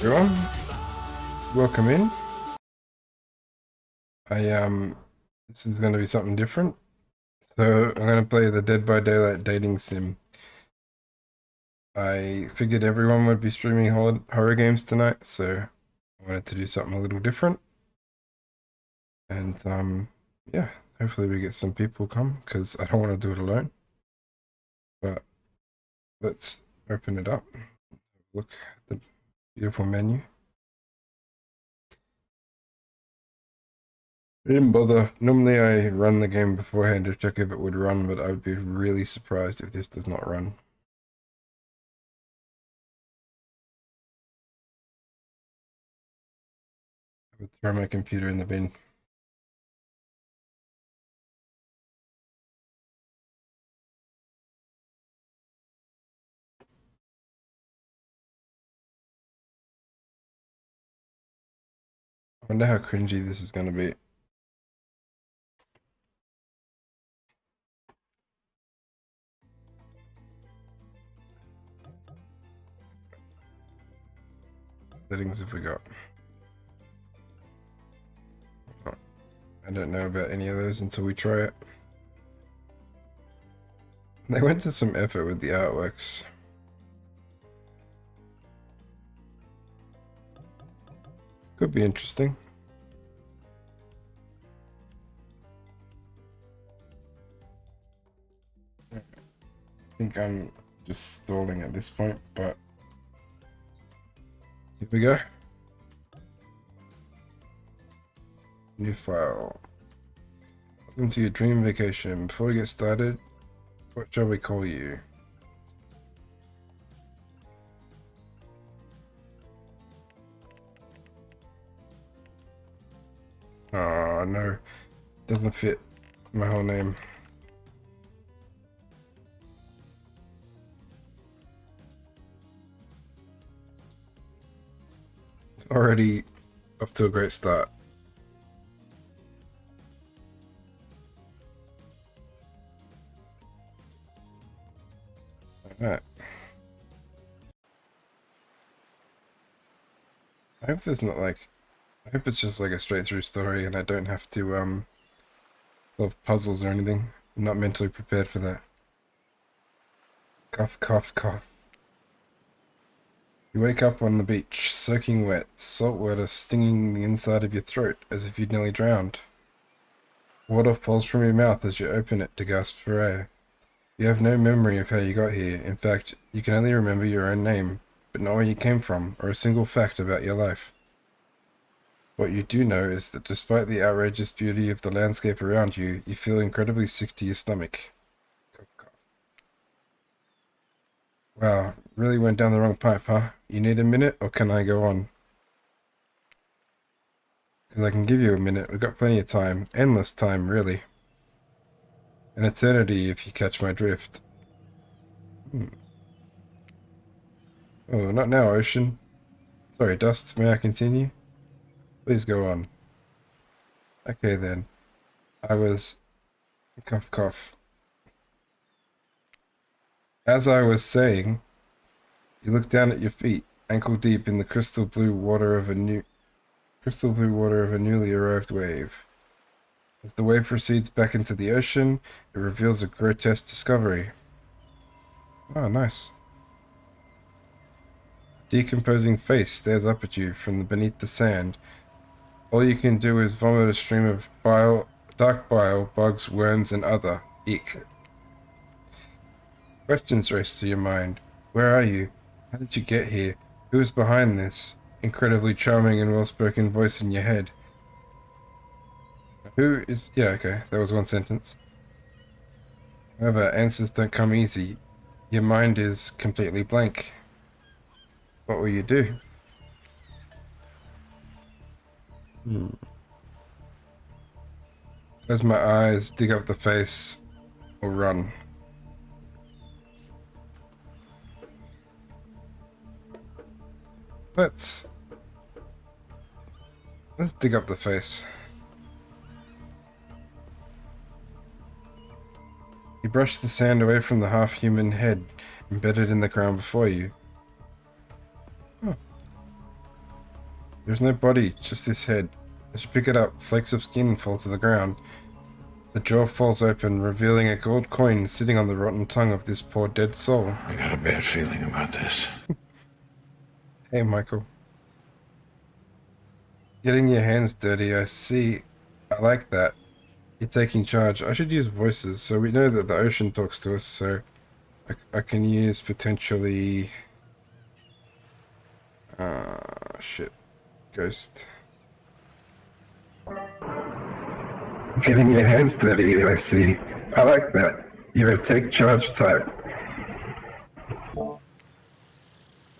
Everyone, welcome in. This is going to be something different. So I'm going to play the Dead by Daylight dating sim. I figured everyone would be streaming horror games tonight, so I wanted to do something a little different. And yeah, hopefully we get some people come because I don't want to do it alone. But let's open it up. Look at the beautiful menu. I didn't bother. Normally I run the game beforehand to check if it would run, but I would be really surprised if this does not run. I would throw my computer in the bin. I wonder how cringy this is going to be. Settings have we got? I don't know about any of those until we try it. They went to some effort with the artworks. Could be interesting. I think I'm just stalling at this point, but here we go. New file. Welcome to your dream vacation. Before we get started, what shall we call you? Oh no, doesn't fit my whole name. Already off to a great start. Alright. I hope there's not like, I hope it's just like a straight through story and I don't have to solve puzzles or anything. I'm not mentally prepared for that. Cough, cough, cough. You wake up on the beach, soaking wet, salt water stinging the inside of your throat as if you'd nearly drowned. Water falls from your mouth as you open it to gasp for air. You have no memory of how you got here. In fact, you can only remember your own name, but not where you came from or a single fact about your life. What you do know is that despite the outrageous beauty of the landscape around you, you feel incredibly sick to your stomach. Wow, really went down the wrong pipe, huh? You need a minute, or can I go on? Because I can give you a minute. We've got plenty of time. Endless time, really. An eternity, if you catch my drift. Oh, not now, Ocean. Sorry, Dust. May I continue? Please go on. Okay then. I was... Cough, cough. As I was saying, you look down at your feet, ankle deep in the crystal blue water of a newly arrived wave. As the wave proceeds back into the ocean, it reveals a grotesque discovery. Oh, nice. A decomposing face stares up at you from beneath the sand. All you can do is vomit a stream of bile, dark bile, bugs, worms, and other. Eek. Questions race to your mind. Where are you? How did you get here? Who is behind this? Incredibly charming and well-spoken voice in your head. Who is... Yeah, okay, that was one sentence. However, answers don't come easy. Your mind is completely blank. What will you do? Close my eyes, dig up the face, or run. Let's dig up the face. You brush the sand away from the half-human head embedded in the ground before you. Oh. There's no body, just this head. As you pick it up, flakes of skin fall to the ground. The jaw falls open, revealing a gold coin sitting on the rotten tongue of this poor dead soul. I got a bad feeling about this. Hey, Michael. Getting your hands dirty, I see. I like that. You're taking charge. I should use voices, so we know that the ocean talks to us, so I can use potentially... shit. Ghost. Getting your hands dirty, I see. I like that. You're a take charge type.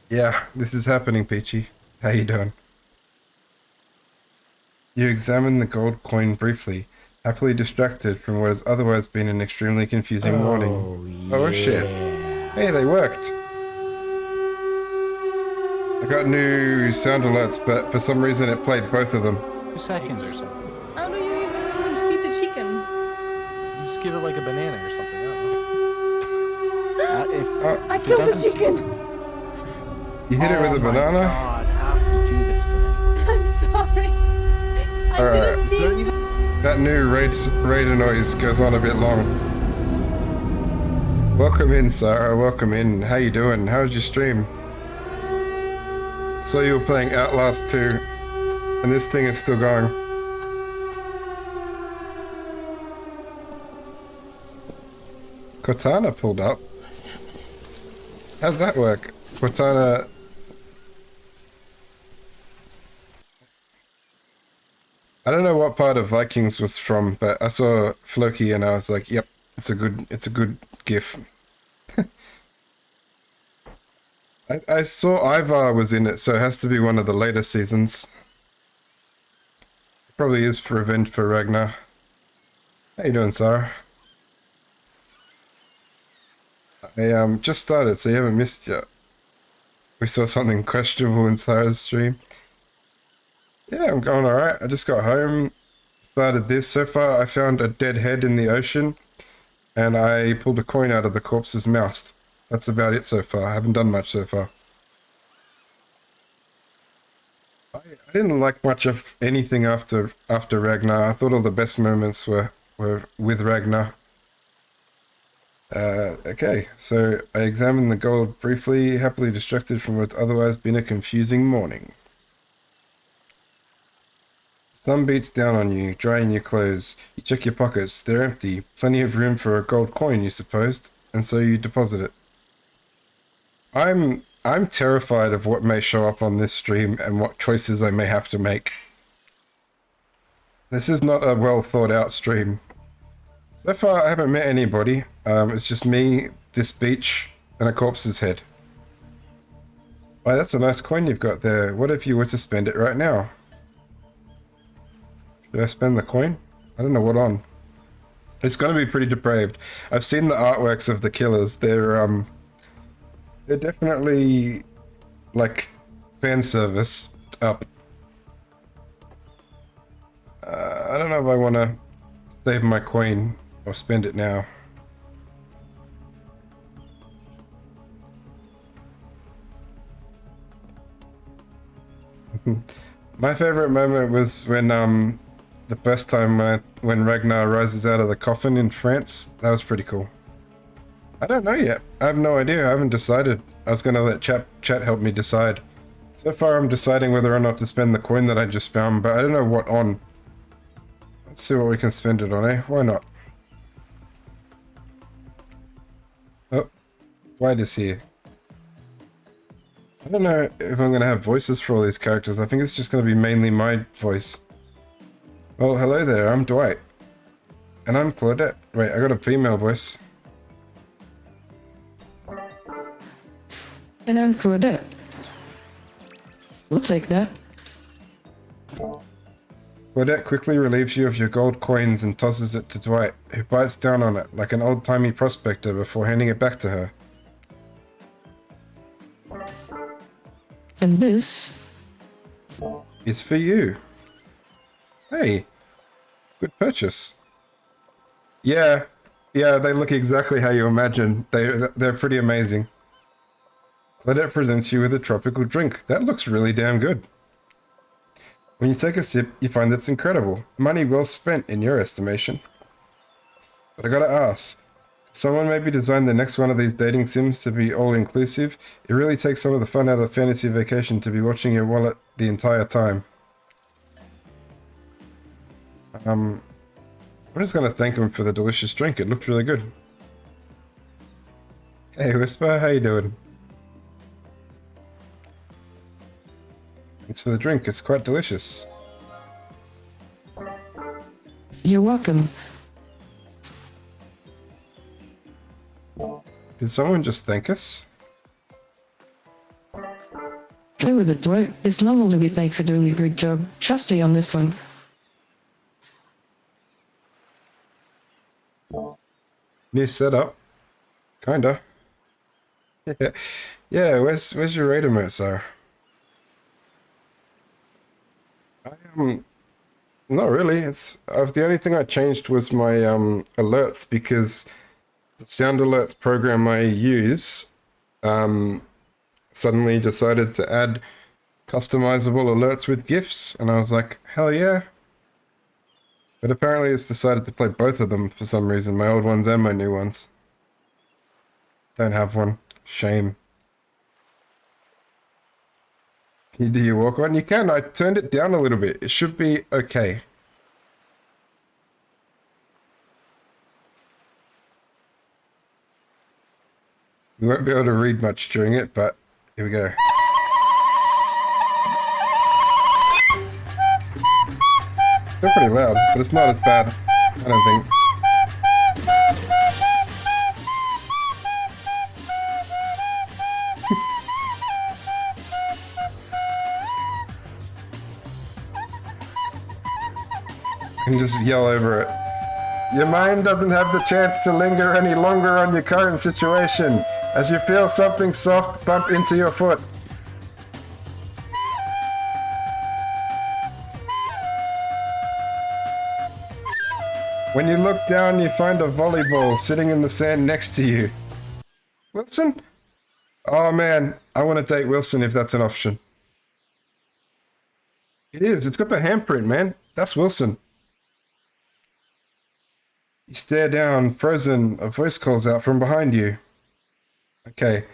Yeah, this is happening, Peachy. How you doing? You examine the gold coin briefly, happily distracted from what has otherwise been an extremely confusing morning. Oh shit. Hey, they worked! I got new sound alerts, but for some reason it played both of them. 2 seconds or something. How do you even feed the chicken? You just give it like a banana or something. I don't know. I killed the chicken! You hit it with a banana? God, how did you do this to me? I'm sorry. I Alright. didn't mean to. That new raider noise goes on a bit long. Welcome in, Sarah. Welcome in. How you doing? How was your stream? So you were playing Outlast 2, and this thing is still going. Cortana pulled up. How's that work? Cortana... I don't know what part of Vikings was from, but I saw Floki and I was like, yep, it's a good gif. I saw Ivar was in it, so it has to be one of the later seasons. Probably is for Revenge for Ragnar. How you doing, Sarah? I just started, so you haven't missed yet. We saw something questionable in Sarah's stream. Yeah, I'm going alright. I just got home, started this. So far, I found a dead head in the ocean, and I pulled a coin out of the corpse's mouth. That's about it so far. I haven't done much so far. I didn't like much of anything after Ragnar. I thought all the best moments were with Ragnar. Okay, so I examined the gold briefly, happily distracted from what's otherwise been a confusing morning. Sun beats down on you, drying your clothes. You check your pockets, they're empty. Plenty of room for a gold coin, you supposed, and so you deposit it. I'm terrified of what may show up on this stream and what choices I may have to make. This is not a well thought out stream. So far I haven't met anybody. It's just me, this beach, and a corpse's head. Why, that's a nice coin you've got there. What if you were to spend it right now? Should I spend the coin? I don't know what on. It's gonna be pretty depraved. I've seen the artworks of the killers. They're definitely like fan service up. I don't know if I want to save my coin or spend it now. My favorite moment was when the first time when Ragnar rises out of the coffin in France. That was pretty cool. I don't know yet. I have no idea. I haven't decided. I was gonna let chat help me decide. So far I'm deciding whether or not to spend the coin that I just found, but I don't know what on. Let's see what we can spend it on, eh? Why not? Oh, Dwight is here. I don't know if I'm gonna have voices for all these characters. I think it's just gonna be mainly my voice. Oh, hello there, I'm Dwight. And I'm Claudette. Wait, I got a female voice. And I'm Claudette. We'll take that. Claudette quickly relieves you of your gold coins and tosses it to Dwight, who bites down on it like an old-timey prospector before handing it back to her. And this? It's for you. Hey, good purchase. Yeah, they look exactly how you imagine. They're pretty amazing. Claudette presents you with a tropical drink. That looks really damn good. When you take a sip, you find it's incredible. Money well spent in your estimation. But I gotta ask, could someone maybe design the next one of these dating sims to be all-inclusive? It really takes some of the fun out of fantasy vacation to be watching your wallet the entire time. I'm just gonna thank him for the delicious drink. It looked really good. Hey Whisper, how you doing? Thanks for the drink, it's quite delicious. You're welcome. Did someone just thank us? Play with it, Dwight. It's normal to be thanked for doing a great job. Trust me on this one. New setup. Kinda. Yeah, where's your raid emote, sir? Not really. It's the only thing I changed was my alerts, because the sound alerts program I use suddenly decided to add customizable alerts with GIFs, and I was like, hell yeah. But apparently it's decided to play both of them for some reason, my old ones and my new ones. Don't have one. Shame. Can you do your walk on? You can. I turned it down a little bit. It should be okay. You won't be able to read much during it, but here we go. Still pretty loud, but it's not as bad, I don't think. And just yell over it. Your mind doesn't have the chance to linger any longer on your current situation, as you feel something soft bump into your foot. When you look down, you find a volleyball sitting in the sand next to you. Wilson? Oh man, I want to date Wilson if that's an option. It is, it's got the handprint, man. That's Wilson. You stare down, frozen. A voice calls out from behind you. Okay,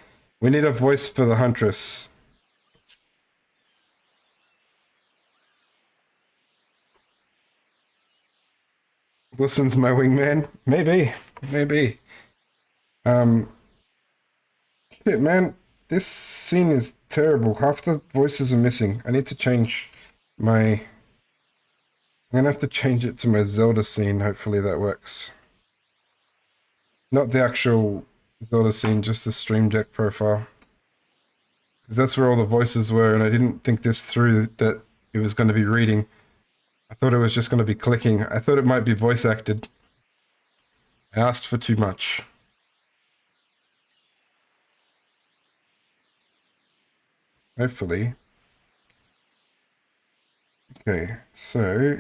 we need a voice for the Huntress. Wilson's my wingman? Maybe. Shit, man. This scene is terrible. Half the voices are missing. I need to change my... I'm gonna have to change it to my Zelda scene. Hopefully that works. Not the actual Zelda scene, just the Stream Deck profile. Because that's where all the voices were, and I didn't think this through, that it was going to be reading. I thought it was just going to be clicking. I thought it might be voice acted. I asked for too much. Hopefully. Okay, so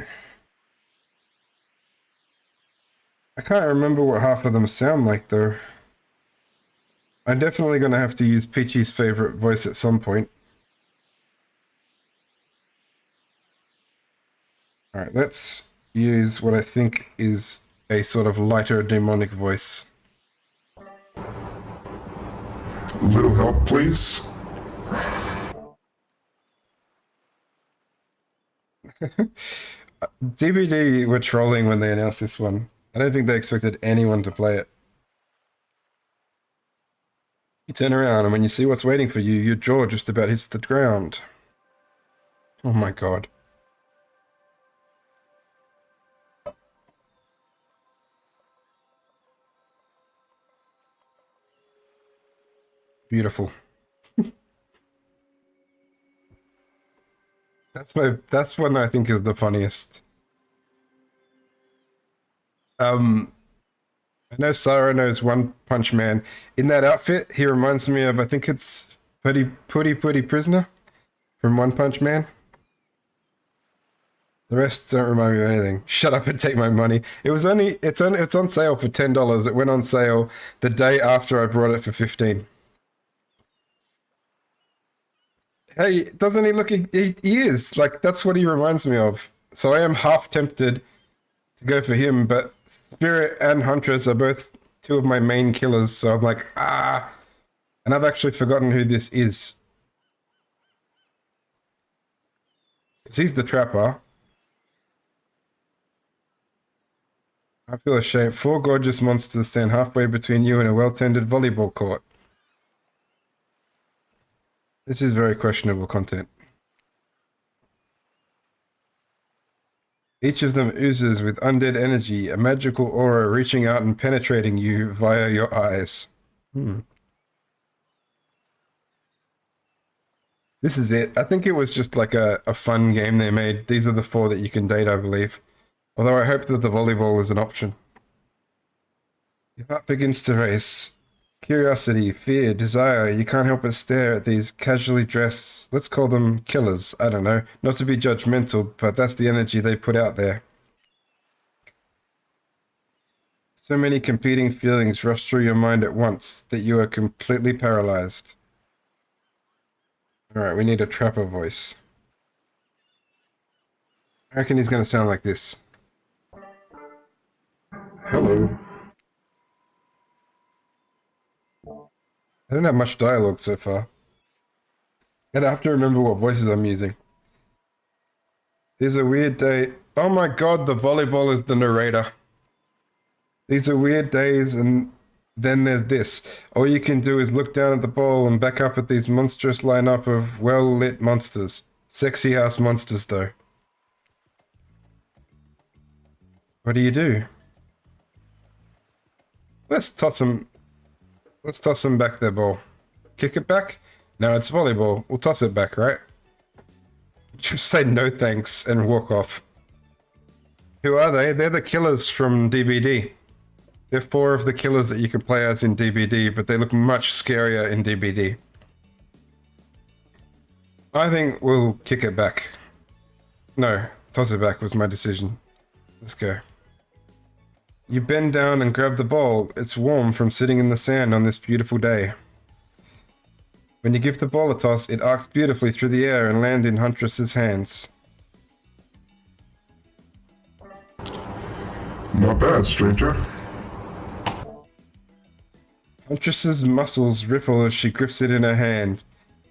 I can't remember what half of them sound like though. I'm definitely going to have to use Peachy's favorite voice at some point. Alright, let's use what I think is a sort of lighter demonic voice. A little help, please? DBD were trolling when they announced this one. I don't think they expected anyone to play it. You turn around and when you see what's waiting for you, your jaw just about hits the ground. Oh my god. Beautiful. That's one I think is the funniest. I know Sarah knows One Punch Man. In that outfit, he reminds me of, I think it's Putty Prisoner from One Punch Man. The rest don't remind me of anything. Shut up and take my money. It's on sale for $10. It went on sale the day after I brought it for $15. Hey, doesn't he look? He is like, that's what he reminds me of. So I am half tempted to go for him, but Spirit and Huntress are both two of my main killers, so I'm like, ah. And I've actually forgotten who this is. 'Cause he's the trapper. I feel ashamed. 4 gorgeous monsters stand halfway between you and a well-tended volleyball court. This is very questionable content. Each of them oozes with undead energy, a magical aura reaching out and penetrating you via your eyes. This is it. I think it was just like a fun game they made. These are the 4 that you can date, I believe. Although I hope that the volleyball is an option. Your heart begins to race. Curiosity, fear, desire. You can't help but stare at these casually dressed, let's call them killers. I don't know. Not to be judgmental, but that's the energy they put out there. So many competing feelings rush through your mind at once that you are completely paralyzed. Alright, we need a trapper voice. I reckon he's going to sound like this. Hello. I don't have much dialogue so far. And I have to remember what voices I'm using. There's a weird day. Oh my god, the volleyball is the narrator. These are weird days, and then there's this. All you can do is look down at the ball and back up at these monstrous lineup of well-lit monsters. Sexy ass monsters, though. What do you do? Let's toss them back their ball. Kick it back? No, it's volleyball. We'll toss it back, right? Just say no thanks and walk off. Who are they? They're the killers from DBD. They're 4 of the killers that you can play as in DBD, but they look much scarier in DBD. I think we'll kick it back. No, toss it back was my decision. Let's go. You bend down and grab the ball. It's warm from sitting in the sand on this beautiful day. When you give the ball a toss, it arcs beautifully through the air and lands in Huntress's hands. Not bad, stranger. Huntress's muscles ripple as she grips it in her hand.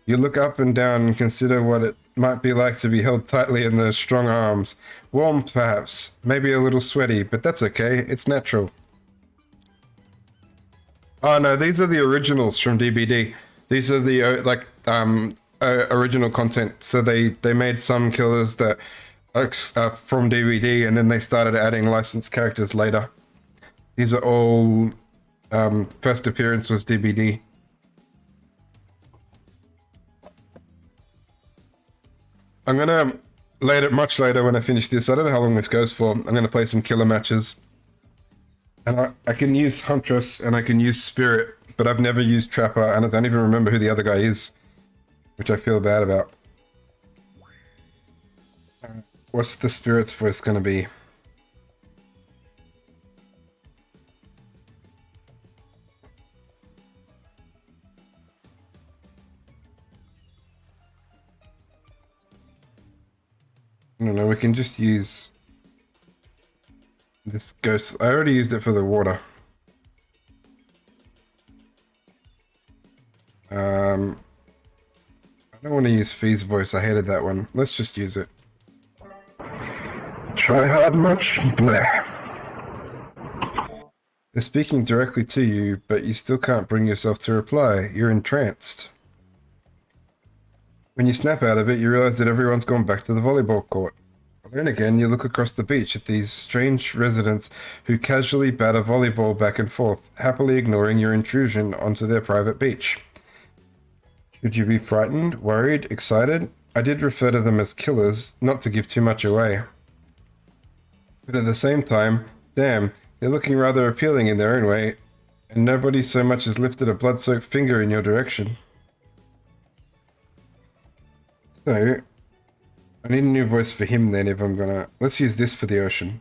You look up and down and consider what it might be like to be held tightly in those strong arms. Warm, perhaps. Maybe a little sweaty, but that's okay. It's natural. Oh no, these are the originals from DBD. These are the, original content. So they made some killers that from DBD, and then they started adding licensed characters later. These are all, first appearance was DBD. I'm gonna much later when I finish this, I don't know how long this goes for, I'm gonna play some killer matches. And I can use Huntress and I can use Spirit, but I've never used Trapper and I don't even remember who the other guy is, which I feel bad about. What's the Spirit's voice gonna be? don't know, we can just use this ghost. I already used it for the water. I don't want to use Fee's voice. I hated that one. Let's just use it. Try hard much? Blah. They're speaking directly to you, but you still can't bring yourself to reply. You're entranced. When you snap out of it, you realize that everyone's gone back to the volleyball court. Then again, you look across the beach at these strange residents who casually batter volleyball back and forth, happily ignoring your intrusion onto their private beach. Should you be frightened, worried, excited? I did refer to them as killers, not to give too much away. But at the same time, damn, they're looking rather appealing in their own way, and nobody so much as lifted a blood-soaked finger in your direction. So, I need a new voice for him then if I'm gonna... Let's use this for the ocean.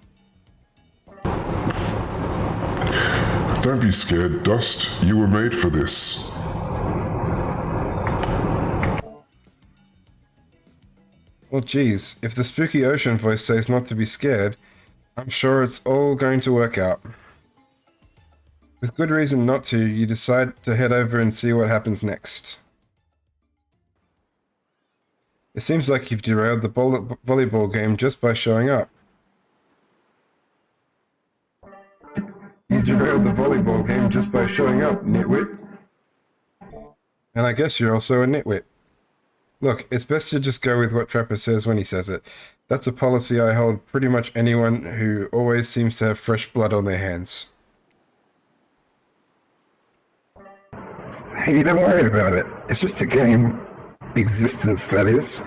Don't be scared, Dust. You were made for this. Well, geez, if the spooky ocean voice says not to be scared, I'm sure it's all going to work out. With good reason not to, you decide to head over and see what happens next. It seems like you've derailed the volleyball game just by showing up. You derailed the volleyball game just by showing up, nitwit. And I guess you're also a nitwit. Look, it's best to just go with what Trapper says when he says it. That's a policy I hold pretty much anyone who always seems to have fresh blood on their hands. Hey, don't worry about it. It's just a game. Existence, that is.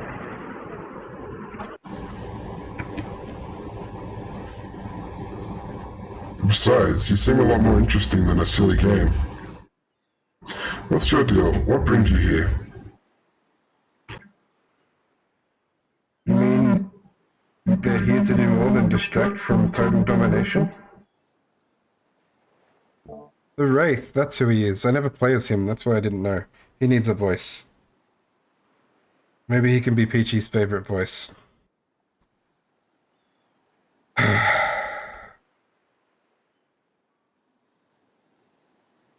Besides, you seem a lot more interesting than a silly game. What's your deal? What brings you here? You mean they're here to do more than distract from total domination? The Wraith, that's who he is. I never play as him, that's why I didn't know. He needs a voice. Maybe he can be Peachy's favorite voice.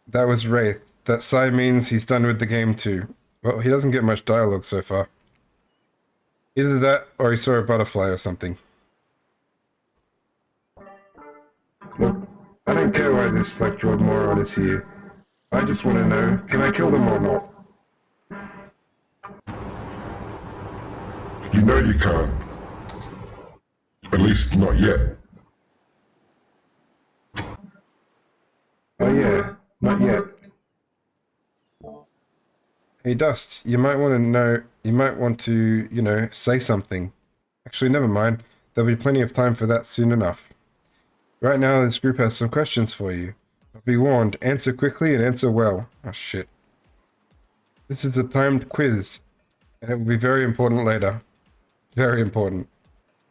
That was Wraith. That sigh means he's done with the game too. Well, he doesn't get much dialogue so far. Either that, or he saw a butterfly or something. Look, I don't care why this slack-jawed moron is here. I just want to know, can I kill them or not? You know you can't. At least not yet. Oh yeah, not yet. Hey Dust, you might want to, you know, say something. Actually, never mind. There'll be plenty of time for that soon enough. Right now, this group has some questions for you. But be warned, answer quickly and answer well. Oh shit. This is a timed quiz, and it will be very important later. Very important.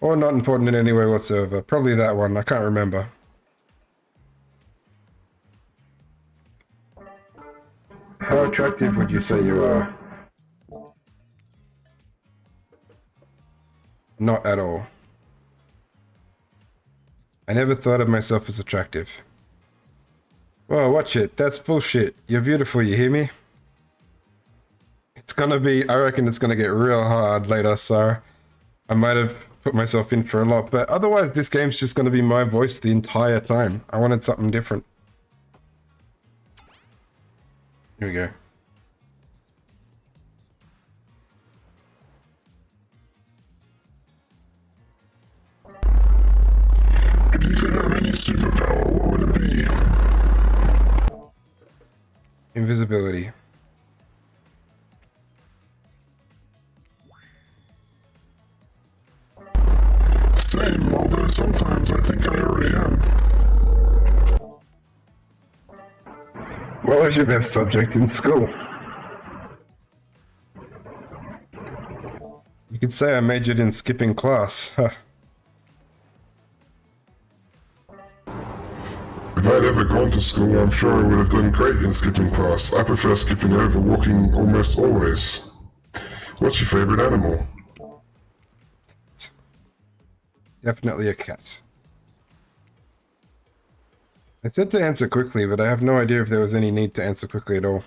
Or not important in any way whatsoever. Probably that one, I can't remember. How attractive would you say you are? Not at all. I never thought of myself as attractive. Whoa, watch it. That's bullshit. You're beautiful, you hear me? It's gonna be, I reckon it's gonna get real hard later, so I might have put myself in for a lot, but otherwise this game's just gonna be my voice the entire time. I wanted something different. Here we go. If you could have any superpower, what would it be? Invisibility. Same, although sometimes I think I already am. What was your best subject in school? You could say I majored in skipping class. Huh. If I'd ever gone to school, I'm sure I would have done great in skipping class. I prefer skipping over walking almost always. What's your favorite animal? Definitely a cat. I said to answer quickly, but I have no idea if there was any need to answer quickly at all.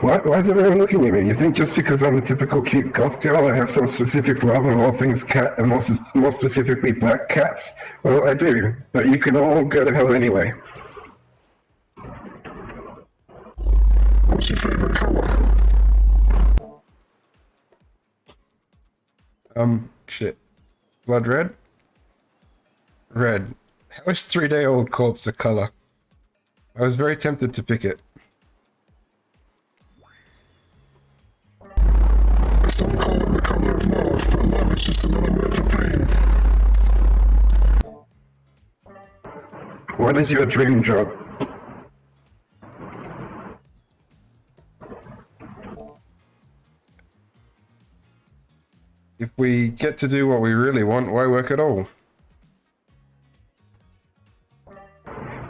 Why is everyone looking at me? You think just because I'm a typical cute goth girl, I have some specific love of all things cat, and more specifically black cats? Well, I do, but you can all go to hell anyway. What's your favorite color? Shit. Blood red? Red. How is 3-day-old corpse a color? I was very tempted to pick it. Some call it the color of love, but love is just another word for pain. What is your dream job? If we get to do what we really want, why work at all?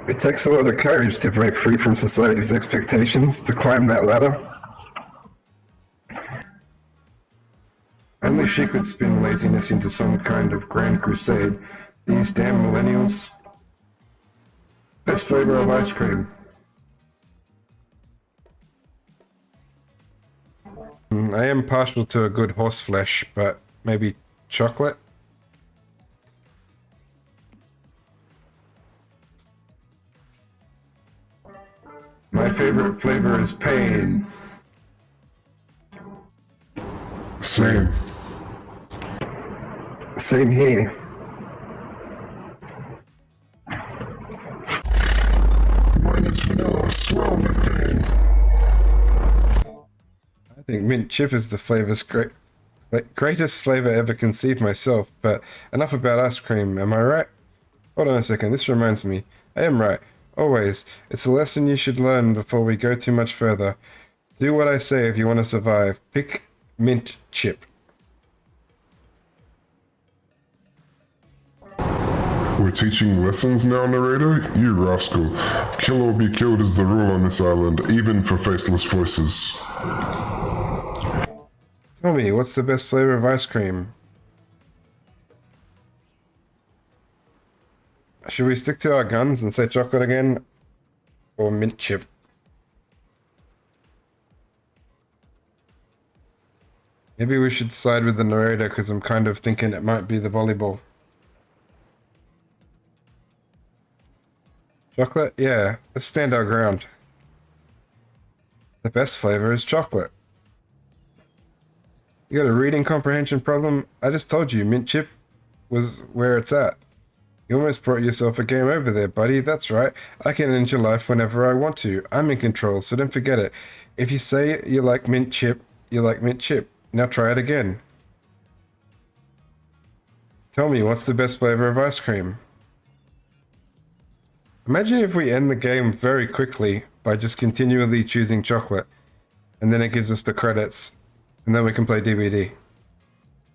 It takes a lot of courage to break free from society's expectations, to climb that ladder. Only she could spin laziness into some kind of grand crusade. These damn millennials. Best flavor of ice cream. I am partial to a good horse flesh, but maybe chocolate? My favorite flavor is pain. Same. Same here. Mine is vanilla, swell with pain. I think mint chip is the greatest flavor ever conceived myself, but enough about ice cream, am I right? Hold on a second, this reminds me. I am right. Always. It's a lesson you should learn before we go too much further. Do what I say if you want to survive. Pick mint chip. We're teaching lessons now, narrator? You rascal. Kill or be killed is the rule on this island, even for faceless voices. Tell me, what's the best flavor of ice cream? Should we stick to our guns and say chocolate again? Or mint chip? Maybe we should side with the narrator because I'm kind of thinking it might be the volleyball. Chocolate? Yeah, let's stand our ground. The best flavor is chocolate. You got a reading comprehension problem? I just told you mint chip was where it's at. You almost brought yourself a game over there, buddy. That's right. I can end your life whenever I want to. I'm in control, so don't forget it. If you say you like mint chip, you like mint chip. Now try it again. Tell me, what's the best flavor of ice cream? Imagine if we end the game very quickly by just continually choosing chocolate, and then it gives us the credits, and then we can play DVD.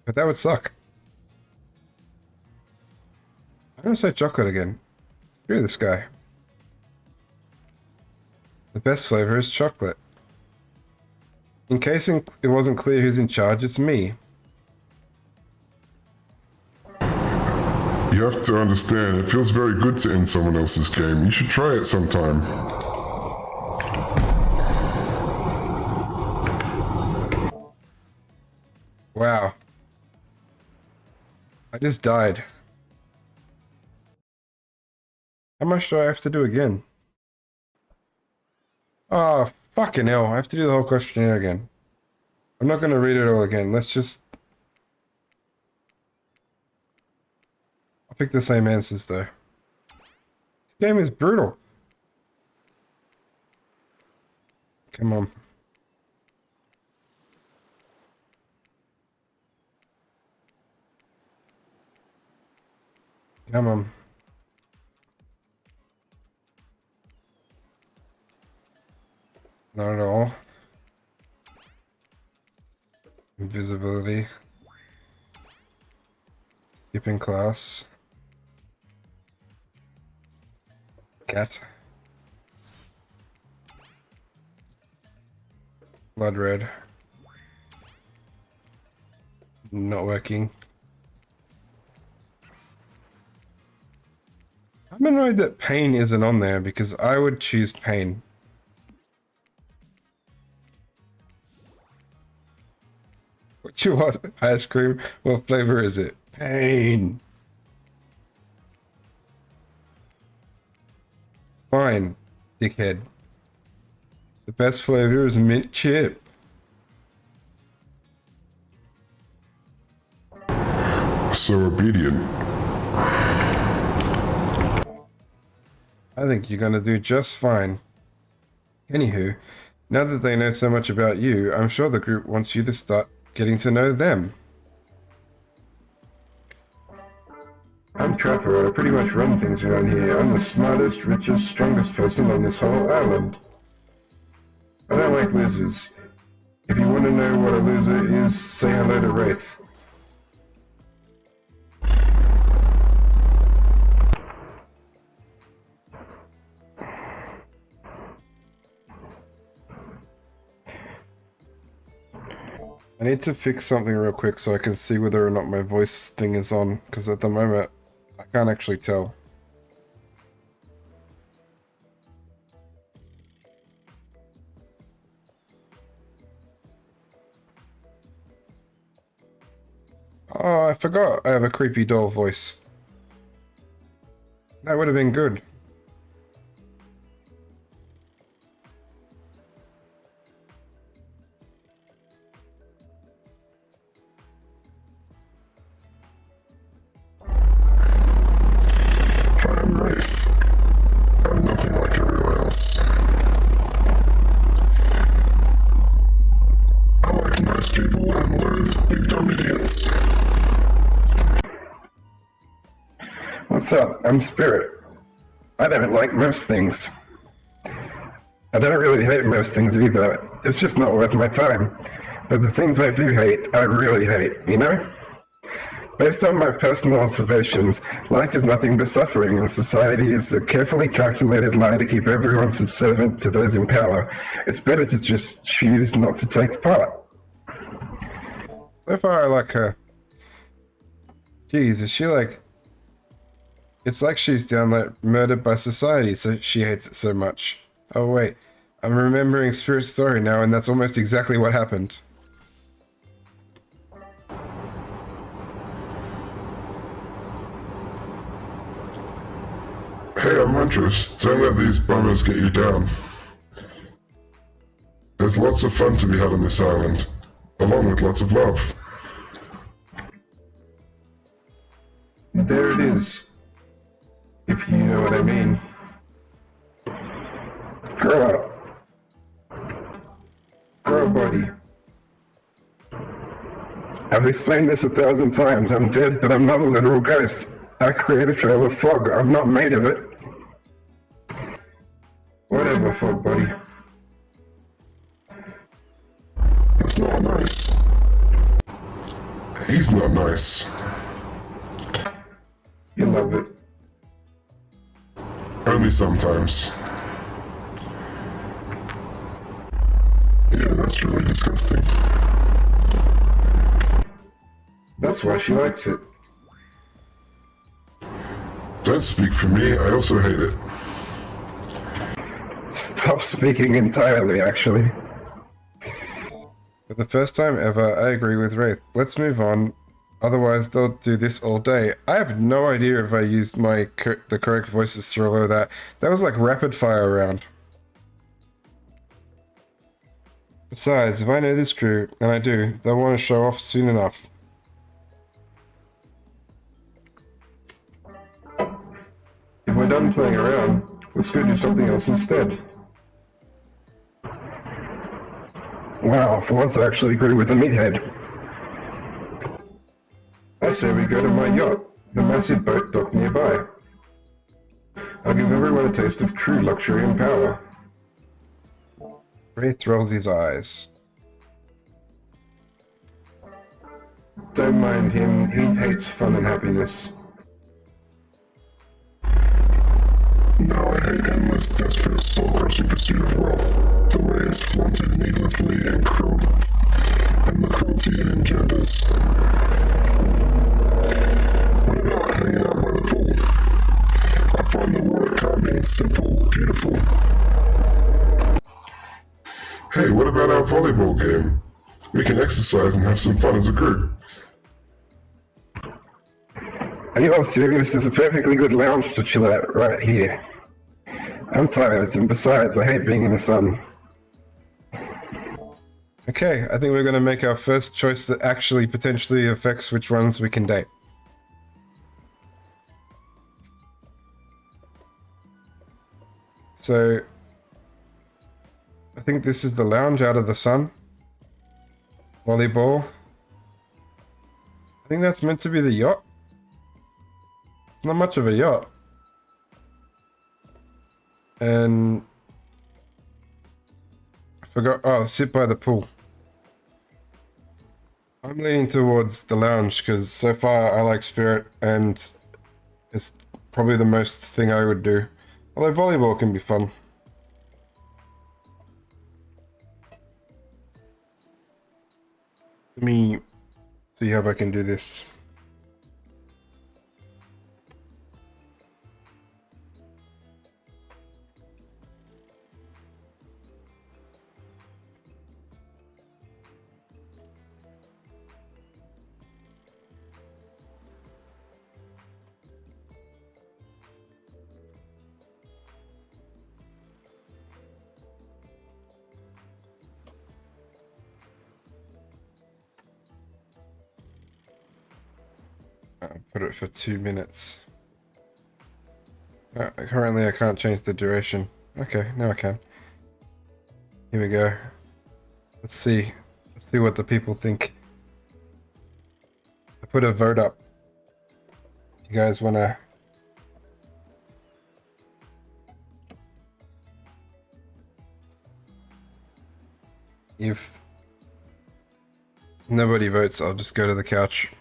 But that would suck. I'm gonna say chocolate again. Screw this guy. The best flavor is chocolate. In case it wasn't clear who's in charge, it's me. You have to understand, it feels very good to end someone else's game. You should try it sometime. Wow. I just died. How much do I have to do again? Oh, fucking hell. I have to do the whole questionnaire again. I'm not going to read it all again. Let's just... I'll pick the same answers, though. This game is brutal. Come on. Come on. Not at all. Invisibility. Skipping class. Cat. Blood red. Not working. I'm annoyed that pain isn't on there because I would choose pain. What you want? Ice cream? What flavor is it? Pain. Fine, dickhead. The best flavor is mint chip. So obedient. I think you're gonna do just fine. Anywho, now that they know so much about you, I'm sure the group wants you to start getting to know them. I'm Trapper. I pretty much run things around here. I'm the smartest, richest, strongest person on this whole island. I don't like losers. If you want to know what a loser is, say hello to Wraith. I need to fix something real quick so I can see whether or not my voice thing is on, because at the moment I can't actually tell. Oh, I forgot I have a creepy doll voice. That would have been good. I'm Wraith. I'm nothing like everyone else. I like nice people and loathe big dumb idiots. What's up? I'm Spirit. I don't like most things. I don't really hate most things either. It's just not worth my time. But the things I do hate, I really hate, you know? Based on my personal observations, life is nothing but suffering, and society is a carefully calculated lie to keep everyone subservient to those in power. It's better to just choose not to take part. So far, I like her. Jeez, is she like... It's like she's downright murdered by society, so she hates it so much. Oh wait, I'm remembering Spirit's story now, and that's almost exactly what happened. Hey, I'm Montrose. Don't let these bummers get you down. There's lots of fun to be had on this island, along with lots of love. There it is. If you know what I mean. Grow up. Grow, buddy. I've explained this 1,000 times. I'm dead, but I'm not a literal ghost. I create a trail of fog. I'm not made of it. Whatever, fog buddy. That's not nice. He's not nice. You love it. Only sometimes. Yeah, that's really disgusting. That's why she likes it. Don't speak for me, I also hate it. Stop speaking entirely, actually. For the first time ever, I agree with Wraith. Let's move on. Otherwise, they'll do this all day. I have no idea if I used the correct voices through all of that. That was like rapid fire round. Besides, if I know this crew, and I do, they'll want to show off soon enough. If we're done playing around, let's go do something else instead. Wow, for once I actually agree with the meathead. I say we go to my yacht, the massive boat docked nearby. I'll give everyone a taste of true luxury and power. Wraith rolls his eyes. Don't mind him, he hates fun and happiness. Now I hate endless, desperate, soul-crushing pursuit of wealth, the way it's flaunted needlessly and the cruelty it engenders. volleyball game. We can exercise and have some fun as a group. Are you all serious? There's a perfectly good lounge to chill at right here. I'm tired, and besides, I hate being in the sun. Okay, I think we're going to make our first choice that actually potentially affects which ones we can date. So, I think this is the lounge out of the sun. Volleyball. I think that's meant to be the yacht. It's not much of a yacht. And I forgot. Oh, sit by the pool. I'm leaning towards the lounge because so far I like Spirit and it's probably the most thing I would do. Although volleyball can be fun. Let me see how I can do this. I'll put it for 2 minutes. Currently I can't change the duration. Okay, now I can. Here we go. Let's see what the people think. I put a vote up. You guys wanna... If nobody votes, I'll just go to the couch.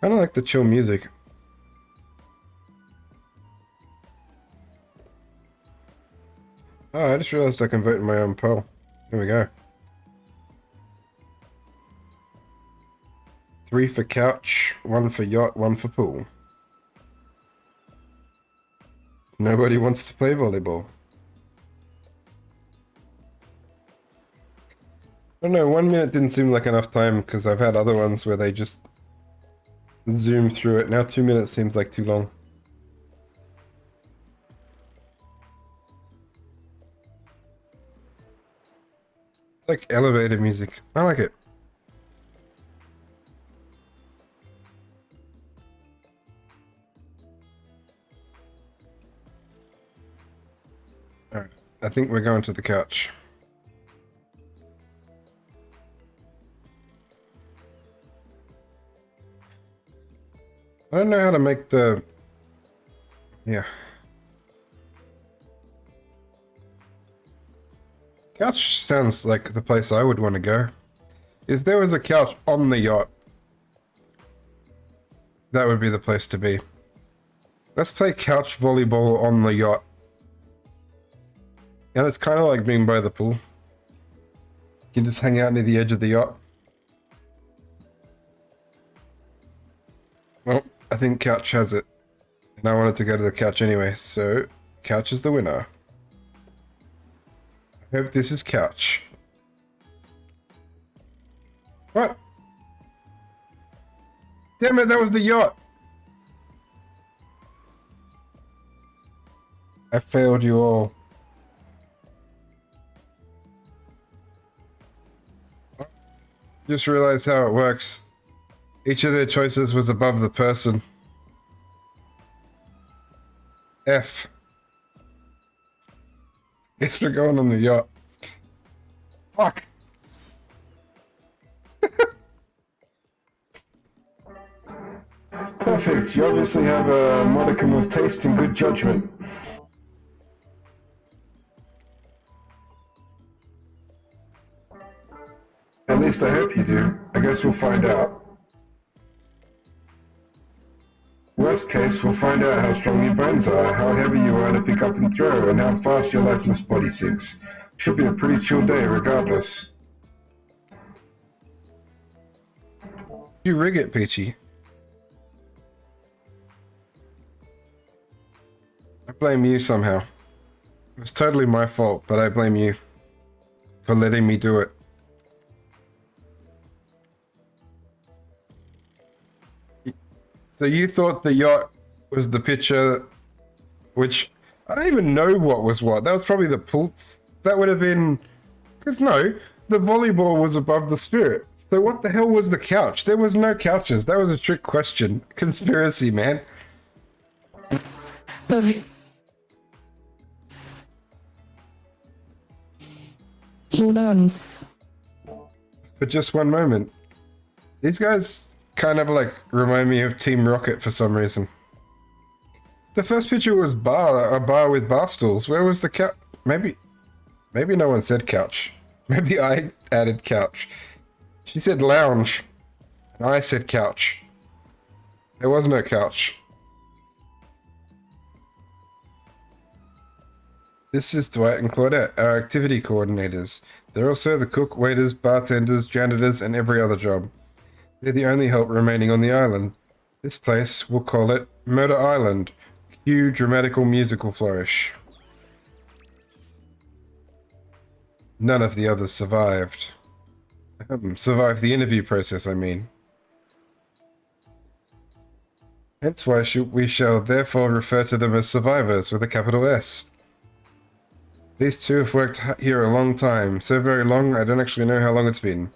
I don't like the chill music. Oh, I just realized I can vote in my own poll. Here we go. 3 for couch, 1 for yacht, 1 for pool. Nobody wants to play volleyball. I don't know, 1 minute didn't seem like enough time because I've had other ones where they just zoom through it. Now 2 minutes seems like too long. It's like elevator music. I like it. Alright, I think we're going to the couch. I don't know how to make the... Yeah. Couch sounds like the place I would want to go. If there was a couch on the yacht, that would be the place to be. Let's play couch volleyball on the yacht. And it's kind of like being by the pool. You can just hang out near the edge of the yacht. Well, I think couch has it. And I wanted to go to the couch anyway, so couch is the winner. I hope this is couch. What? Damn it, that was the yacht! I failed you all. Just realized how it works. Each of their choices was above the person. F. Guess we're going on the yacht. Fuck. Perfect. You obviously have a modicum of taste and good judgment. At least I hope you do. I guess we'll find out. Worst case, we'll find out how strong your bones are, how heavy you are to pick up and throw, and how fast your lifeless body sinks. Should be a pretty chill day regardless. You rig it, Peachy. I blame you somehow. It was totally my fault, but I blame you for letting me do it. So you thought the yacht was the picture, which I don't even know what was what. That was probably the pulse. That would have been, because no, the volleyball was above the spirit. So what the hell was the couch? There was no couches. That was a trick question. Conspiracy, man. Perfect. Hold on. For just one moment. These guys kind of like remind me of Team Rocket for some reason. The first picture was a bar with bar stools. Where was the couch? Maybe no one said couch. Maybe I added couch. She said lounge, and I said couch. There was no couch. This is Dwight and Claudette, our activity coordinators. They're also the cook, waiters, bartenders, janitors, and every other job. They're the only help remaining on the island. This place, we'll call it Murder Island. Cue dramatical musical flourish. None of the others survived. Survived the interview process, I mean. Hence why we shall therefore refer to them as survivors with a capital S. These two have worked here a long time, so very long I don't actually know how long it's been.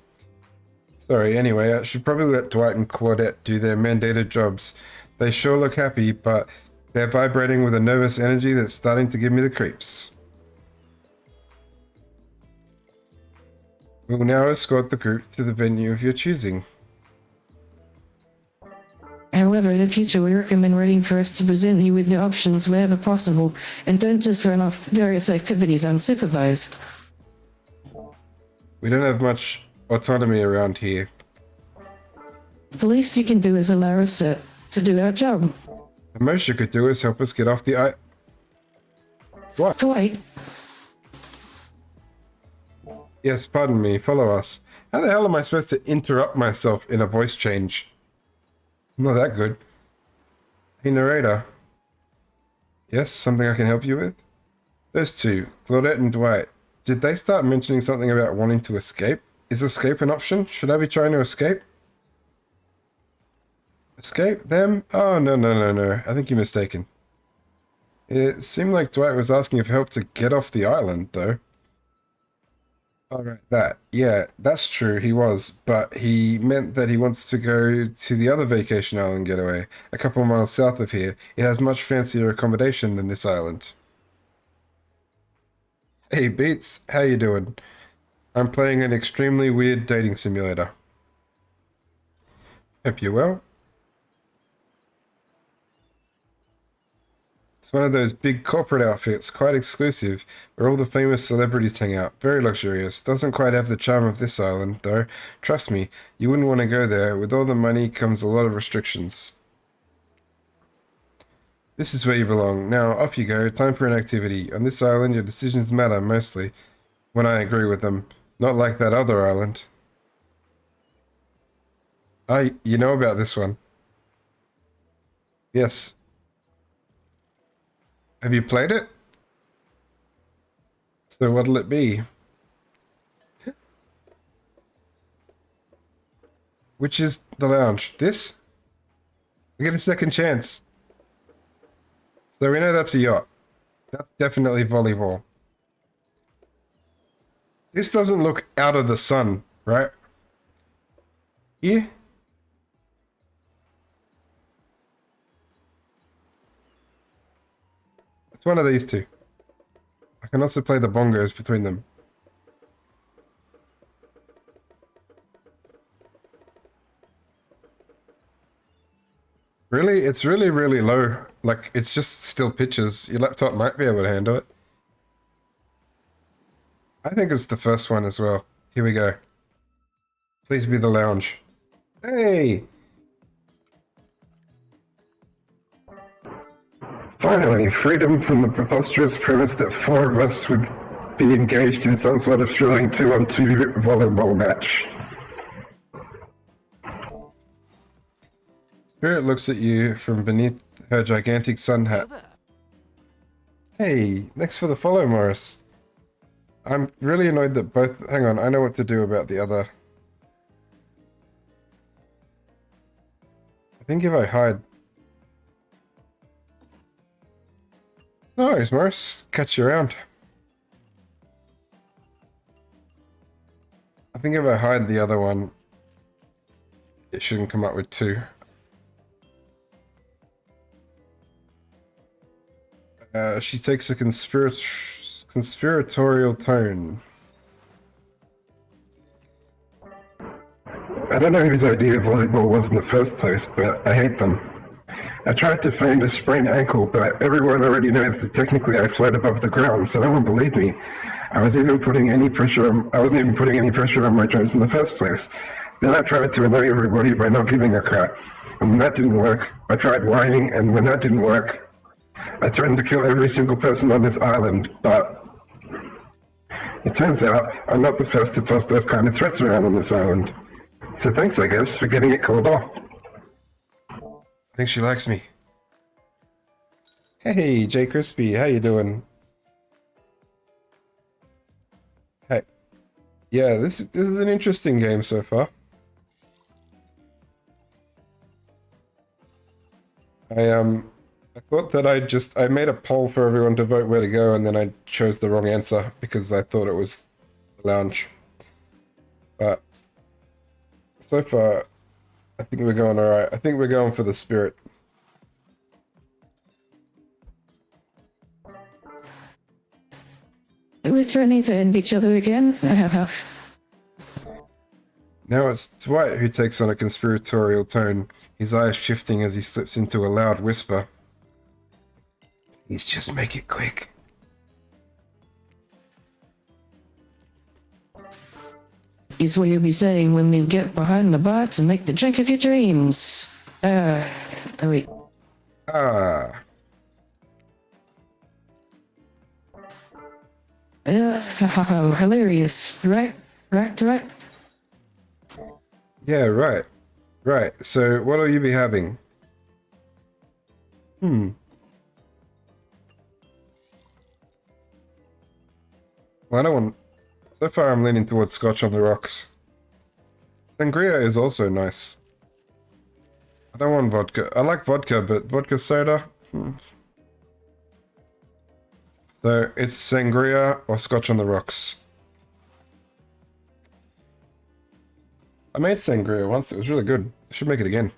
Sorry, anyway, I should probably let Dwight and Claudette do their mandated jobs. They sure look happy, but they're vibrating with a nervous energy that's starting to give me the creeps. We will now escort the group to the venue of your choosing. However, in the future, we recommend waiting for us to present you with the options wherever possible, and don't just run off various activities unsupervised. We don't have much autonomy around here. The least you can do is allow us to do our job. The most you could do is help us get off the What? Dwight, Yes, pardon me, follow us. How the hell am I supposed to interrupt myself in a voice change? Not that good. Hey, narrator. Yes, something I can help you with? Those two, Claudette and Dwight, did they start mentioning something about wanting to escape? Is escape an option? Should I be trying to escape? Escape? Them? Oh, no. I think you're mistaken. It seemed like Dwight was asking for help to get off the island, though. Alright, that. Yeah, that's true, he was. But he meant that he wants to go to the other vacation island getaway, a couple of miles south of here. It has much fancier accommodation than this island. Hey, Beats, how you doing? I'm playing an extremely weird dating simulator. Hope you're well. It's one of those big corporate outfits, quite exclusive, where all the famous celebrities hang out. Very luxurious. Doesn't quite have the charm of this island, though. Trust me, you wouldn't want to go there. With all the money comes a lot of restrictions. This is where you belong. Now, off you go. Time for an activity. On this island, your decisions matter, mostly. When I agree with them. Not like that other island. You know about this one. Yes. Have you played it? So what'll it be? Which is the lounge? This? We get a second chance. So we know that's a yacht. That's definitely volleyball. This doesn't look out of the sun, right? Yeah. It's one of these two. I can also play the bongos between them. Really? It's really, really low. Like, it's just still pictures. Your laptop might be able to handle it. I think it's the first one as well. Here we go. Please be the lounge. Hey! Finally, freedom from the preposterous premise that four of us would be engaged in some sort of thrilling 2-on-2 volleyball match. Spirit looks at you from beneath her gigantic sun hat. Hey, thanks for the follow, Morris. I'm really annoyed that both... Hang on, I know what to do about the other... I think if I hide... No worries, Morris. Catch you around. I think if I hide the other one, it shouldn't come up with two. She takes a conspiratorial tone. I don't know whose idea volleyball was in the first place, but I hate them. I tried to feign a sprained ankle, but everyone already knows that technically I float above the ground, so no one believed me. I wasn't even putting any pressure on my joints in the first place. Then I tried to annoy everybody by not giving a crap. And when that didn't work, I tried whining, and when that didn't work, I threatened to kill every single person on this island, but it turns out I'm not the first to toss those kind of threats around on this island. So thanks, I guess, for getting it called off. I think she likes me. Hey, Jay Crispy, how you doing? Hey. Yeah, this is an interesting game so far. I thought that I made a poll for everyone to vote where to go, and then I chose the wrong answer because I thought it was the lounge. But so far, I think we're going alright. I think we're going for the spirit. We're threatening to end each other again. Now it's Dwight who takes on a conspiratorial tone, his eyes shifting as he slips into a loud whisper. Please just make it quick. Is what you'll be saying when we get behind the box and make the drink of your dreams. Oh wait. Ah. Hilarious. Right? Yeah, right. Right. So what'll you be having? Well, I don't want... So far I'm leaning towards Scotch on the rocks. Sangria is also nice. I don't want vodka. I like vodka, but vodka soda? So it's sangria or Scotch on the rocks. I made sangria once. It was really good. I should make it again.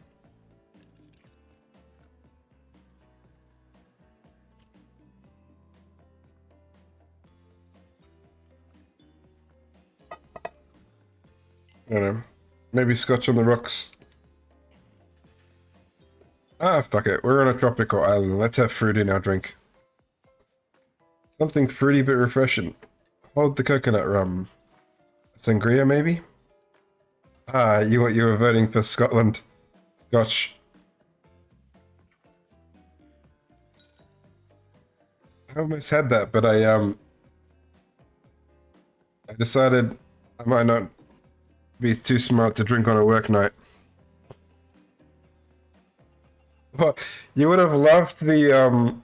I don't know. Maybe Scotch on the rocks. Ah, fuck it. We're on a tropical island. Let's have fruit in our drink. Something fruity but refreshing. Hold the coconut rum. Sangria, maybe? Ah, you were voting for Scotland. Scotch. I almost had that, but I decided I might not be too smart to drink on a work night. Well, you would have loved the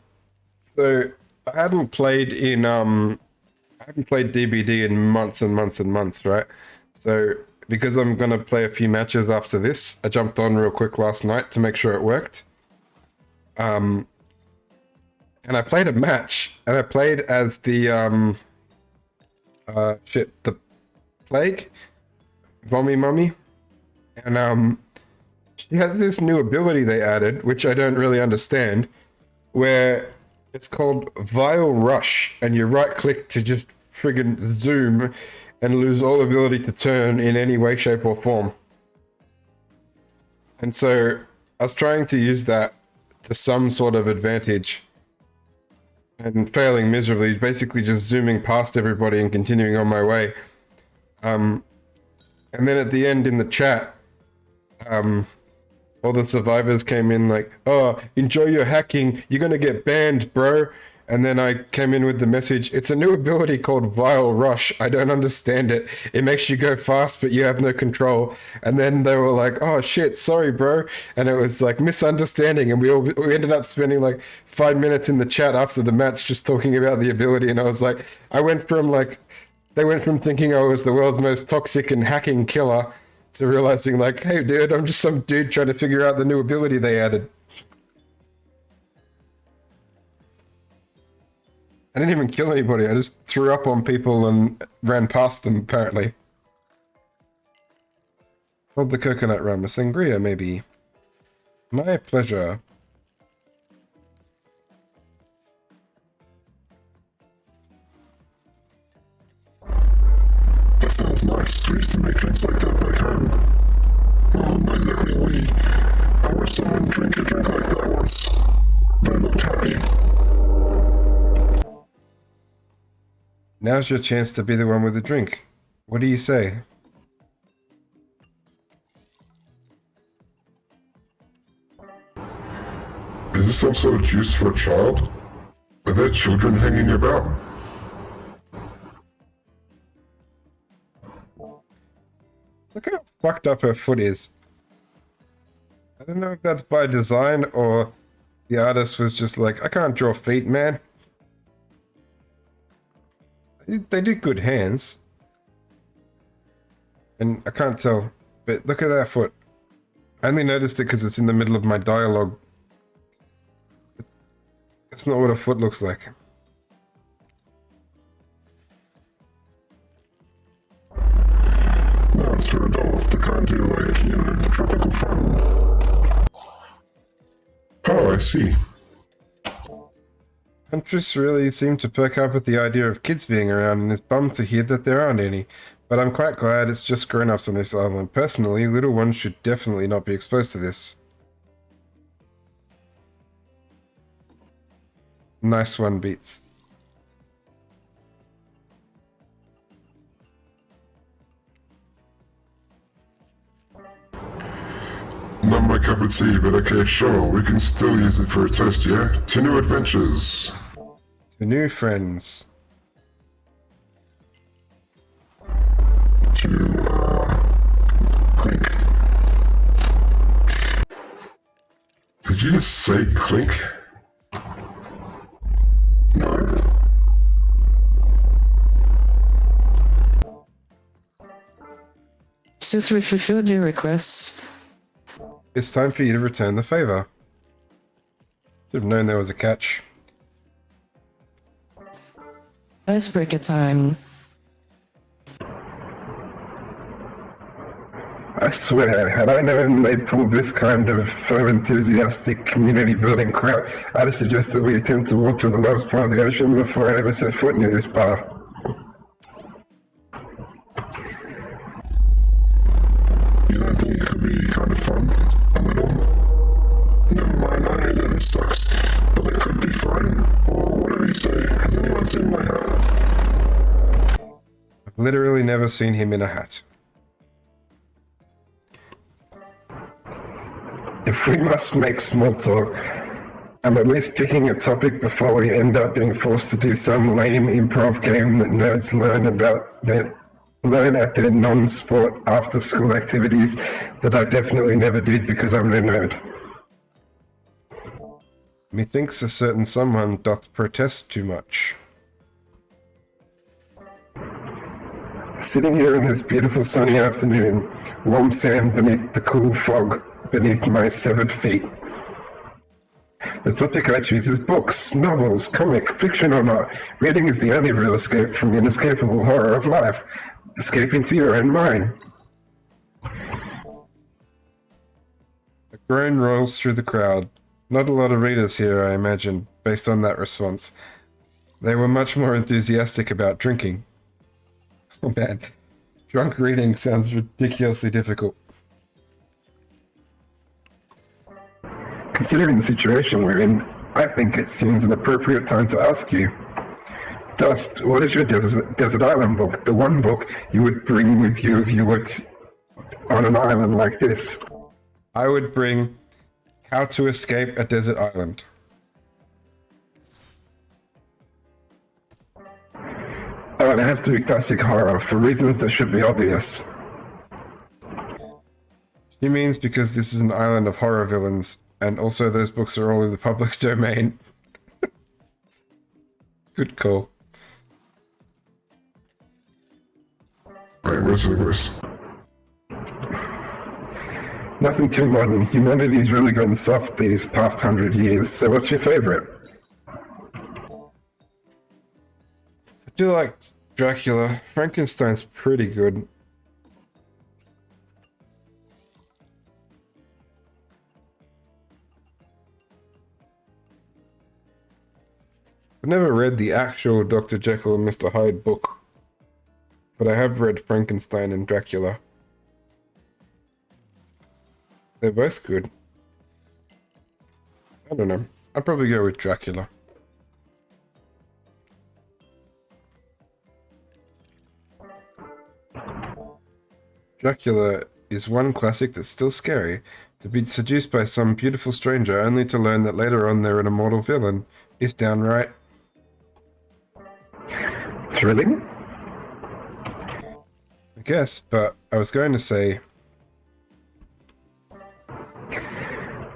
so I hadn't played DBD in months and months and months, right? So because I'm gonna play a few matches after this, I jumped on real quick last night to make sure it worked. And I played a match, and I played as the the Plague, Vommy Mummy, and she has this new ability they added, which I don't really understand, where it's called Vile Rush, and you right click to just friggin' zoom and lose all ability to turn in any way, shape, or form. And so I was trying to use that to some sort of advantage and failing miserably, basically just zooming past everybody and continuing on my way. And then at the end in the chat, all the survivors came in like, oh, enjoy your hacking, you're gonna get banned, bro. And then I came in with the message, it's a new ability called Vile Rush. I don't understand it. It makes you go fast, but you have no control. And then they were like, oh shit, sorry, bro. And it was like misunderstanding. And we ended up spending like 5 minutes in the chat after the match just talking about the ability. And I was like, they went from thinking I was the world's most toxic and hacking killer to realizing like, hey dude, I'm just some dude trying to figure out the new ability they added. I didn't even kill anybody. I just threw up on people and ran past them, apparently. Hold the coconut rum. A sangria, maybe. My pleasure. That sounds nice. We used to make drinks like that back home. Well, not exactly we. I watched someone drink a drink like that once. They looked happy. Now's your chance to be the one with the drink. What do you say? Is this some sort of juice for a child? Are there children hanging about? Look how fucked up her foot is. I don't know if that's by design or the artist was just like, I can't draw feet, man. They did good hands. And I can't tell, but look at that foot. I only noticed it because it's in the middle of my dialogue. That's not what a foot looks like. No, it's for adults to kind of do like, you know, tropical fun. Oh, I see. Huntress really seemed to perk up with the idea of kids being around and is bummed to hear that there aren't any. But I'm quite glad it's just grown-ups on this island. Personally, little ones should definitely not be exposed to this. Nice one, Beats. Not my cup of tea, but okay, sure. We can still use it for a toast, yeah? To new adventures. To new friends. To, Clink. Did you just say Clink? No. So through fulfilled your requests. It's time for you to return the favor. Should have known there was a catch. Icebreaker time. I swear, had I known they'd pull this kind of enthusiastic community building crap, I'd have suggested we attempt to walk to the lowest part of the ocean before I ever set foot near this bar. You don't think it could be kind of fun? A little? Never mind, I know this sucks, but it could be fun. Or whatever you say. Has anyone seen my hat? I've literally never seen him in a hat. If we must make small talk, I'm at least picking a topic before we end up being forced to do some lame improv game that nerds learn at their non-sport after-school activities that I definitely never did because I'm no nerd. Methinks a certain someone doth protest too much. Sitting here in this beautiful sunny afternoon, warm sand beneath the cool fog beneath my severed feet. The topic I choose is books, novels, comic, fiction or not. Reading is the only real escape from the inescapable horror of life. Escape into your own mind. A groan rolls through the crowd. Not a lot of readers here, I imagine, based on that response. They were much more enthusiastic about drinking. Oh man, drunk reading sounds ridiculously difficult. Considering the situation we're in, I think it seems an appropriate time to ask you. Dust, what is your desert island book? The one book you would bring with you if you were on an island like this? I would bring How to Escape a Desert Island. Oh, and it has to be classic horror for reasons that should be obvious. She means because this is an island of horror villains, and also those books are all in the public domain. Good call. Right, what's this? Nothing too modern. Humanity's really gone soft these past 100 years, so what's your favorite? I do like Dracula. Frankenstein's pretty good. I've never read the actual Dr. Jekyll and Mr. Hyde book, but I have read Frankenstein and Dracula. They're both good. I don't know. I'd probably go with Dracula. Dracula is one classic that's still scary. To be seduced by some beautiful stranger only to learn that later on they're an immortal villain is downright Thrilling? I guess, but I was going to say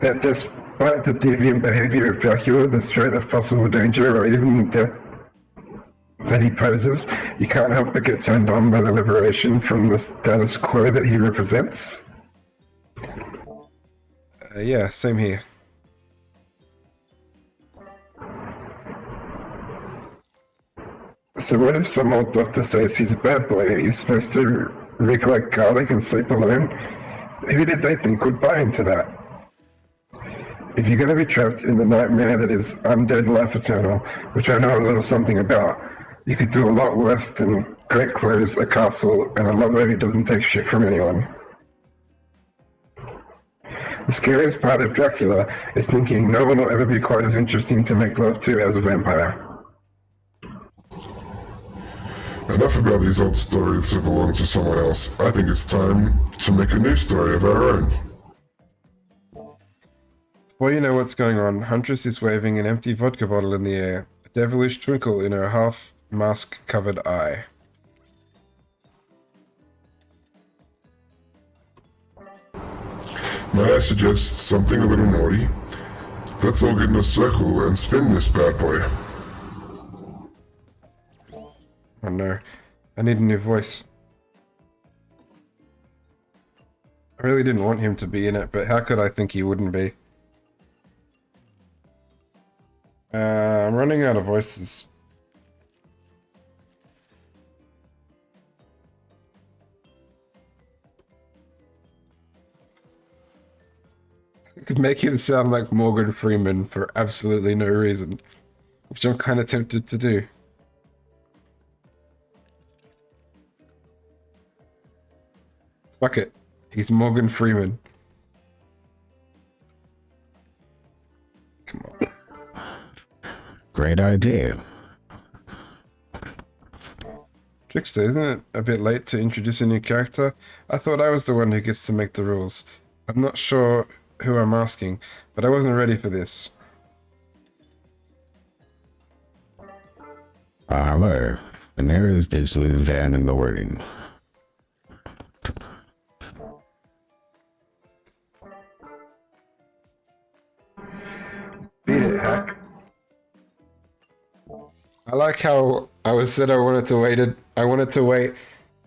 That despite the deviant behavior of Dracula, the threat of possible danger, or even the death that he poses, you can't help but get turned on by the liberation from the status quo that he represents. yeah, same here. So what if some old doctor says he's a bad boy, he's supposed to reek like garlic and sleep alone? Who did they think would buy into that? If you're going to be trapped in the nightmare that is undead life eternal, which I know a little something about, you could do a lot worse than great clothes, a castle, and a lover who doesn't take shit from anyone. The scariest part of Dracula is thinking no one will ever be quite as interesting to make love to as a vampire. Enough about these old stories that belong to someone else. I think it's time to make a new story of our own. Before you know what's going on, Huntress is waving an empty vodka bottle in the air, a devilish twinkle in her half-mask-covered eye. May I suggest something a little naughty? Let's all get in a circle and spin this bad boy. Oh no, I need a new voice. I really didn't want him to be in it, but how could I think he wouldn't be? I'm running out of voices. I could make him sound like Morgan Freeman for absolutely no reason, which I'm kind of tempted to do. Fuck it. He's Morgan Freeman. Come on. Great idea. Trickster, isn't it a bit late to introduce a new character? I thought I was the one who gets to make the rules. I'm not sure who I'm asking, but I wasn't ready for this. Hello. And there is this with Van in the wording. Beat it, Hack. I like how I wanted to wait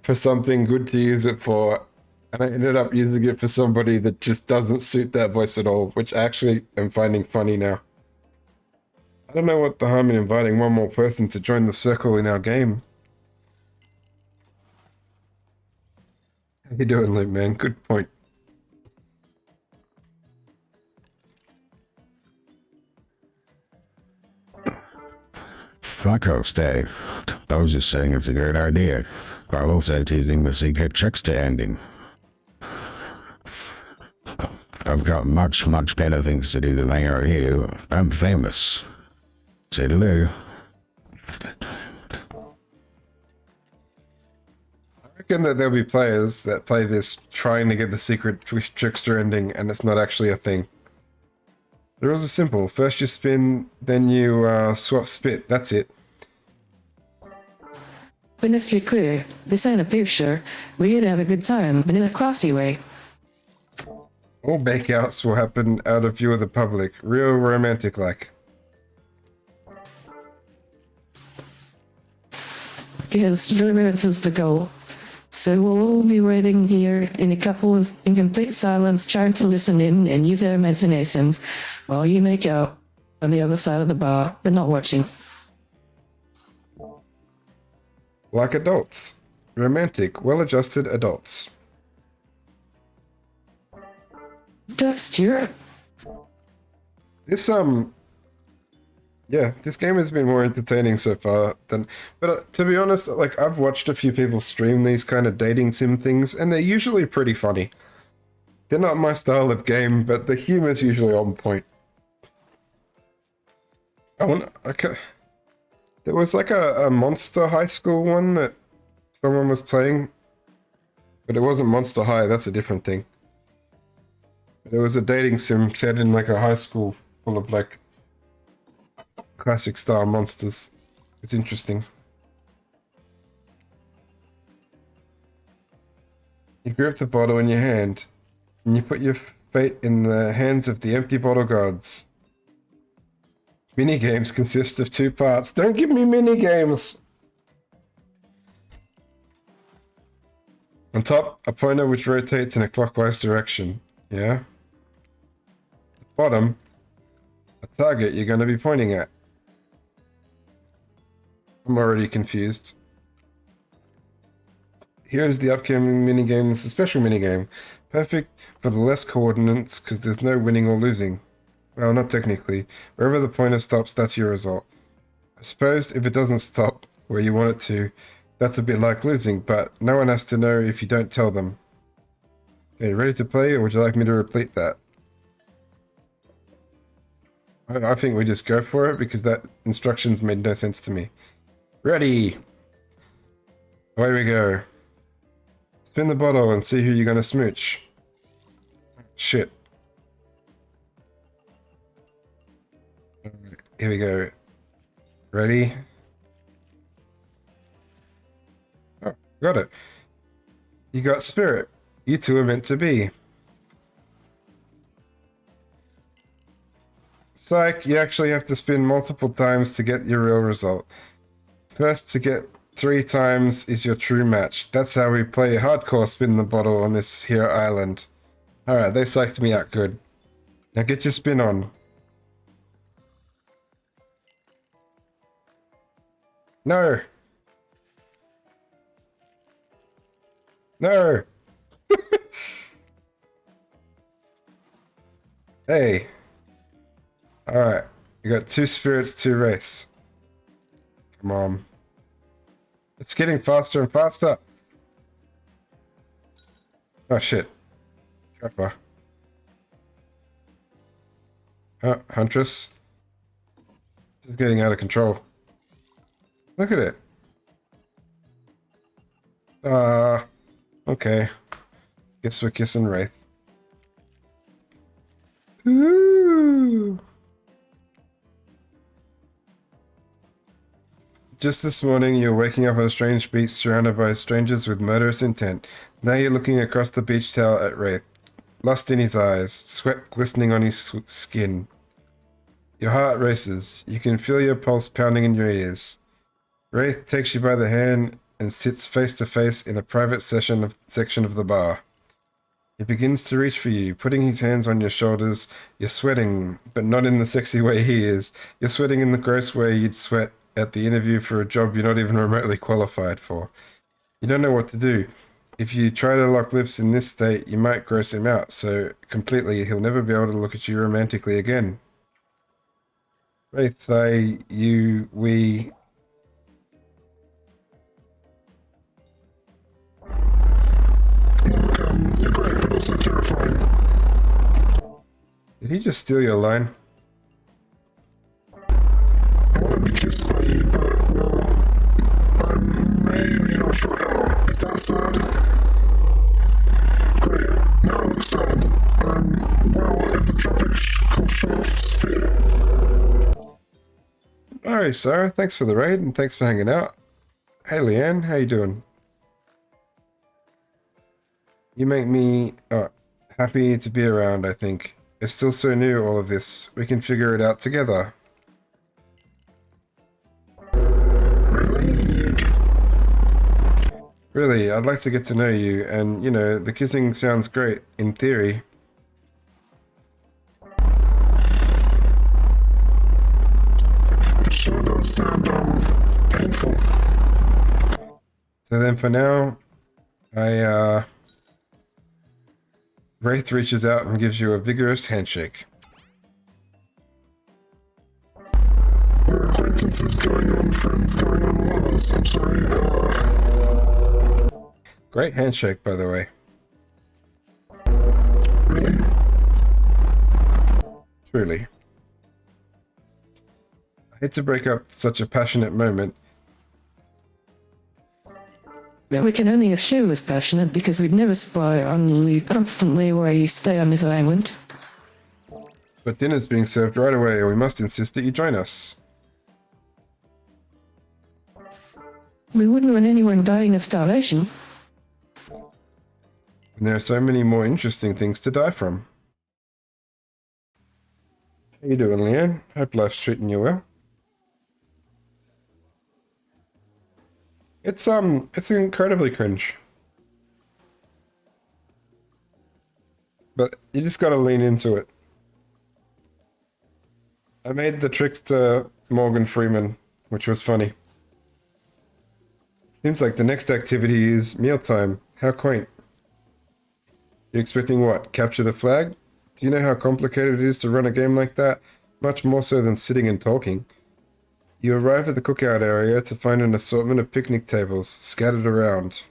for something good to use it for, and I ended up using it for somebody that just doesn't suit that voice at all, which I actually am finding funny now. I don't know what the harm in inviting one more person to join the circle in our game. How you doing, Luke, man? Good point. Flacco, stay. I was just saying it's a great idea. I'm also teasing the secret trickster ending. I've got much better things to do than hang out here. I'm famous. Say hello. I reckon that there'll be players that play this trying to get the secret trickster ending, and it's not actually a thing. The rules are simple. First you spin, then you swap spit. That's it. But let's be clear, this ain't a picture. We're here to have a good time, but in a classy way. All bakeouts will happen out of view of the public. Real romantic like. Yes, romance is the goal. So we'll all be waiting here in a couple of in complete silence, trying to listen in and use our imaginations while you make out on the other side of the bar, but not watching. Like adults. Romantic, well-adjusted adults. Dust, you're This yeah, this game has been more entertaining so far than. But to be honest, like I've watched a few people stream these kind of dating sim things, and they're usually pretty funny. They're not my style of game, but the humor's usually on point. There was like a Monster High School one that someone was playing, but it wasn't Monster High. That's a different thing. There was a dating sim set in like a high school full of like classic style monsters. It's interesting. You grip the bottle in your hand, and you put your fate in the hands of the empty bottle gods. Minigames consist of 2 parts. Don't give me minigames! On top, a pointer which rotates in a clockwise direction. Yeah? At the bottom, a target you're going to be pointing at. I'm already confused. Here's the upcoming minigame. It's a special minigame. Perfect for the less coordinates because there's no winning or losing. Well, not technically. Wherever the pointer stops, that's your result. I suppose if it doesn't stop where you want it to, that's a bit like losing, but no one has to know if you don't tell them. Okay, ready to play, or would you like me to repeat that? I think we just go for it because that instructions made no sense to me. Ready! Away we go. Spin the bottle and see who you're gonna smooch. Shit. Here we go. Ready? Oh, got it. You got Spirit. You two are meant to be. Psych, you actually have to spin multiple times to get your real result. First to get 3 times is your true match. That's how we play hardcore spin the bottle on this here island. Alright, they psyched me out good. Now get your spin on. No! No! Hey. Alright, you got 2 spirits, 2 wraiths. Come on. It's getting faster and faster. Oh shit. Trapper. Oh, Huntress. This is getting out of control. Look at it. Okay. Guess we're kissing Wraith. Ooh. Just this morning, you were waking up on a strange beach surrounded by strangers with murderous intent. Now you're looking across the beach towel at Wraith. Lust in his eyes, sweat glistening on his skin. Your heart races. You can feel your pulse pounding in your ears. Wraith takes you by the hand and sits face to face in a private section of the bar. He begins to reach for you, putting his hands on your shoulders. You're sweating, but not in the sexy way he is. You're sweating in the gross way you'd sweat at the interview for a job you're not even remotely qualified for. You don't know what to do. If you try to lock lips in this state, you might gross him out so completely he'll never be able to look at you romantically again. Wraith, we... Look, you're great, but also terrifying. Did he just steal your line? I want to be kissed by you, but, well, I'm maybe not sure how. Is that sad? Great. Now it looks sad. Well, if the tropical shorts fit. Alright, Sarah, thanks for the raid and thanks for hanging out. Hey Leanne, how you doing? You make me happy to be around, I think. It's still so new, all of this. We can figure it out together. Really, I'd like to get to know you, and, you know, the kissing sounds great, in theory. It sure does sound, painful. So then for now, Wraith reaches out and gives you a vigorous handshake. We're acquaintances going on, friends going on, lovers. I'm sorry, Great handshake, by the way. really? Truly. I hate to break up such a passionate moment. But we can only assume it's passionate because we'd never spy on you constantly where you stay on this island. But dinner's being served right away, and we must insist that you join us. We wouldn't want anyone dying of starvation. And there are so many more interesting things to die from. How you doing, Leanne? Hope life's treating you well. It's incredibly cringe. But you just gotta lean into it. I made the trickster Morgan Freeman, which was funny. Seems like the next activity is mealtime. How quaint. You expecting what? Capture the flag? Do you know how complicated it is to run a game like that? Much more so than sitting and talking. You arrive at the cookout area to find an assortment of picnic tables scattered around.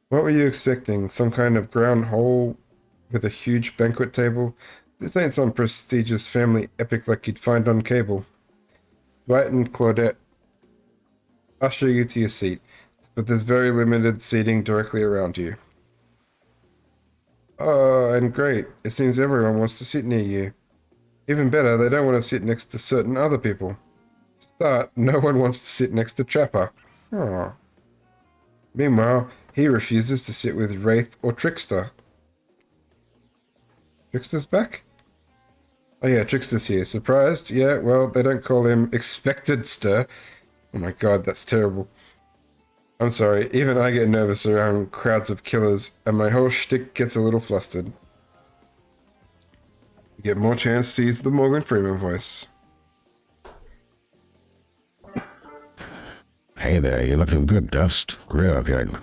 What were you expecting? Some kind of ground hall with a huge banquet table? This ain't some prestigious family epic like you'd find on cable. Dwight and Claudette usher you to your seat, but there's very limited seating directly around you. Oh, and great. It seems everyone wants to sit near you. Even better, they don't want to sit next to certain other people. To start, no one wants to sit next to Trapper. Oh. Meanwhile, he refuses to sit with Wraith or Trickster. Trickster's back? Oh yeah, Trickster's here. Surprised? Yeah, well, they don't call him Expected Stir. Oh my god, that's terrible. I'm sorry, even I get nervous around crowds of killers, and my whole shtick gets a little flustered. You get more chance to use the Morgan Freeman voice. Hey there, you're looking good, Dust. Real good.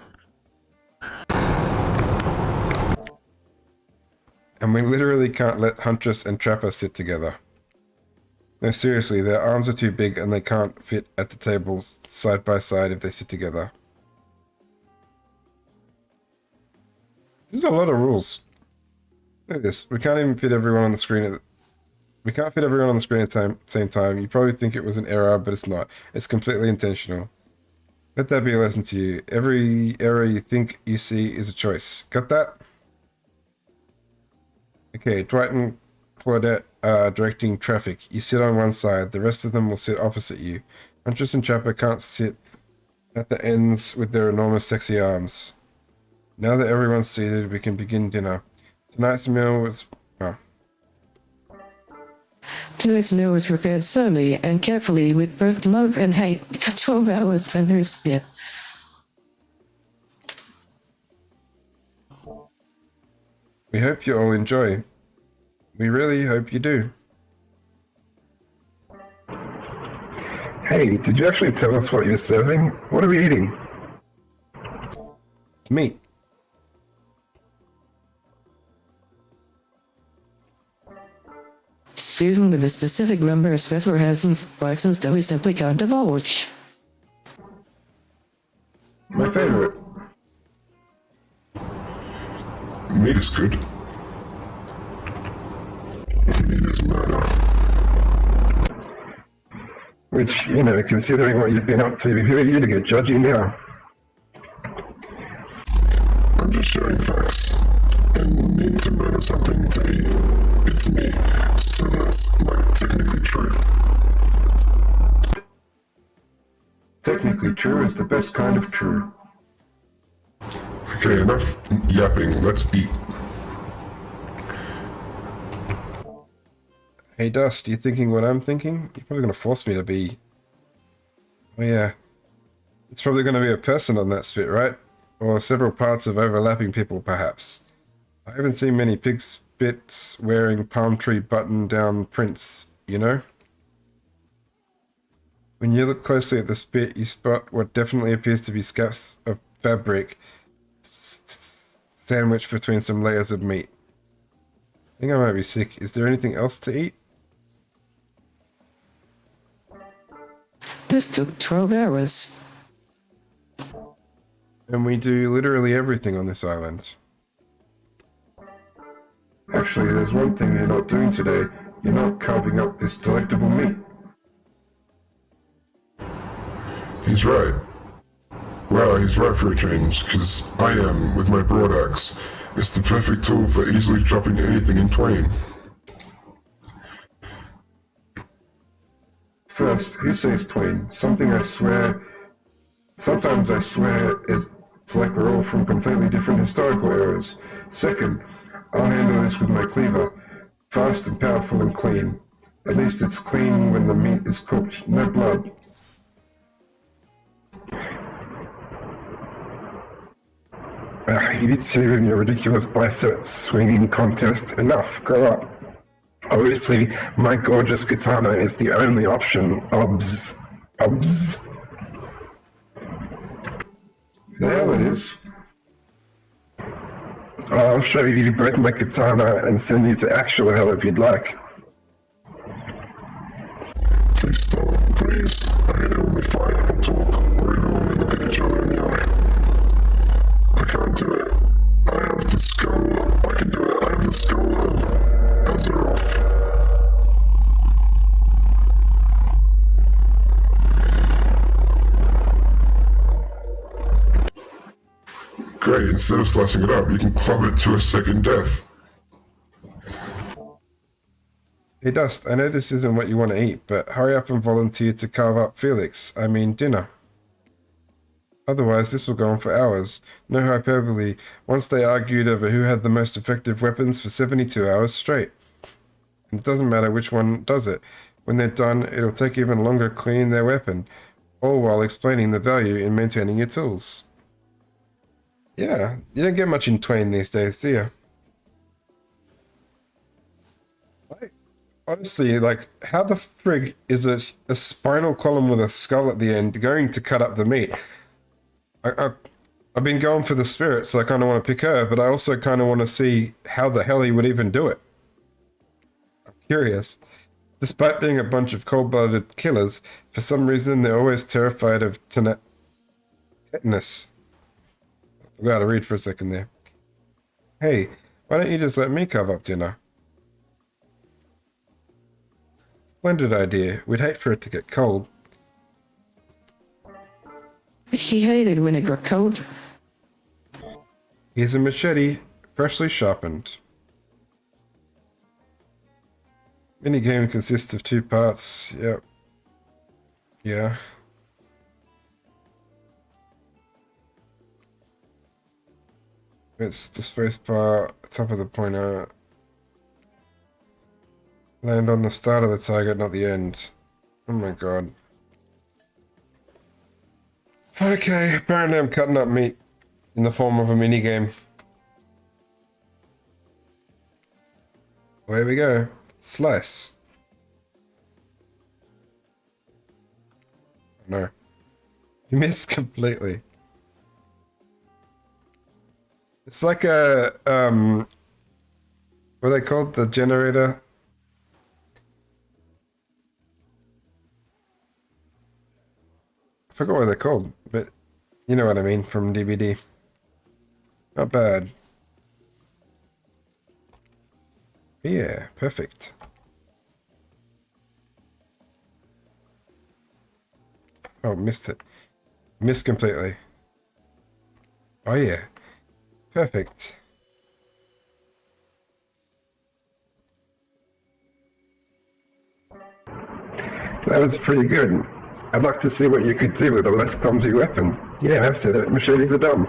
And we literally can't let Huntress and Trapper sit together. No, seriously, their arms are too big and they can't fit at the tables side by side if they sit together. There's a lot of rules. Look at this. We can't even fit everyone on the screen we can't fit everyone on the screen at the same time. You probably think it was an error, but it's not. It's completely intentional. Let that be a lesson to you. Every error you think you see is a choice. Got that? Okay, Dwight and Claudette are directing traffic. You sit on one side. The rest of them will sit opposite you. Huntress and Trapper can't sit at the ends with their enormous sexy arms. Now that everyone's seated, we can begin dinner. Tonight's meal was... oh. Tonight's meal was prepared slowly and carefully with both love and hate for 12 hours and her spit. We hope you all enjoy. We really hope you do. Hey, did you actually tell us what you're serving? What are we eating? Meat. Seasoned with a specific number of special herbs and spices that we simply can't divulge. My favorite. Meat is good. Meat is murder. Which, you know, considering what you've been up to, who are you to get judgy now? I'm just sharing facts. And need to murder something to eat. It's me. So that's, like, technically true. Technically true is the best kind of true. Okay, enough yapping. Let's eat. Hey Dust, you thinking what I'm thinking? You're probably gonna force me to be... Oh yeah. It's probably gonna be a person on that spit, right? Or several parts of overlapping people, perhaps. I haven't seen many pig spits wearing palm tree button-down prints, you know? When you look closely at the spit, you spot what definitely appears to be scraps of fabric sandwiched between some layers of meat. I think I might be sick. Is there anything else to eat? This took 12 hours. And we do literally everything on this island. Actually, there's one thing you're not doing today. You're not carving up this delectable meat. He's right. Well, he's right for a change, because I am, with my broadaxe. It's the perfect tool for easily chopping anything in twain. First, who says twain? Sometimes I swear it's like we're all from completely different historical eras. Second, I'll handle this with my cleaver. Fast and powerful and clean. At least it's clean when the meat is cooked. No blood. You did see in your ridiculous bicep swinging contest. Enough, grow up. Obviously, my gorgeous katana is the only option. Obs. Obs. The hell it is. I'll show you both my katana and send you to actual hell if you'd like. Please stop, please. I hate it when we fight or talk, or even when we look at each other in the eye. I can't do it. I have the skull. I can do it. I have the skull of Azeroth. Great, instead of slicing it up, you can club it to a second death. Hey Dust, I know this isn't what you want to eat, but hurry up and volunteer to carve up Felix. I mean dinner. Otherwise, this will go on for hours. No hyperbole. Once they argued over who had the most effective weapons for 72 hours straight. And it doesn't matter which one does it. When they're done, it'll take even longer cleaning their weapon, all while explaining the value in maintaining your tools. Yeah, you don't get much in twain these days, do you? Honestly, like, how the frig is a spinal column with a skull at the end going to cut up the meat? I've been going for the spirit, so I kind of want to pick her, but I also kind of want to see how the hell he would even do it. I'm curious. Despite being a bunch of cold-blooded killers, for some reason they're always terrified of tetanus. I forgot to read for a second there. Hey, why don't you just let me carve up dinner? Splendid idea. We'd hate for it to get cold. He hated when it got cold. Here's a machete, freshly sharpened. Minigame consists of 2 parts. Yep. Yeah. It's the space bar, top of the pointer. Land on the start of the target, not the end. Oh my god. Okay, apparently I'm cutting up meat in the form of a minigame. Away we go. Slice. No. You missed completely. It's like a, what are they called? The generator? I forgot what they're called, but you know what I mean from DBD. Not bad. Yeah, perfect. Oh, missed it. Missed completely. Oh yeah. Perfect. That was pretty good. I'd like to see what you could do with a less clumsy weapon. Yeah, I said it. Machetes are dumb.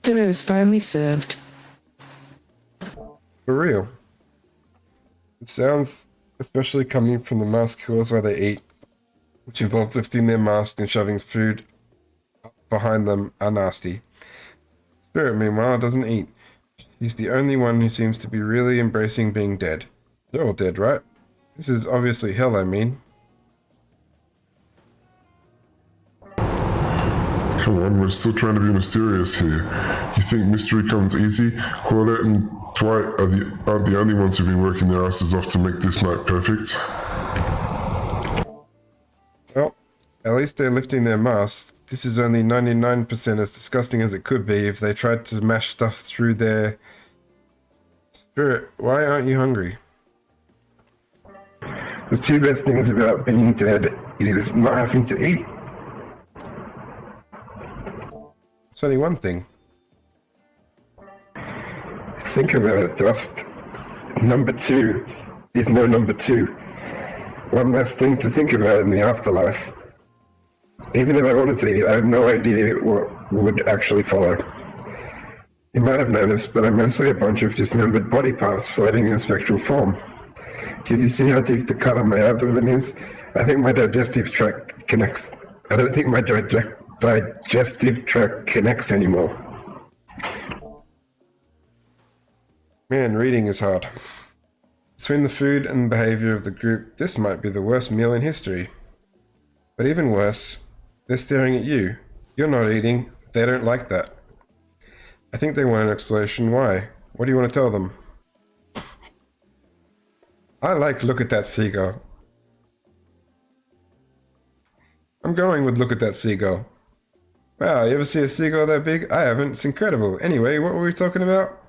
Dinner is finally served. For real. It sounds, especially coming from the mask killers where they eat, which involve lifting their mask and shoving food behind them, are nasty. Spirit, meanwhile, doesn't eat. She's the only one who seems to be really embracing being dead. They're all dead, right? This is obviously hell, I mean. Come on, we're still trying to be mysterious here. You think mystery comes easy? Claudette and Dwight aren't the only ones who've been working their asses off to make this night perfect. Well, at least they're lifting their masks. This is only 99% as disgusting as it could be if they tried to mash stuff through their... Spirit, why aren't you hungry? The two best things about being dead is not having to eat. It's only one thing. Think about it, Dust. Number two is no number two. One less thing to think about in the afterlife. Even if I wanted to eat, I have no idea what would actually follow. You might have noticed, but I'm mostly a bunch of dismembered body parts floating in spectral form. Did you see how deep the cut on my abdomen is? I think my digestive tract connects. I don't think my digestive tract connects anymore. Man, reading is hard. Between the food and the behavior of the group, this might be the worst meal in history. But even worse, they're staring at you. You're not eating. They don't like that. I think they want an explanation why. What do you want to tell them? I like look at that seagull. I'm going with look at that seagull. Wow, you ever see a seagull that big? I haven't. It's incredible. Anyway, what were we talking about?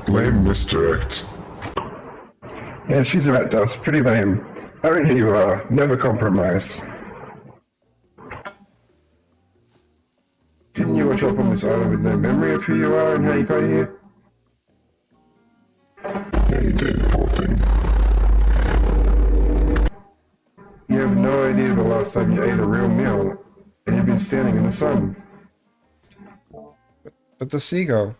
Lame misdirect. Yeah, she's right, Dust. Pretty lame. I mean, who you are. Never compromise. Didn't you watch up on this island with no memory of who you are and how you got here? Yeah, you did, poor thing. You have no idea the last time you ate a real meal, and you've been standing in the sun. But the seagull...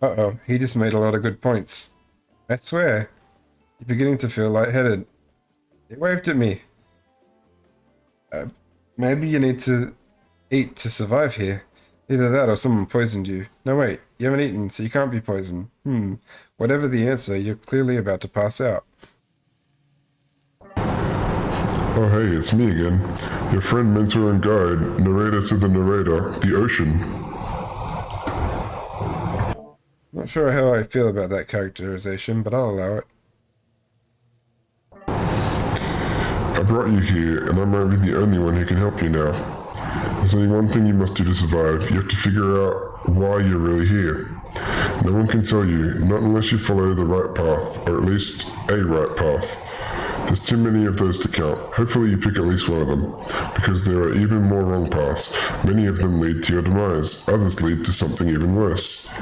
Uh-oh, he just made a lot of good points. I swear, you're beginning to feel lightheaded. It waved at me. Maybe you need to eat to survive here. Either that or someone poisoned you. No wait, you haven't eaten, so you can't be poisoned. Whatever the answer, you're clearly about to pass out. Oh hey, it's me again. Your friend, mentor, and guide, narrator to the narrator, the ocean. Not sure how I feel about that characterization, but I'll allow it. I brought you here, and I might be the only one who can help you now. There's only one thing you must do to survive. You have to figure out why you're really here. No one can tell you, not unless you follow the right path, or at least a right path. There's too many of those to count. Hopefully you pick at least one of them, because there are even more wrong paths. Many of them lead to your demise. Others lead to something even worse.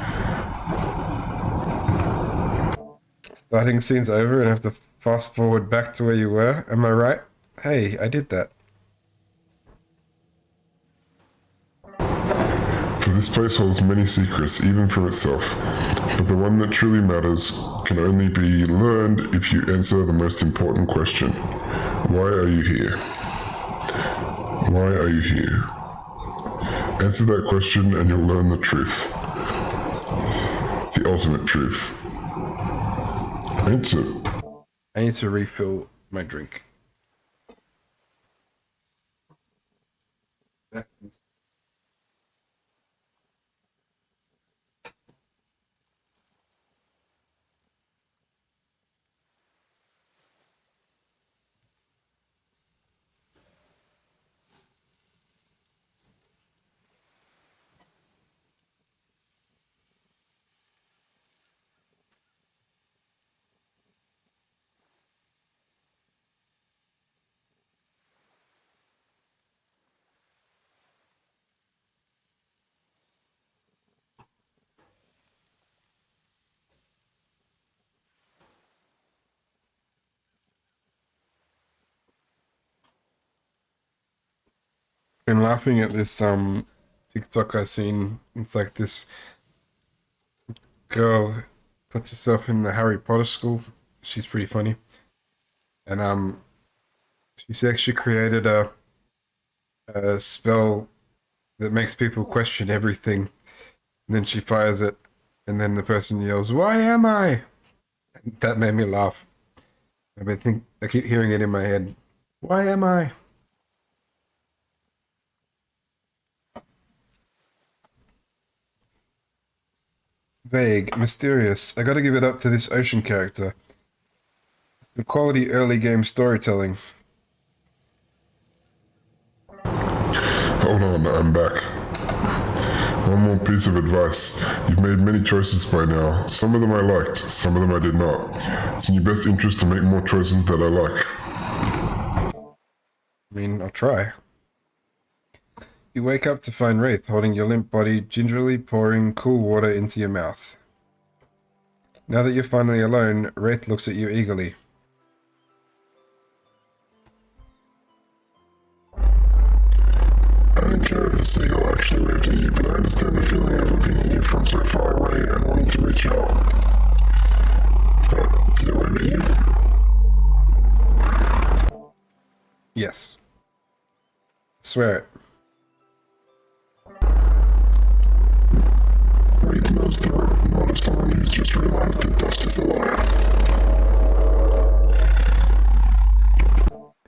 Starting scene's over and have to fast forward back to where you were. Am I right? Hey, I did that. For this place holds many secrets, even from itself. But the one that truly matters can only be learned if you answer the most important question. Why are you here? Why are you here? Answer that question and you'll learn the truth. The ultimate truth. Answer. I need to refill my drink. Been laughing at this TikTok I seen. It's like this girl puts herself in the Harry Potter school. She's pretty funny. And she's actually created a spell that makes people question everything. And then she fires it, and then the person yells, "Why am I?" And that made me laugh. I keep hearing it in my head. Why am I? Vague, mysterious. I gotta give it up to this ocean character. It's the quality early game storytelling. Hold on, I'm back. One more piece of advice. You've made many choices by now. Some of them I liked, some of them I did not. It's in your best interest to make more choices that I like. I mean, I'll try. You wake up to find Wraith holding your limp body, gingerly pouring cool water into your mouth. Now that you're finally alone, Wraith looks at you eagerly. I don't care if the seagull actually waved at you, but I understand the feeling of looking at you from so far away and wanting to reach out. But did it wave at you? Yes. Swear it. Wraith knows the not of someone who's just realized that dust is a liar.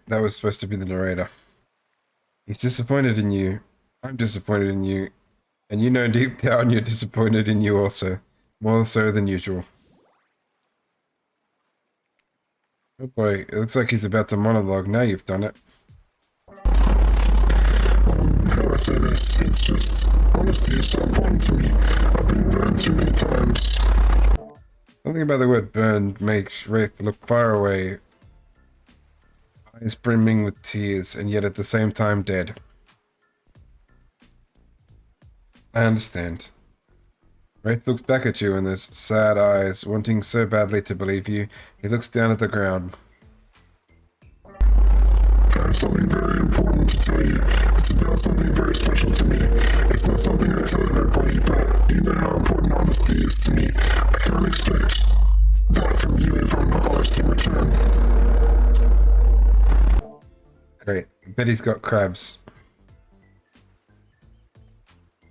That was supposed to be the narrator. He's disappointed in you. I'm disappointed in you. And you know deep down you're disappointed in you also. More so than usual. Oh boy, it looks like he's about to monologue. Now you've done it. How do I say this? It's just, honesty is so important to me. I've been burned too many times. Something about the word burned makes Wraith look far away. Eyes brimming with tears, and yet at the same time dead. I understand. Wraith looks back at you in those sad eyes, wanting so badly to believe you. He looks down at the ground. I have something very important to tell you. It's about something very special to me. It's not something I tell everybody, but you know how important honesty is to me. I can't expect that from you if I'm not honest in return. Great. I bet he's got crabs.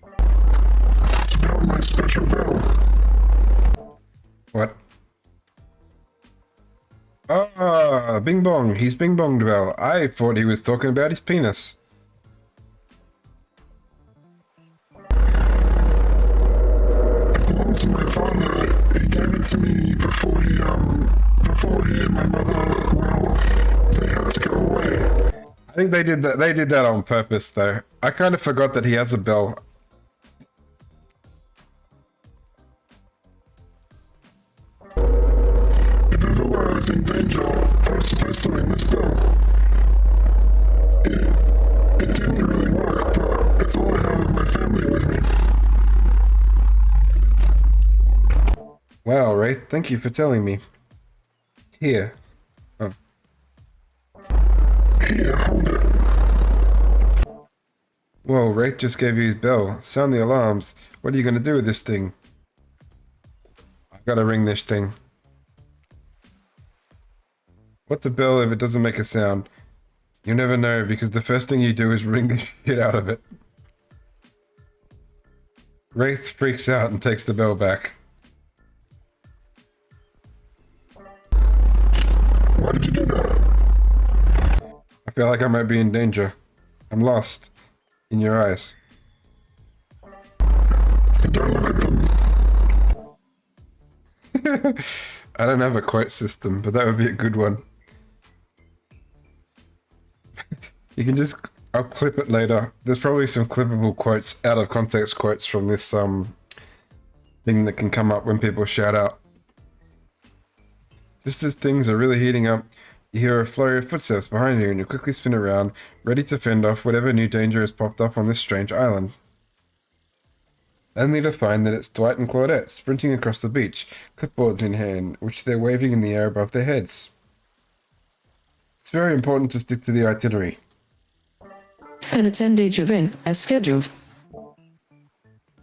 It's about my special bell. What? Ah, Bing Bong. He's Bing Bonged Bell. I thought he was talking about his penis. It belongs to my father. He gave it to me before he and my mother, well, they had to go away. I think they did that. They did that on purpose, though. I kind of forgot that he has a bell. If ever I was in danger, I was supposed to ring this bell. It didn't really work, but it's all I have of my family with me. Wow, Wraith, thank you for telling me. Here. Oh. Here, hold it. Whoa, Wraith just gave you his bell. Sound the alarms. What are you going to do with this thing? I've got to ring this thing. What's a bell if it doesn't make a sound? You never know, because the first thing you do is ring the shit out of it. Wraith freaks out and takes the bell back. Why did you do that? I feel like I might be in danger. I'm lost. In your eyes. Don't look at them. I don't have a quote system, but that would be a good one. You can just... I'll clip it later. There's probably some clippable quotes, out of context quotes from this thing that can come up when people shout out. Just as things are really heating up, you hear a flurry of footsteps behind you and you quickly spin around, ready to fend off whatever new danger has popped up on this strange island. Only to find that it's Dwight and Claudette sprinting across the beach, clipboards in hand, which they're waving in the air above their heads. It's very important to stick to the itinerary. and attend each event as scheduled.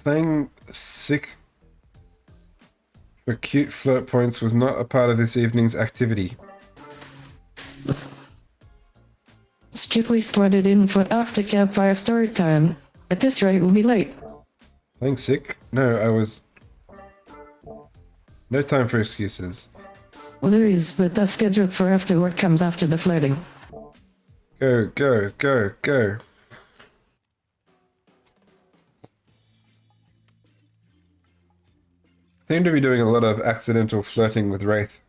Playing sick for cute flirt points was not a part of this evening's activity. Strictly slotted in for after campfire story time. At this rate, we'll be late. Playing sick? No, I was... No time for excuses. Well, there is, but that's scheduled for after what comes after the flirting. Go, go, go, go. Seem to be doing a lot of accidental flirting with Wraith.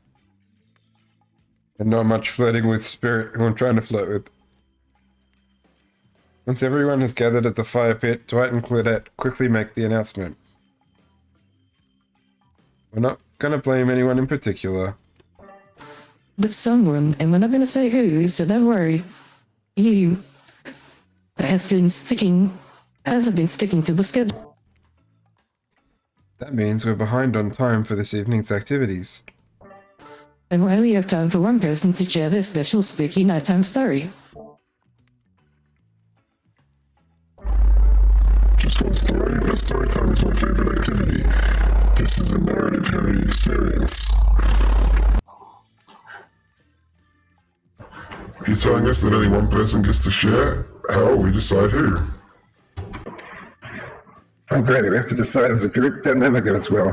And not much flirting with Spirit, who I'm trying to flirt with. Once everyone has gathered at the fire pit, Dwight and Claudette quickly make the announcement. We're not gonna blame anyone in particular. But someone, and we're not gonna say who, so don't worry. You hasn't been sticking to the schedule. That means we're behind on time for this evening's activities. And we only have time for one person to share their special spooky nighttime story. Just one story, but story time is my favorite activity. This is a narrative-heavy experience. You're telling us that only one person gets to share? How will we decide who? Oh great, we have to decide as a group. That never goes well.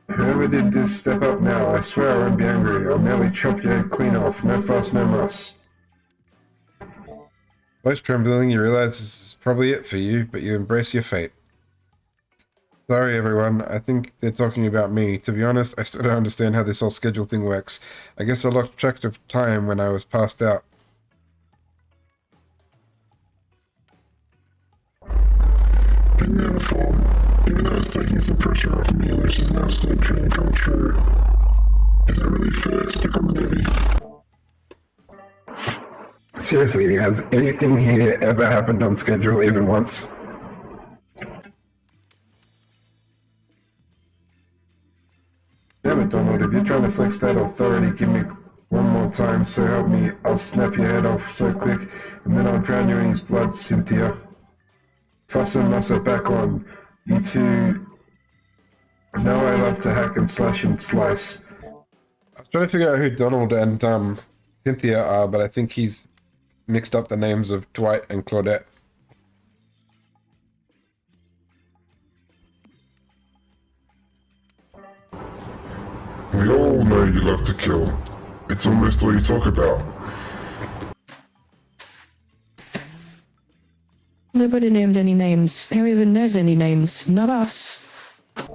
Whoever did this, step up now. I swear I won't be angry. I'll merely chop your head clean off. No fuss, no muss. Voice trembling, you realize this is probably it for you, but you embrace your fate. Sorry everyone, I think they're talking about me. To be honest, I still don't understand how this whole schedule thing works. I guess I lost track of time when I was passed out. Been there before, even though it's taking some pressure off me, which is an absolute dream come true. Is it really fair to pick on the Navy? Seriously, has anything here ever happened on schedule even once? Damn it, Donald, if you're trying to flex that authority, give me one more time, so help me, I'll snap your head off so quick, and then I'll drown you in his blood, Cynthia. Fuss and muss are back on. You two know I love to hack and slash and slice. I was trying to figure out who Donald and Cynthia are, but I think he's mixed up the names of Dwight and Claudette. We all know you love to kill. It's almost all you talk about. Nobody named any names. Who even knows any names? Not us. I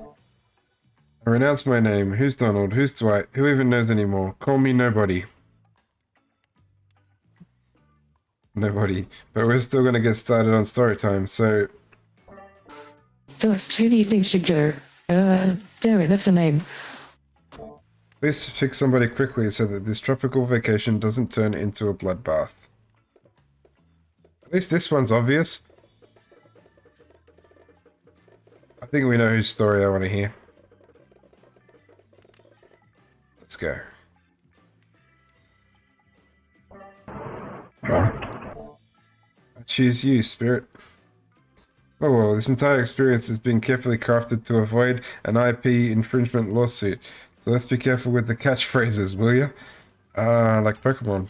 renounce my name. Who's Donald? Who's Dwight? Who even knows anymore? Call me nobody. Nobody. But we're still gonna get started on story time, so... First, who do you think should go? Darren, that's a name. Please fix somebody quickly so that this tropical vacation doesn't turn into a bloodbath. At least this one's obvious. I think we know whose story I want to hear. Let's go. I choose you, Spirit. Oh well, this entire experience has been carefully crafted to avoid an IP infringement lawsuit. So let's be careful with the catchphrases, will you? Like Pokemon.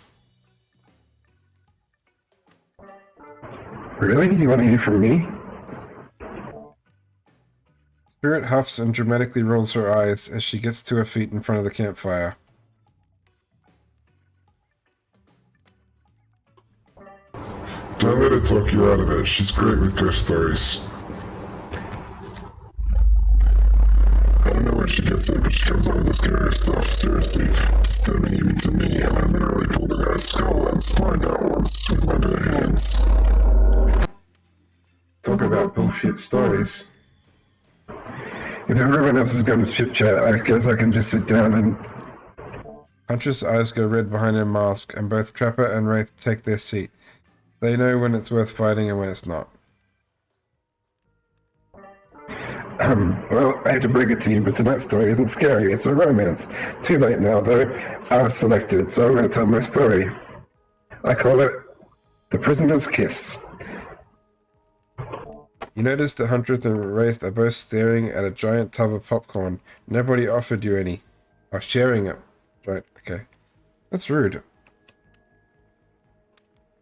Really? You want to hear from me? Spirit huffs and dramatically rolls her eyes as she gets to her feet in front of the campfire. Don't let her talk you out of it. She's great with ghost stories. I don't know where she gets it, but she comes up with the scariest stuff, seriously, disturbing even to me, and I literally pulled a guy's skull and splined out once with my bare hands. Talk about bullshit stories. If everyone else is going to chit-chat, I guess I can just sit down and... Huntress' eyes go red behind her mask, and both Trapper and Wraith take their seat. They know when it's worth fighting and when it's not. Well, I hate to break it to you, but tonight's story isn't scary, it's a romance. Too late now, though. I was selected, so I'm going to tell my story. I call it the prisoner's kiss. You notice that Huntress and Wraith are both staring at a giant tub of popcorn. Nobody offered you any. Or sharing it. Right, okay. That's rude.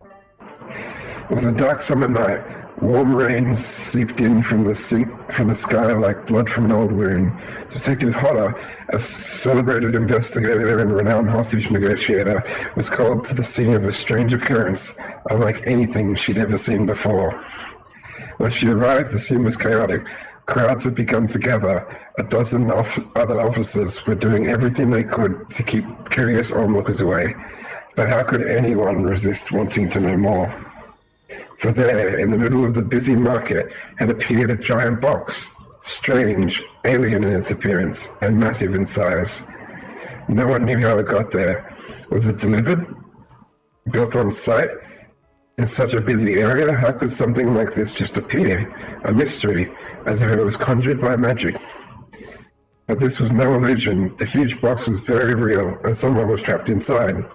It was a dark summer night. Warm rain seeped in from the sky like blood from an old wound. Detective Hodder, a celebrated investigator and renowned hostage negotiator, was called to the scene of a strange occurrence, unlike anything she'd ever seen before. When she arrived, the scene was chaotic. Crowds had begun to gather. A dozen other officers were doing everything they could to keep curious onlookers away. But how could anyone resist wanting to know more? For there, in the middle of the busy market, had appeared a giant box, strange, alien in its appearance, and massive in size. No one knew how it got there. Was it delivered? Built on site? In such a busy area, how could something like this just appear? A mystery, as if it was conjured by magic. But this was no illusion. The huge box was very real, and someone was trapped inside.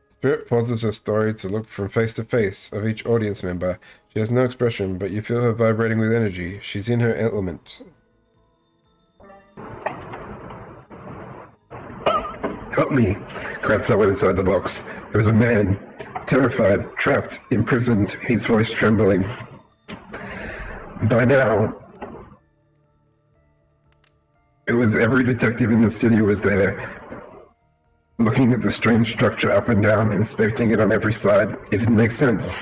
Spirit pauses her story to look from face to face of each audience member. She has no expression, but you feel her vibrating with energy. She's in her element. Help me, cried someone inside the box. It was a man, terrified, trapped, imprisoned, his voice trembling. By now, it was every detective in the city was there, looking at the strange structure up and down, inspecting it on every side. It didn't make sense.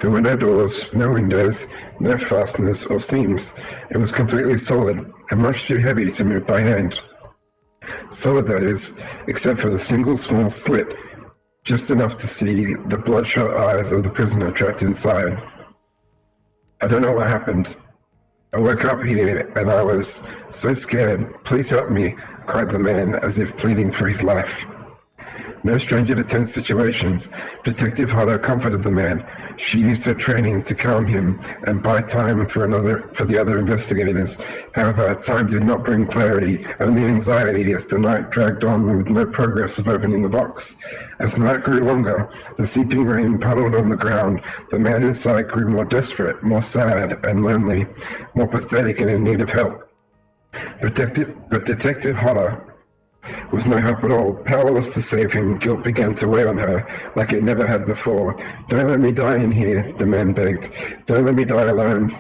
There were no doors, no windows, no fasteners or seams. It was completely solid and much too heavy to move by hand. Solid, that is, except for the single small slit, just enough to see the bloodshot eyes of the prisoner trapped inside. I don't know what happened. I woke up here and I was so scared. Please help me, cried the man as if pleading for his life. No stranger to tense situations, Detective Hodder comforted the man. She used her training to calm him and buy time for the other investigators. However, time did not bring clarity, only anxiety as the night dragged on with no progress of opening the box. As the night grew longer, the seeping rain puddled on the ground. The man inside grew more desperate, more sad and lonely, more pathetic and in need of help. But Detective Hodder was no help at all. Powerless to save him, guilt began to weigh on her like it never had before. Don't let me die in here, the man begged. Don't let me die alone.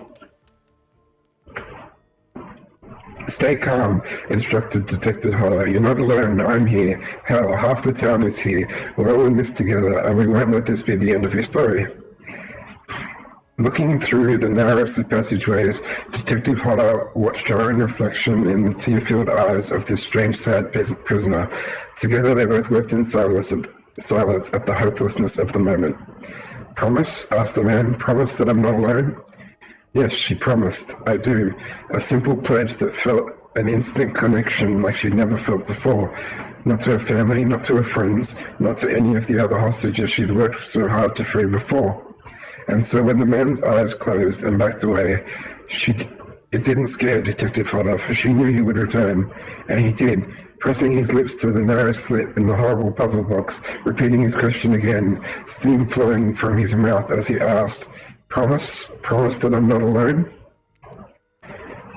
Stay calm, instructed Detective Hodder. You're not alone. I'm here. Hell, half the town is here. We're all in this together, and we won't let this be the end of your story. Looking through the narrowest of passageways, Detective Hodder watched her own reflection in the tear-filled eyes of this strange, sad prisoner. Together they both wept in silence at the hopelessness of the moment. Promise? Asked the man. Promise that I'm not alone? Yes, she promised. I do. A simple pledge that felt an instant connection like she'd never felt before. Not to her family, not to her friends, not to any of the other hostages she'd worked so hard to free before. And so when the man's eyes closed and backed away, it didn't scare Detective Hodder, for she knew he would return. And he did, pressing his lips to the narrow slit in the horrible puzzle box, repeating his question again, steam flowing from his mouth as he asked, Promise? Promise that I'm not alone?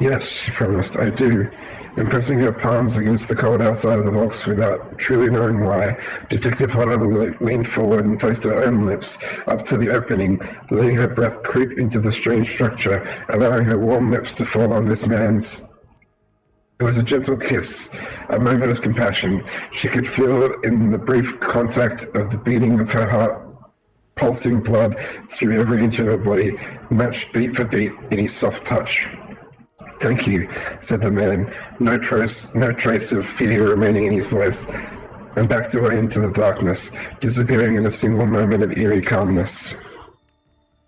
Yes, she promised, I do. And pressing her palms against the cold outside of the box without truly knowing why, Detective Hodder leaned forward and placed her own lips up to the opening, letting her breath creep into the strange structure, allowing her warm lips to fall on this man's. It was a gentle kiss, a moment of compassion. She could feel in the brief contact of the beating of her heart, pulsing blood through every inch of her body, matched beat for beat in his soft touch. Thank you, said the man, no trace of fear remaining in his voice, and backed away into the darkness, disappearing in a single moment of eerie calmness.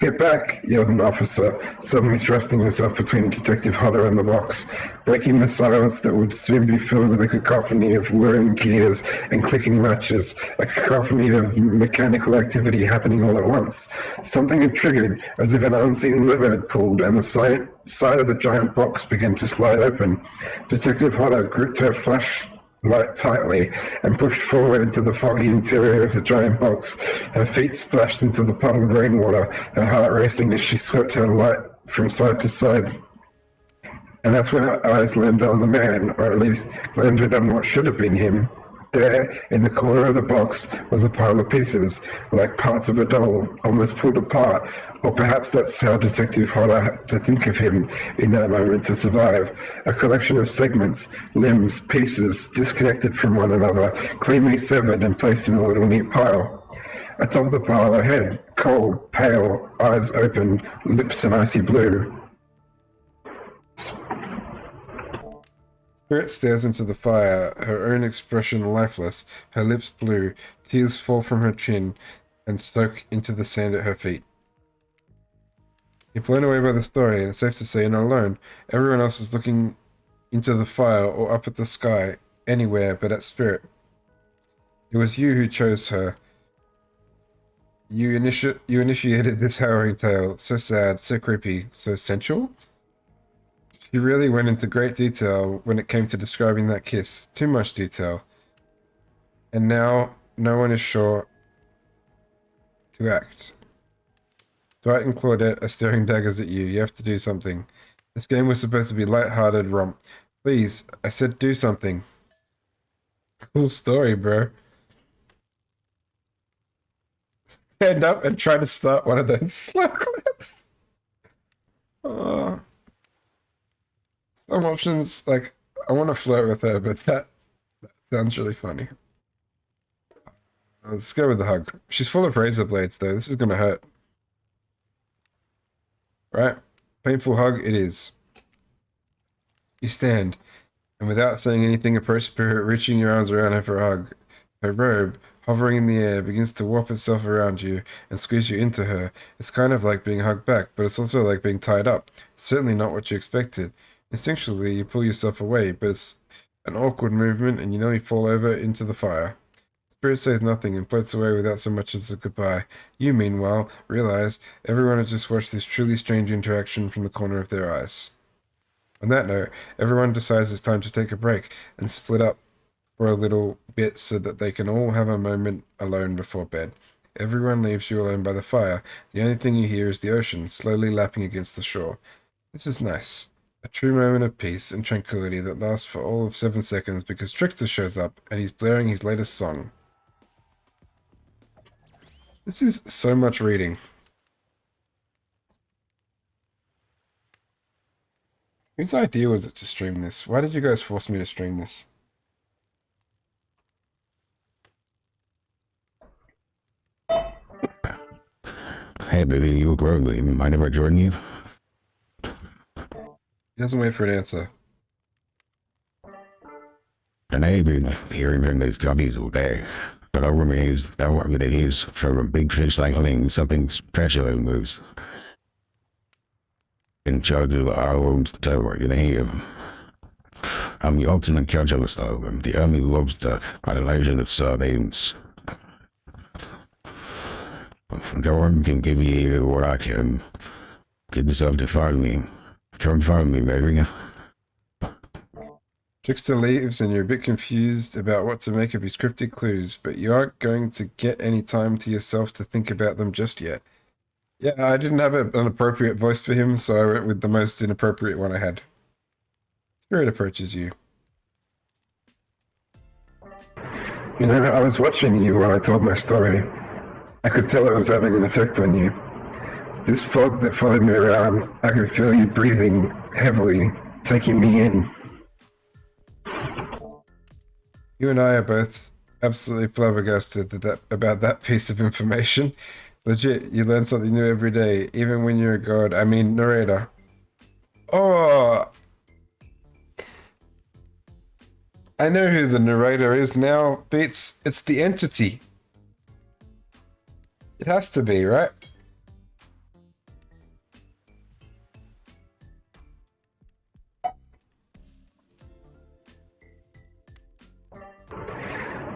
Get back, yelled an officer, suddenly thrusting himself between Detective Hodder and the box, breaking the silence that would soon be filled with a cacophony of whirring gears and clicking latches, a cacophony of mechanical activity happening all at once. Something had triggered, as if an unseen lever had pulled, and the side of the giant box began to slide open. Detective Hodder gripped her light tightly and pushed forward into the foggy interior of the giant box. Her feet splashed into the puddled rainwater, her heart racing as she swept her light from side to side. And that's when her eyes landed on the man, or at least landed on what should have been him. There, in the corner of the box, was a pile of pieces, like parts of a doll, almost pulled apart, or perhaps that's how Detective Hodder had to think of him in that moment to survive. A collection of segments, limbs, pieces, disconnected from one another, cleanly severed and placed in a little neat pile. Atop the pile, a head, cold, pale, eyes open, lips an icy blue. Spirit stares into the fire, her own expression lifeless, her lips blue, tears fall from her chin and soak into the sand at her feet. You're blown away by the story, and it's safe to say you're not alone. Everyone else is looking into the fire or up at the sky, anywhere but at Spirit. It was you who chose her. You initiated this harrowing tale, so sad, so creepy, so sensual? She really went into great detail when it came to describing that kiss. Too much detail. And now, no one is sure to act. Dwight and Claudette are staring daggers at you. You have to do something. This game was supposed to be light-hearted romp. Please, I said do something. Cool story, bro. Stand up and try to start one of those slow clips. Oh. Some options, like, I want to flirt with her, but that sounds really funny. Let's go with the hug. She's full of razor blades, though. This is going to hurt. Right? Painful hug it is. You stand, and without saying anything, approach Spirit, reaching your arms around her for a hug. Her robe, hovering in the air, begins to warp itself around you and squeeze you into her. It's kind of like being hugged back, but it's also like being tied up. Certainly not what you expected. Instinctually, you pull yourself away, but it's an awkward movement and you nearly fall over into the fire. Spirit says nothing and floats away without so much as a goodbye. You, meanwhile, realize everyone has just watched this truly strange interaction from the corner of their eyes. On that note, everyone decides it's time to take a break and split up for a little bit so that they can all have a moment alone before bed. Everyone leaves you alone by the fire. The only thing you hear is the ocean slowly lapping against the shore. This is nice. A true moment of peace and tranquility that lasts for all of 7 seconds because Trickster shows up and he's blaring his latest song. This is so much reading. Whose idea was it to stream this? Why did you guys force me to stream this? Hey, baby, you look lonely. Mind if I join you? He doesn't wait for an answer. And I've been hearing from those guppies all day. But I realize that what it is for a big fish like Ling, something special in moves. In charge of our own tower, you hear. I'm the ultimate judge of the stove, and the only lobster on a legend of sardines. No one can give you what I can. You deserve to find me. Come find me, baby. Trickster leaves and you're a bit confused about what to make of his cryptic clues, but you aren't going to get any time to yourself to think about them just yet. Yeah, I didn't have an appropriate voice for him, so I went with the most inappropriate one I had. Spirit approaches you. You know, I was watching you while I told my story. I could tell it was having an effect on you. This fog that followed me around, I could feel you breathing heavily, taking me in. You and I are both absolutely flabbergasted about that piece of information. Legit, you learn something new every day, even when you're a god. I mean, narrator. Oh! I know who the narrator is now, Beats. It's the entity. It has to be, right?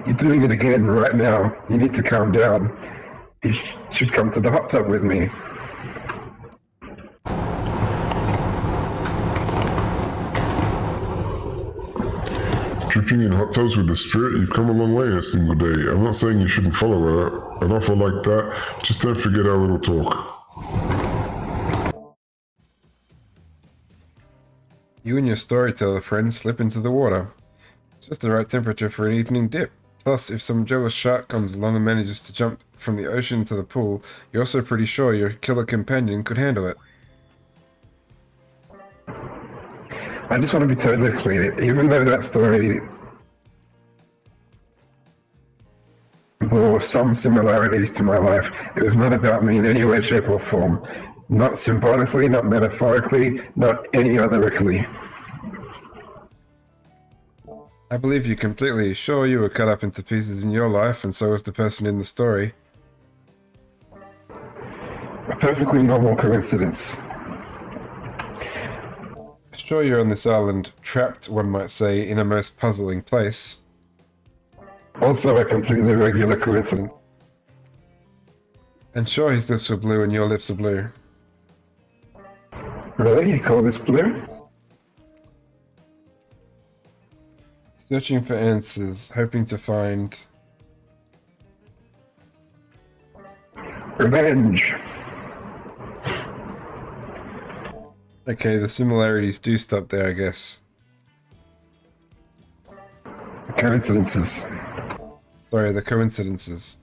You're doing it again right now. You need to calm down. You should come to the hot tub with me. dipping in hot tubs with the spirit, you've come a long way in a single day. I'm not saying you shouldn't follow her. An offer like that, just don't forget our little talk. You and your storyteller friends slip into the water. It's just the right temperature for an evening dip. Plus, if some jealous shark comes along and manages to jump from the ocean to the pool, you're also pretty sure your killer companion could handle it. I just want to be totally clear. Even though that story bore some similarities to my life, it was not about me in any way, shape, or form. Not symbolically, not metaphorically, not any otherically. I believe you completely. Sure, you were cut up into pieces in your life, and so was the person in the story. A perfectly normal coincidence. Sure, you're on this island, trapped, one might say, in a most puzzling place. Also a completely regular coincidence. And sure, his lips were blue and your lips are blue. Really? You call this blue? Searching for answers, hoping to find... Revenge. Okay, the similarities do stop there, I guess. Coincidences. Sorry, the coincidences.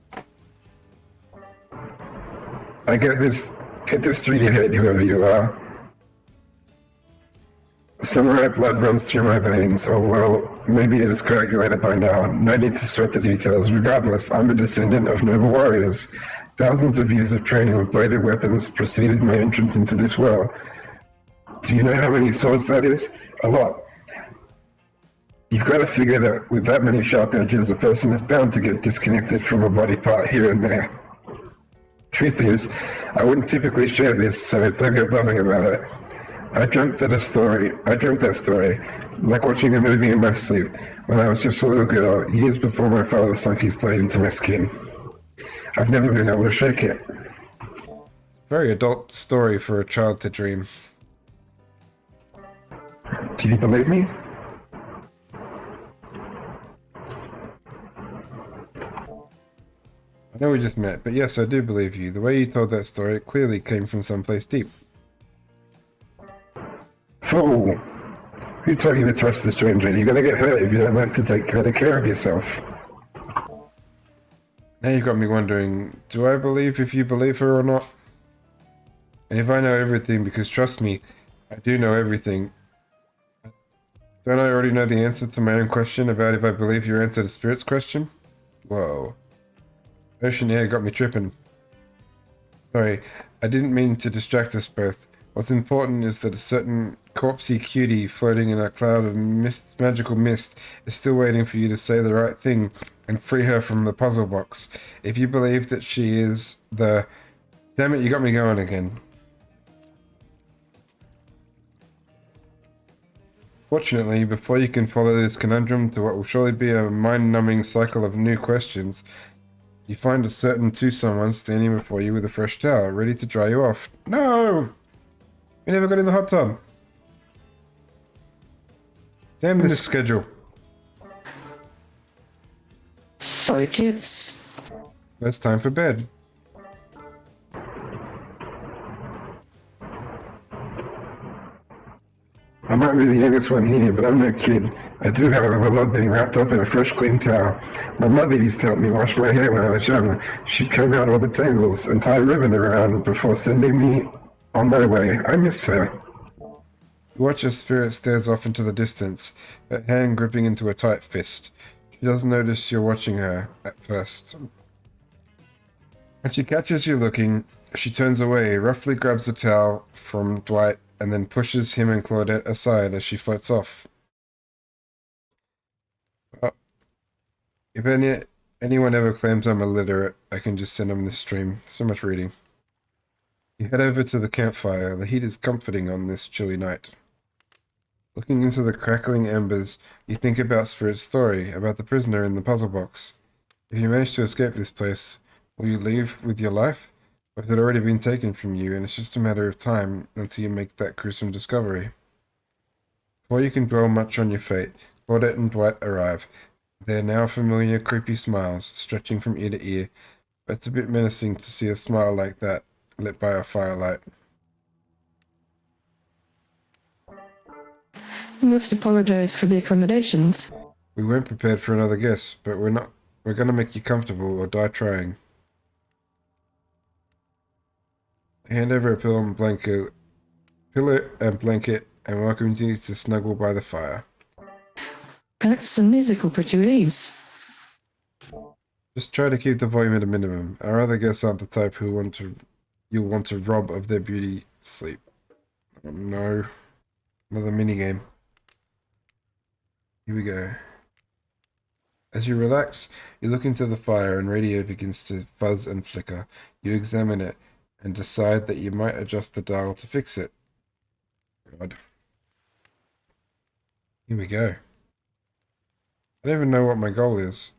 I get this through your head, whoever you are. Samurai blood runs through my veins. Oh well, maybe it is coagulated by now. No need to sweat the details. Regardless, I'm a descendant of noble warriors. Thousands of years of training with bladed weapons preceded my entrance into this world. Do you know how many swords that is? A lot. You've got to figure that with that many sharp edges, a person is bound to get disconnected from a body part here and there. Truth is, I wouldn't typically share this, so don't go bumming about it. I dreamt that story, like watching a movie in my sleep, when I was just a little girl, years before my father sunk his blade into my skin. I've never been able to shake it. Very adult story for a child to dream. Do you believe me? I know we just met, but yes, I do believe you. The way you told that story, it clearly came from someplace deep. Fool! Who told you to trust the stranger? You're gonna get hurt if you don't learn to take better care of yourself. Now you got me wondering, do I believe if you believe her or not? And if I know everything, because trust me, I do know everything. Don't I already know the answer to my own question about if I believe your answer to Spirit's question? Whoa. Ocean air got me tripping. Sorry, I didn't mean to distract us both. What's important is that a certain corpsey cutie floating in a cloud of mist, magical mist is still waiting for you to say the right thing and free her from the puzzle box. If you believe that she is the... Damn it, you got me going again. Fortunately, before you can follow this conundrum to what will surely be a mind-numbing cycle of new questions, you find a certain two someone standing before you with a fresh towel, ready to dry you off. No! We never got in the hot tub. Damn this schedule. Sorry, kids. It's time for bed. I might be the youngest one here, but I'm no kid. I do, however, love being wrapped up in a fresh, clean towel. My mother used to help me wash my hair when I was young. She'd comb out all the tangles and tie a ribbon around before sending me on my way. I miss her. You watch as Spirit stares off into the distance, her hand gripping into a tight fist. She doesn't notice you're watching her at first. When she catches you looking, she turns away, roughly grabs the towel from Dwight, and then pushes him and Claudette aside as she floats off. If anyone ever claims I'm illiterate, I can just send them this stream. So much reading. You head over to the campfire. The heat is comforting on this chilly night. Looking into the crackling embers, you think about Spirit's story, about the prisoner in the puzzle box. If you manage to escape this place, will you leave with your life? Or has it already been taken from you, and it's just a matter of time until you make that gruesome discovery? Before you can dwell much on your fate, Claudette and Dwight arrive. Their now familiar creepy smiles, stretching from ear to ear. But it's a bit menacing to see a smile like that, lit by a firelight. We must apologize for the accommodations. We weren't prepared for another guest, but we're gonna make you comfortable or die trying. Hand over a pillow and blanket, and welcome you to snuggle by the fire. Perhaps some musical put you at ease. Just try to keep the volume at a minimum. Our other guests aren't the type you'll want to rob of their beauty sleep. Oh no. Another minigame. Here we go. As you relax, you look into the fire and radio begins to fuzz and flicker. You examine it and decide that you might adjust the dial to fix it. God. Here we go. I don't even know what my goal is.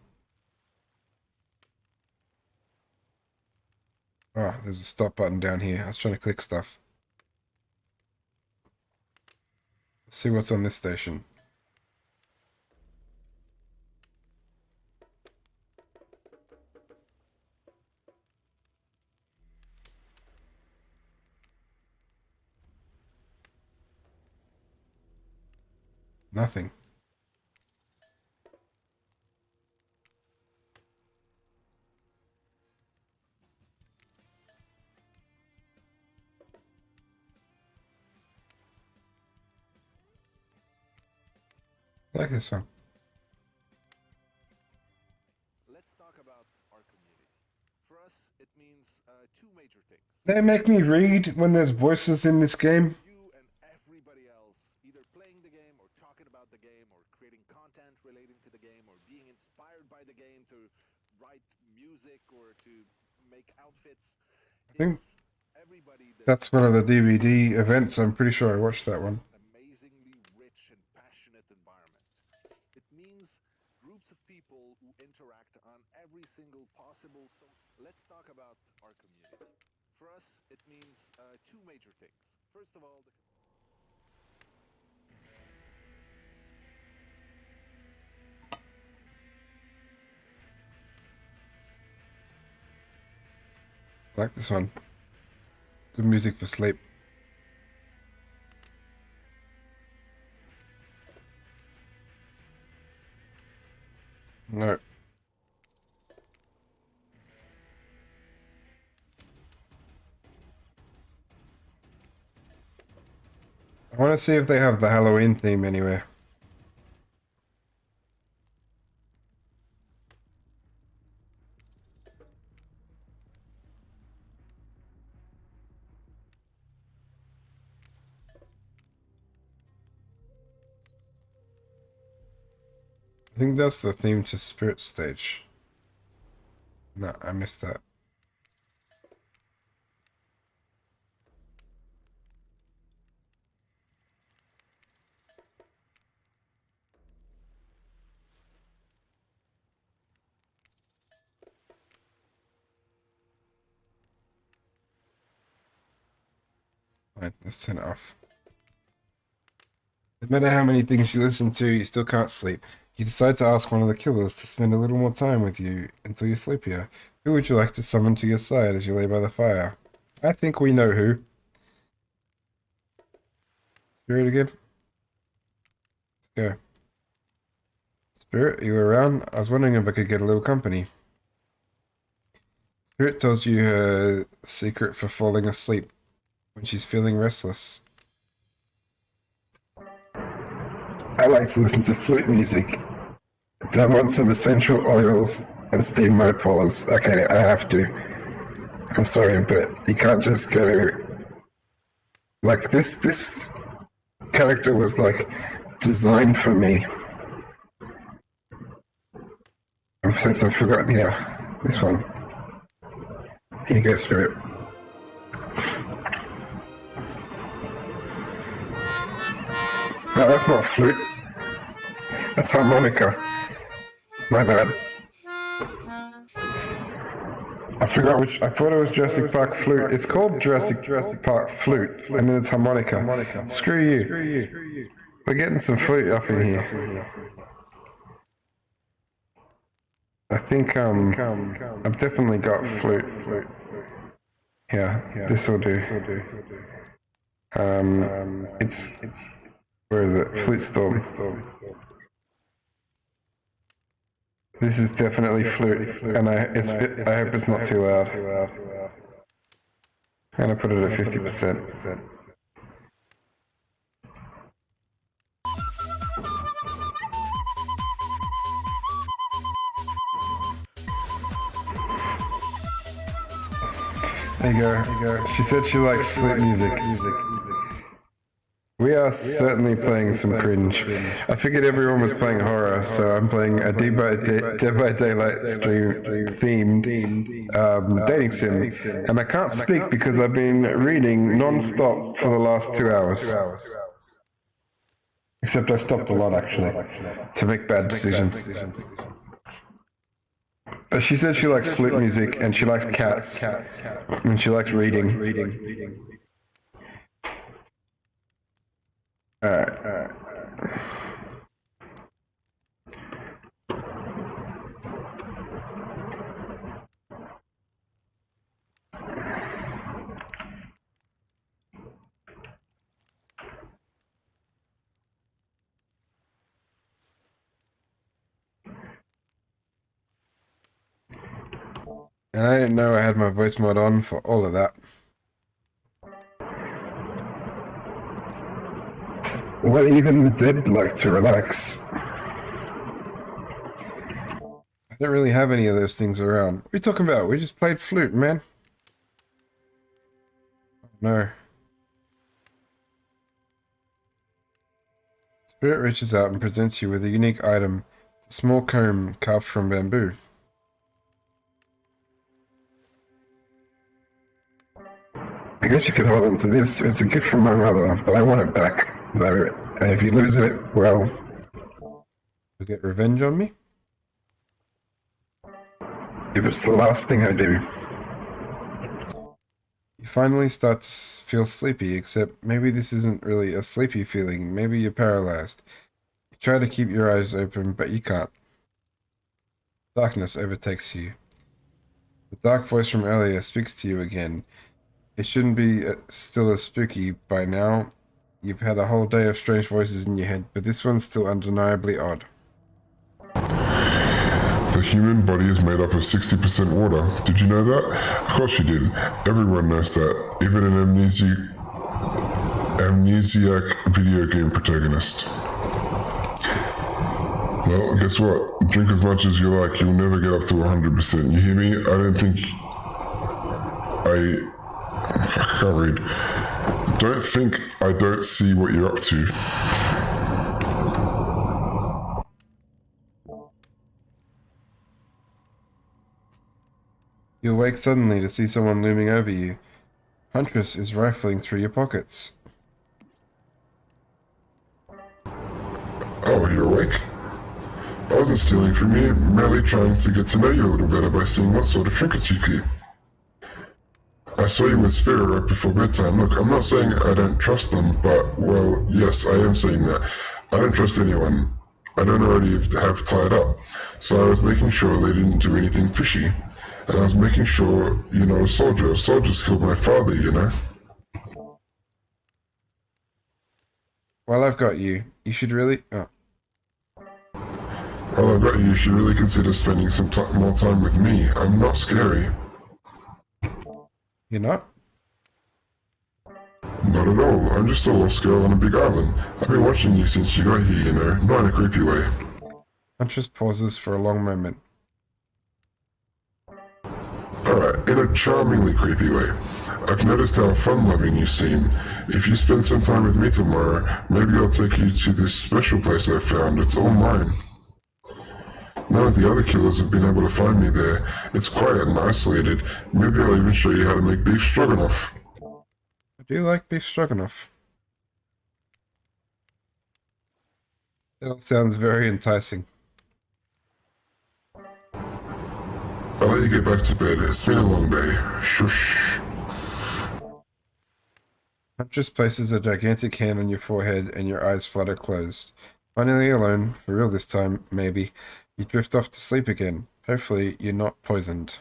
Oh, there's a stop button down here. I was trying to click stuff. Let's see what's on this station. Nothing. I like this one. Let's talk about our community. For us, it means two major things. They make me read when there's voices in this game. You and everybody else either playing the game or talking about the game or creating content relating to the game or being inspired by the game to write music or to make outfits. I think Everybody that's one of the DVD events. I'm pretty sure I watched that one. amazingly rich and passionate environment. It means groups of people who interact on every single possible. So let's talk about our community. For us, it means two major things. First of all, I like this one. Good music for sleep. No. I want to see if they have the Halloween theme anywhere. I think that's the theme to Spirit Stage. No, I missed that. Fine, let's turn it off. No matter how many things you listen to, you still can't sleep. You decide to ask one of the killers to spend a little more time with you until you sleep here. Who would you like to summon to your side as you lay by the fire? I think we know who. Spirit again? Let's go. Spirit, are you around? I was wondering if I could get a little company. Spirit tells you her secret for falling asleep when she's feeling restless. I like to listen to flute music. Dab on some essential oils and steam my paws. Okay, I have to. I'm sorry, but you can't just go... Like, this character was, like, designed for me. Except I've forgotten, yeah, this one. Here you go, Spirit. No, that's not flute. That's harmonica. My bad. I forgot which. I thought it was Jurassic Park flute. It's called Jurassic Park flute, and then it's harmonica. Screw you. We're getting some flute up in here. I think I've definitely got flute. Yeah, this will do. It's where is it? Flute storm. This is definitely flute, and I hope it's not too loud. I'm gonna put it at 50%. There you go. She said she likes flute music. We are certainly playing some cringe. I figured everyone was playing horror, so I'm playing a Dead by Daylight stream themed dating sim. And I can't speak because I've been reading non-stop for the last 2 hours. Except I stopped a lot, actually, to make bad decisions. But she said she likes flute music, and she likes cats, and she likes reading. Alright. And I didn't know I had my voice mod on for all of that. Well, even the dead like to relax. I don't really have any of those things around. What are you talking about? We just played flute, man. No. Spirit reaches out and presents you with a unique item. It's a small comb carved from bamboo. I guess you could hold on to this. It's a gift from my mother, but I want it back. And if you lose it, well... You'll get revenge on me? If it's the last thing I do. You finally start to feel sleepy, except maybe this isn't really a sleepy feeling. Maybe you're paralyzed. You try to keep your eyes open, but you can't. Darkness overtakes you. The dark voice from earlier speaks to you again. It shouldn't be still as spooky by now. You've had a whole day of strange voices in your head, but this one's still undeniably odd. The human body is made up of 60% water. Did you know that? Of course you did. Everyone knows that. Even an amnesiac video game protagonist. Well, guess what? Drink as much as you like. You'll never get up to 100%. You hear me? I don't think... Fuck, I can't read. Don't think I don't see what you're up to. You awake suddenly to see someone looming over you. Huntress is rifling through your pockets. Oh, you're awake? I wasn't stealing from you, merely trying to get to know you a little better by seeing what sort of trinkets you keep. I saw you with Spirit right before bedtime. Look, I'm not saying I don't trust them, but, well, yes, I am saying that. I don't trust anyone. I don't already have tied up. So I was making sure they didn't do anything fishy. And I was making sure, you know, a soldier's killed my father, you know? Well, I've got you. You should really... Oh. Well, I've got you. You should really consider spending some more time with me. I'm not scary. You're not? Not at all. I'm just a lost girl on a big island. I've been watching you since you got here, you know, not in a creepy way. Huntress pauses for a long moment. Alright, in a charmingly creepy way. I've noticed how fun-loving you seem. If you spend some time with me tomorrow, maybe I'll take you to this special place I found. It's all mine. None of the other killers have been able to find me there. It's quiet and isolated. Maybe I'll even show you how to make beef stroganoff. I do like beef stroganoff. That all sounds very enticing. I'll let you get back to bed. It's been a long day. Shush. Huntress places a gigantic hand on your forehead and your eyes flutter closed. Finally alone, for real this time, maybe, you drift off to sleep again. Hopefully, you're not poisoned.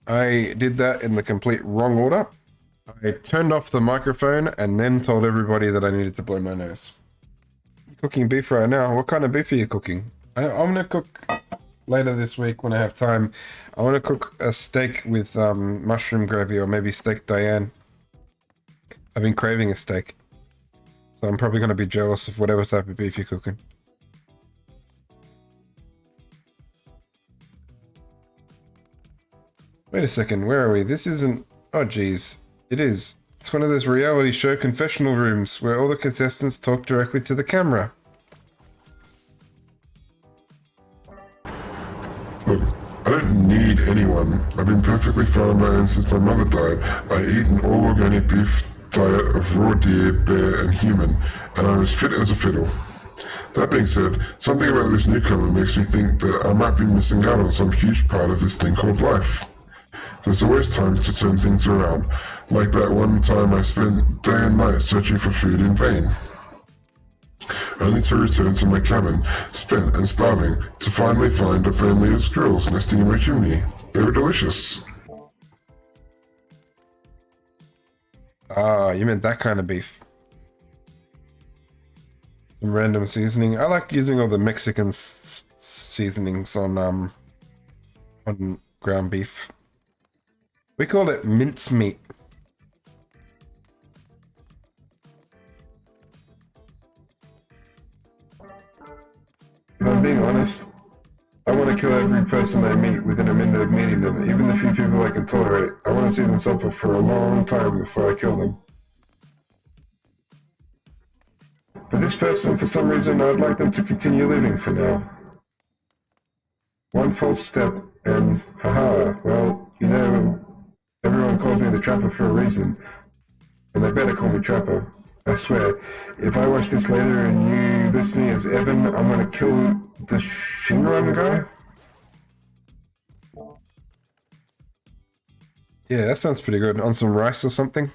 I did that in the complete wrong order. I turned off the microphone and then told everybody that I needed to blow my nose. Cooking beef right now. What kind of beef are you cooking? I'm gonna cook later this week when I have time. I want to cook a steak with mushroom gravy or maybe steak Diane. I've been craving a steak, so I'm probably gonna be jealous of whatever type of beef you're cooking. Wait a second, where are we? This isn't... Oh geez, it is. It's one of those reality show confessional rooms where all the contestants talk directly to the camera. Look, I don't need anyone. I've been perfectly fine on my own since my mother died. I eat an all-organic beef diet of raw deer, bear, and human, and I'm as fit as a fiddle. That being said, something about this newcomer makes me think that I might be missing out on some huge part of this thing called life. There's always time to turn things around, like that one time I spent day and night searching for food in vain. Only to return to my cabin, spent and starving, to finally find a family of squirrels nesting in my chimney. They were delicious. Ah, you meant that kind of beef. Some random seasoning. I like using all the Mexican seasonings on ground beef. We call it mincemeat. If I'm being honest, I want to kill every person I meet within a minute of meeting them, even the few people I can tolerate. I want to see them suffer for a long time before I kill them. But this person, for some reason, I'd like them to continue living for now. One false step and, haha, well, you know, everyone calls me the Trapper for a reason. And they better call me Trapper. I swear, if I watch this later and you list me as Evan, I'm gonna kill the Shinran guy? Yeah, that sounds pretty good. On some rice or something?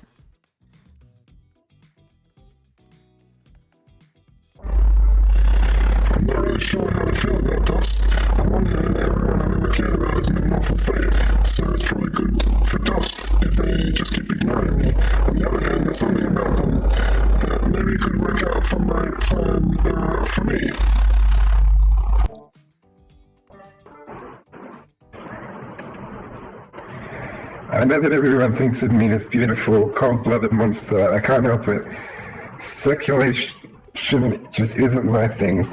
I'm not really sure how I feel about Dust. On one hand, everyone I've ever cared about has been off of fate, so it's probably good for Dust if they just keep ignoring me. On the other hand, there's something about them that maybe could work out for my plan, for me. I know that everyone thinks of me as beautiful, cold-blooded monster. I can't help it. Circulation just isn't my thing.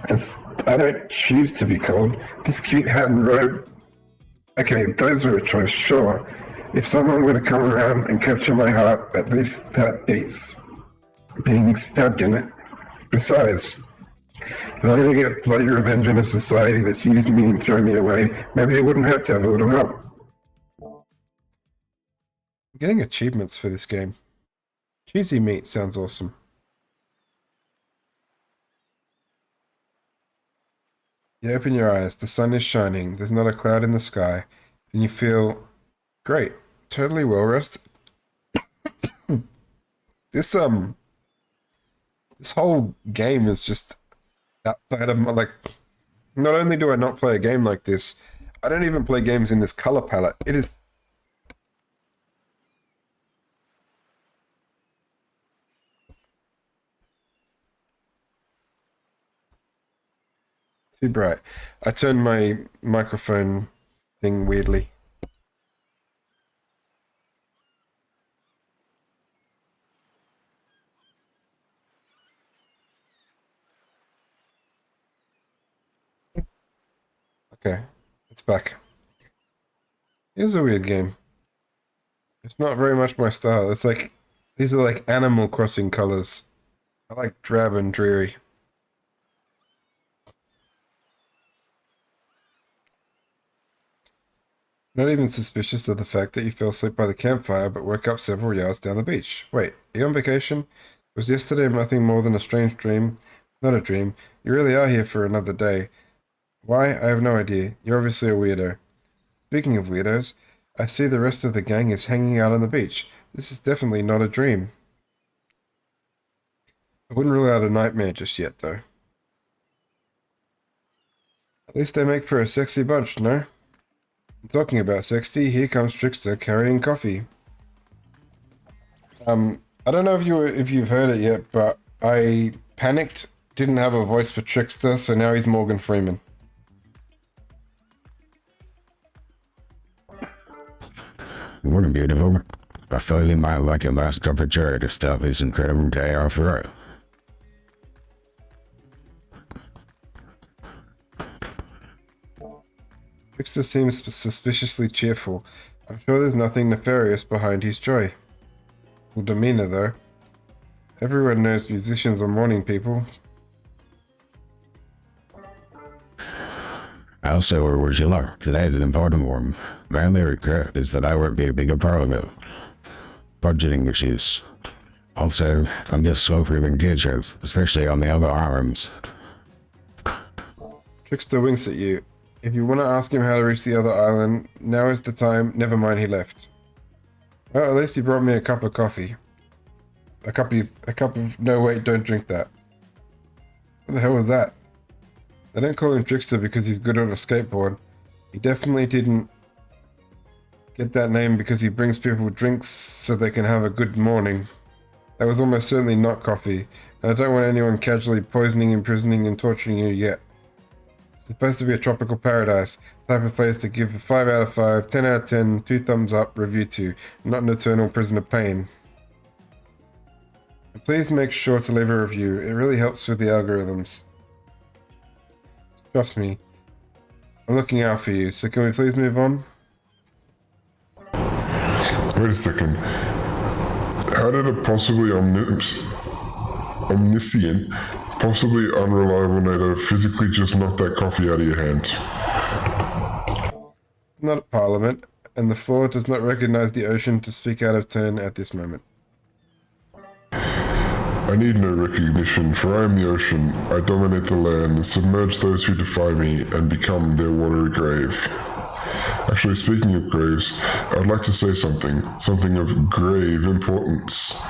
And I don't choose to be cold. This cute hat and robe... Okay, those are a choice, sure. If someone were to come around and capture my heart, at least that beats being stabbed in it. Besides, if I'm gonna get bloody revenge on a society that's used me and thrown me away, maybe it wouldn't hurt to have a little help. I'm getting achievements for this game. Cheesy meat sounds awesome. You open your eyes, the sun is shining, there's not a cloud in the sky, and you feel great, totally well rested. This whole game is just outside of my, like, not only do I not play a game like this, I don't even play games in this color palette. It is too bright. I turned my microphone thing weirdly. Okay, it's back. It was a weird game. It's not very much my style. It's like, these are like Animal Crossing colors. I like drab and dreary. Not even suspicious of the fact that you fell asleep by the campfire but woke up several yards down the beach. Wait, are you on vacation? Was yesterday nothing more than a strange dream? Not a dream. You really are here for another day. Why? I have no idea. You're obviously a weirdo. Speaking of weirdos, I see the rest of the gang is hanging out on the beach. This is definitely not a dream. I wouldn't rule out a nightmare just yet, though. At least they make for a sexy bunch, no? Talking about sexy, here comes Trickster carrying coffee. I don't know if you've heard it yet, but I panicked, didn't have a voice for Trickster, so now he's Morgan Freeman. What beautiful. I thought you might like your last cup of cherry to start this incredible day off right. Trickster seems suspiciously cheerful. I'm sure there's nothing nefarious behind his joy. Cool demeanor, though. Everyone knows musicians are morning people. Also, or would you luck? Today's an important one. My only regret is that I won't be a bigger part of it. Budgeting issues. Also, I'm just slow feeling teachers, especially on the other arms. Trickster winks at you. If you want to ask him how to reach the other island, now is the time. Never mind, he left. Well, at least he brought me a cup of coffee. A cup of, no wait, don't drink that. What the hell was that? They don't call him Trickster because he's good on a skateboard. He definitely didn't get that name because he brings people drinks so they can have a good morning. That was almost certainly not coffee, and I don't want anyone casually poisoning, imprisoning, and torturing you yet. It's supposed to be a tropical paradise, type of place to give a 5 out of 5, 10 out of 10, 2 thumbs up review to, not an eternal prison of pain. And please make sure to leave a review, it really helps with the algorithms. Trust me, I'm looking out for you, so can we please move on? Wait a second. How did a possibly omniscient, possibly unreliable native physically just knock that coffee out of your hand? It's not a parliament, and the floor does not recognize the ocean to speak out of turn at this moment. I need no recognition, for I am the ocean. I dominate the land, submerge those who defy me, and become their watery grave. Actually, speaking of graves, I'd like to say something of grave importance.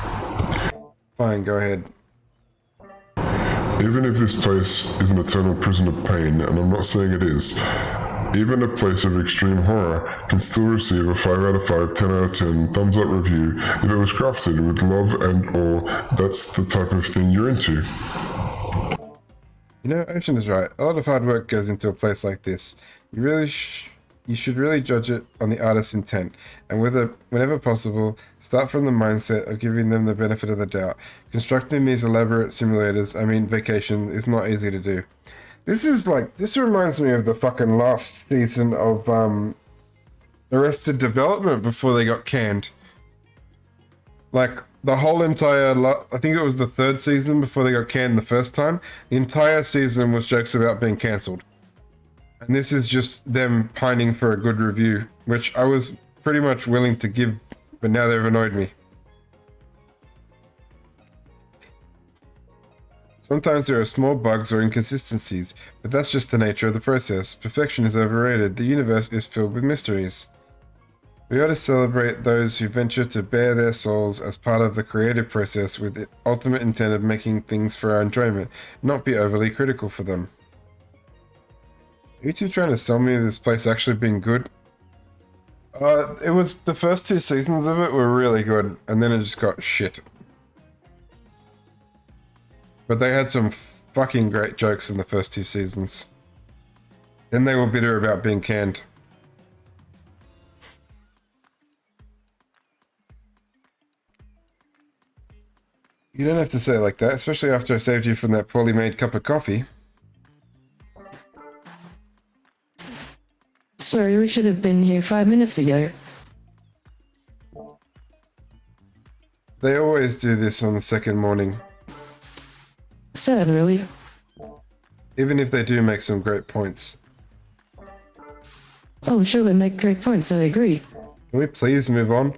Fine, go ahead. Even if this place is an eternal prison of pain, and I'm not saying it is, even a place of extreme horror can still receive a 5 out of 5, 10 out of 10, thumbs up review if it was crafted with love and awe. That's the type of thing you're into. You know, Ocean is right. A lot of hard work goes into a place like this. You should really judge it on the artist's intent, and whenever possible, start from the mindset of giving them the benefit of the doubt. Constructing these elaborate simulators, vacation, is not easy to do. This reminds me of the fucking last season of Arrested Development before they got canned. Like, the whole entire, I think it was the 3rd season before they got canned the first time, the entire season was jokes about being cancelled. And this is just them pining for a good review, which I was pretty much willing to give, but now they've annoyed me. Sometimes there are small bugs or inconsistencies, but that's just the nature of the process. Perfection is overrated. The universe is filled with mysteries. We ought to celebrate those who venture to bare their souls as part of the creative process with the ultimate intent of making things for our enjoyment, not be overly critical for them. Are you two trying to sell me this place actually being good? It was the first 2 seasons of it were really good, and then it just got shit. But they had some fucking great jokes in the first 2 seasons. Then they were bitter about being canned. You don't have to say it like that, especially after I saved you from that poorly made cup of coffee. Sorry, we should have been here 5 minutes ago. They always do this on the second morning. Sad, really. Even if they do make some great points. Oh, sure, they make great points, I agree. Can we please move on?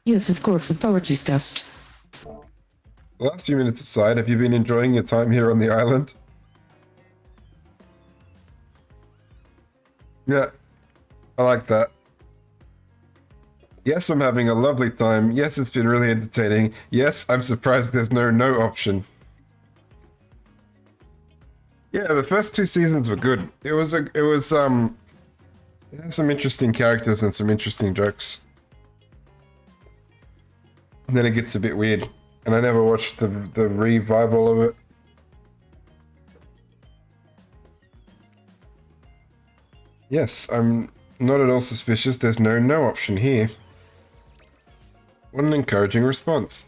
Yes, of course, apologies, Dust. Last few minutes aside, have you been enjoying your time here on the island? Yeah, I like that. Yes, I'm having a lovely time. Yes, it's been really entertaining. Yes, I'm surprised there's no option. Yeah, the first 2 seasons were good. It had some interesting characters and some interesting jokes. And then it gets a bit weird. And I never watched the revival of it. Yes, I'm not at all suspicious. There's no option here. What an encouraging response.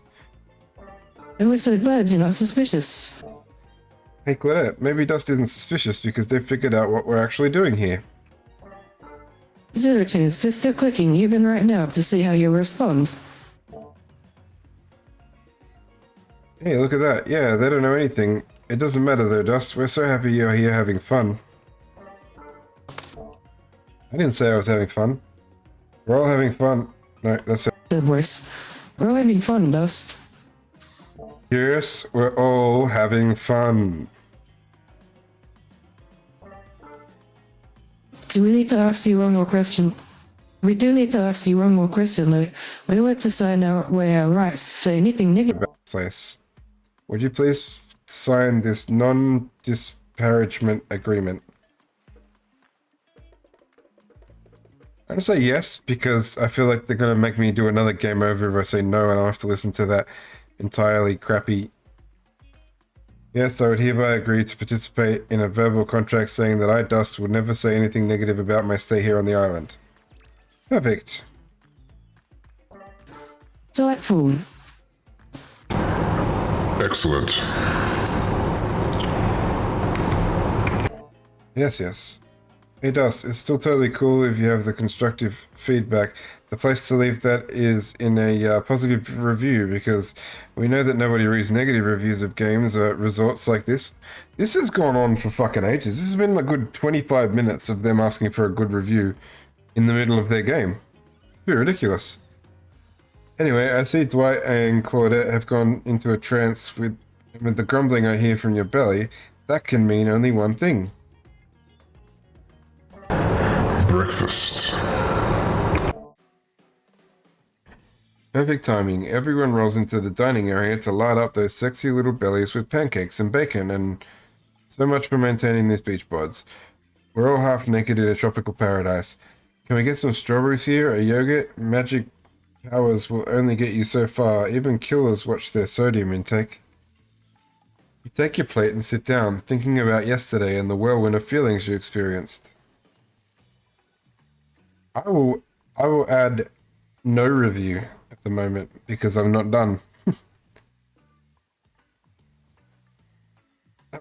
And we're so glad you're not suspicious. Hey Claudette, maybe Dust isn't suspicious because they've figured out what we're actually doing here. Zeratunes, they're still clicking even right now to see how you respond. Hey, look at that. Yeah, they don't know anything. It doesn't matter though, Dust. We're so happy you're here having fun. I didn't say I was having fun. We're all having fun. No, that's The worst. We're all having fun, Dust. Curious? We're all having fun. Do we need to ask you one more question? We do need to ask you one more question though. We want to sign our rights to say anything negative. About place. Would you please sign this non-disparagement agreement? I'm gonna say yes, because I feel like they're gonna make me do another game over if I say no and I'll have to listen to that entirely crappy. Yes, I would hereby agree to participate in a verbal contract saying that I, Dust, would never say anything negative about my stay here on the island. Perfect. Delightful. Excellent. Yes. Hey Dust, it's still totally cool if you have the constructive feedback. The place to leave that is in a positive review, because we know that nobody reads negative reviews of games or resorts like this. This has gone on for fucking ages. This has been a good 25 minutes of them asking for a good review in the middle of their game. It's a bit ridiculous. Anyway, I see Dwight and Claudette have gone into a trance with the grumbling I hear from your belly. That can mean only one thing. Breakfast. Perfect timing. Everyone rolls into the dining area to light up those sexy little bellies with pancakes and bacon, and so much for maintaining these beach bods. We're all half naked in a tropical paradise. Can we get some strawberries here? A yogurt? Magic powers will only get you so far. Even killers watch their sodium intake. You take your plate and sit down, thinking about yesterday and the whirlwind of feelings you experienced. I will add no review at the moment because I'm not done.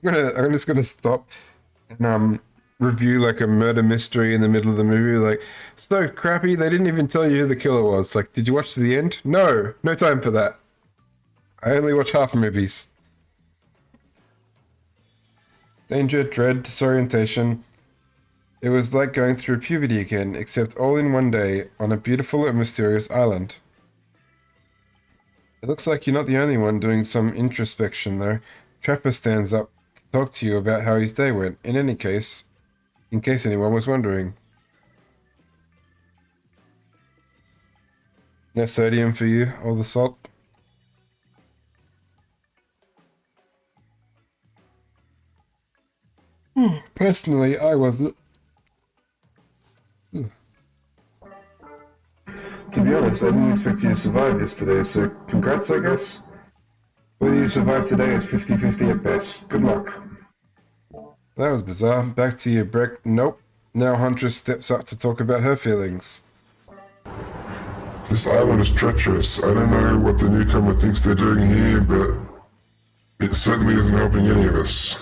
I'm just gonna stop and review like a murder mystery in the middle of the movie, like, so crappy they didn't even tell you who the killer was. Like, did you watch to the end? No time for that. I only watch half movies. Danger, dread, disorientation. It was like going through puberty again, except all in one day, on a beautiful and mysterious island. It looks like you're not the only one doing some introspection, though. Trapper stands up to talk to you about how his day went. In any case, in case anyone was wondering. No sodium for you, all the salt. Personally, I wasn't. To be honest, I didn't expect you to survive yesterday, so congrats, I guess. Whether you survive today is 50-50 at best. Good luck. That was bizarre. Back to you, Breck. Nope. Now Huntress steps up to talk about her feelings. This island is treacherous. I don't know what the newcomer thinks they're doing here, but it certainly isn't helping any of us.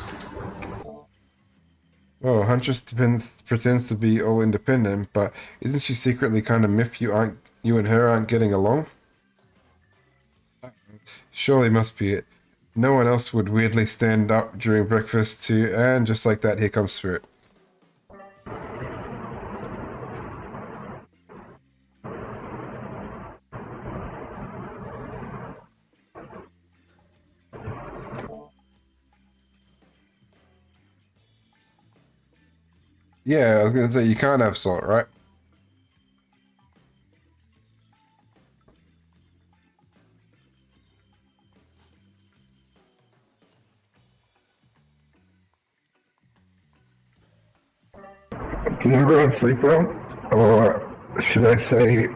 Well, Huntress pretends to be all independent, but isn't she secretly kind of miffed you and her aren't getting along? Surely must be it. No one else would weirdly stand up during breakfast too, and just like that, here comes Spirit. Yeah, I was gonna say you can't have salt, right? Did everyone sleep well? Or should I say,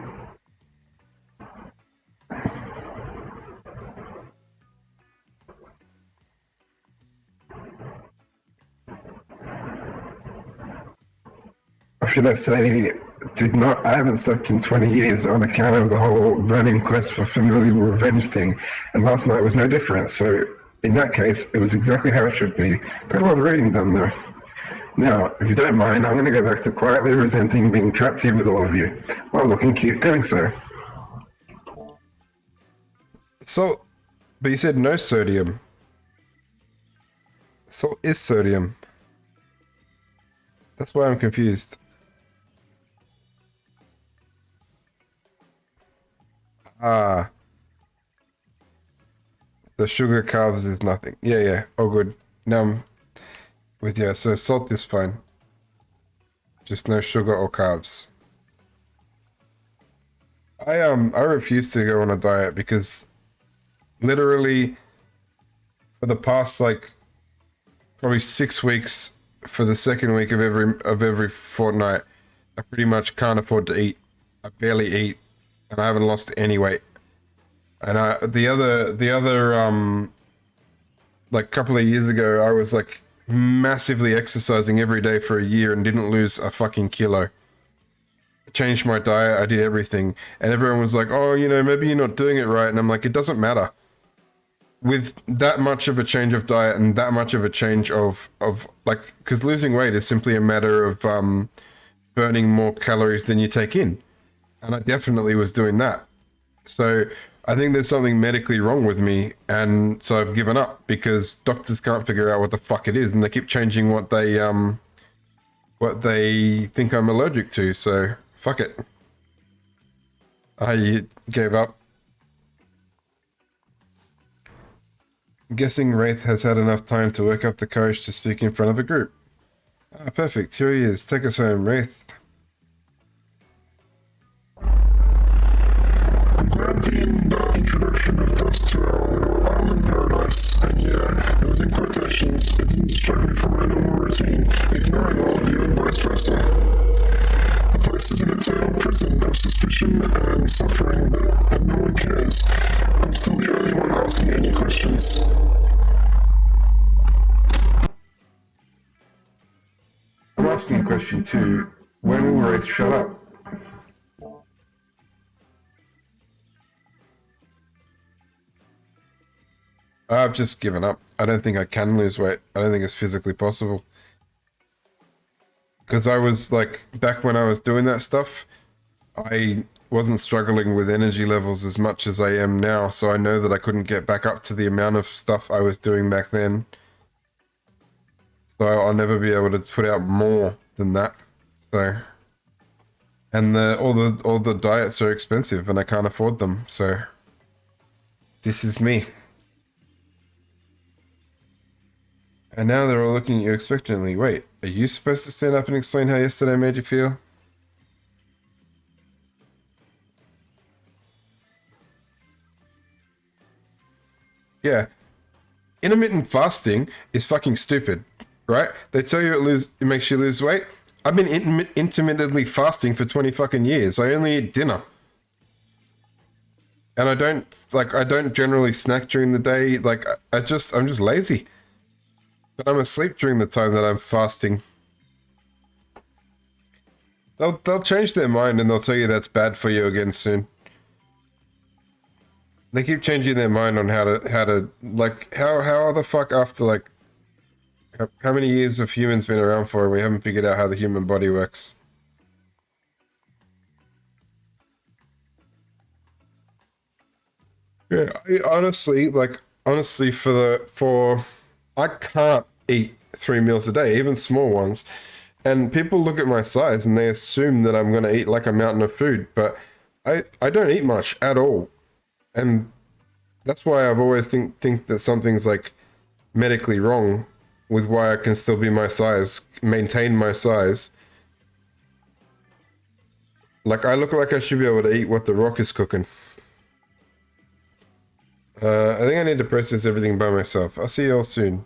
did not, I haven't slept in 20 years on account of the whole burning quest for familial revenge thing, and last night was no different, so in that case, it was exactly how it should be. Got a lot of reading done though. Now, if you don't mind, I'm going to go back to quietly resenting being trapped here with all of you, while looking cute doing so. Salt, but you said no sodium. Salt is sodium. That's why I'm confused. Ah. The sugar carbs is nothing. Yeah, yeah. Oh, good. Now I'm with you. So salt is fine. Just no sugar or carbs. I refuse to go on a diet because literally for the past like probably 6 weeks, for the second week of every fortnight, I pretty much can't afford to eat. I barely eat, and I haven't lost any weight. And the other like couple of years ago, I was like massively exercising every day for a year and didn't lose a fucking kilo. I changed my diet, I did everything, and everyone was like, "Oh, you know, maybe you're not doing it right." And I'm like, it doesn't matter. With that much of a change of diet and that much of a change of like, because losing weight is simply a matter of burning more calories than you take in, and I definitely was doing that. So I think there's something medically wrong with me, and so I've given up because doctors can't figure out what the fuck it is, and they keep changing what they think I'm allergic to. So fuck it. I gave up. I'm guessing Wraith has had enough time to work up the courage to speak in front of a group. Ah, perfect. Here he is. Take us home, Wraith. I'm glad the introduction of us to our little island paradise, and yeah, it was in quotations, it didn't distract me from my normal routine, ignoring all of you and vice versa. The place is an eternal prison of suspicion and suffering and no one cares. I'm still the only one asking any questions. I'm asking a question too. When will Wraith shut up? I've just given up. I don't think I can lose weight. I don't think it's physically possible. Because I was like, back when I was doing that stuff, I wasn't struggling with energy levels as much as I am now. So I know that I couldn't get back up to the amount of stuff I was doing back then. So I'll never be able to put out more than that. So, and all the diets are expensive and I can't afford them. So this is me. And now they're all looking at you expectantly. Wait, are you supposed to stand up and explain how yesterday made you feel? Yeah. Intermittent fasting is fucking stupid, right? They tell you it makes you lose weight. I've been intermittently fasting for 20 fucking years. I only eat dinner. And I don't generally snack during the day. Like, I'm just lazy. But I'm asleep during the time that I'm fasting. They'll change their mind and they'll tell you that's bad for you again soon. They keep changing their mind on how to like how the fuck after like how many years have humans been around for and we haven't figured out how the human body works. Yeah, honestly, I can't eat 3 meals a day, even small ones. And people look at my size and they assume that I'm going to eat like a mountain of food, but I don't eat much at all. And that's why I've always think that something's like medically wrong with why I can still be my size, maintain my size, Like, I look like I should be able to eat what The Rock is cooking. I think I need to process everything by myself. I'll see you all soon.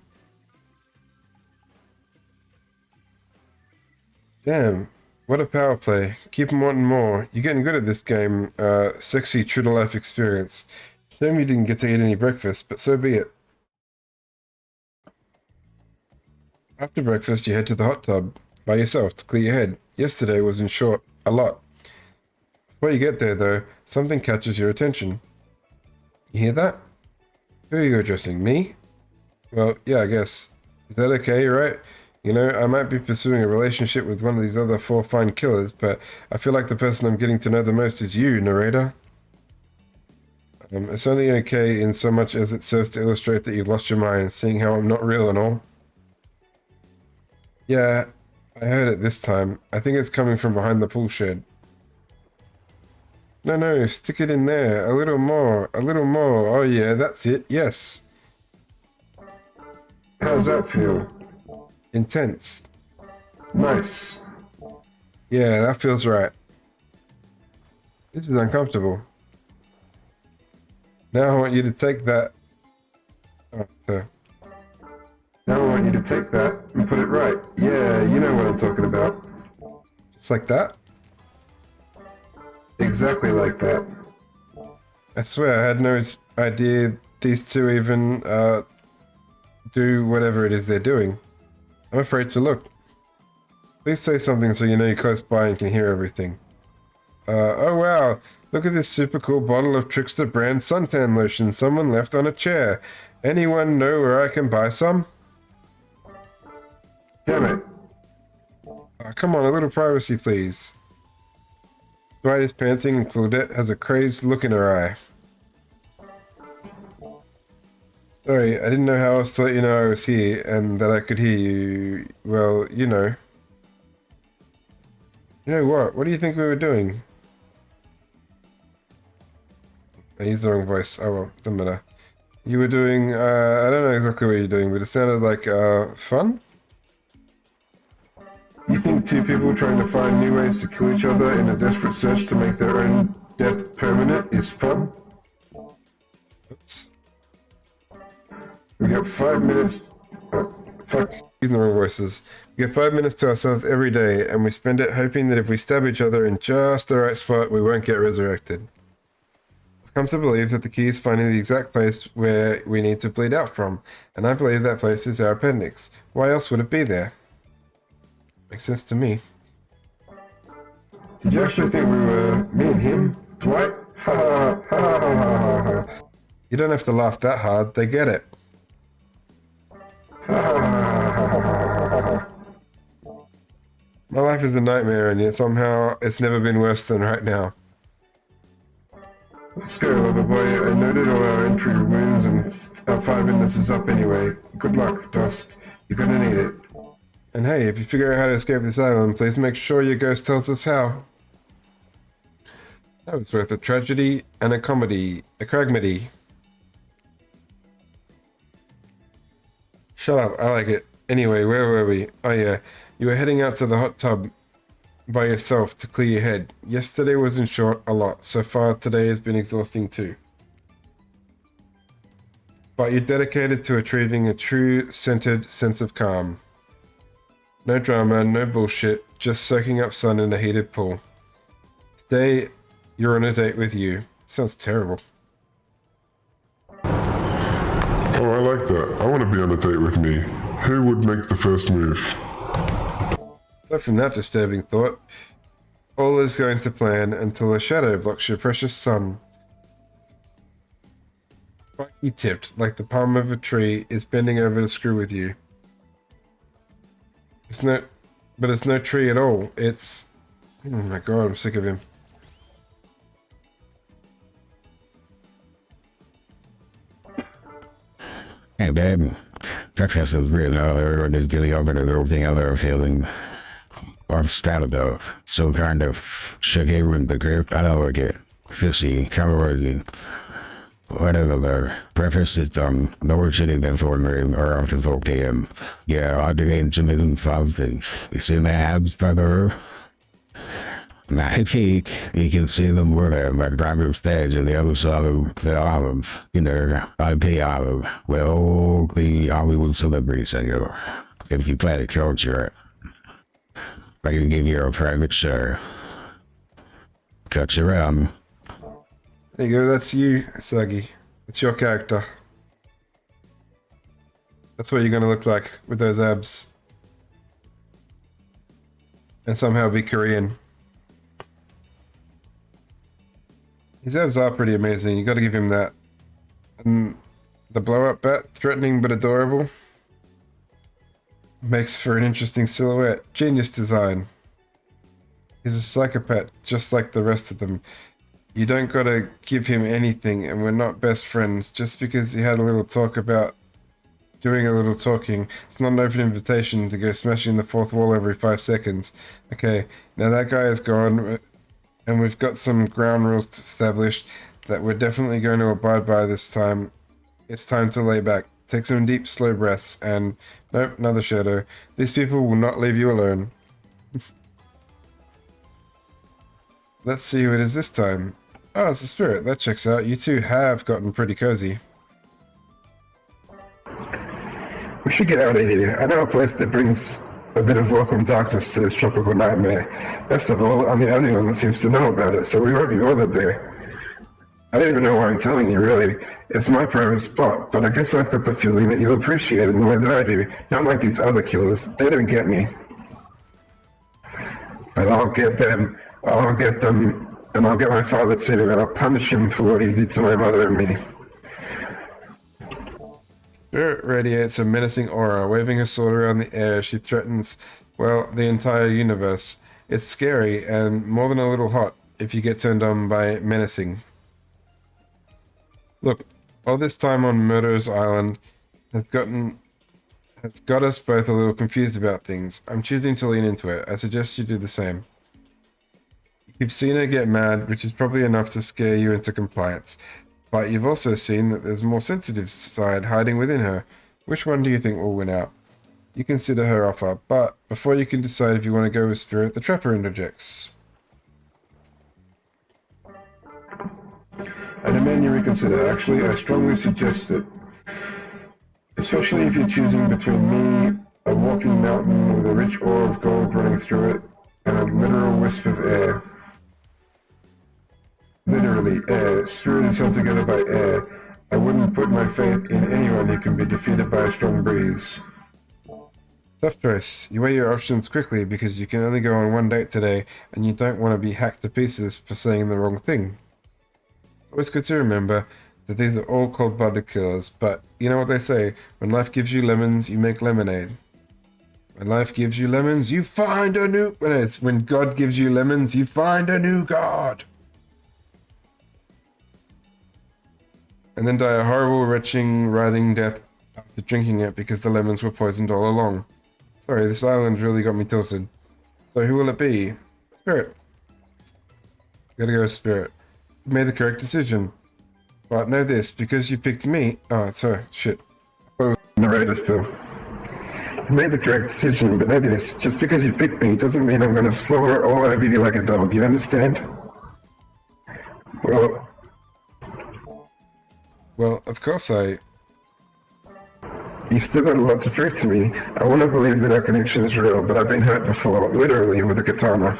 Damn, what a power play. Keep 'em wanting more. You're getting good at this game. Sexy true-to-life experience. Shame you didn't get to eat any breakfast, but so be it. After breakfast, you head to the hot tub by yourself to clear your head. Yesterday was, in short, a lot. Before you get there, though, something catches your attention. You hear that? Who are you addressing? Me? Well, yeah, I guess. Is that okay, right? You know, I might be pursuing a relationship with one of these other 4 fine killers, but I feel like the person I'm getting to know the most is you, narrator. It's only okay in so much as it serves to illustrate that you've lost your mind, seeing how I'm not real and all. Yeah, I heard it this time. I think it's coming from behind the pool shed. No, stick it in there. A little more, a little more. Oh yeah, that's it. Yes. How's that feel? Intense. Nice. Yeah, that feels right. This is uncomfortable. Now I want you to take that. Now I want you to take that and put it right. Yeah, you know what I'm talking about. Just like that? Exactly like that. I swear I had no idea these two even do whatever it is they're doing. I'm afraid to look. Please say something so you know you're close by and can hear everything. Oh wow, look at this super cool bottle of Trickster brand suntan lotion someone left on a chair. Anyone know where I can buy some? Damn it. Come on, a little privacy please. Dwight is panting and Claudette has a crazed look in her eye. Sorry, I didn't know how else to let you know I was here and that I could hear you. Well, you know. You know what? What do you think we were doing? I used the wrong voice. Oh well, doesn't matter. You were doing, I don't know exactly what you're doing, but it sounded like, fun? You think two people trying to find new ways to kill each other in a desperate search to make their own death permanent is fun? Oops. We got 5 minutes. Fuck, using the wrong voices. We get 5 minutes to ourselves every day, and we spend it hoping that if we stab each other in just the right spot, we won't get resurrected. I've come to believe that the key is finding the exact place where we need to bleed out from, and I believe that place is our appendix. Why else would it be there? Makes sense to me. Did you actually think we were me and him? Dwight? Ha ha ha ha ha ha ha. You don't have to laugh that hard, they get it. My life is a nightmare, and yet somehow it's never been worse than right now. Let's go, lover boy. I noted all our entry wounds and our 5 minutes is up anyway. Good luck, Dust. You're gonna need it. And hey, if you figure out how to escape this island, please make sure your ghost tells us how. That was both a tragedy and a comedy. A cragmedy. Shut up, I like it. Anyway, where were we? Oh yeah, you were heading out to the hot tub by yourself to clear your head. Yesterday was in short a lot. So far today has been exhausting too. But you're dedicated to achieving a true centered sense of calm. No drama, no bullshit, just soaking up sun in a heated pool. Today, you're on a date with you. Sounds terrible. Oh, I like that. I want to be on a date with me. Who would make the first move? So from that disturbing thought, all is going to plan until a shadow blocks your precious sun. Spiky tipped, like the palm of a tree, is bending over to screw with you. It's no tree at all. It's... Oh my god, I'm sick of him. Hey, babe. Breakfast was great earlier, and just getting over the little thing I was feeling. I'm started though. So kind of shook in the group. I don't like it. Fishy, calorie, whatever the breakfast is done. No more shitting than for me or after 4 p.m. Yeah, I do intermittent fasting. You see my abs, brother? I think you can see them where they're my private stage on the other side of the island. You know, IP Island, where all the Hollywood celebrities are. If you play the culture, I can give you a private show. Catch you around. There you go, that's you, Sagi. It's your character. That's what you're gonna look like with those abs. And somehow be Korean. His abs are pretty amazing, you gotta give him that. And the blow-up bat, threatening but adorable. Makes for an interesting silhouette. Genius design. He's a psychopath, just like the rest of them. You don't gotta give him anything, and we're not best friends. Just because he had a little talk about doing a little talking, it's not an open invitation to go smashing the fourth wall every 5 seconds. Okay, now that guy is gone, and we've got some ground rules established that we're definitely going to abide by this time. It's time to lay back. Take some deep, slow breaths, and... Nope, another shadow. These people will not leave you alone. Let's see who it is this time. Oh, it's the spirit. That checks out. You two have gotten pretty cozy. We should get out of here. I know a place that brings a bit of welcome darkness to this tropical nightmare. Best of all, I'm the only one that seems to know about it, so we won't be bothered there. I don't even know why I'm telling you, really. It's my private spot, but I guess I've got the feeling that you'll appreciate it in the way that I do. Not like these other killers. They don't get me. But I'll get them. I'll get them. And I'll get my father too, and I'll punish him for what he did to my mother and me. Spirit radiates a menacing aura, waving her sword around the air. She threatens, well, the entire universe. It's scary, and more than a little hot, if you get turned on by menacing. Look, all this time on Murder's Island has got us both a little confused about things. I'm choosing to lean into it. I suggest you do the same. You've seen her get mad, which is probably enough to scare you into compliance. But you've also seen that there's a more sensitive side hiding within her. Which one do you think will win out? You consider her offer, but before you can decide if you want to go with Spirit, the Trapper interjects. I demand you reconsider. Actually, I strongly suggest it. Especially if you're choosing between me, a walking mountain with a rich ore of gold running through it, and a literal wisp of air. Literally, air. Spirit is held together by air. I wouldn't put my faith in anyone who can be defeated by a strong breeze. Tough choice. You weigh your options quickly because you can only go on one date today, and you don't want to be hacked to pieces for saying the wrong thing. Always good to remember that these are all cold-blooded killers, but you know what they say, when life gives you lemons, you make lemonade. When life gives you lemons, you find a new... When God gives you lemons, you find a new God. And then die a horrible, retching, writhing death after drinking it because the lemons were poisoned all along. Sorry, this island really got me tilted. So who will it be? Spirit. Gotta go with Spirit. You made the correct decision. But know this, because you picked me... Oh, sorry, shit. Narrator still. You made the correct decision, but know this, just because you picked me doesn't mean I'm gonna slaughter all over you like a dog, you understand? Well, of course I... You've still got a lot to prove to me. I want to believe that our connection is real, but I've been hurt before, literally, with a katana.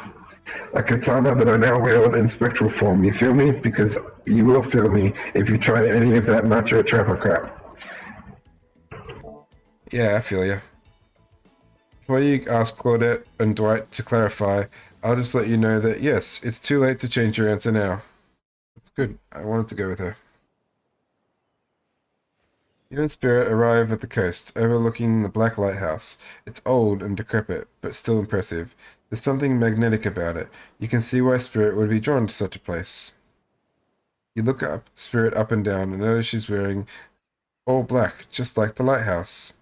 A katana that I now wield in spectral form, you feel me? Because you will feel me if you try any of that macho trapper crap. Yeah, I feel you. Before you ask Claudette and Dwight to clarify, I'll just let you know that yes, it's too late to change your answer now. That's good. I wanted to go with her. You and Spirit arrive at the coast, overlooking the Black Lighthouse. It's old and decrepit, but still impressive. There's something magnetic about it. You can see why Spirit would be drawn to such a place. You look up Spirit up and down and notice she's wearing all black, just like the lighthouse.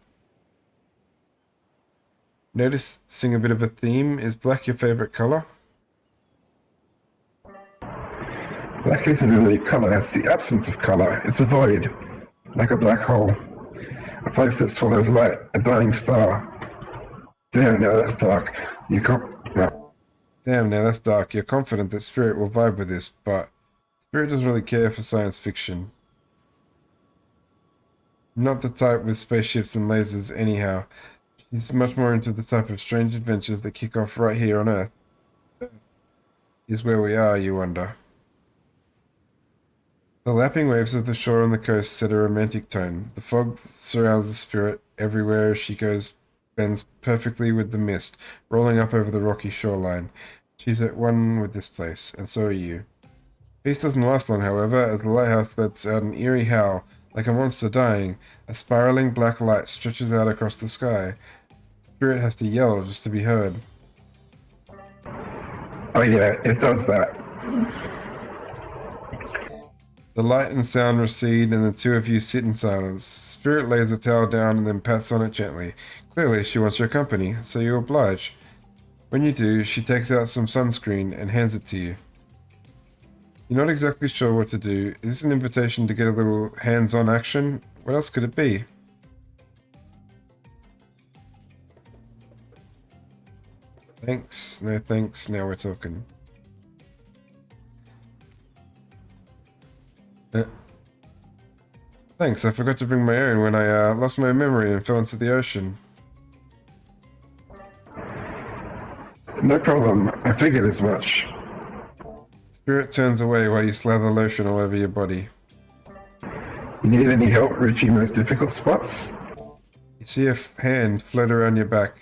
Noticing a bit of a theme, is black your favorite color? Black isn't really a color, it's the absence of color. It's a void. Like a black hole. A place that swallows light, a dying star. There, now that's dark. You can't... No. Damn, now that's dark. You're confident that Spirit will vibe with this, but Spirit doesn't really care for science fiction. Not the type with spaceships and lasers, anyhow. She's much more into the type of strange adventures that kick off right here on Earth. Is where we are, you wonder. The lapping waves of the shore on the coast set a romantic tone. The fog surrounds the Spirit everywhere as she goes, bends perfectly with the mist, rolling up over the rocky shoreline. She's at one with this place, and so are you. Peace doesn't last long, however, as the lighthouse lets out an eerie howl, like a monster dying. A spiraling black light stretches out across the sky. Spirit has to yell just to be heard. Oh yeah, it does that. The light and sound recede, and the two of you sit in silence. Spirit lays a towel down and then pats on it gently. Clearly, she wants your company, so you oblige. When you do, she takes out some sunscreen and hands it to you. You're not exactly sure what to do. Is this an invitation to get a little hands-on action? What else could it be? Thanks. No thanks. Now we're talking. Thanks, I forgot to bring my own when I lost my memory and fell into the ocean. No problem. I figured as much. Spirit turns away while you slather lotion all over your body. You need any help reaching those difficult spots? You see a hand float around your back.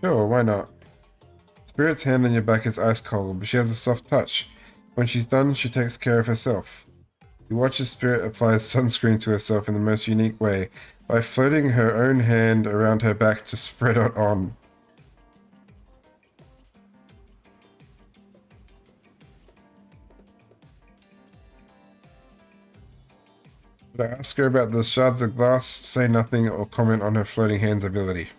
Sure, why not? Spirit's hand on your back is ice cold, but she has a soft touch. When she's done, she takes care of herself. You watch as Spirit applies sunscreen to herself in the most unique way, by floating her own hand around her back to spread it on. Should I ask her about the shards of glass, say nothing, or comment on her floating hand's ability?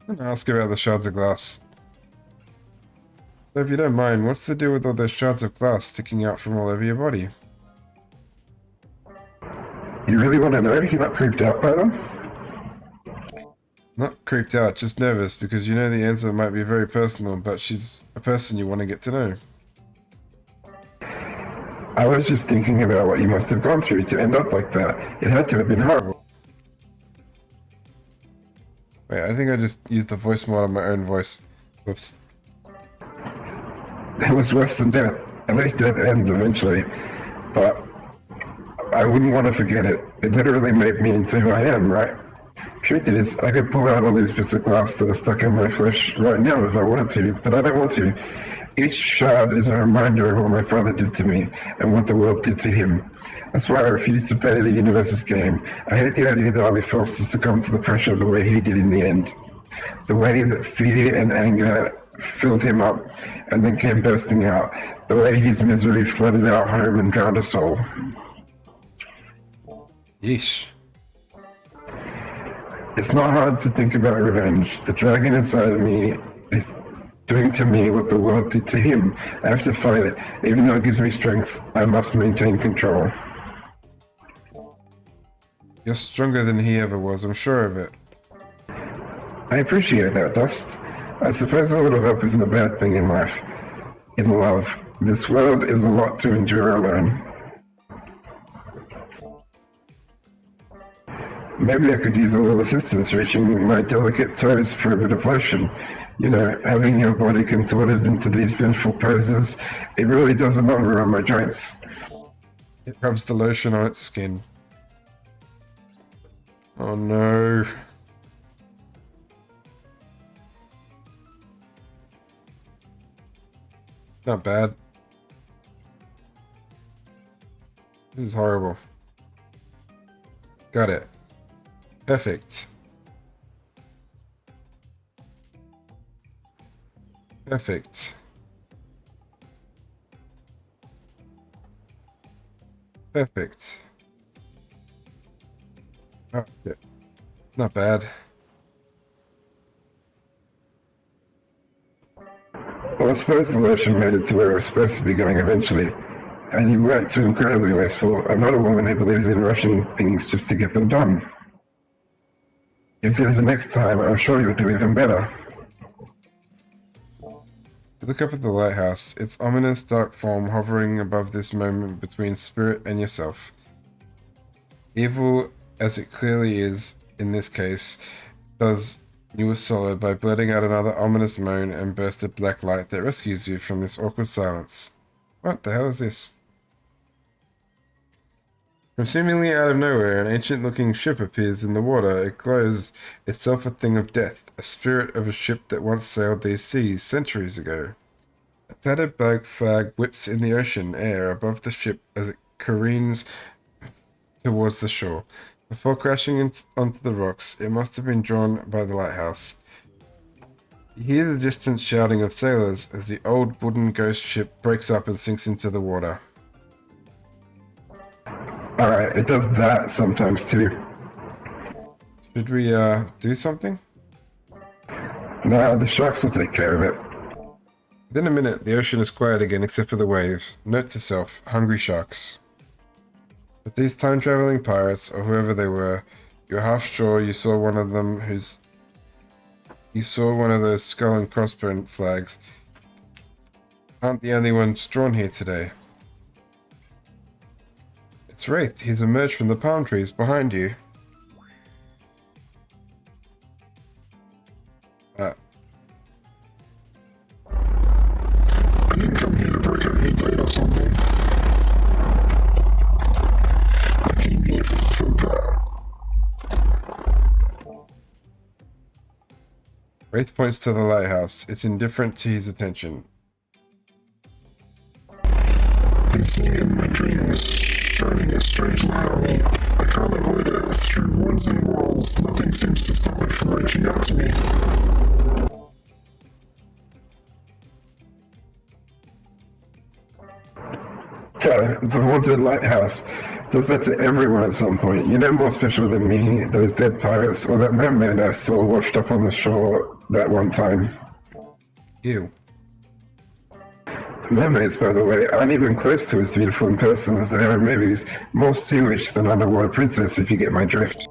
I'm gonna ask about the shards of glass. So if you don't mind, what's the deal with all those shards of glass sticking out from all over your body? You really want to know? You're not creeped out by them? Not creeped out, just nervous, because you know the answer might be very personal, but she's a person you want to get to know. I was just thinking about what you must have gone through to end up like that. It had to have been horrible. Wait, I think I just used the voice mod on my own voice. Whoops. It was worse than death. At least death ends eventually. But I wouldn't want to forget it. It literally made me into who I am, right? Truth is, I could pull out all these bits of glass that are stuck in my flesh right now if I wanted to, but I don't want to. Each shard is a reminder of what my father did to me and what the world did to him. That's why I refuse to play the universe's game. I hate the idea that I'll be forced to succumb to the pressure the way he did in the end. The way that fear and anger filled him up and then came bursting out. The way his misery flooded our home and drowned us all. Yeesh. It's not hard to think about revenge. The dragon inside of me is doing to me what the world did to him. I have to fight it. Even though it gives me strength, I must maintain control. You're stronger than he ever was, I'm sure of it. I appreciate that, Dust. I suppose a little help isn't a bad thing in life. In love. This world is a lot to endure alone. Maybe I could use a little assistance reaching my delicate toes for a bit of lotion. You know, having your body contorted into these vengeful poses, it really does a number on my joints. It rubs the lotion on its skin. Oh no. Not bad. This is horrible. Got it. Perfect. Perfect. Perfect. Oh, yeah. Not bad. Well, I suppose the lotion made it to where it was supposed to be going eventually. And you weren't too incredibly wasteful. I'm not a woman who believes in rushing things just to get them done. If there's a next time, I'm sure you'll do even better. You look up at the lighthouse, its ominous dark form hovering above this moment between spirit and yourself. Evil, as it clearly is in this case, does you a solid by blurting out another ominous moan and burst of black light that rescues you from this awkward silence. What the hell is this? From seemingly out of nowhere, an ancient-looking ship appears in the water. It glows, itself a thing of death, a spirit of a ship that once sailed these seas centuries ago. A tattered black flag whips in the ocean air above the ship as it careens towards the shore. Before crashing onto the rocks, it must have been drawn by the lighthouse. You hear the distant shouting of sailors as the old wooden ghost ship breaks up and sinks into the water. Alright, it does that sometimes too. Should we, do something? No, the sharks will take care of it. Within a minute, the ocean is quiet again except for the waves. Note to self, hungry sharks. But these time-traveling pirates, or whoever they were, you're half sure you saw one of them you saw one of those skull and crossbones flags. Aren't the only ones drawn here today. It's Wraith. He's emerged from the palm trees behind you. I didn't come here to break up your date or something. I came here for that. Wraith points to the lighthouse. It's indifferent to his attention. Been seeing it in my dreams, shining a strange light on me. I can't avoid it. Through woods and walls, nothing seems to stop it from reaching out to me. Okay, it's a haunted lighthouse. It does that to everyone at some point. You're no more special than me, those dead pirates, or that mermaid I saw washed up on the shore that one time. Ew. Mermaids, by the way, aren't even close to as beautiful in person as they are in movies. More sea witch than underwater princess, if you get my drift.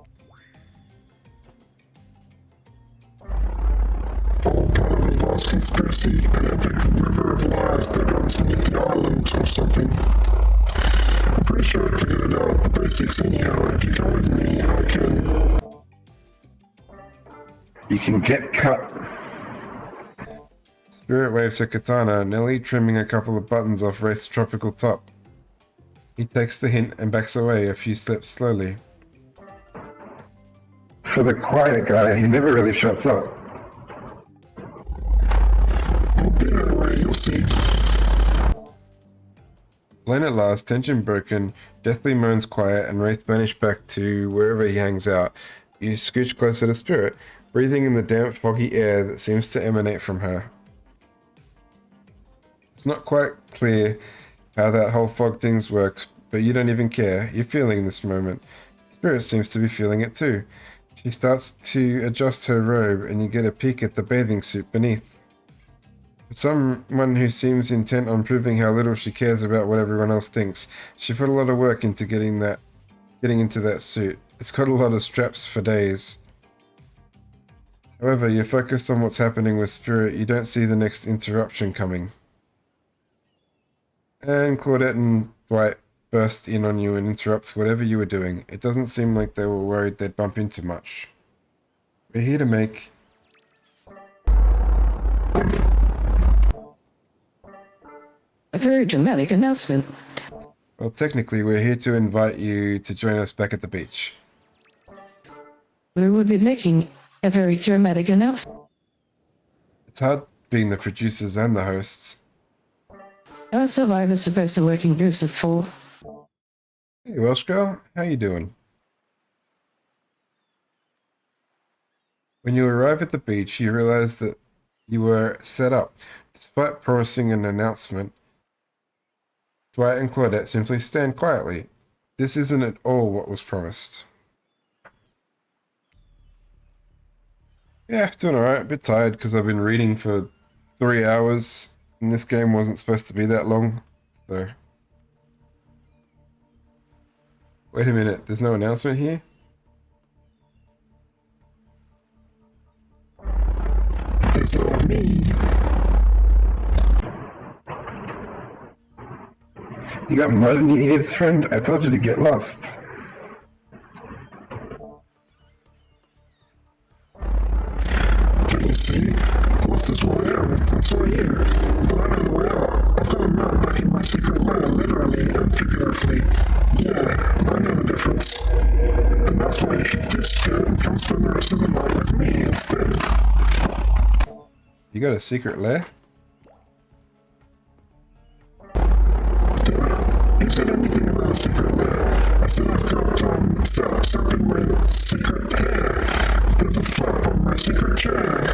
All part of a vast conspiracy, an epic river of lies that runs beneath the island or something. I'm pretty sure I figured it out, the basics anyhow. If you come with me, I can... You can get cut. Spirit waves her katana, nearly trimming a couple of buttons off Wraith's tropical top. He takes the hint and backs away a few steps slowly. For the quiet guy, he never really shuts up. I'll be that way, you'll see. Alone at last, tension broken, deathly moans quiet, and Wraith vanished back to wherever he hangs out. You scooch closer to Spirit, breathing in the damp, foggy air that seems to emanate from her. It's not quite clear how that whole fog things works, but you don't even care. You're feeling this moment. Spirit seems to be feeling it too. She starts to adjust her robe, and you get a peek at the bathing suit beneath. For someone who seems intent on proving how little she cares about what everyone else thinks, she put a lot of work into getting into that suit. It's got a lot of straps for days. However, you're focused on what's happening with Spirit. You don't see the next interruption coming. And Claudette and Dwight burst in on you and interrupt whatever you were doing. It doesn't seem like they were worried they'd bump into much. We're here to make... A very dramatic announcement. Well, technically, we're here to invite you to join us back at the beach. We will be making a very dramatic announcement. It's hard being the producers and the hosts. Our survivors supposed to work in groups of 4. Hey, Welsh girl, how you doing? When you arrive at the beach, you realize that you were set up. Despite promising an announcement, Dwight and Claudette simply stand quietly. This isn't at all what was promised. Yeah, doing alright. A bit tired because I've been reading for 3 hours, and this game wasn't supposed to be that long, so... Wait a minute, there's no announcement here? There's me. You got mud in your ears, friend? I told you to get lost. Can you see? Lost is where I am, and so are you. But I know the way out. I've got a map back in my secret lair, literally and figuratively. Yeah, I know the difference. And that's why you should disappear and come spend the rest of the night with me instead. You got a secret lair? You said anything about a secret lair. I said I've got straps up in my secret hair. There's a flap on my secret chair.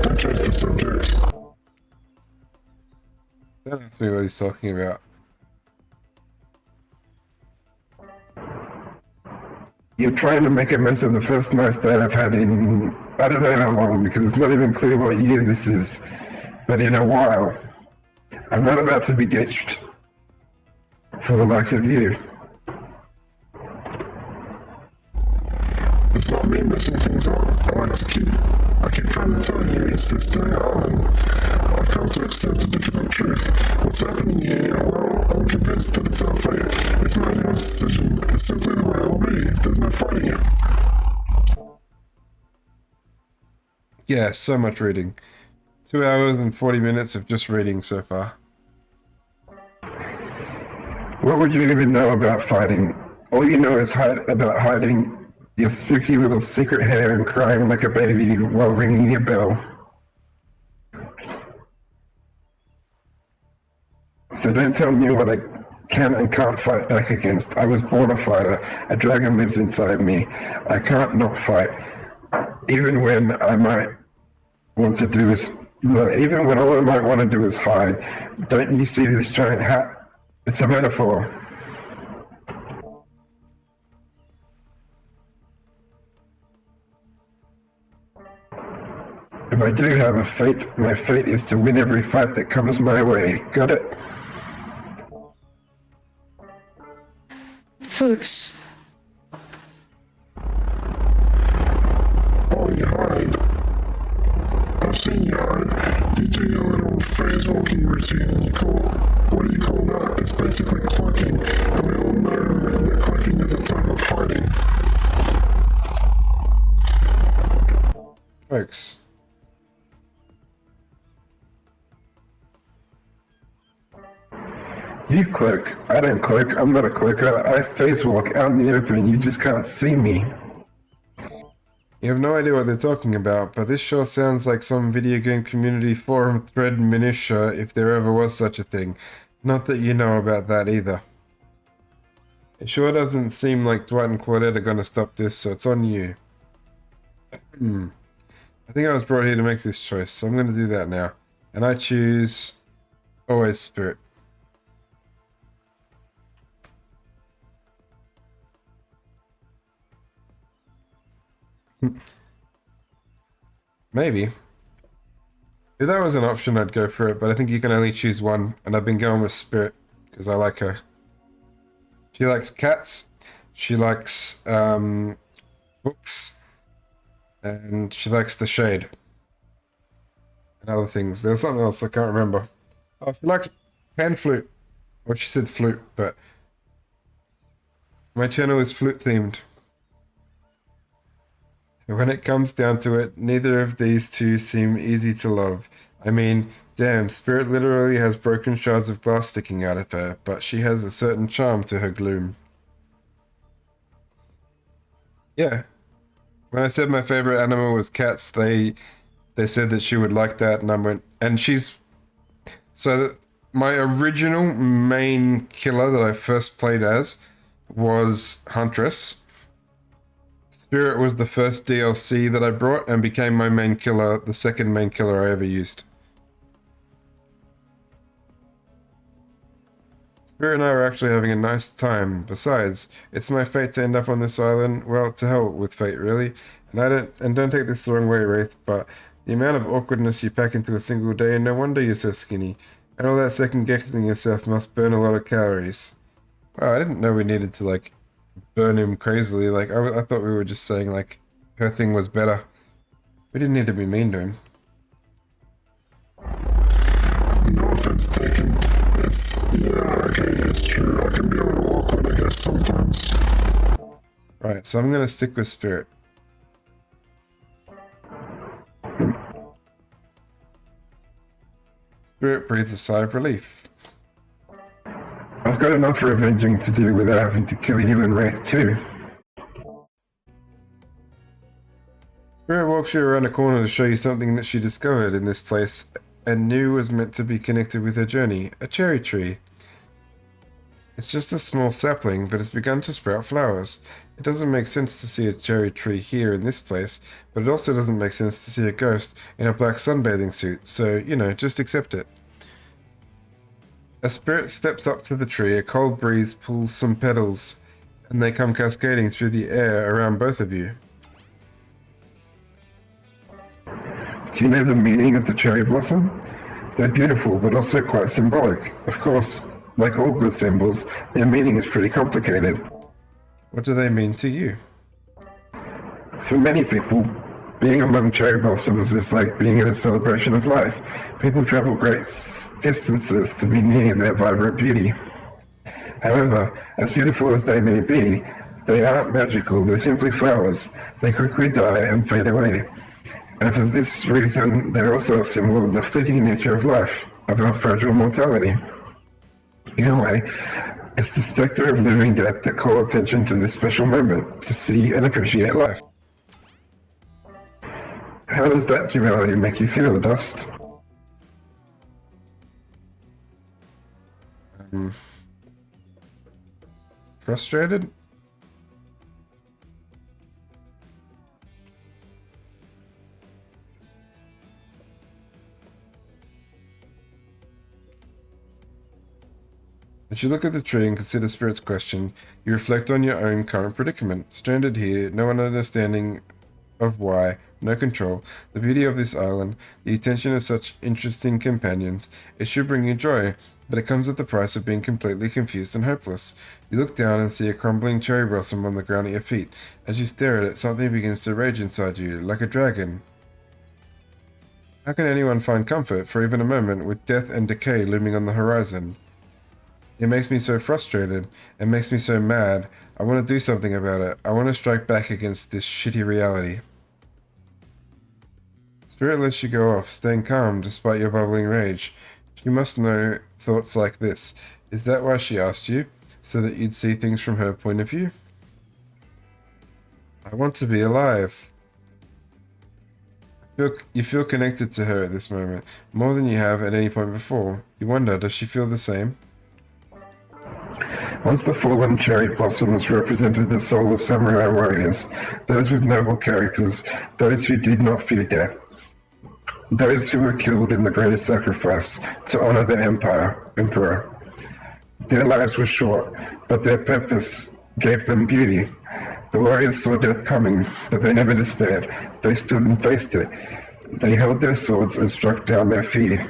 Don't change the subject. Don't ask me what he's talking about. You're trying to make a mess of the first nice date I've had in I don't know how long, because it's not even clear what year this is, but in a while. I'm not about to be ditched for the likes of you. It's not me messing things up. I keep trying to tell you it's this day on. I've come to accept the difficult truth. What's happening here? Well, I'm convinced that it's our fate. It's not anyone's decision. It's simply the way it will be. There's no fighting it. Yeah, so much reading. 2 hours and 40 minutes of just reading so far. What would you even know about fighting? All you know is about hiding your spooky little secret hair and crying like a baby while ringing your bell. So don't tell me what I can and can't fight back against. I was born a fighter. A dragon lives inside me. I can't not fight. Even when I might want to do is, even when all I might want to do is hide. Don't you see this giant hat? It's a metaphor. If I do have a fate, my fate is to win every fight that comes my way. Got it? Folks, Oh, you hide. I've seen you hide. You do your little phase walking routine and you call, what do you call that? It's basically clucking. And we all know that clucking is a type of hiding. Folks. You cloak. I don't cloak. I'm not a cloaker. I face walk out in the open. You just can't see me. You have no idea what they're talking about, but this sure sounds like some video game community forum thread minutia if there ever was such a thing. Not that you know about that either. It sure doesn't seem like Dwight and Claudette are gonna stop this, so it's on you. I think I was brought here to make this choice, so I'm gonna do that now. And I choose always Spirit. Maybe. If that was an option, I'd go for it, but I think you can only choose one, and I've been going with Spirit, because I like her. She likes cats, she likes books, and she likes the shade. And other things. There was something else, I can't remember. Oh, she likes pan flute. Well, she said flute, but my channel is flute themed. When it comes down to it, neither of these two seem easy to love. I mean, damn, Spirit literally has broken shards of glass sticking out of her, but she has a certain charm to her gloom. Yeah. When I said my favorite animal was cats, they said that she would like that, and I went, and she's... So, my original main killer that I first played as was Huntress. Spirit was the first DLC that I brought and became my main killer, the second main killer I ever used. Spirit and I are actually having a nice time. Besides, it's my fate to end up on this island. Well, to hell with fate, really. And don't take this the wrong way, Wraith, but the amount of awkwardness you pack into a single day, no wonder you're so skinny. And all that second guessing yourself must burn a lot of calories. Wow, I didn't know we needed to, like, burn him crazily. Like, I thought we were just saying, like, her thing was better. We didn't need to be mean to him. No offense taken. It's true. I can be a little awkward, I guess, sometimes. Right, so I'm gonna stick with Spirit. Spirit breathes a sigh of relief. I've got enough revenging to do without having to kill you and Wraith too. Spirit walks you around a corner to show you something that she discovered in this place and knew was meant to be connected with her journey, a cherry tree. It's just a small sapling, but it's begun to sprout flowers. It doesn't make sense to see a cherry tree here in this place, but it also doesn't make sense to see a ghost in a black sunbathing suit, so, you know, just accept it. As Spirit steps up to the tree, a cold breeze pulls some petals, and they come cascading through the air around both of you. Do you know the meaning of the cherry blossom? They're beautiful, but also quite symbolic. Of course, like all good symbols, their meaning is pretty complicated. What do they mean to you? For many people, being among cherry blossoms is like being at a celebration of life. People travel great distances to be near their vibrant beauty. However, as beautiful as they may be, they aren't magical, they're simply flowers. They quickly die and fade away. And for this reason, they're also a symbol of the fleeting nature of life, of our fragile mortality. In a way, it's the spectre of living death that call attention to this special moment, to see and appreciate life. How does that duality make you feel, Dust? Frustrated? As you look at the tree and consider Spirit's question, you reflect on your own current predicament. Stranded here, no one understanding of why, no control, the beauty of this island, the attention of such interesting companions. It should bring you joy, but it comes at the price of being completely confused and hopeless. You look down and see a crumbling cherry blossom on the ground at your feet. As you stare at it, something begins to rage inside you, like a dragon. How can anyone find comfort for even a moment with death and decay looming on the horizon? It makes me so frustrated. It makes me so mad. I want to do something about it. I want to strike back against this shitty reality. Spirit lets you go off, staying calm despite your bubbling rage. She must know thoughts like this. Is that why she asked you? So that you'd see things from her point of view? I want to be alive. You feel connected to her at this moment, more than you have at any point before. You wonder, does she feel the same? Once the fallen cherry blossoms represented the soul of samurai warriors, those with noble characters, those who did not fear death, those who were killed in the greatest sacrifice to honor the emperor. Their lives were short, but their purpose gave them beauty. The warriors saw death coming, but they never despaired. They stood and faced it. They held their swords and struck down their fear.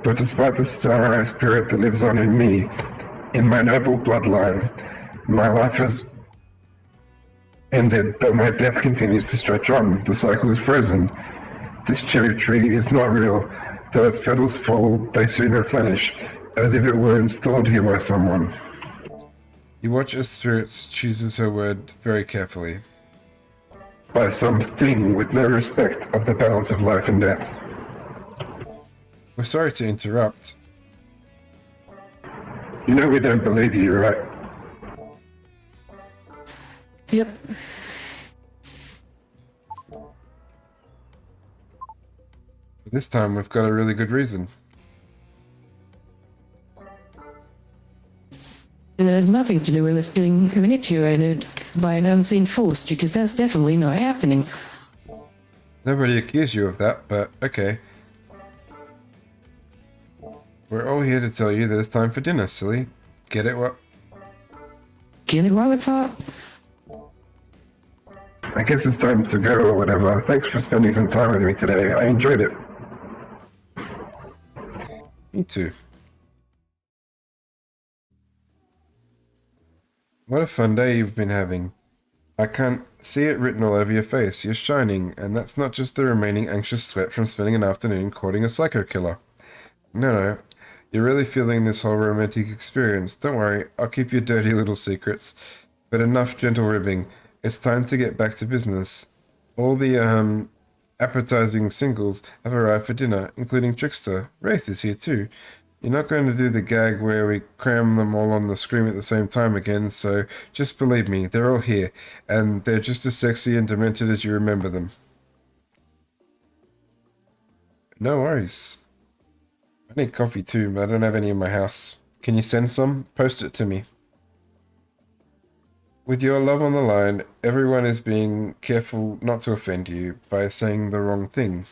But despite the samurai spirit that lives on in me, in my noble bloodline, my life has ended, but my death continues to stretch on. The cycle is frozen. This cherry tree is not real. Though its petals fall, they soon replenish, as if it were installed here by someone. You watch as Spirit chooses her word very carefully. By something with no respect of the balance of life and death. We're sorry to interrupt. You know we don't believe you, right? Yep. But this time we've got a really good reason. It had nothing to do with us being manipulated by an unseen force, because that's definitely not happening. Nobody accused you of that, but okay. We're all here to tell you that it's time for dinner, silly. Get it what? Get it while it's hot? I guess it's time to go or whatever. Thanks for spending some time with me today. I enjoyed it. Me too. What a fun day you've been having. I can't see it written all over your face. You're shining, and that's not just the remaining anxious sweat from spending an afternoon courting a psycho killer. No, you're really feeling this whole romantic experience. Don't worry, I'll keep your dirty little secrets. But enough gentle ribbing. It's time to get back to business. All the, appetizing singles have arrived for dinner, including Trickster. Wraith is here too. You're not going to do the gag where we cram them all on the screen at the same time again, so just believe me, they're all here, and they're just as sexy and demented as you remember them. No worries. I need coffee too, but I don't have any in my house. Can you send some? Post it to me. With your love on the line, everyone is being careful not to offend you by saying the wrong thing.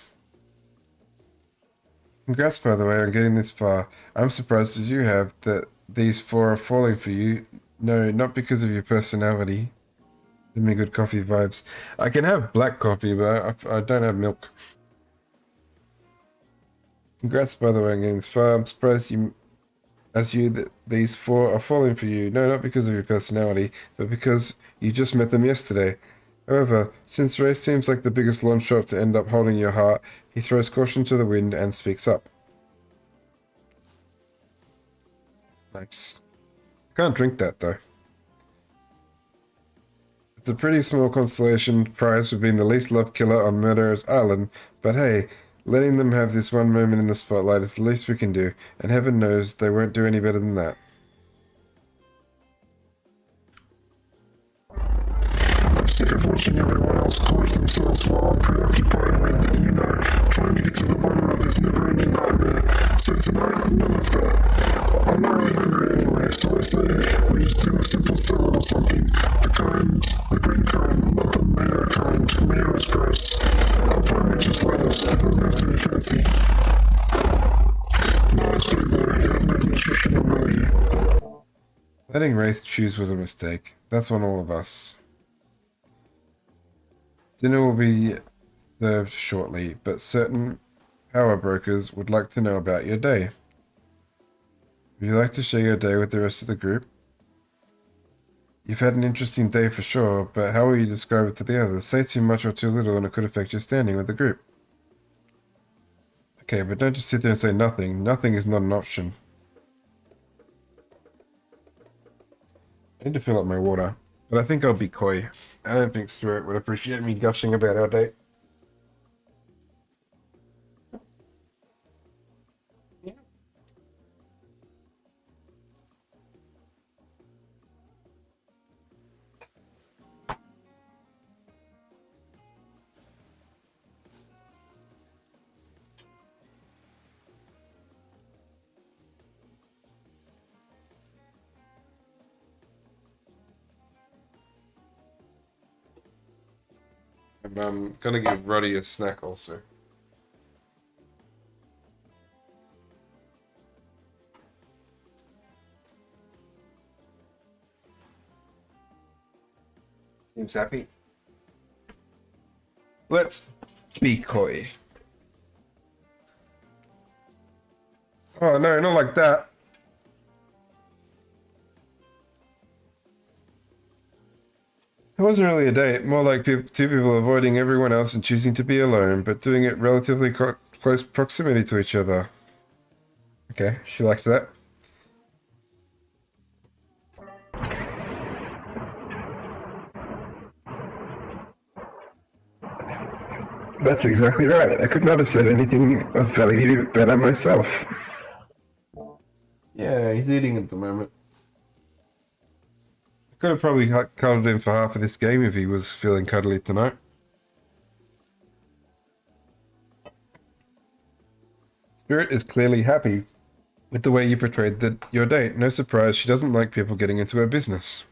Congrats, by the way, on getting this far. I'm surprised as you have that these four are falling for you. No, not because of your personality. Give me good coffee vibes. I can have black coffee, but I don't have milk. Congrats, by the way, on getting this far. I'm surprised that these four are falling for you. No, not because of your personality, but because you just met them yesterday. However, since Ray seems like the biggest lawn shop to end up holding your heart, he throws caution to the wind and speaks up. Nice. Can't drink that, though. It's a pretty small consolation prize for being the least loved killer on Murderer's Island, but hey, letting them have this one moment in the spotlight is the least we can do, and heaven knows they won't do any better than that. I'm sick of watching everyone else gorge themselves while I'm preoccupied with, trying to get to the bottom of this never-ending nightmare. So tonight, none of that. I'm not really hungry anyway, so I say we just do a simple salad or something. The green kind, not the mayo kind. Mayo is gross. I'm fine with just lettuce. It doesn't have to be fancy. Nice big there. It has no nutritional value. Letting Wraith choose was a mistake. That's on all of us. Dinner will be served shortly, but certain power brokers would like to know about your day. Would you like to share your day with the rest of the group? You've had an interesting day for sure, but how will you describe it to the others? Say too much or too little and it could affect your standing with the group. Okay, but don't just sit there and say nothing. Nothing is not an option. I need to fill up my water, but I think I'll be coy. I don't think Stuart would appreciate me gushing about our date. I'm gonna give Roddy a snack also. Seems happy. Let's be coy. Oh no, not like that. It wasn't really a date, more like two people avoiding everyone else and choosing to be alone, but doing it relatively close proximity to each other. Okay, she likes that. That's exactly right. I could not have said anything of value better myself. Yeah, he's eating at the moment. Could have probably cuddled him for half of this game if he was feeling cuddly tonight. Spirit is clearly happy with the way you portrayed your date. No surprise, she doesn't like people getting into her business.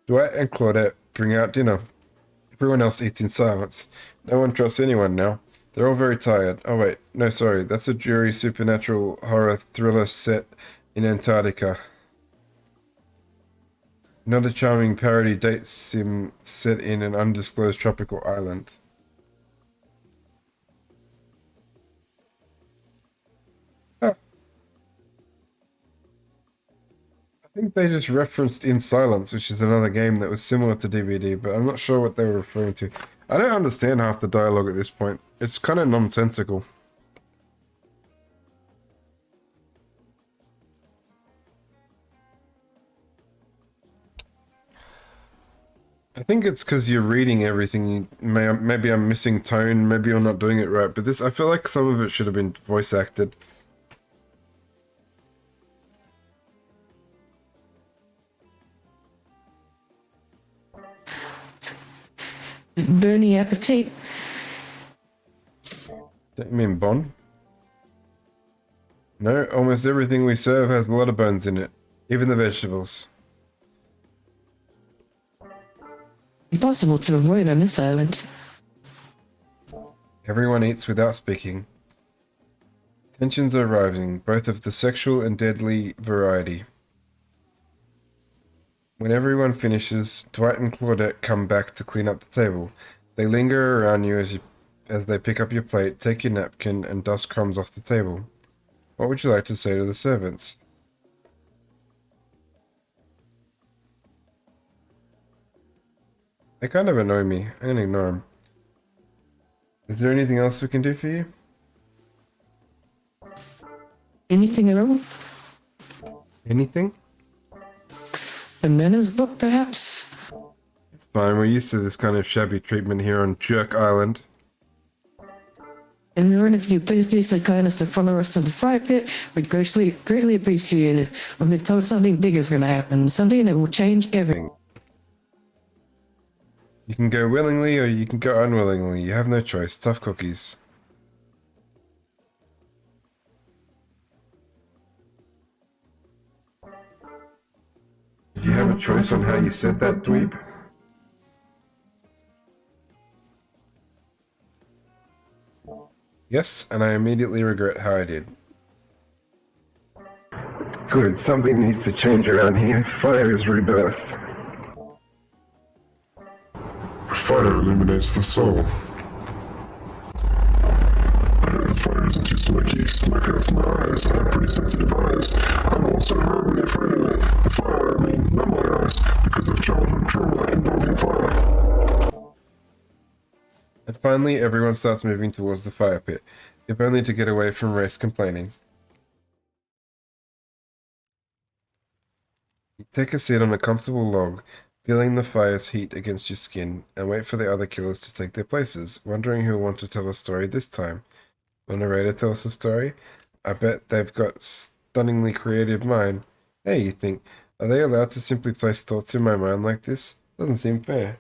Dwight and Claudette bring out dinner. Everyone else eats in silence. No one trusts anyone now. They're all very tired. Oh wait, no, sorry. That's a dreary supernatural horror thriller set in Antarctica. Not a charming parody date sim set in an undisclosed tropical island. Huh. I think they just referenced In Silence, which is another game that was similar to DVD, but I'm not sure what they were referring to. I don't understand half the dialogue at this point. It's kind of nonsensical. I think it's because you're reading everything. Maybe I'm missing tone. Maybe you're not doing it right. But this, I feel like some of it should have been voice acted. Bernie appetite. Don't you mean Bon? No, almost everything we serve has a lot of bones in it. Even the vegetables. Impossible to avoid on this island. Everyone eats without speaking. Tensions are rising, both of the sexual and deadly variety. When everyone finishes, Dwight and Claudette come back to clean up the table. They linger around you as they pick up your plate, take your napkin, and dust crumbs off the table. What would you like to say to the servants? They kind of annoy me. I'm gonna ignore them. Is there anything else we can do for you? Anything at all? Anything? A manners book, perhaps? It's fine. We're used to this kind of shabby treatment here on Jerk Island. And Lauren, if you please be so kind as to follow us to the fire pit, we'd greatly appreciate it. When we're told something big is going to happen, something that will change everything. You can go willingly or you can go unwillingly. You have no choice. Tough cookies. Do you have a choice on how you said that, dweeb? Yes, and I immediately regret how I did. Good, something needs to change around here. Fire is rebirth. Fire illuminates the soul. The fire isn't too smoky. Smoke hurts my eyes. I have pretty sensitive eyes. I'm also horribly afraid of it. The fire, I mean, not my eyes, because of childhood trauma involving fire. And finally, everyone starts moving towards the fire pit, if only to get away from Race complaining. You take a seat on a comfortable log, feeling the fire's heat against your skin, and wait for the other killers to take their places, wondering who will want to tell a story this time. Will the narrator tell us a story? I bet they've got stunningly creative mind. Hey, you think, are they allowed to simply place thoughts in my mind like this? Doesn't seem fair.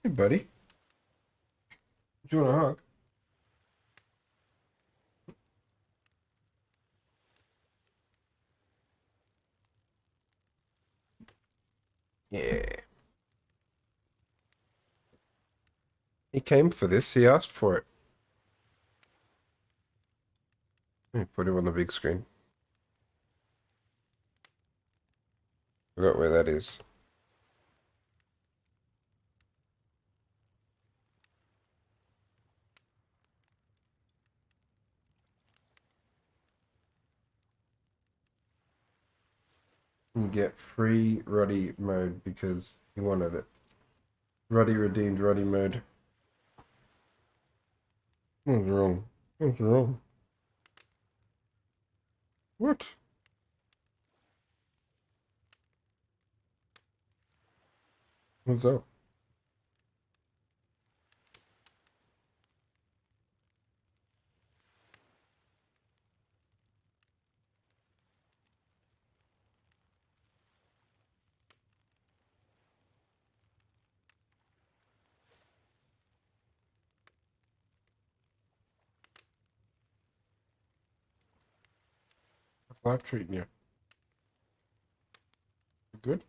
Hey, buddy. Do you want a hug? Yeah. He came for this. He asked for it. Let me put him on the big screen. Forgot where that is. You get free Ruddy mode because he wanted it. Ruddy redeemed Ruddy mode. What's wrong? What's wrong? What? What's up? How's life treating you? Good?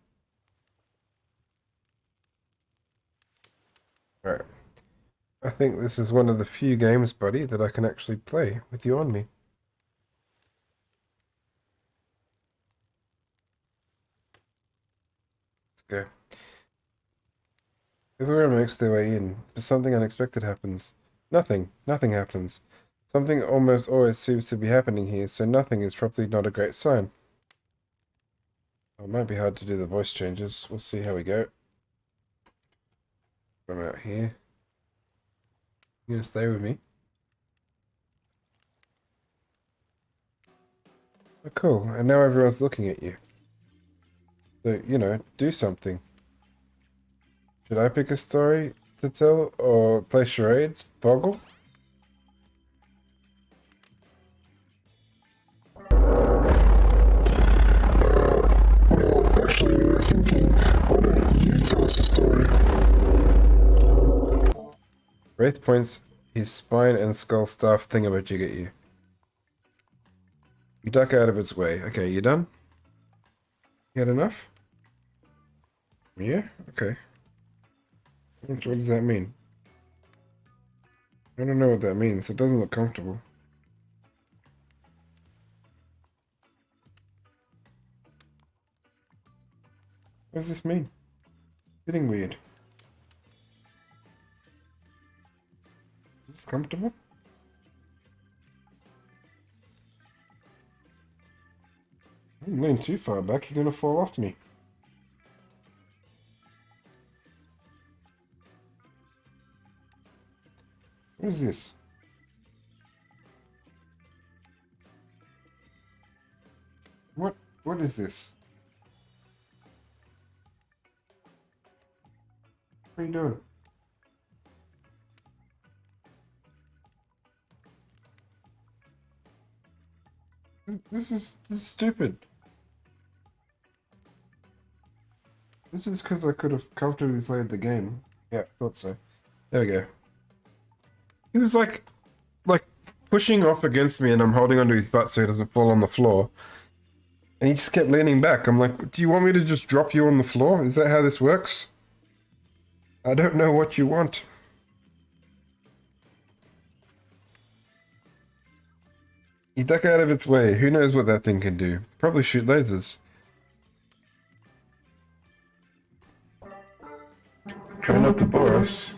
Alright. I think this is one of the few games, buddy, that I can actually play with you on me. Let's go. Everyone makes their way in, but something unexpected happens. Nothing happens. Something almost always seems to be happening here, so nothing is probably not a great sign. Oh, it might be hard to do the voice changes. We'll see how we go. From out here. You gonna stay with me? Oh, cool. And now everyone's looking at you. So, you know, do something. Should I pick a story to tell or play charades? Boggle? Well, actually, we were thinking, why don't you tell us a story? Wraith points his spine and skull staff thingamajig at you. You duck out of its way. Okay, you done? You had enough? Yeah? Okay. What does that mean? I don't know what that means. It doesn't look comfortable. What does this mean? Sitting weird. Is this comfortable? Don't lean too far back, you're gonna fall off me. What is this? What is this? What are you doing? This is stupid. This is because I could have comfortably played the game. Yeah, thought so. There we go. He was like pushing off against me, and I'm holding onto his butt so he doesn't fall on the floor. And he just kept leaning back. I'm like, do you want me to just drop you on the floor? Is that how this works? I don't know what you want. You duck out of its way. Who knows what that thing can do? Probably shoot lasers. Try not to bore us.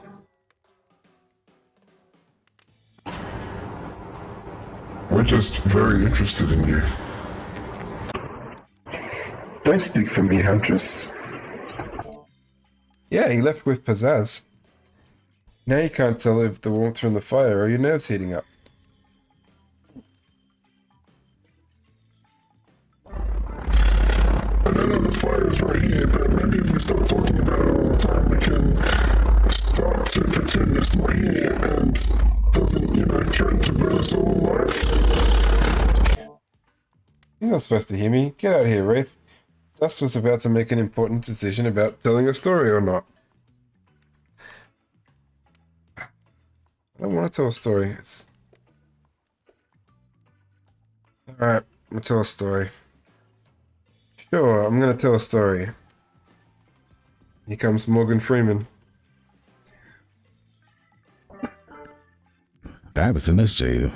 We're just very interested in you. Don't speak for me, Huntress. Yeah, he left with pizzazz. Now you can't tell if the warmth from the fire or your nerves heating up. I know that the fire is right here, but maybe if we start talking about it all the time, we can start to pretend it's not here and doesn't, threaten to burn us all alive. He's not supposed to hear me. Get out of here, Wraith. Dust was about to make an important decision about telling a story or not. I don't want to tell a story. It's... Alright, I'm going to tell a story. Sure, I'm going to tell a story. Here comes Morgan Freeman. That was a mystery.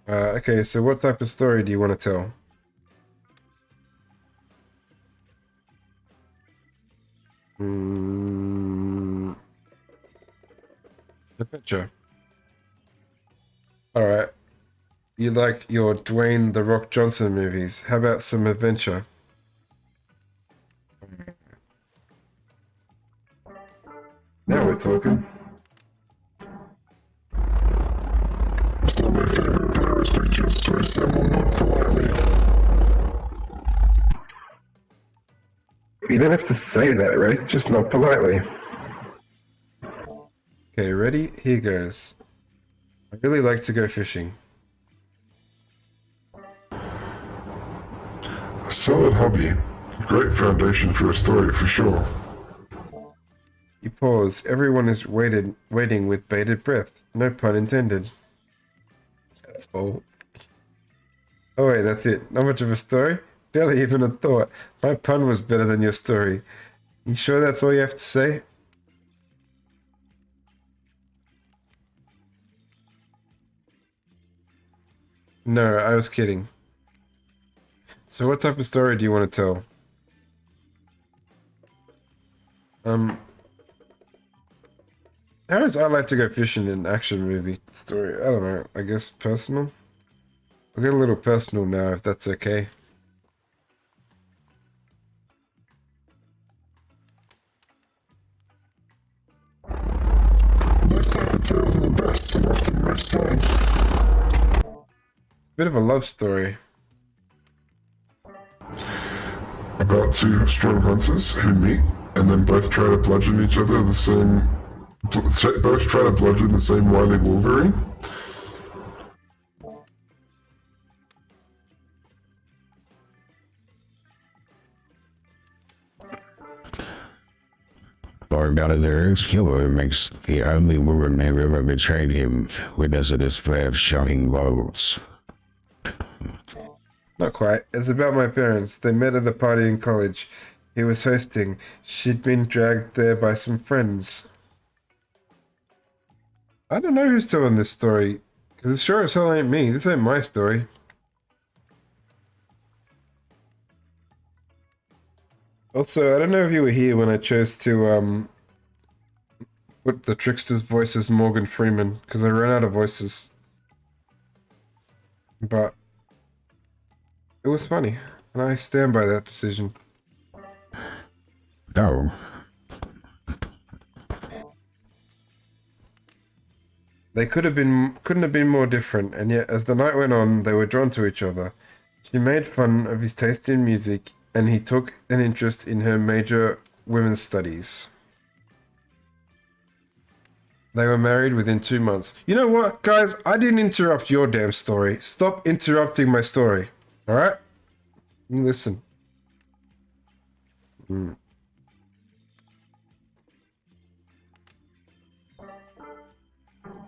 Okay, so what type of story do you want to tell? Adventure. Alright. You like your Dwayne "The Rock" Johnson movies. How about some adventure? Now we're talking. It's not my favorite, but I respect your story, Sam. Will not politely. You don't have to say that, Wraith, just not politely. Okay, ready? Here goes. I really like to go fishing. A solid hobby. A great foundation for a story, for sure. You pause. Everyone is waiting with bated breath. No pun intended. That's all. Oh wait, that's it. Not much of a story? Barely even a thought. My pun was better than your story. You sure that's all you have to say? No, I was kidding. So what type of story do you want to tell? How is I like to go fishing in an action movie story? I don't know. I guess personal? We'll get a little personal now, if that's okay. Those type of tales are the best and often most telling. It's a bit of a love story. About two strong hunters who meet and then both try to bludgeon each other the same. Both try to bludgeon the same wily Wolverine. Or about it, their ex-killer makes the only woman they ever betrayed him witness a display of shocking violence. Not quite. It's about my parents. They met at a party in college. He was hosting. She'd been dragged there by some friends. I don't know who's telling this story, because it sure as hell ain't me. This ain't my story. Also, I don't know if you were here when I chose to, put the trickster's voice as Morgan Freeman, because I ran out of voices. But it was funny, and I stand by that decision. No. They couldn't have been more different, and yet as the night went on, they were drawn to each other. She made fun of his taste in music, and he took an interest in her major women's studies. They were married within 2 months. You know what, guys? I didn't interrupt your damn story. Stop interrupting my story. Alright? Listen.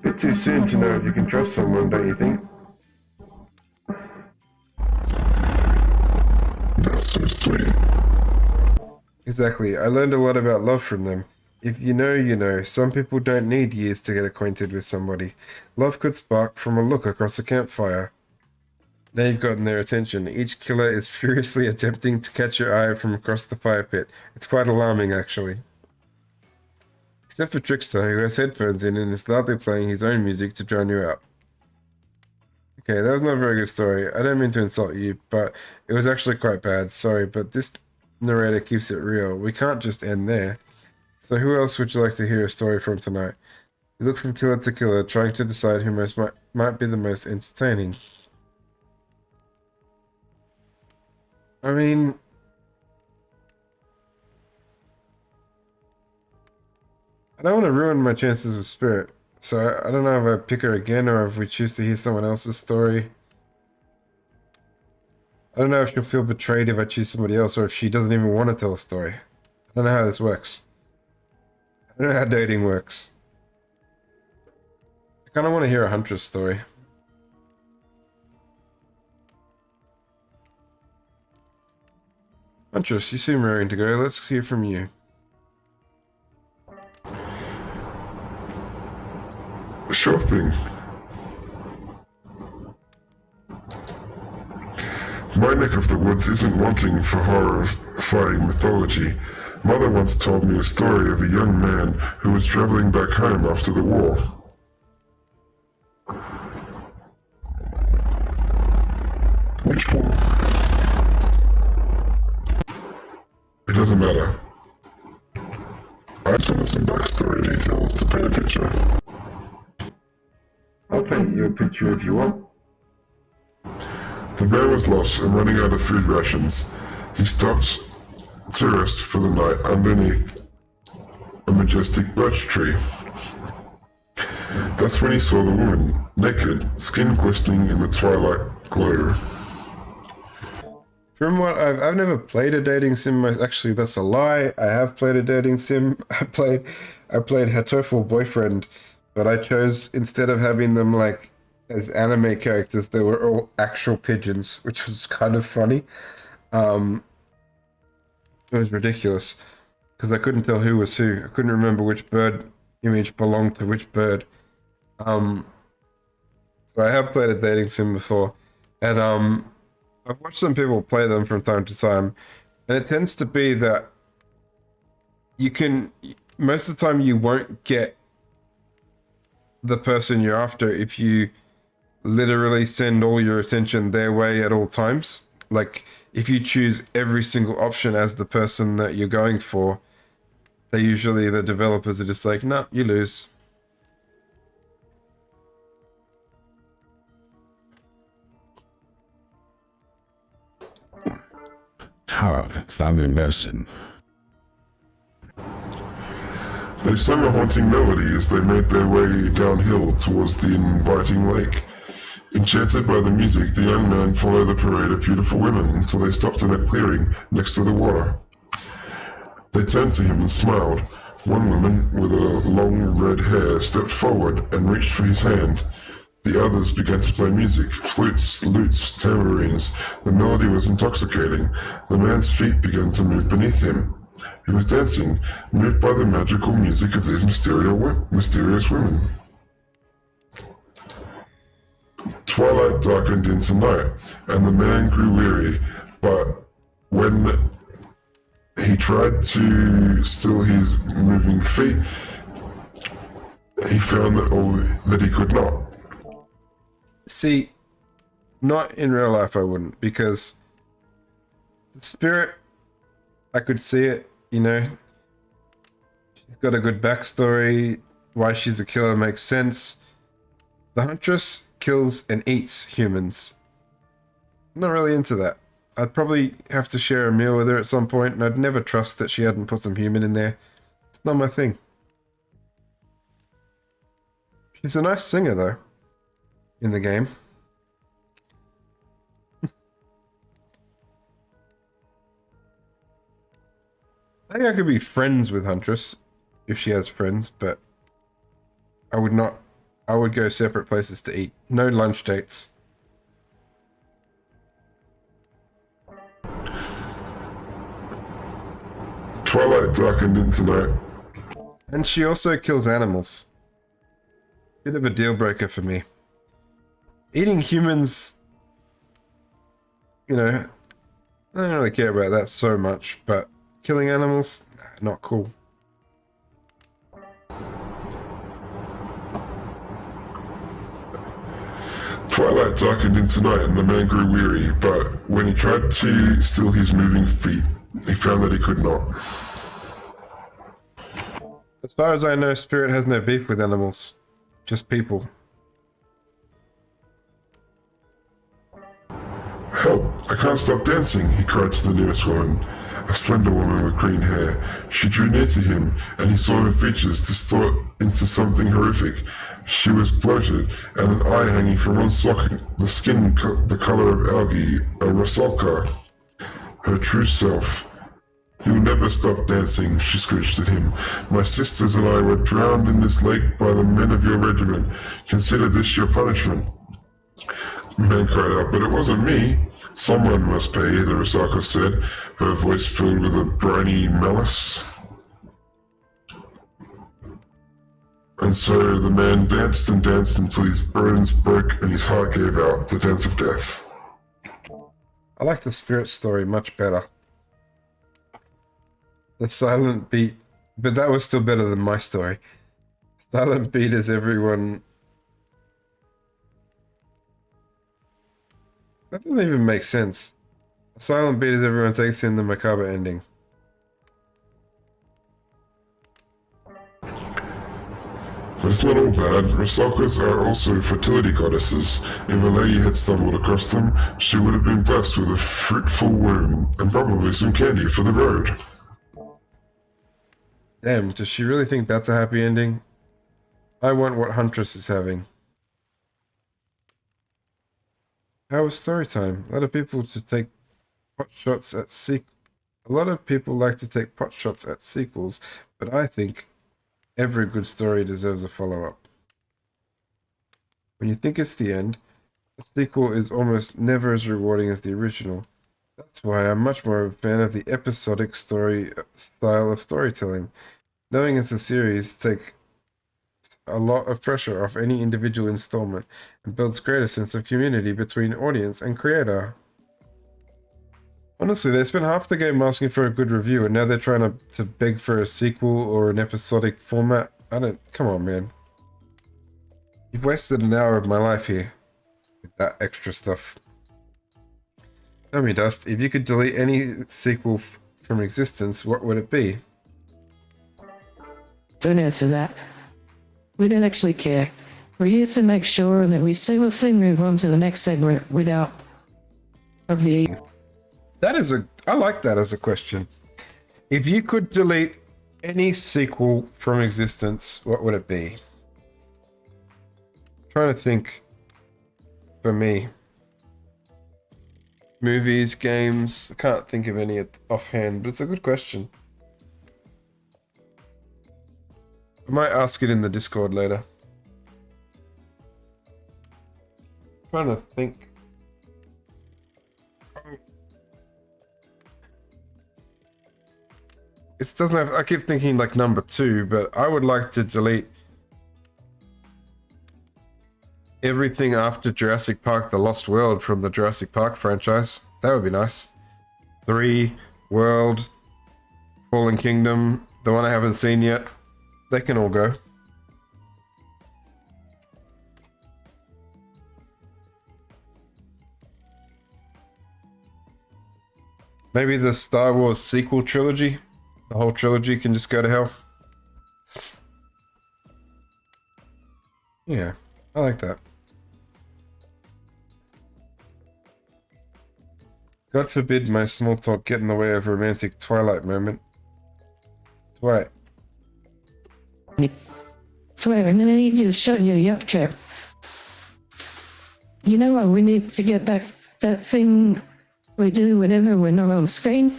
Bit too soon to know if you can trust someone, don't you think? That's so sweet. Exactly. I learned a lot about love from them. If you know, you know. Some people don't need years to get acquainted with somebody. Love could spark from a look across a campfire. Now you've gotten their attention. Each killer is furiously attempting to catch your eye from across the fire pit. It's quite alarming, actually. Except for Trickster, who has headphones in and is loudly playing his own music to drown you out. Okay, that was not a very good story. I don't mean to insult you, but it was actually quite bad. Sorry, but this narrator keeps it real. We can't just end there. So who else would you like to hear a story from tonight? You look from killer to killer, trying to decide who might be the most entertaining. I mean, I don't want to ruin my chances with Spirit, so I don't know if I pick her again or if we choose to hear someone else's story. I don't know if she'll feel betrayed if I choose somebody else or if she doesn't even want to tell a story. I don't know how this works. I don't know how dating works. I kind of want to hear a Huntress story. Huntress, you seem raring to go. Let's hear from you. Sure thing. My neck of the woods isn't wanting for horrifying mythology. Mother once told me a story of a young man who was traveling back home after the war. Which war? It doesn't matter. I just wanted some backstory details to paint a picture. I'll paint you a picture if you want. The man was lost and running out of food rations. He stopped to rest for the night underneath a majestic birch tree. That's when he saw the woman, naked, skin glistening in the twilight glow. From what I've never played a dating sim. Actually, that's a lie. I have played a dating sim. I played Hatoful Boyfriend, but I chose, instead of having them like as anime characters, they were all actual pigeons, which was kind of funny. It was ridiculous because I couldn't tell who was who. I couldn't remember which bird image belonged to which bird. So I have played a dating sim before. And I've watched some people play them from time to time, and it tends to be that you can, most of the time you won't get the person you're after if you literally send all your attention their way at all times. Like, if you choose every single option as the person that you're going for, the developers are just like, nah, you lose. Alright, I'm invested. They sang a haunting melody as they made their way downhill towards the inviting lake. Enchanted by the music, the young man followed the parade of beautiful women until they stopped in a clearing next to the water. They turned to him and smiled. One woman with a long red hair stepped forward and reached for his hand. The others began to play music, flutes, lutes, tambourines. The melody was intoxicating. The man's feet began to move beneath him. He was dancing, moved by the magical music of these mysterious women. Twilight darkened into night, and the man grew weary, but when he tried to still his moving feet, he found that he could not. See, not in real life I wouldn't, because the spirit, I could see it, you know. She's got a good backstory, why she's a killer makes sense. The Huntress kills and eats humans. I'm not really into that. I'd probably have to share a meal with her at some point, and I'd never trust that she hadn't put some human in there. It's not my thing. She's a nice singer, though, in the game. I think I could be friends with Huntress, if she has friends, but I would not. I would go separate places to eat. No lunch dates. Twilight darkened into night. And she also kills animals. Bit of a deal breaker for me. Eating humans, you know, I don't really care about that so much, but killing animals, nah, not cool. Twilight darkened into night and the man grew weary, but when he tried to still his moving feet, he found that he could not. As far as I know, Spirit has no beef with animals. Just people. Help! I can't stop dancing, he cried to the nearest woman. A slender woman with green hair. She drew near to him, and he saw her features distort into something horrific. She was bloated, and an eye hanging from one socket, the skin the color of algae, a Rusalka. Her true self. You'll never stop dancing, she screeched at him. My sisters and I were drowned in this lake by the men of your regiment. Consider this your punishment. The man cried out, but it wasn't me. Someone must pay, the Rusalka said, her voice filled with a briny malice. And so the man danced and danced until his bones broke and his heart gave out, the dance of death. I like the Spirit story much better. The Silent Beat, but that was still better than my story. Silent Beat is everyone... That doesn't even make sense. Silent Beat is everyone takes in the macabre ending. But it's not all bad. Rusalkas are also fertility goddesses. If a lady had stumbled across them, she would have been blessed with a fruitful womb and probably some candy for the road. Damn, does she really think that's a happy ending? I want what Huntress is having. How was story time? A lot of people to take pot shots at A lot of people like to take pot shots at sequels, but I think every good story deserves a follow-up. When you think it's the end, a sequel is almost never as rewarding as the original. That's why I'm much more of a fan of the episodic story style of storytelling. Knowing it's a series a lot of pressure off any individual installment and builds greater sense of community between audience and creator. Honestly, they spent half the game asking for a good review, and now they're trying to beg for a sequel or an episodic format. Come on, man. You've wasted an hour of my life here with that extra stuff. Tell me, Dust, if you could delete any sequel from existence, what would it be? Don't answer that. We don't actually care. We're here to make sure that we seamlessly move on to the next segment without of the. I like that as a question. If you could delete any sequel from existence, what would it be? Trying to think for me. Movies, games, I can't think of any offhand, but it's a good question. I might ask it in the Discord later. Trying to think. It doesn't have. I keep thinking like number 2, but I would like to delete everything after Jurassic Park: The Lost World from the Jurassic Park franchise. That would be nice. 3, World, Fallen Kingdom, the one I haven't seen yet. They can all go. Maybe the Star Wars sequel trilogy. The whole trilogy can just go to hell. Yeah, I like that. God forbid my small talk get in the way of a romantic Twilight moment. Dwight. Swear, and then I need you to shut your yup trap. You know what? We need to get back that thing we do whenever we're not on screen.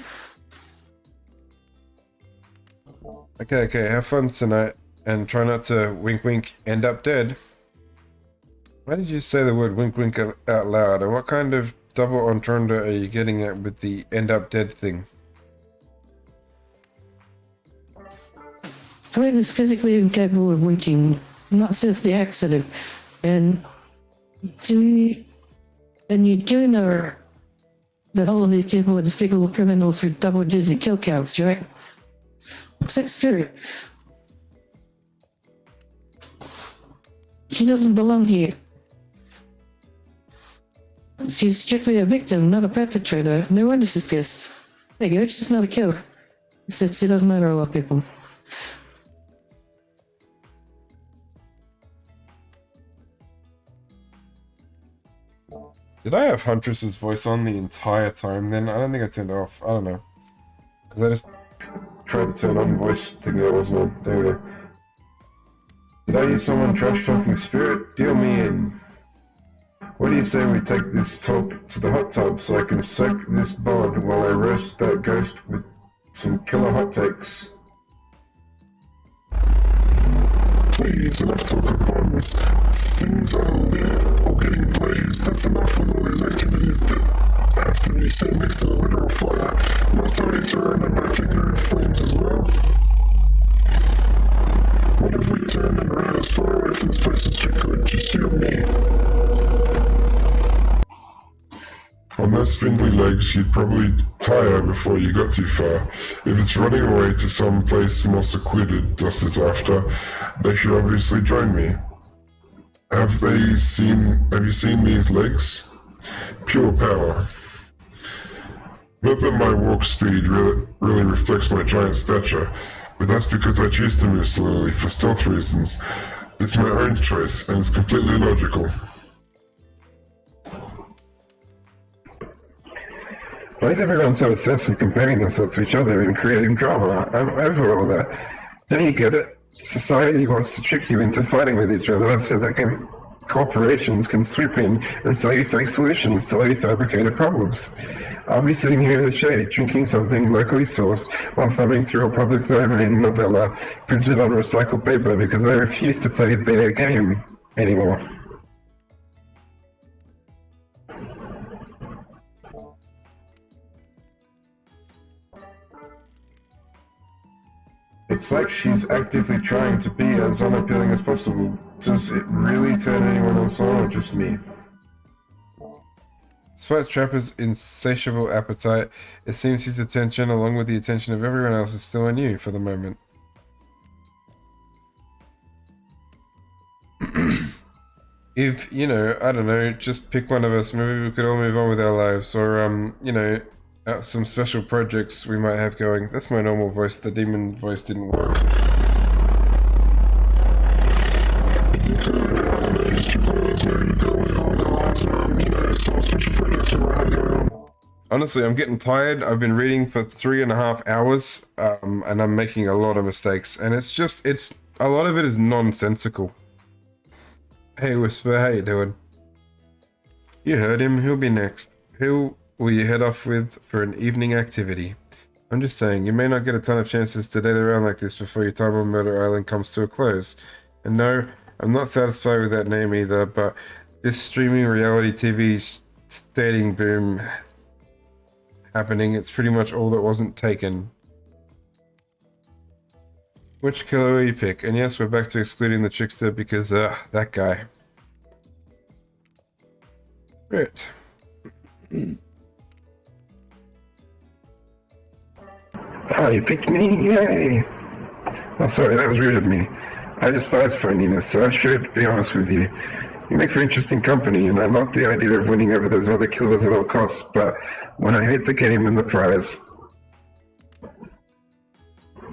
Okay, have fun tonight, and try not to wink wink end up dead. Why did you say the word wink wink out loud, and what kind of double entendre are you getting at with the end up dead thing? Dwight is physically incapable of winking, not since the accident. And you do know that all of these people are despicable criminals with double-digit kill counts, right? That's true. She doesn't belong here. She's strictly a victim, not a perpetrator. No wonder she's pissed. There you go, she's not a killer. Except she doesn't matter a lot of people. Did I have Huntress's voice on the entire time then? I don't think I turned it off. I don't know. Because I just tried to turn on voice, thinking it wasn't on. There we go. Did I hear someone trash talking Spirit? Deal me in. What do you say we take this talk to the hot tub so I can soak this bod while I roast that ghost with some killer hot takes? Please, enough talk upon this. Things are lit or getting blazed. That's enough with all these activities that have to be set next to the literal fire. Must always surrounded by figurative flames as well. What if we turned and ran as far away from this place as we could, just you and me? On those spindly legs, you'd probably tire before you got too far. If it's running away to some place more secluded, Dust is after, they should obviously join me. Have you seen these legs? Pure power. Not that my walk speed really reflects my giant stature, but that's because I choose to move slowly for stealth reasons. It's my own choice, and it's completely logical. Why is everyone so obsessed with comparing themselves to each other and creating drama? I'm over all that. Don't you get it? Society wants to trick you into fighting with each other so that corporations can swoop in and sell you fake solutions to all your fabricated problems. I'll be sitting here in the shade, drinking something locally sourced while thumbing through a public domain novella printed on recycled paper because I refuse to play their game anymore. It's like she's actively trying to be as unappealing as possible. Does it really turn anyone else on, or just me? Despite Trapper's insatiable appetite, it seems his attention, along with the attention of everyone else, is still on you for the moment. If, you know, I don't know, just pick one of us, maybe we could all move on with our lives, or, you know, some special projects we might have going. That's my normal voice, the demon voice didn't work. Honestly, I'm getting tired. I've been reading for 3.5 hours, and I'm making a lot of mistakes, and it's a lot of it is nonsensical. Hey Whisper, how you doing? You heard him, he'll be next. Who will you head off with for an evening activity? I'm just saying, you may not get a ton of chances to date around like this before your time on Murder Island comes to a close. And no, I'm not satisfied with that name either, but this streaming reality TV dating boom happening, it's pretty much all that wasn't taken. Which killer will you pick? And yes, we're back to excluding the trickster because, that guy. Right. Oh, you picked me? Yay! Oh, sorry, that was rude of me. I despise phoniness, so I should be honest with you. You make for interesting company, and I love the idea of winning over those other killers at all costs, but when I hate the game and the prize...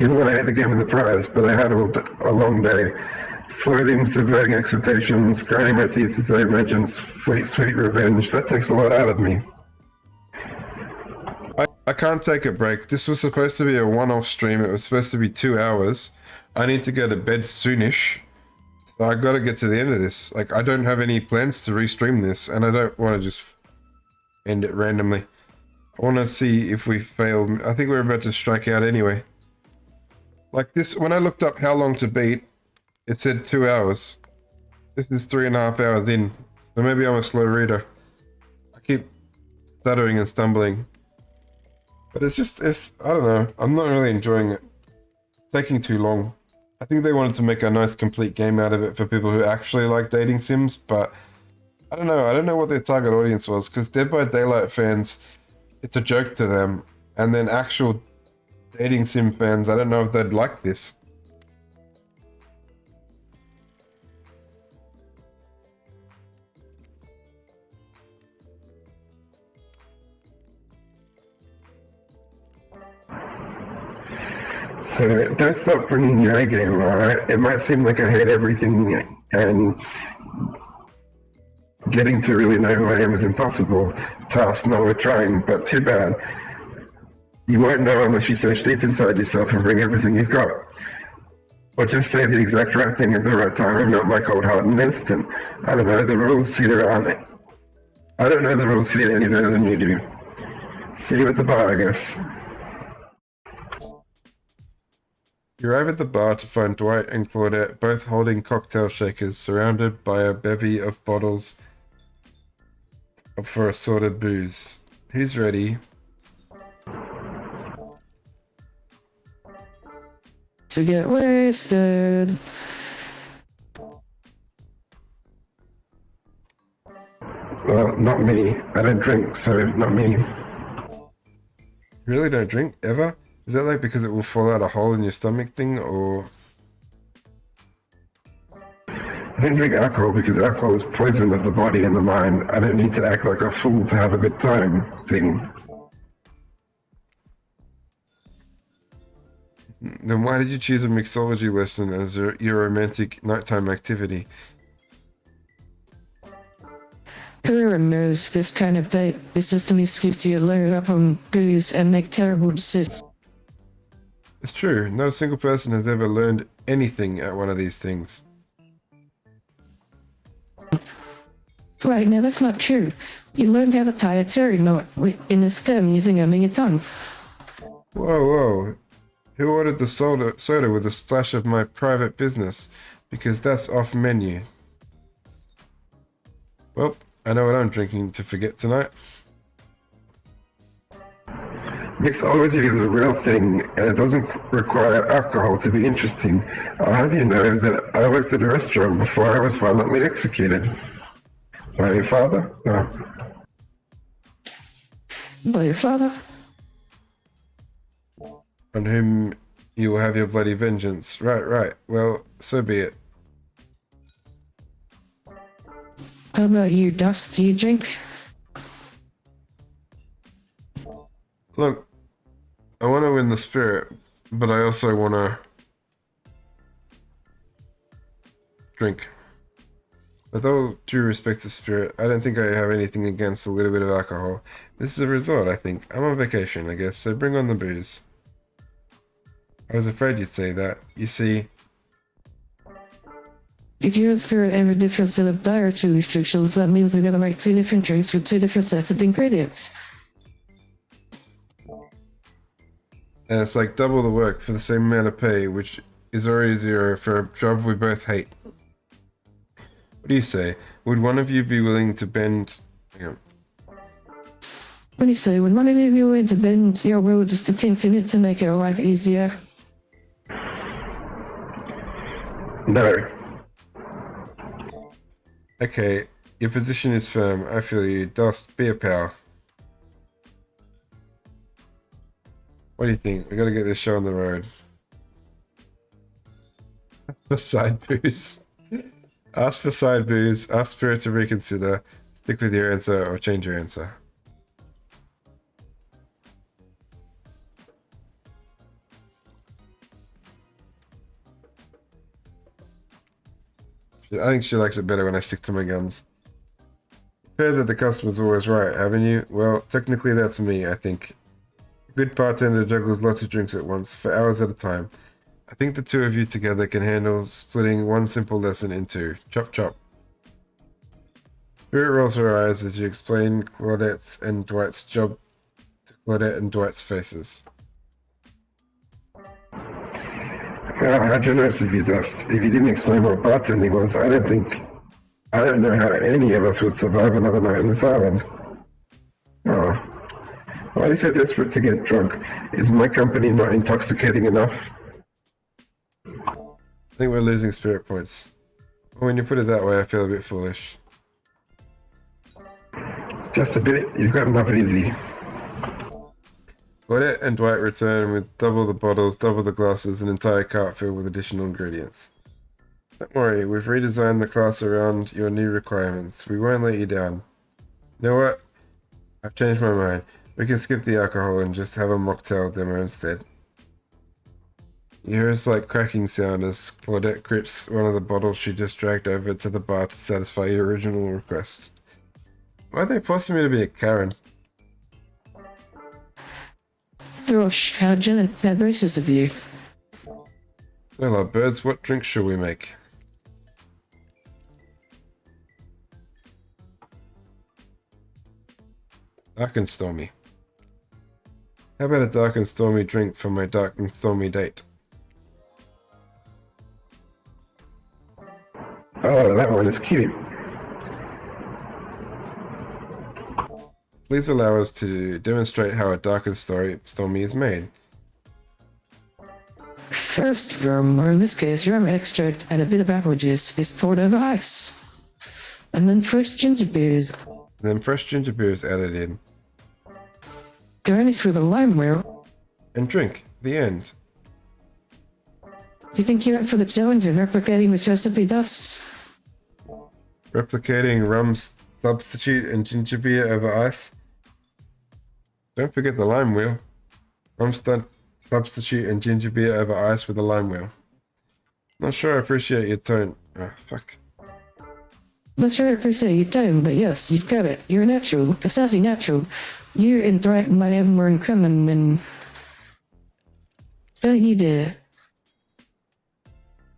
Even when I had the game and the prize, but I had a long day. Flirting, subverting expectations, grinding my teeth as I imagine sweet revenge. That takes a lot out of me. I can't take a break. This was supposed to be a one-off stream. It was supposed to be 2 hours. I need to go to bed soonish. So I gotta get to the end of this. Like, I don't have any plans to restream this, and I don't want to just end it randomly. I want to see if we fail. I think we're about to strike out anyway. Like this, when I looked up how long to beat, it said 2 hours. This is 3.5 hours in. So maybe I'm a slow reader. I keep stuttering and stumbling. But it's I don't know. I'm not really enjoying it. It's taking too long. I think they wanted to make a nice complete game out of it for people who actually like dating sims, but I don't know. I don't know what their target audience was, because Dead by Daylight fans, it's a joke to them. And then actual dating sim fans, I don't know if they'd like this. So don't stop bringing your A game, alright? It might seem like I hate everything and getting to really know who I am is impossible. Task not worth trying, but too bad. You won't know unless you search deep inside yourself and bring everything you've got. Or just say the exact right thing at the right time and melt my cold heart in an instant. I don't know, the rules here aren't it? I don't know the rules here any better than you do. See you at the bar, I guess. You arrive at the bar to find Dwight and Claudette both holding cocktail shakers surrounded by a bevy of bottles for assorted booze. Who's ready? To get wasted. Well, not me. I don't drink, so not me. You really don't drink, ever? Is that like because it will fall out a hole in your stomach thing, or...? I don't drink alcohol because alcohol is poison of the body and the mind. I don't need to act like a fool to have a good time thing. Then why did you choose a mixology lesson as your romantic nighttime activity? Everyone knows this kind of date. This is an excuse to load up on booze and make terrible decisions. It's true, not a single person has ever learned anything at one of these things. Right, now that's not true. You learned how to tie a cherry knot in a stem using only your tongue. Whoa. Who ordered the soda with a splash of my private business? Because that's off menu. Well, I know what I'm drinking to forget tonight. Mixology is a real thing, and it doesn't require alcohol to be interesting. I'll have you know that I worked at a restaurant before I was violently executed. By your father? No. By your father? On whom you will have your bloody vengeance. Right. Well, so be it. How about you, Dust? Do you drink? Look, I want to win the spirit, but I also want to drink. With all due respect to spirit, I don't think I have anything against a little bit of alcohol. This is a resort, I think. I'm on vacation, I guess, so bring on the booze. I was afraid you'd say that. You see, If you and Spirit have a different set of dietary restrictions, that means we're gonna make 2 different drinks with 2 different sets of ingredients. and it's like double the work for the same amount of pay, which is already 0 for a job we both hate. What do you say? Would one of you be willing to bend... Hang on. What do you say? Would one of you be willing to bend your will just a tinted bit to make our life easier? No. Okay, your position is firm. I feel you. Dust, be a pal. What do you think? We gotta get this show on the road. For side booze. Ask for side booze. Ask Spirit to reconsider. Stick with your answer or change your answer. I think she likes it better when I stick to my guns. You've heard that the customer's always right, haven't you? Well, technically that's me, I think. A good bartender juggles lots of drinks at once, for hours at a time. I think the 2 of you together can handle splitting one simple lesson in 2. Chop chop. Spirit rolls her eyes as you explain Claudette's and Dwight's job to Claudette and Dwight's faces. Well, how generous of you, Dust. If you didn't explain what bartending was, I don't know how any of us would survive another night on this island. Oh. Why are you so desperate to get drunk? Is my company not intoxicating enough? I think we're losing spirit points. When you put it that way, I feel a bit foolish. Just a bit. You've got enough easy. Claudette and Dwight return with double the bottles, double the glasses, an entire cart filled with additional ingredients. Don't worry, we've redesigned the class around your new requirements. We won't let you down. You know what? I've changed my mind. We can skip the alcohol and just have a mocktail demo instead. You hear a slight cracking sound as Claudette grips one of the bottles she just dragged over to the bar to satisfy your original request. Why'd they force me to be a Karen? Gosh, how gracious of you. So, lovebirds, what drink shall we make? Dark and stormy. How about a dark and stormy drink for my dark and stormy date? Oh, that one is cute. Please allow us to demonstrate how a dark and stormy is made. First, rum, or in this case, rum extract and a bit of apple juice is poured over ice. And then fresh ginger beers. And then fresh ginger beer is added in. Garnished with a lime wheel. And drink. The end. Do you think you're up for the challenge of replicating this recipe, Dust? Replicating rum substitute and ginger beer over ice. Don't forget the lime wheel. Rum substitute and ginger beer over ice with a lime wheel. Not sure I appreciate your tone. Oh, fuck. Not sure I appreciate your tone, but yes, you've got it. You're a natural, a sassy natural. You and Dwight might have more in common than... Don't you dare.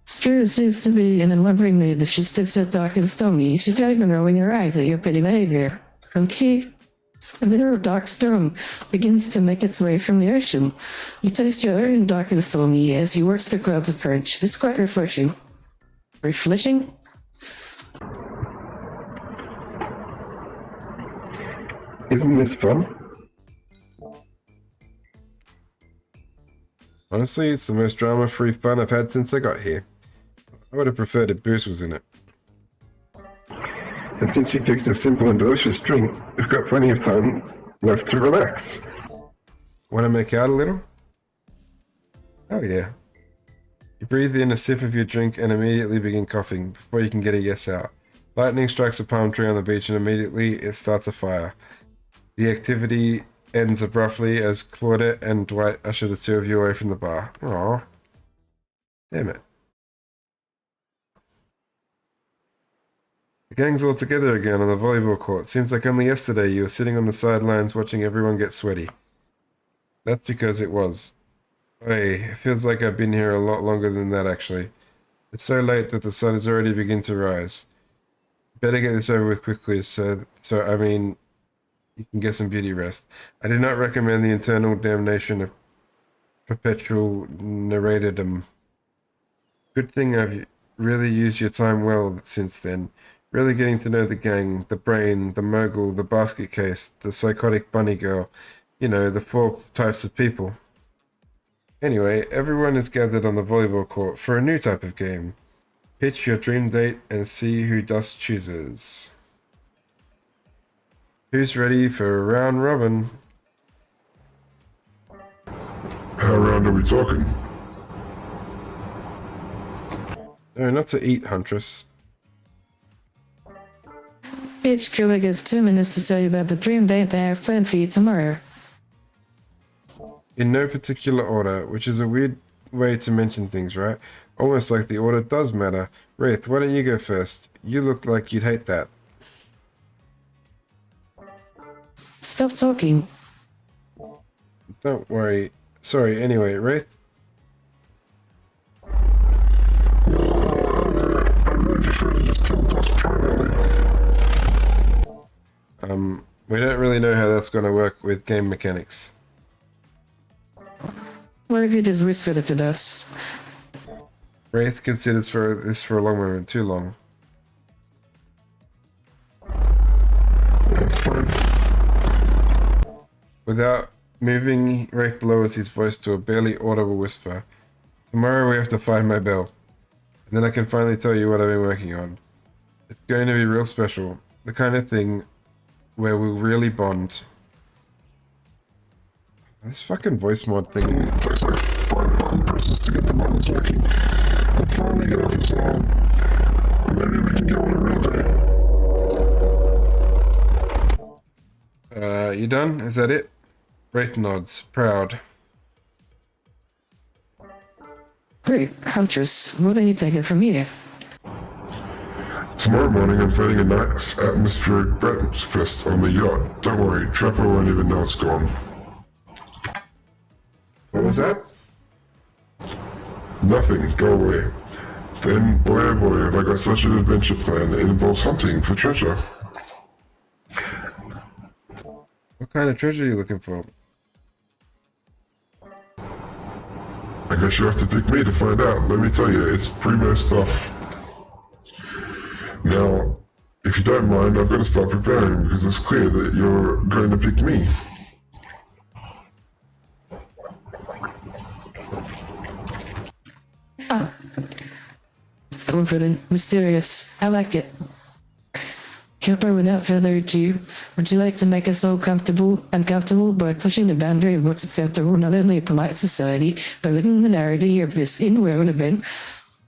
Spirit seems to be in a lumbering mood as she sticks out dark and stormy. She's not even rolling her eyes at your petty behavior. Okay? A little dark storm begins to make its way from the ocean. You taste your own dark and stormy as you work the clouds of French. It's quite refreshing. Refreshing? Isn't this fun? Honestly, it's the most drama-free fun I've had since I got here. I would have preferred if booze was in it. And since you picked a simple and delicious drink, we've got plenty of time left to relax. Want to make out a little? Oh yeah. You breathe in a sip of your drink and immediately begin coughing before you can get a yes out. Lightning strikes a palm tree on the beach and immediately it starts a fire. The activity ends abruptly as Claudette and Dwight usher the two of you away from the bar. Aww. Damn it. The gang's all together again on the volleyball court. Seems like only yesterday you were sitting on the sidelines watching everyone get sweaty. That's because it was. Hey, it feels like I've been here a lot longer than that actually. It's so late that the sun is already beginning to rise. Better get this over with quickly so I mean, you can get some beauty rest. I do not recommend the eternal damnation of perpetual narratedom. Good thing I've really used your time well since then. Really getting to know the gang, the brain, the mogul, the basket case, the psychotic bunny girl. You know, the 4 types of people. Anyway, everyone is gathered on the volleyball court for a new type of game. Pitch your dream date and see who dust chooses. Who's ready for a round robin? How round are we talking? No, not to eat, Huntress. Bitch Killer gets 2 minutes to tell you about the dream date they have planned for you tomorrow. In no particular order, which is a weird way to mention things, right? Almost like the order does matter. Wraith, why don't you go first? You look like you'd hate that. Stop talking. Don't worry. Sorry, anyway, Wraith? I really prefer to just tell us privately. We don't really know how that's going to work with game mechanics. What if it is whispered to us? Wraith considers this for a long moment, too long. That's fine. Without moving, Wraith lowers his voice to a barely audible whisper. Tomorrow we have to find my bell. And then I can finally tell you what I've been working on. It's going to be real special. The kind of thing where we'll really bond. This fucking voice mod thing. It takes like 5 button presses to get the buttons working. And finally get off his arm. Maybe we can go on a real date. You done? Is that it? Wraith nods, proud. Great, Huntress, what are you taking from here? Tomorrow morning I'm planning a nice atmospheric breakfast on the yacht. Don't worry, Trapper won't even know it's gone. What was that? Nothing, go away. Then, boy oh boy, have I got such an adventure plan that involves hunting for treasure. What kind of treasure are you looking for? I guess you have to pick me to find out. Let me tell you, it's primo stuff. Now, if you don't mind, I've got to start preparing because it's clear that you're going to pick me. Confident, mysterious, I like it. Kipper, without further ado, would you like to make us all uncomfortable by pushing the boundary of what's acceptable not only in polite society, but within the narrative of this in-world event,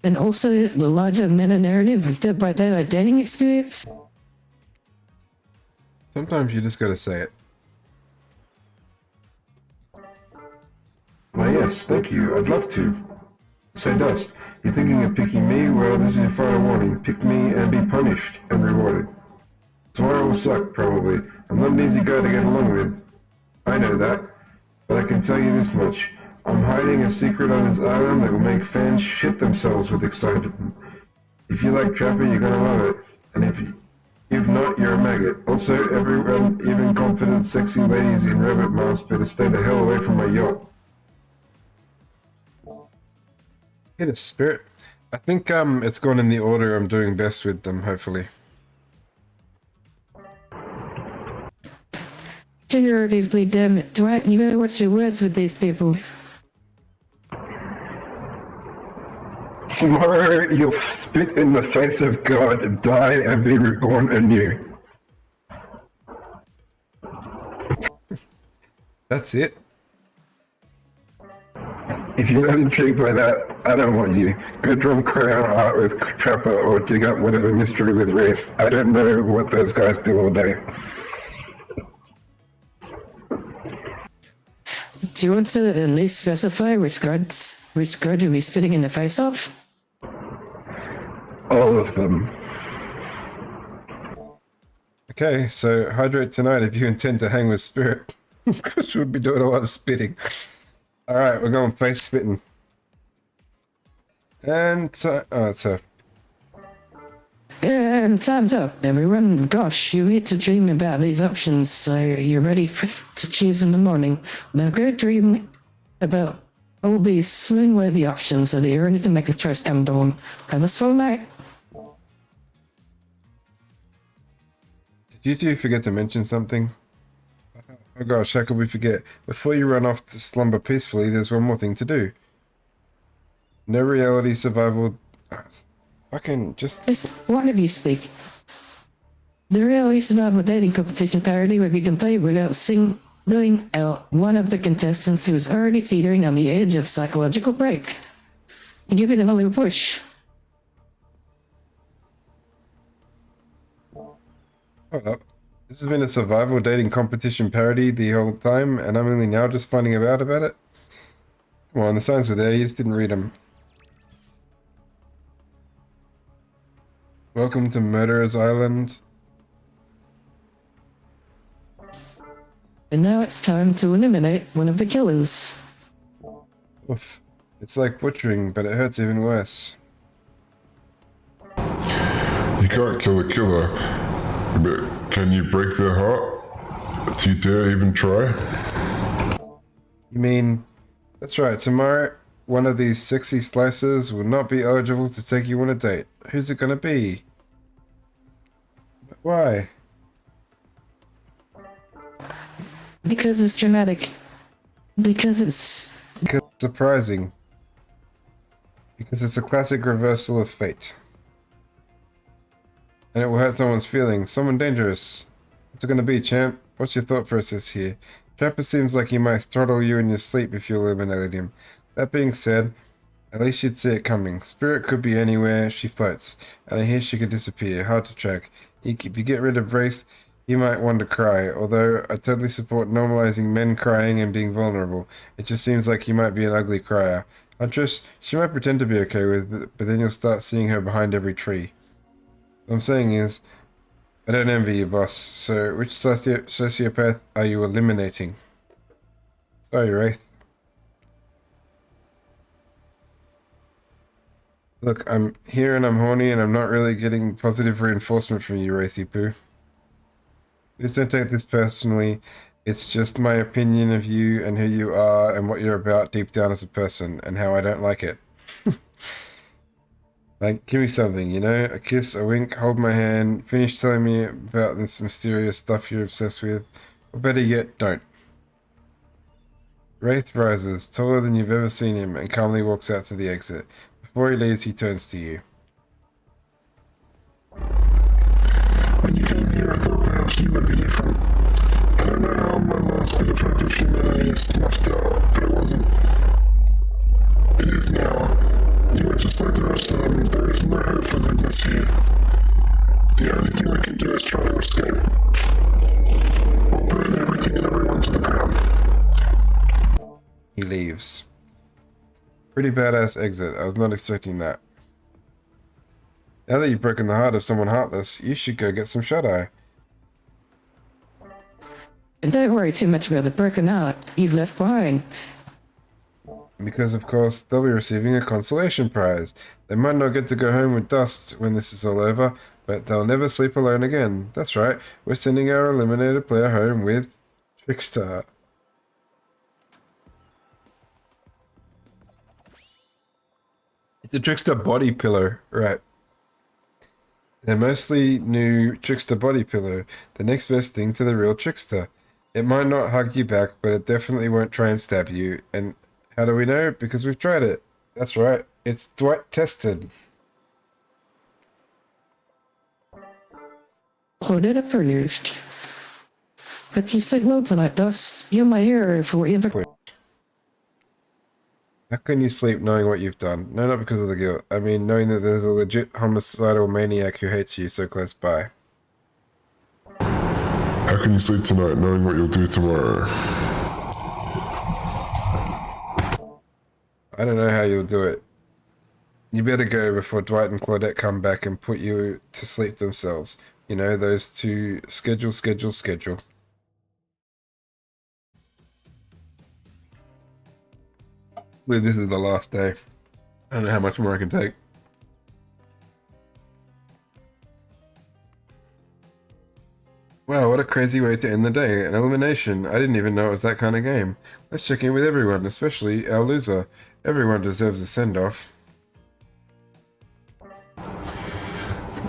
and also the larger meta-narrative of day-by-day dating experience? Sometimes you just gotta say it. Why yes, thank you, I'd love to. Say Dust, you're thinking of picking me? Well, this is your final warning. Pick me and be punished and rewarded. Tomorrow will suck, probably. I'm not an easy guy to get along with. I know that. But I can tell you this much. I'm hiding a secret on this island that will make fans shit themselves with excitement. If you like Trapper, you're gonna love it. And if not, you're a maggot. Also, everyone, even confident, sexy ladies in rabbit masks, better stay the hell away from my yacht. Hit a spirit. I think it's gone in the order I'm doing best with them, hopefully. Figuratively, damn it, Dwight, you better watch your words with these people. Tomorrow you'll spit in the face of God, die, and be reborn anew. That's it. If you're not intrigued by that, I don't want you. Go draw crayon art with Trapper or dig up whatever mystery with Reese. I don't know what those guys do all day. Do you want to at least specify which guard you'll be spitting in the face of? All of them. Okay, so hydrate tonight if you intend to hang with Spirit. Because we'll be doing a lot of spitting. Alright, we're going face spitting. And, oh, it's her. And time's up, everyone. Gosh, you need to dream about these options so you're ready to choose in the morning. Now go dream about all these swing-worthy options so that you're ready to make a choice come dawn. Have a swell night. Did you two forget to mention something? Oh gosh, how could we forget? Before you run off to slumber peacefully, there's one more thing to do. No reality survival... Fucking just... Just one of you speak. The reality survival dating competition parody where you can play without singling out one of the contestants who is already teetering on the edge of psychological break. Give it a little push. Hold up. This has been a survival dating competition parody the whole time, and I'm only now just finding out about it? Come on, the signs were there, you just didn't read them. Welcome to Murderer's Island. And now it's time to eliminate one of the killers. Oof. It's like butchering, but it hurts even worse. You can't kill a killer, but can you break their heart? Do you dare even try? You mean... That's right, tomorrow one of these sexy slicers will not be eligible to take you on a date. Who's it gonna be? Why? Because it's dramatic. Because it's... Because it's surprising. Because it's a classic reversal of fate. And it will hurt someone's feelings. Someone dangerous. What's it gonna be, champ? What's your thought process here? Trapper seems like he might throttle you in your sleep if you eliminate him. That being said, at least you'd see it coming. Spirit could be anywhere she floats, and I hear she could disappear. Hard to track. If you get rid of Race, you might want to cry, although I totally support normalizing men crying and being vulnerable. It just seems like you might be an ugly crier. Huntress, she might pretend to be okay with it, but then you'll start seeing her behind every tree. What I'm saying is, I don't envy you, boss. So, which sociopath are you eliminating? Sorry, Wraith. Look, I'm here and I'm horny and I'm not really getting positive reinforcement from you, Wraithy Poo. Please don't take this personally. It's just my opinion of you and who you are and what you're about deep down as a person and how I don't like it. Like, give me something, you know? A kiss, a wink, hold my hand, finish telling me about this mysterious stuff you're obsessed with. Or better yet, don't. Wraith rises, taller than you've ever seen him, and calmly walks out to the exit. Before he leaves, he turns to you. When you came here, I thought perhaps you would be different. I don't know how my last bit of hope of humanity is snuffed out, but it wasn't. It is now. You are just like the rest of them. There is no hope for goodness here. The only thing we can do is try to escape. Or burn everything and everyone to the ground. He leaves. Pretty badass exit. I was not expecting that. Now that you've broken the heart of someone heartless, you should go get some shut-eye. And don't worry too much about the broken heart you've left behind. Because, of course, they'll be receiving a consolation prize. They might not get to go home with dust when this is all over, but they'll never sleep alone again. That's right, we're sending our eliminated player home with Trickster. It's a Trickster body pillow, right. They're mostly new Trickster body pillow, the next best thing to the real Trickster. It might not hug you back, but it definitely won't try and stab you, and how do we know? Because we've tried it. That's right, It's Dwight tested. Ordered approved. But you said no tonight, Dust. You're my hero for ever. How can you sleep knowing what you've done? No, not because of the guilt. I mean, knowing that there's a legit homicidal maniac who hates you so close by. How can you sleep tonight knowing what you'll do tomorrow? I don't know how you'll do it. You better go before Dwight and Claudette come back and put you to sleep themselves. You know, those two schedule. This is the last day. I don't know how much more I can take. Wow, what a crazy way to end the day. An elimination. I didn't even know it was that kind of game. Let's check in with everyone, especially our loser. Everyone deserves a send-off.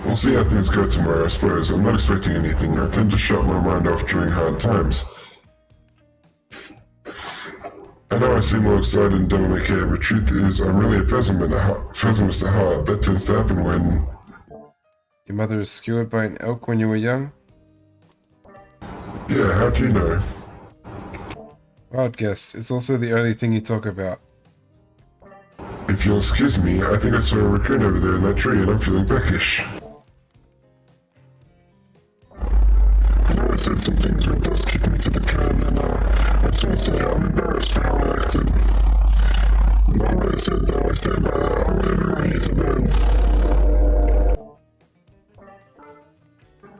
We'll see how things go tomorrow, I suppose. I'm not expecting anything. I tend to shut my mind off during hard times. I know I seem all excited and debonair, but truth is, I'm really a pessimist at heart. That tends to happen when... Your mother was skewered by an elk when you were young? Yeah, how do you know? Wild guess. It's also the only thing you talk about. If you'll excuse me, I think I saw a raccoon over there in that tree and I'm feeling peckish. I know I said some things when Dust kicked me to the curb and I just want to say I'm embarrassed for how I acted. Not what I said though, I stand by that. I want everyone here to learn.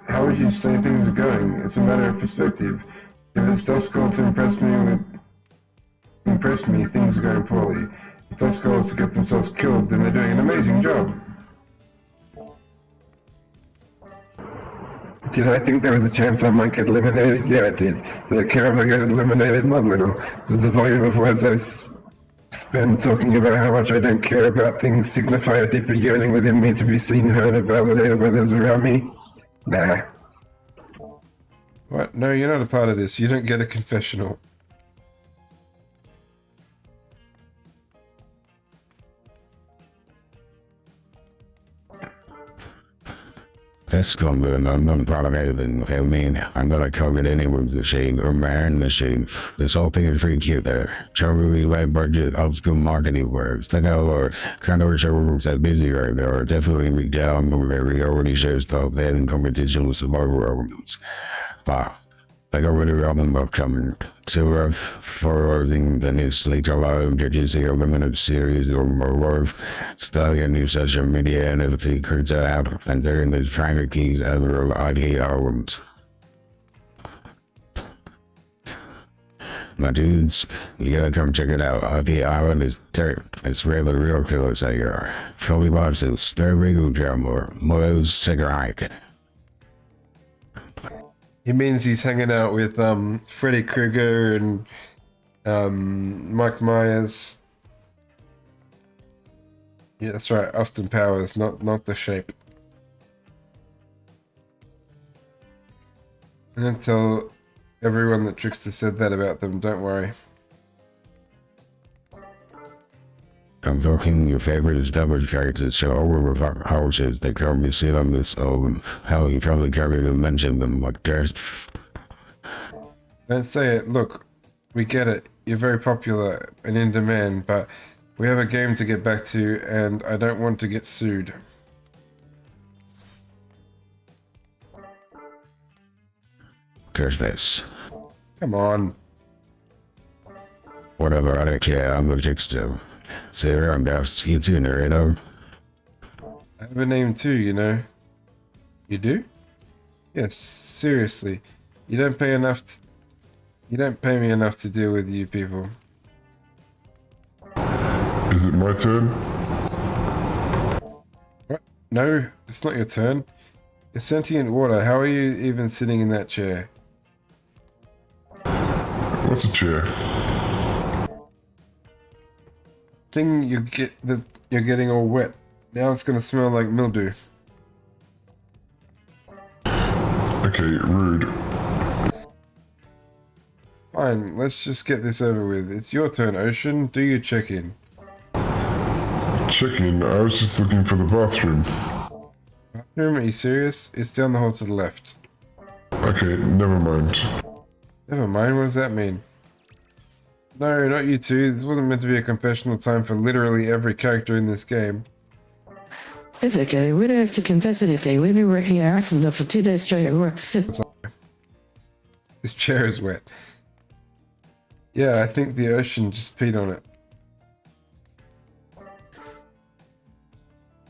How would you say things are going? It's a matter of perspective. If it's Dust's goal to impress me, things are going poorly. If Dust's goal is to get themselves killed, then they're doing an amazing job. Did I think there was a chance I might get eliminated? Yeah, I did. Did I care if I get eliminated? Not little. Does the volume of words I spend talking about how much I don't care about things signify a deeper yearning within me to be seen, heard, and validated by those around me? Nah. What? No, you're not a part of this. You don't get a confessional. That's common. I'm not proud of anything. I mean, I'm not covered anywhere machine or man machine. This whole thing is pretty cute there. Totally low budget, old school marketing works. The hell or kind of wish everyone's that busy right now. Or definitely be down where reality shows top that in competition with some other elements. Wow. Like I already got them upcoming. So rough for the new sleek alone, producing a limited series or more worth, studying new social media and everything creates out, and during these private keys and real ID albums. My dudes, you gotta come check it out. IP Island is dirt. It's really real killers they are. Fully lawsuits, they're legal jammer, Mo's cigarette. He means he's hanging out with Freddy Krueger and Mike Myers. Yeah, that's right, Austin Powers, not the Shape. I'm gonna tell everyone that Trickster said that about them, don't worry. I'm talking your favorite established characters show over houses that come you see on this album. How you probably carry to mention them like there's. Don't say it. Look, we get it. You're very popular and in demand, but we have a game to get back to, and I don't want to get sued. There's this. Come on. Whatever, I don't care. I'm the Jigsaw. Sarah, I'm Dust. You too, narrator. I have a name too, you know. You do? Yes, seriously. You don't pay me enough to deal with you people. Is it my turn? What? No, it's not your turn. You're sentient water. How are you even sitting in that chair? What's a chair? Thing you're getting all wet. Now it's gonna smell like mildew. Okay, rude. Fine, let's just get this over with. It's your turn, Ocean. Do your check-in. Checking, I was just looking for the bathroom. Bathroom, are you serious? It's down the hall to the left. Okay, never mind. Never mind, what does that mean? No, not you two. This wasn't meant to be a confessional time for literally every character in this game. It's okay, we don't have to confess anything. We've been working our asses off for 2 days straight at work. This chair is wet. Yeah, I think the ocean just peed on it.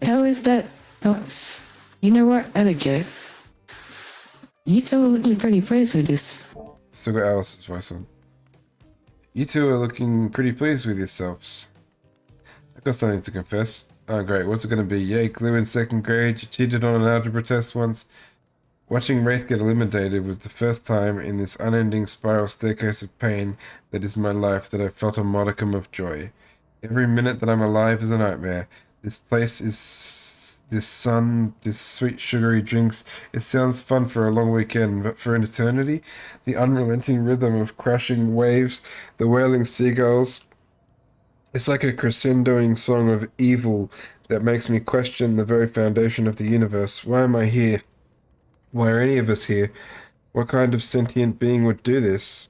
How is that? Thoughts? You know what? I don't care. You two are looking pretty pleased with this. Still got Alice's voice on. You two are looking pretty pleased with yourselves. I've got something to confess. Oh great, what's it gonna be? Yay, Clue in 2nd grade, you cheated on an algebra test once. Watching Wraith get eliminated was the first time in this unending spiral staircase of pain that is my life that I felt a modicum of joy. Every minute that I'm alive is a nightmare. This place is... this sun, this sweet sugary drinks. It sounds fun for a long weekend, but for an eternity? The unrelenting rhythm of crashing waves, the wailing seagulls. It's like a crescendoing song of evil that makes me question the very foundation of the universe. Why am I here? Why are any of us here? What kind of sentient being would do this?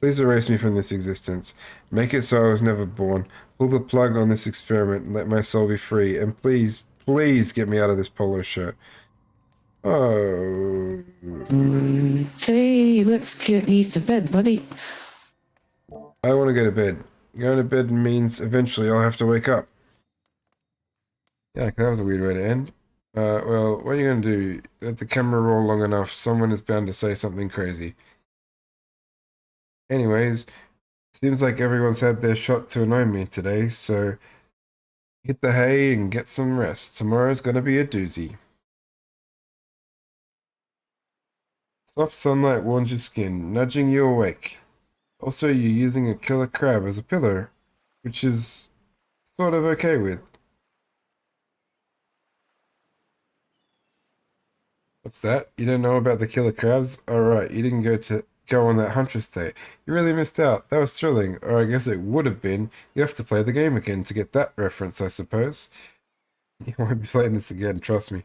Please erase me from this existence. Make it so I was never born. Pull the plug on this experiment and let my soul be free. And please, please get me out of this polo shirt. Oh. Hey, let's get you to bed, buddy. I want to go to bed. Going to bed means eventually I'll have to wake up. Yeah, that was a weird way to end. Well, what are you going to do? Let the camera roll long enough, someone is bound to say something crazy. Anyways, seems like everyone's had their shot to annoy me today, so hit the hay and get some rest. Tomorrow's going to be a doozy. Soft sunlight warms your skin, nudging you awake. Also, you're using a killer crab as a pillow, which is sort of okay with. What's that? You don't know about the killer crabs? Alright, you didn't go on that huntress date. You really missed out. That was thrilling. Or I guess it would have been. You have to play the game again to get that reference, I suppose. You won't be playing this again, trust me.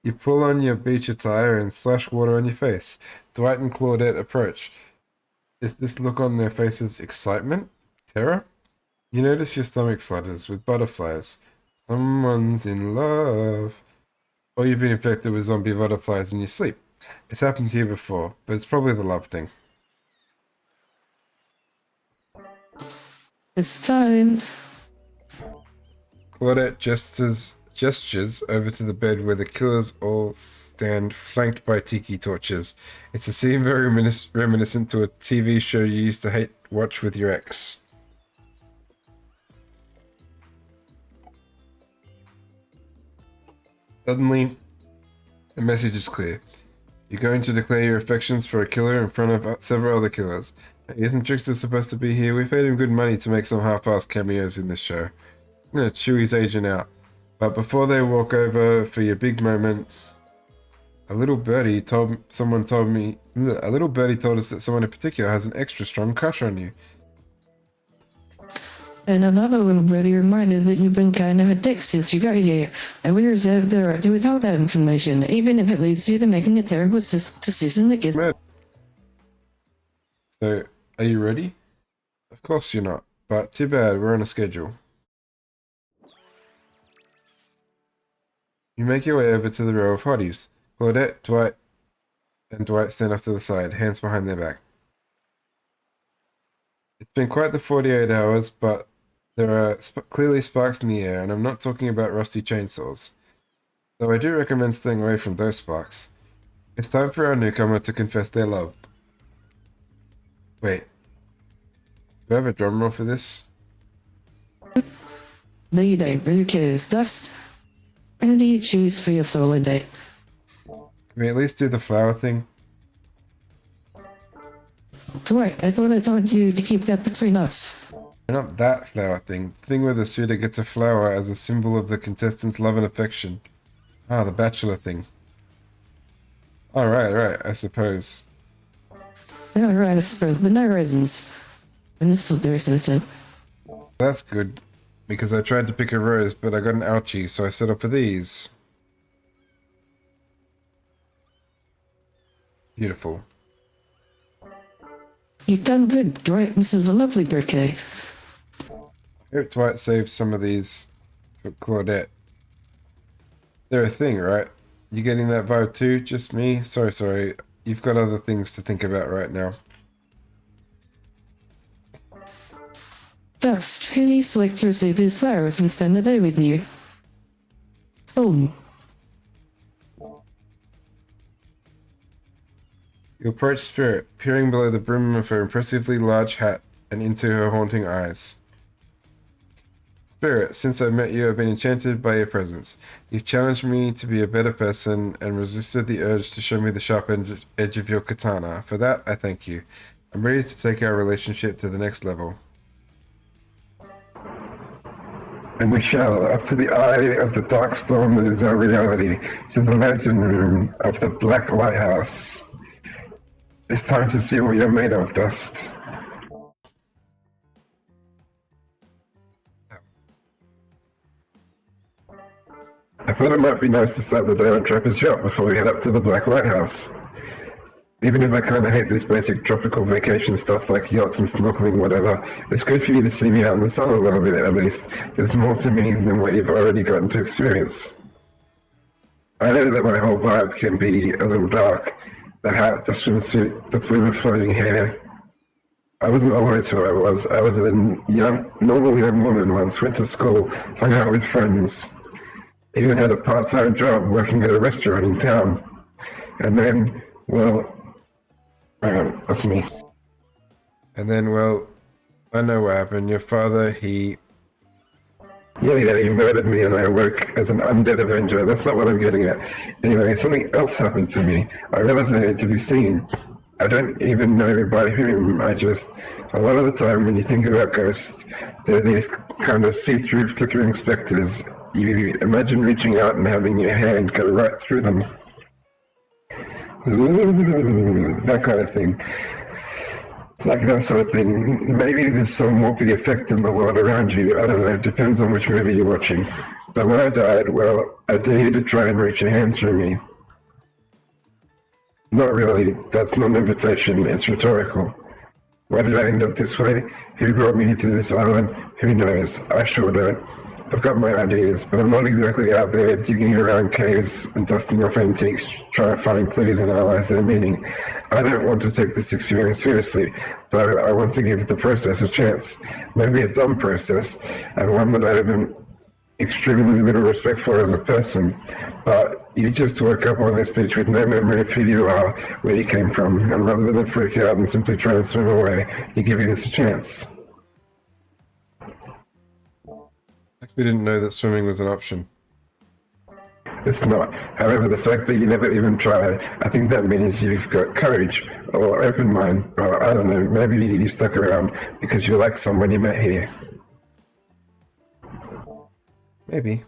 You pull on your beach attire and splash water on your face. Dwight and Claudette approach. Is this look on their faces excitement? Terror? You notice your stomach flutters with butterflies. Someone's in love. Or you've been infected with zombie butterflies in your sleep. It's happened to you before, but it's probably the love thing. It's time. Claudette gestures over to the bed where the killers all stand, flanked by tiki torches. It's a scene very reminiscent to a TV show you used to watch with your ex. Suddenly, the message is clear. You're going to declare your affections for a killer in front of several other killers. Isn't Trickster supposed to be here? We paid him good money to make some half-assed cameos in this show. I'm gonna chew his agent out. But before they walk over for your big moment, a little birdie told us that someone in particular has an extra strong crush on you. And another little birdie reminded that you've been kind of a dick since you got here, and we reserve the right to withhold that information, even if it leads you to making a terrible decision that gets... So, are you ready? Of course you're not, but too bad, we're on a schedule. You make your way over to the row of hotties. Claudette, Dwight stand off to the side, hands behind their back. It's been quite the 48 hours, but there are clearly sparks in the air, and I'm not talking about rusty chainsaws. Though I do recommend staying away from those sparks. It's time for our newcomer to confess their love. Wait. Do I have a drum roll for this? No, you don't. Who cares? Dust. Who do you choose for your solo date? Can we at least do the flower thing? Dwight, I thought I told you to keep that between us. Not that flower thing. The thing where the suitor gets a flower as a symbol of the contestant's love and affection. Ah, the bachelor thing. Alright, I suppose. Alright, I suppose, but no reasons. I'm just still there, so That's good. because I tried to pick a rose, but I got an ouchie, so I settled for these. Beautiful. You've done good, Dwight. This is a lovely bouquet. I hope Dwight saved some of these for Claudette. They're a thing, right? You getting that vibe too? Just me? Sorry. You've got other things to think about right now. First, who needs to like to receive these flowers and spend the day with you? Oh, You approach Spirit, peering below the brim of her impressively large hat and into her haunting eyes. Spirit, since I met you, I've been enchanted by your presence. You've challenged me to be a better person and resisted the urge to show me the sharp edge of your katana. For that, I thank you. I'm ready to take our relationship to the next level. And we shall, up to the eye of the dark storm that is our reality, to the lantern room of the Black Lighthouse. It's time to see what you're made of, Dust. I thought it might be nice to start the day on Trapper's Yacht before we head up to the Black Lighthouse. Even if I kind of hate this basic tropical vacation stuff like yachts and snorkeling, whatever, it's good for you to see me out in the sun a little bit at least. There's more to me than what you've already gotten to experience. I know that my whole vibe can be a little dark. The hat, the swimsuit, the plume of floating hair. I wasn't always who I was. I was a normal young woman once, went to school, hung out with friends, even had a part-time job working at a restaurant in town. And then, well, hang on, that's me. And then, well, I know what happened. Your father, he Yeah, he murdered me and I work as an undead avenger. That's not what I'm getting at. Anyway, something else happened to me. I realized I needed to be seen. I don't even know by whom. A lot of the time when you think about ghosts, they're these kind of see-through flickering specters. You imagine reaching out and having your hand go right through them. Ooh, that kind of thing. Like that sort of thing. Maybe there's some warpy effect in the world around you. I don't know. It depends on which movie you're watching. But when I died, well, I dare you to try and reach a hand through me. Not really. That's not an invitation. It's rhetorical. Why did I end up this way? Who brought me to this island? Who knows? I sure don't. I've got my ideas, but I'm not exactly out there digging around caves and dusting off antiques, trying to find clues and analyze their meaning. I don't want to take this experience seriously, though I want to give the process a chance. Maybe a dumb process, and one that I have extremely little respect for as a person. But you just woke up on this beach with no memory of who you are, where you came from, and rather than freak out and simply try and swim away, you're giving this a chance. we didn't know that swimming was an option. It's not. However, the fact that you never even tried, I think that means you've got courage or open mind, or I don't know, maybe you stuck around because you like someone you met here. Maybe.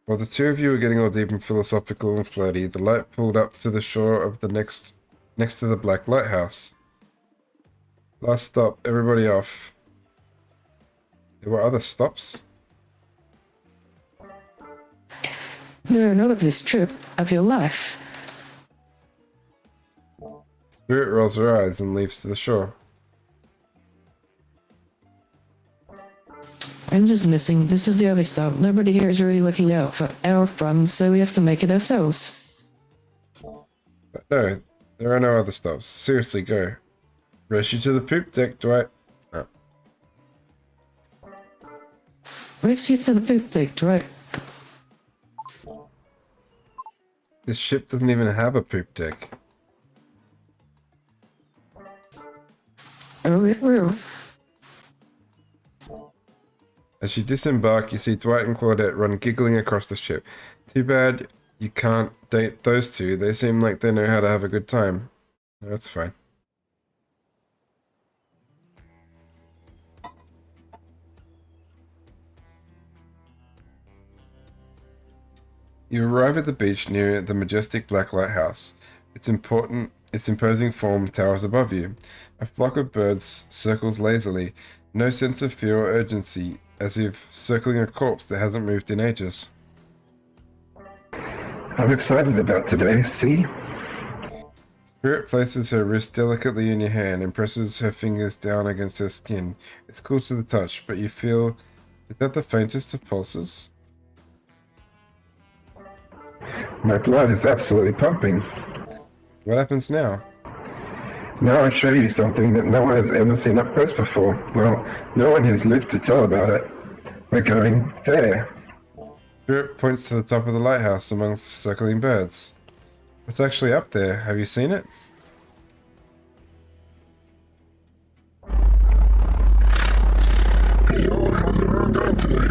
While the two of you were getting all deep and philosophical and flirty, the light pulled up to the shore of the next to the Black Lighthouse. Last stop, everybody off. There were other stops? You're not of this trip of your life. Spirit rolls her eyes and leaps to the shore. I'm just missing. This is the other stop. Nobody here is really looking out for our fun, so we have to make it ourselves. But no, there are no other stops. Seriously, go. Race you to the poop deck, Dwight. Oh. Race you to the poop deck, right? This ship doesn't even have a poop deck. Oh. As you disembark, you see Dwight and Claudette run giggling across the ship. Too bad you can't date those two. They seem like they know how to have a good time. No, that's fine. You arrive at the beach near the majestic Black Lighthouse. It's important Its imposing form towers above you. A flock of birds circles lazily, no sense of fear or urgency, as if circling a corpse that hasn't moved in ages. I'm excited about today, see? Spirit places her wrist delicately in your hand and presses her fingers down against her skin. It's cool to the touch, but you feel... Is that the faintest of pulses? My blood is absolutely pumping. What happens now? Now I show you something that no one has ever seen up close before. Well, no one has lived to tell about it. We're going there. Spirit points to the top of the lighthouse amongst the circling birds. What's actually up there? Have you seen it? Hey, yo, how's everyone going today?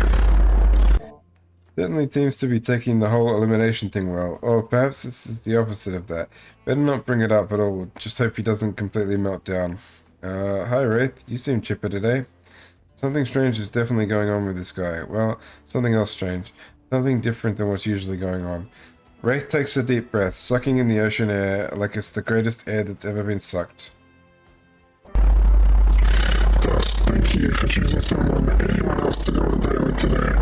Certainly seems to be taking the whole elimination thing well, or perhaps this is the opposite of that. Better not bring it up at all, just hope he doesn't completely melt down. Hi Wraith, you seem chipper today. Something strange is definitely going on with this guy. Well, something else strange. Something different than what's usually going on. Wraith takes a deep breath, sucking in the ocean air like it's the greatest air that's ever been sucked. Thus, thank you for choosing someone, anyone else to go on a date with today.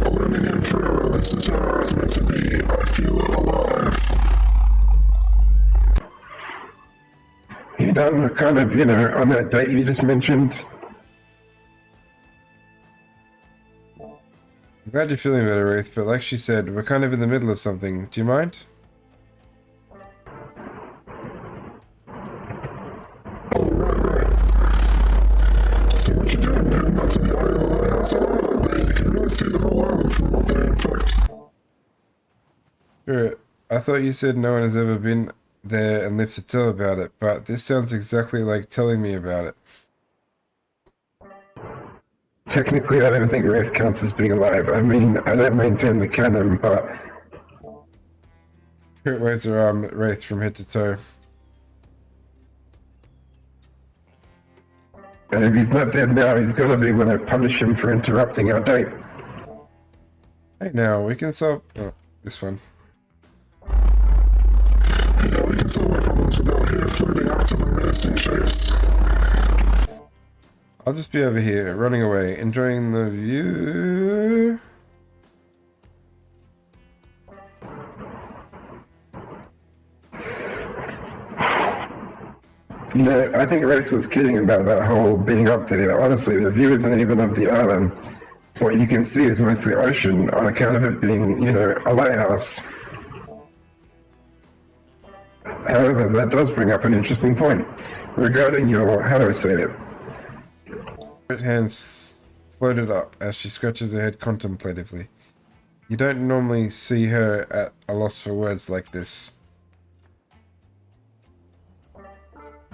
Alone again forever, this is how I was meant to be. I feel alive. You done kind of, on that date you just mentioned? I'm glad you're feeling better, Wraith, but like she said, we're kind of in the middle of something. Do you mind? Oh, right. So what you doing, man? Not to the eye of the lighthouse all over that day. You can really see the whole island from up there, in fact. Spirit, I thought you said no one has ever been there and lived to tell about it, but this sounds exactly like telling me about it. Technically, I don't think Wraith counts as being alive. I mean, I don't maintain the canon, but Spirit waves her arm at Wraith from head to toe. and if he's not dead now, he's gonna be when I punish him for interrupting our date. Hey now, we can solve... Oh, this one. We can solve our problems without here floating out to the menacing shapes. I'll just be over here, running away, enjoying the view. I think Race was kidding about that whole being up there. Honestly, the view isn't even of the island. What you can see is mostly ocean on account of it being, a lighthouse. However, that does bring up an interesting point regarding your, how do I say it? Her hands floated up as she scratches her head contemplatively. You don't normally see her at a loss for words like this.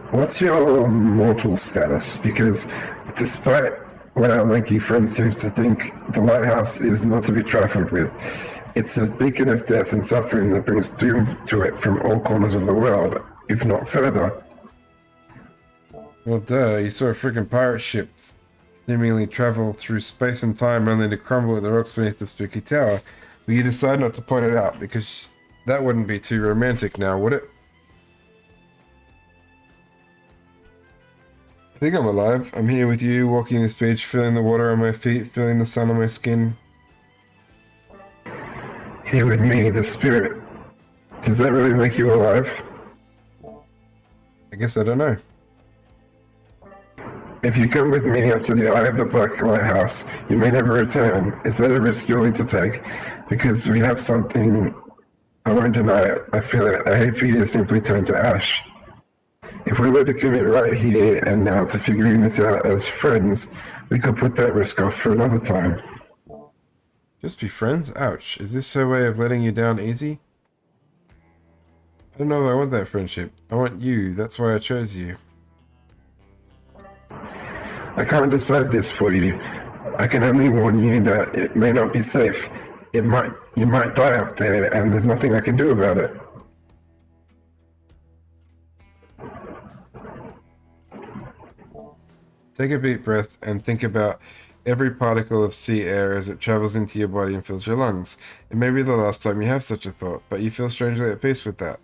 What's your mortal status? Because despite what our lanky friend seems to think, the lighthouse is not to be trifled with. It's a beacon of death and suffering that brings doom to it from all corners of the world, if not further. Well, duh, you saw a freaking pirate ship seemingly travel through space and time only to crumble at the rocks beneath the spooky tower. But you decide not to point it out because that wouldn't be too romantic now, would it? I think I'm alive. I'm here with you, walking this beach, feeling the water on my feet, feeling the sun on my skin. Here with me, the spirit. Does that really make you alive? I guess I don't know. If you come with me up to the eye of the Black Lighthouse, you may never return. Is that a risk you're willing to take? Because we have something... I won't deny it. I feel it. I hate for you to simply turn to ash. If we were to commit right here and now to figuring this out as friends, we could put that risk off for another time. Just be friends? Ouch. Is this her way of letting you down easy? I don't know if I want that friendship. I want you. That's why I chose you. I can't decide this for you. I can only warn you that it may not be safe. You might die up there, and there's nothing I can do about it. Take a deep breath and think about every particle of sea air as it travels into your body and fills your lungs. It may be the last time you have such a thought, but you feel strangely at peace with that.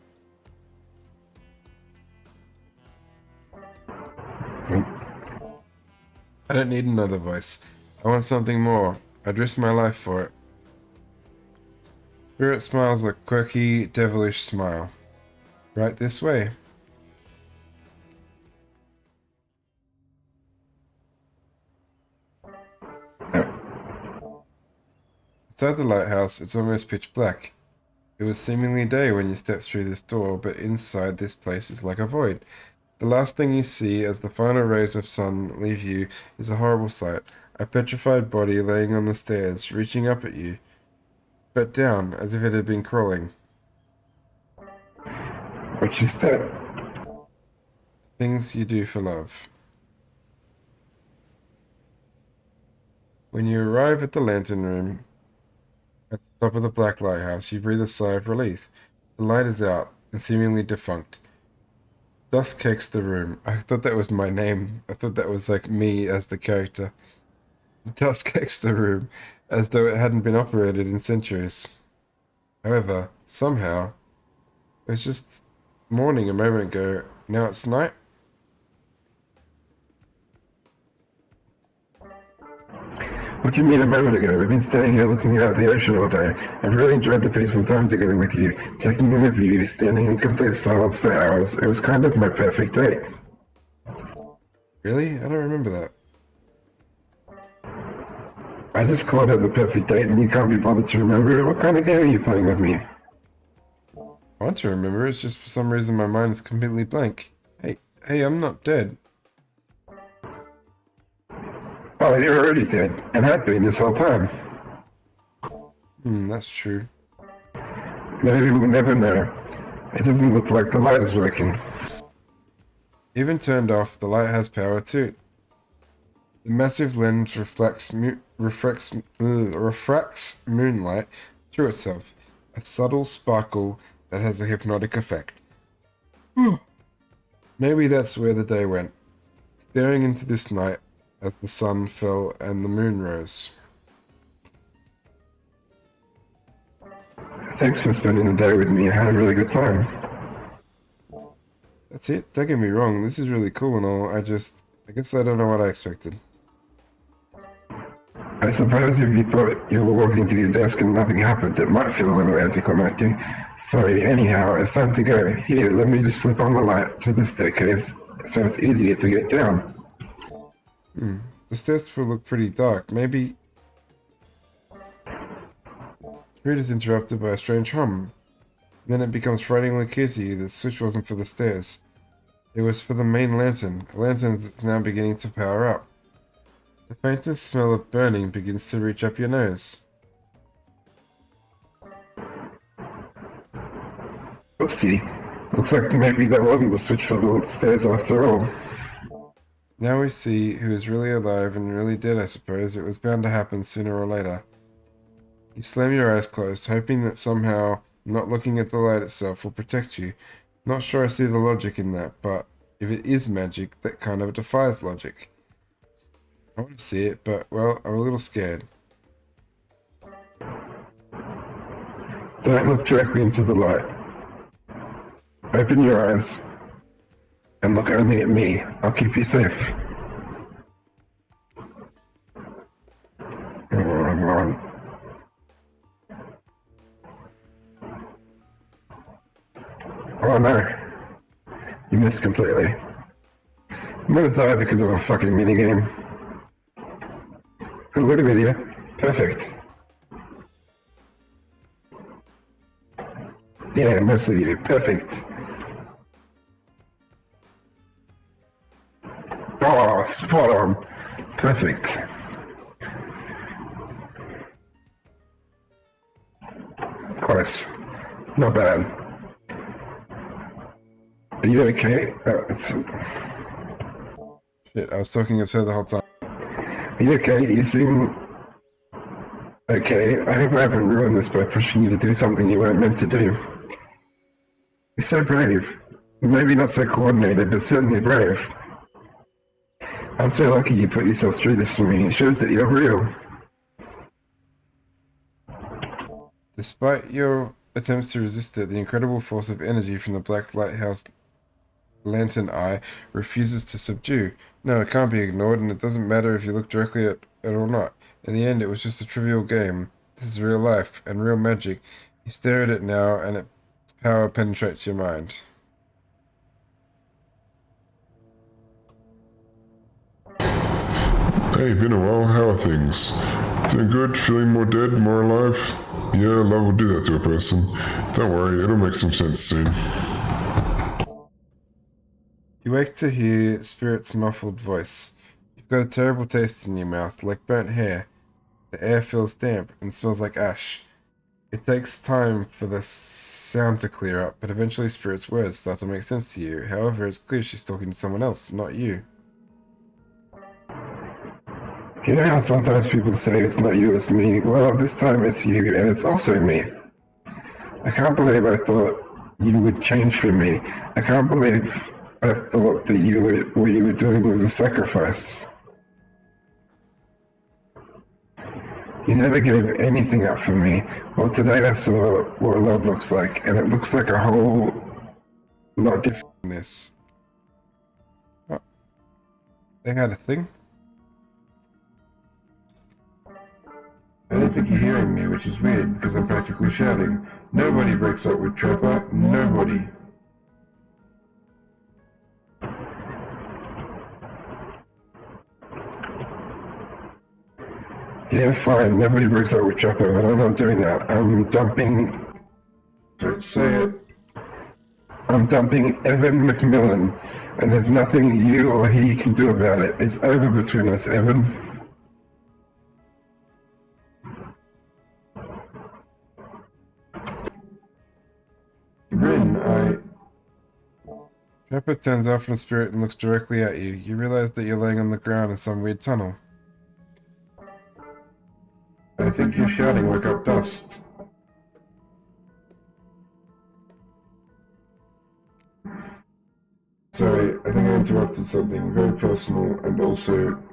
don't need another voice. I want something more. I'd risk my life for it. Spirit smiles a quirky, devilish smile. Right this way. Inside the lighthouse, it's almost pitch black. It was seemingly day when you stepped through this door, but inside this place is like a void. The last thing you see as the final rays of sun leave you is a horrible sight. A petrified body laying on the stairs, reaching up at you, but down as if it had been crawling. What you said? Things you do for love. When you arrive at the lantern room, at the top of the black lighthouse, you breathe a sigh of relief. The light is out and seemingly defunct. Dusk cakes the room. I thought that was my name. I thought that was like me as the character. Dusk cakes the room, as though it hadn't been operated in centuries. However, somehow, it was just morning a moment ago. Now it's night. What do you mean a moment ago? We've been standing here looking out at the ocean all day. I've really enjoyed the peaceful time together with you, taking in a view, standing in complete silence for hours. It was kind of my perfect date. Really? I don't remember that. I just called it the perfect date and you can't be bothered to remember it. What kind of game are you playing with me? I want to remember, it's just for some reason my mind is completely blank. Hey, I'm not dead. Oh, you're already dead, and have been this whole time. That's true. Maybe we'll never know. It doesn't look like the light is working. Even turned off, the light has power too. The massive lens refracts moonlight through itself, a subtle sparkle that has a hypnotic effect. Maybe that's where the day went, staring into this night as the sun fell and the moon rose. Thanks for spending the day with me. I had a really good time. That's it. Don't get me wrong, this is really cool and all. I guess I don't know what I expected. I suppose if you thought you were walking to your desk and nothing happened, it might feel a little anticlimactic. Sorry, anyhow, it's time to go. Here, let me just flip on the light to the staircase so it's easier to get down. The stairs will look pretty dark. Maybe... Read is interrupted by a strange hum. Then it becomes frighteningly clear to you that the switch wasn't for the stairs. It was for the main lantern. A lantern that's now beginning to power up. The faintest smell of burning begins to reach up your nose. Oopsie. Looks like maybe that wasn't the switch for the stairs after all. Now we see who is really alive and really dead, I suppose. It was bound to happen sooner or later. You slam your eyes closed, hoping that somehow not looking at the light itself will protect you. Not sure I see the logic in that, but if it is magic, that kind of defies logic. I want to see it, but, well, I'm a little scared. Don't look directly into the light. Open your eyes and look only at me. I'll keep you safe. Come on. Oh no. You missed completely. I'm gonna die because of a fucking minigame. Good little video. Perfect. Yeah, mostly you. Perfect. Oh, spot on. Perfect. Close. Not bad. Are you okay? Shit, I was talking as her the whole time. Are you okay? You seem okay. I hope I haven't ruined this by pushing you to do something you weren't meant to do. You're so brave. Maybe not so coordinated, but certainly brave. I'm so lucky you put yourself through this for me. It shows that you're real. Despite your attempts to resist it, the incredible force of energy from the black lighthouse Lantern Eye refuses to subdue. No, it can't be ignored, and it doesn't matter if you look directly at it or not. In the end, it was just a trivial game. This is real life and real magic. You stare at it now, and its power penetrates your mind. Hey, been a while. How are things? Doing good? Feeling more dead? More alive? Yeah, love will do that to a person. Don't worry, it'll make some sense soon. You wake to hear Spirit's muffled voice. You've got a terrible taste in your mouth, like burnt hair. The air feels damp and smells like ash. It takes time for the sound to clear up, but eventually Spirit's words start to make sense to you. However, it's clear she's talking to someone else, not you. You know how sometimes people say it's not you, it's me? Well, this time it's you, and it's also me. I can't believe I thought you would change for me. I can't believe I thought that what you were doing was a sacrifice. You never gave anything up for me. Well, today I saw what love looks like, and it looks like a whole lot different In this. Oh. They had a thing? I don't think you're hearing me, which is weird, because I'm practically shouting. Nobody breaks up with Trapper. Nobody. Yeah, fine. Nobody breaks up with Trapper, but I'm not doing that. I'm dumping... Let's say it. I'm dumping Evan McMillan, and there's nothing you or he can do about it. It's over between us, Evan. Rin, Trapper turns off from Spirit and looks directly at you. You realize that you're laying on the ground in some weird tunnel. I think you're shouting like up dust. Sorry, I think I interrupted something very personal and also,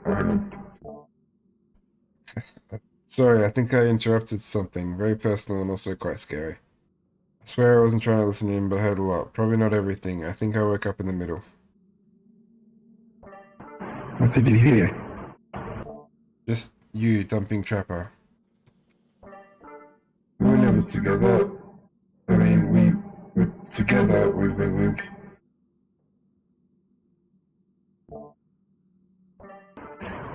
Sorry, I think I interrupted something very personal and also quite scary. I swear I wasn't trying to listen in, but I heard a lot. Probably not everything. I think I woke up in the middle. what did you hear? Just you dumping Trapper. We were never together. I mean, we were together with Wink Wink.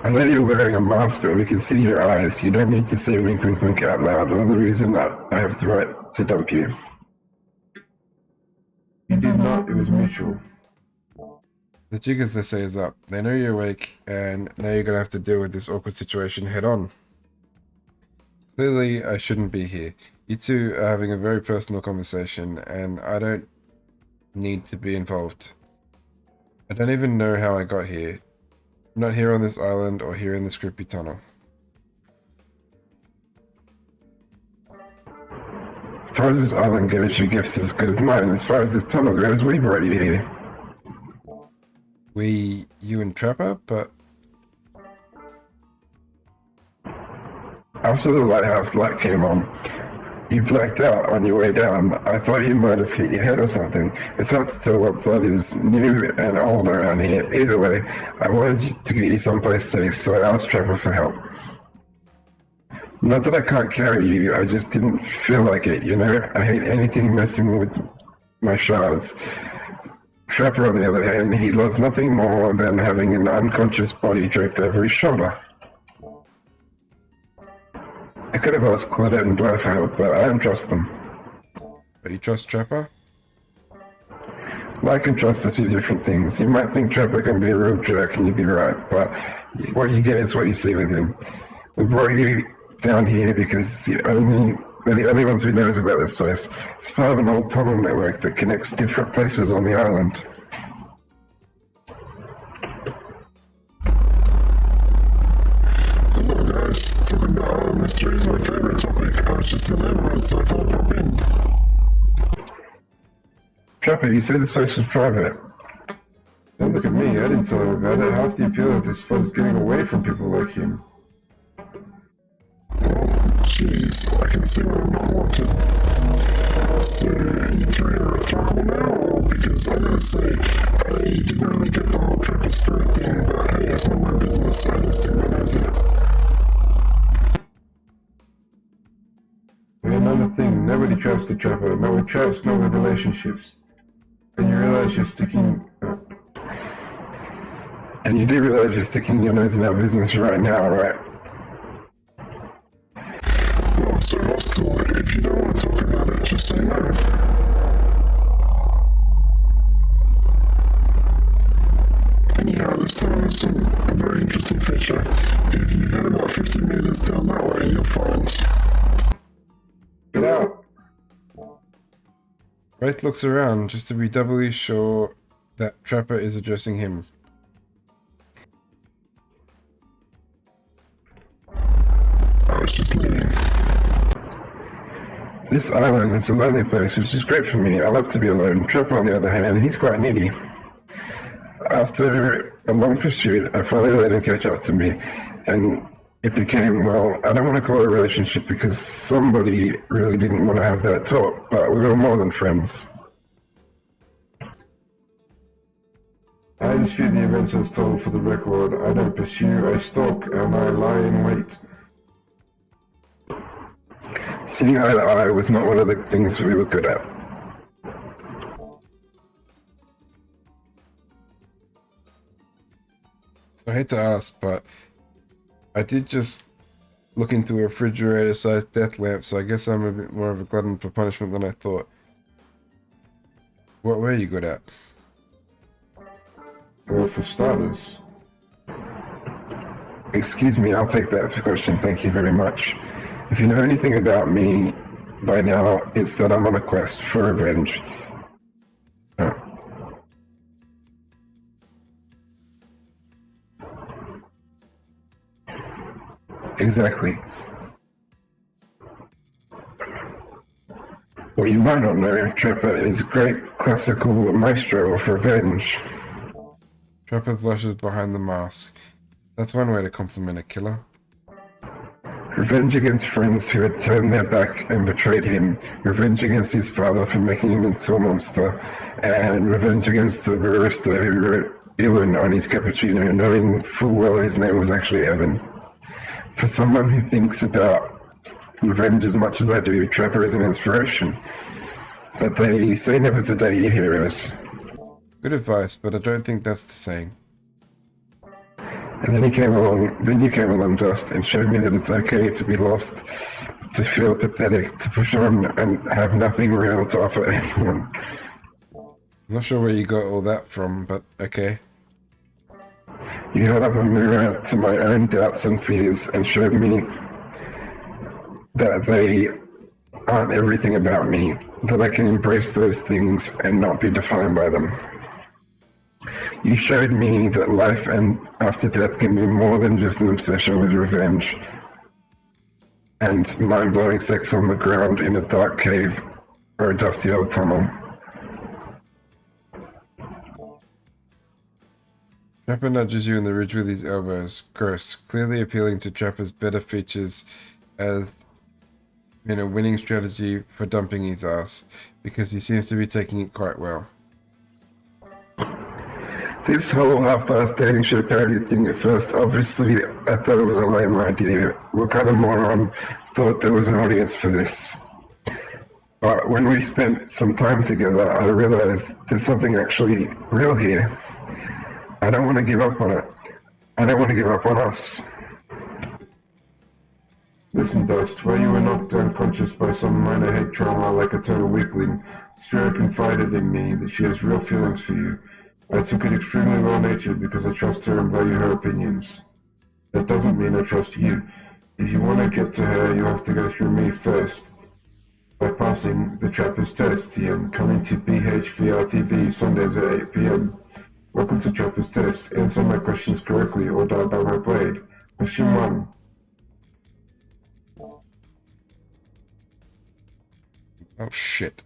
I know you're wearing a mask, but we can see your eyes. You don't need to say Wink Wink Wink out loud. Another reason that I have the right to dump you. You did not. It was mutual. The jig, as they say, is up. They know you're awake, and now you're gonna have to deal with this awkward situation head on. Clearly, I shouldn't be here. You two are having a very personal conversation, and I don't need to be involved. I don't even know how I got here. I'm not here on this island or here in this creepy tunnel. As far as this island goes, your gift's as good as mine. As far as this tunnel goes, we brought you here. You and Trapper, but After the lighthouse light came on, you blacked out on your way down. I thought you might have hit your head or something. It's hard to tell what blood is new and old around here. Either way, I wanted to get you someplace safe, so I asked Trapper for help. Not that I can't carry you, I just didn't feel like it, you know? I hate anything messing with my shards. Trapper, on the other hand, he loves nothing more than having an unconscious body draped over his shoulder. I could have asked Claudette and Dwight for help, but I don't trust them. you trust Trapper? Like and trust are two different things. You might think Trapper can be a real jerk, and you'd be right, but what you get is what you see with him. We brought you down here because we're the only ones who knows about this place. It's part of an old tunnel network that connects different places on the island. Hello guys, talking about island mystery is my favorite topic. I was just in the so I thought I'd pop in. Trapper, you said this place was private. Don't look at me, I didn't tell him about it. Half the appeal of this spot is getting away from people like him. Oh, jeez, I can see where I'm not wanted. So you three are a throuple now, or because I gotta say, I didn't really get the whole Trapper Spirit thing, but hey, it's not my business, I just stick my nose in it. Another thing, nobody trusts the Trapper, no one trusts, no one relationships. And you realize you're sticking... And you do realize you're sticking your nose in our business right now, right? Well, so hostile, if you don't want to talk about it, just say no. Anyhow, this time is a very interesting feature. If you head about 50 meters down that way, you'll find... Get out! Wraith looks around just to be doubly sure that Trapper is addressing him. I was just leaving. This island is a lonely place, which is great for me. I love to be alone. Trapper, on the other hand, he's quite needy. After a long pursuit, I finally let him catch up to me, and it became, well, I don't want to call it a relationship because somebody really didn't want to have that talk, but we were more than friends. I dispute the events as told for the record. I don't pursue, I stalk, and I lie in wait. Seeing eye to eye was not one of the things we were good at. So I hate to ask, but I did just look into a refrigerator-sized death lamp, so I guess I'm a bit more of a glutton for punishment than I thought. What were you good at? Well, for starters... Excuse me, I'll take that question, thank you very much. If you know anything about me by now, it's that I'm on a quest for revenge. Exactly. What you might not know, Trapper is a great classical maestro of revenge. Trapper blushes behind the mask. That's one way to compliment a killer. Revenge against friends who had turned their back and betrayed him. Revenge against his father for making him into a monster. And revenge against the barista who wrote Ewan on his cappuccino, knowing full well his name was actually Evan. For someone who thinks about revenge as much as I do, Trapper is an inspiration. But they say never to date your heroes. Good advice, but I don't think that's the saying. And then you came along, Just, and showed me that it's okay to be lost, to feel pathetic, to push on and have nothing real to offer anyone. I'm not sure where you got all that from, but okay. You held up a mirror to my own doubts and fears and showed me that they aren't everything about me, that I can embrace those things and not be defined by them. You showed me that life and after death can be more than just an obsession with revenge and mind-blowing sex on the ground in a dark cave or a dusty old tunnel. Trapper nudges you in the ridge with his elbows. Gross, clearly appealing to Trapper's better features as in a winning strategy for dumping his ass, because he seems to be taking it quite well. This whole half-assed dating show parody thing at first, obviously I thought it was a lame idea. What kind of moron thought there was an audience for this? But when we spent some time together, I realized there's something actually real here. I don't want to give up on it. I don't want to give up on us. Listen, Dust, while you were knocked unconscious by some minor head trauma like a total weakling, Spira confided in me that she has real feelings for you. I took it extremely well-natured because I trust her and value her opinions. That doesn't mean I trust you. If you want to get to her, you have to go through me first. By passing the Trapper's test, TM, coming to BHVR TV Sundays at 8 PM. Welcome to Trapper's test. Answer my questions correctly or die by my blade. Question 1. Oh shit.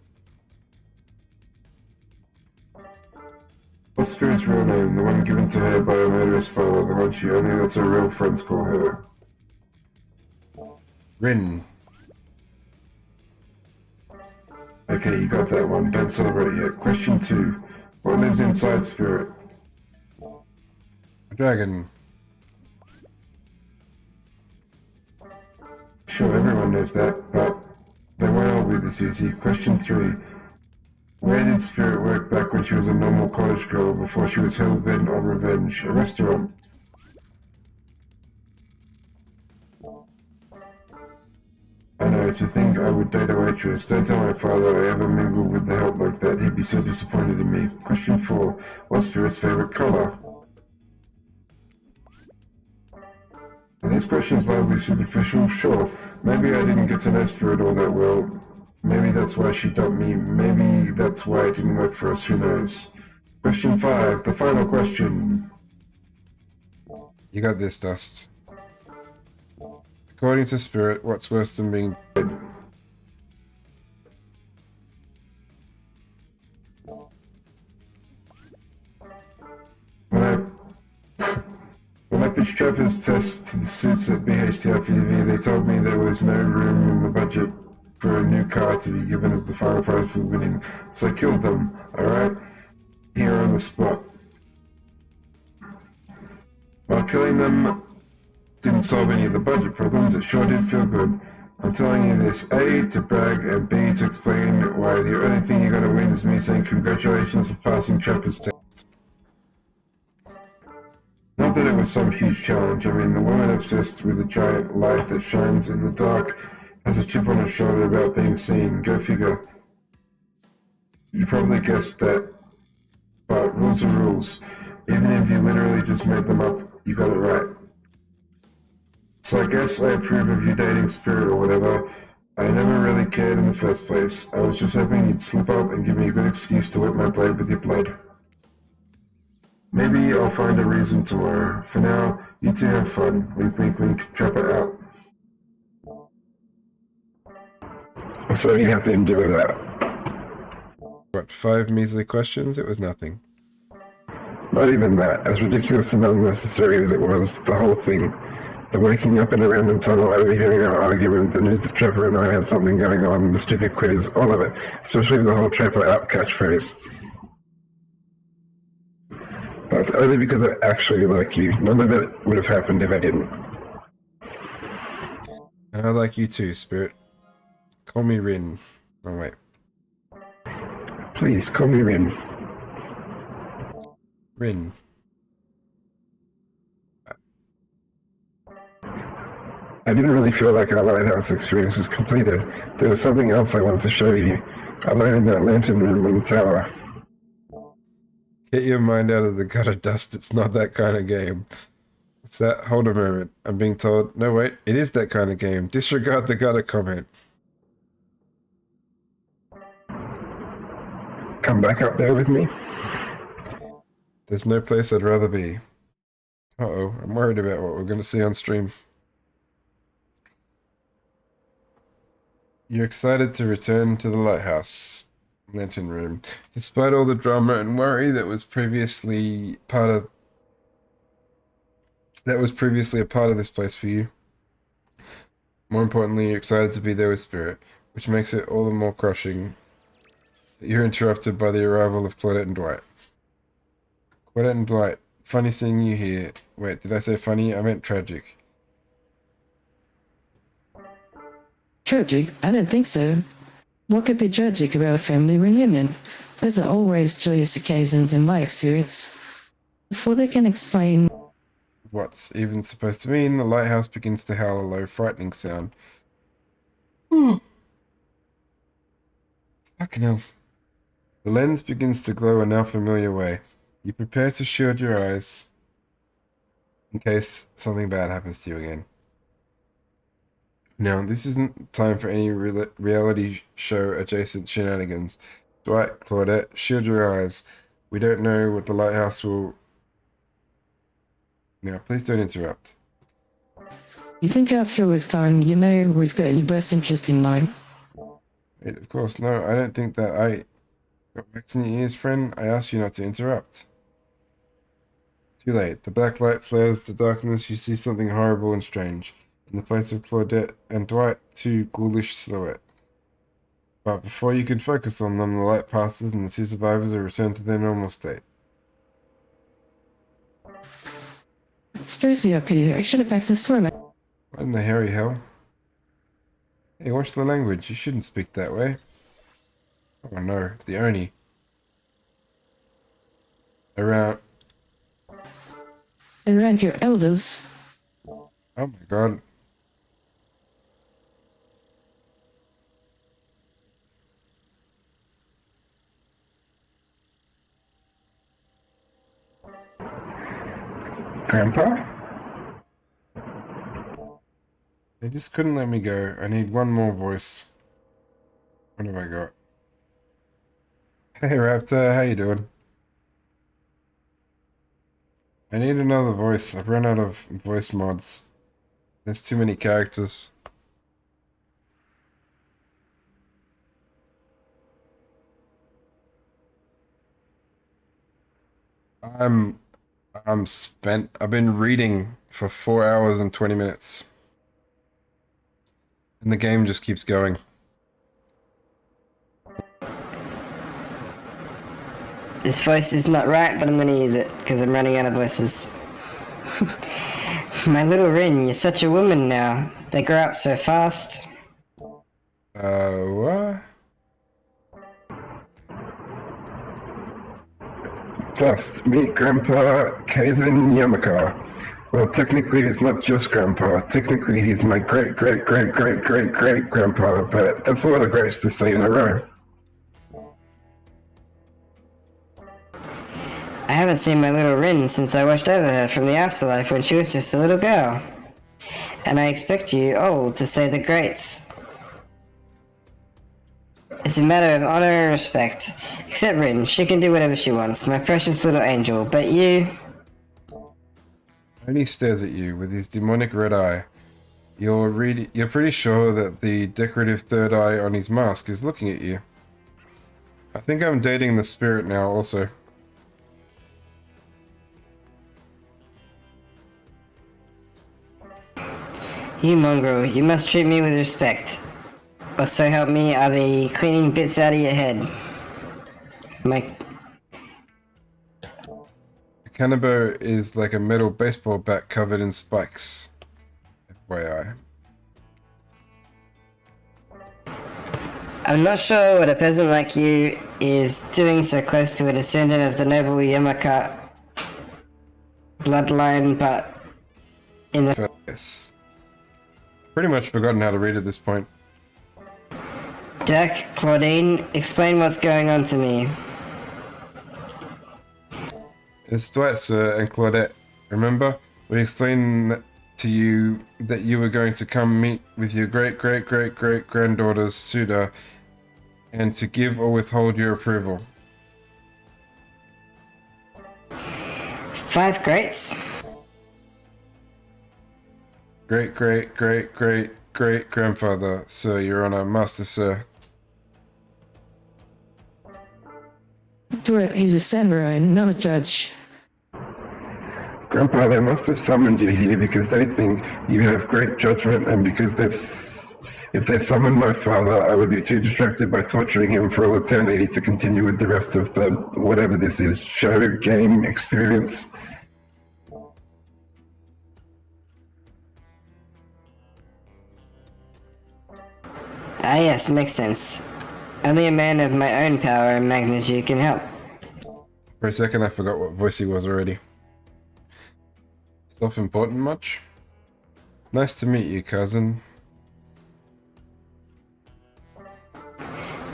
What's Spira's real name? The one given to her by her murderous father, the one she only lets her real friends call her. Rin. Okay, you got that one. Don't celebrate yet. Question 2. What lives inside Spirit? A dragon. Sure, everyone knows that, but they won't all be this easy. Question 3. Where did Spirit work back when she was a normal college girl before she was hell-bent on revenge? A restaurant. I know, to think I would date a waitress. Don't tell my father I ever mingled with the help like that. He'd be so disappointed in me. Question 4. What's Spirit's favorite color? Are these questions largely superficial? Sure. Maybe I didn't get to know Spirit all that well. Maybe that's why she dumped me. Maybe that's why it didn't work for us. Who knows? Question 5. The final question. You got this, Dust. According to Spirit, what's worse than being dead? When I pitched Trevor's test to the suits at BHTRPV, they told me there was no room in the budget for a new car to be given as the final prize for winning, so I killed them, alright? Here on the spot. While killing them didn't solve any of the budget problems, it sure did feel good. I'm telling you this, A, to brag, and B, to explain why the only thing you're gonna win is me saying congratulations for passing Trevor's test. Not that it was some huge challenge. I mean, the woman obsessed with a giant light that shines in the dark has a chip on her shoulder about being seen. Go figure. You probably guessed that, but rules are rules. Even if you literally just made them up, you got it right. So I guess I approve of you dating Spirit or whatever. I never really cared in the first place. I was just hoping you'd slip up and give me a good excuse to wet my blade with your blood. Maybe I'll find a reason tomorrow. For now, you two have fun. Wink, wink, wink. Trap it out. I'm sorry you have to endure that. What, 5 measly questions? It was nothing. Not even that. As ridiculous and unnecessary as it was, the whole thing. The waking up in a random tunnel, overhearing our argument, the news that Trapper and I had something going on, the stupid quiz, all of it. Especially the whole Trapper out catchphrase. But only because I actually like you. None of it would have happened if I didn't. And I like you too, Spirit. Call me Rin. Oh, wait. Please, call me Rin. Rin. I didn't really feel like our lighthouse experience was completed. There was something else I wanted to show you. Alone in that lantern room on the tower. Get your mind out of the gutter, Dust. It's not that kind of game. What's that? Hold a moment. I'm being told... No, wait. It is that kind of game. Disregard the gutter comment. Come back up there with me? There's no place I'd rather be. Uh-oh. I'm worried about what we're going to see on stream. You're excited to return to the lighthouse. Lantern room. Despite all the drama and worry that was previously a part of this place for you. More importantly, you're excited to be there with Spirit, which makes it all the more crushing that you're interrupted by the arrival of Claudette and Dwight. Claudette and Dwight, funny seeing you here. Wait, did I say funny? I meant tragic. Tragic? I don't think so. What could be tragic about a family reunion? Those are always joyous occasions in my experience. Before they can explain What's even supposed to mean, the lighthouse begins to howl a low, frightening sound. Fucking hell. The lens begins to glow a now familiar way. You prepare to shield your eyes in case something bad happens to you again. Now, this isn't time for any reality show adjacent shenanigans. Dwight, Claudette, shield your eyes. We don't know what the lighthouse will... Now, please don't interrupt. you think after we've done, you know we've got your best interest in mind. Wait, of course, no, I don't think that I... Got wax in your ears, friend? I asked you not to interrupt. Too late. The black light flares the darkness. You see something horrible and strange. In the place of Claudette and Dwight, two ghoulish silhouettes. But before you can focus on them, the light passes and the two survivors are returned to their normal state. It's Jersey up here. I should have practiced swimming. What in the hairy hell? Hey, watch the language. You shouldn't speak that way. Oh no, the Oni. Around. Around your elders. Oh my god. Grandpa? They just couldn't let me go. I need one more voice. What have I got? Hey Raptor, how you doing? I need another voice. I've run out of voice mods. There's too many characters. I'm spent. I've been reading for 4 hours and 20 minutes. And the game just keeps going. This voice is not right, but I'm gonna use it, because I'm running out of voices. My little Rin, you're such a woman now. They grow up so fast. What? First, meet Grandpa Kaizen Yamaka. Well, technically, it's not just Grandpa. Technically, he's my great-great-great-great-great-great-grandpa, but that's a lot of greats to say in a row. I haven't seen my little Rin since I watched over her from the afterlife when she was just a little girl. And I expect you all to say the greats. It's a matter of honor and respect. Except Rin, she can do whatever she wants, my precious little angel, but you... Only stares at you with his demonic red eye. You're pretty sure that the decorative third eye on his mask is looking at you. I think I'm dating the spirit now also. You mongrel, you must treat me with respect. Or so help me, I'll be cleaning bits out of your head. My... A Kanabo is like a metal baseball bat covered in spikes. FYI. I'm not sure what a peasant like you is doing so close to a descendant of the noble Yamaka bloodline, but in the... Yes. Pretty much forgotten how to read at this point. Dirk, Claudine, explain what's going on to me. It's Dwight, sir, and Claudette. Remember? We explained to you that you were going to come meet with your great-great-great-great-granddaughter's suitor and to give or withhold your approval. 5 greats? Great-great-great-great-great-grandfather, sir, your honor, master, sir. He's a samurai, not a judge. Grandpa, they must have summoned you here because they think you have great judgment, and because if they summoned my father, I would be too distracted by torturing him for all eternity to continue with the rest of the whatever this is, show, game, experience. Ah yes, makes sense. Only a man of my own power and magnitude can help. For a second, I forgot what voice he was already. Self-important much? Nice to meet you, cousin.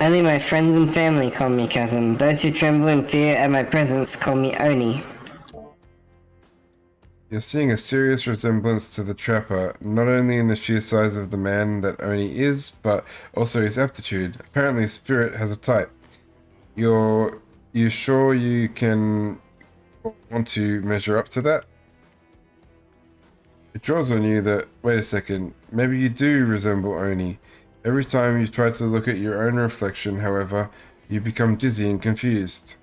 Only my friends and family call me cousin. Those who tremble in fear at my presence call me Oni. You're seeing a serious resemblance to the Trapper, not only in the sheer size of the man that Oni is, but also his aptitude. Apparently, Spirit has a type. You sure you want to measure up to that? It draws on you that, wait a second, maybe you do resemble Oni. Every time you try to look at your own reflection, however, you become dizzy and confused.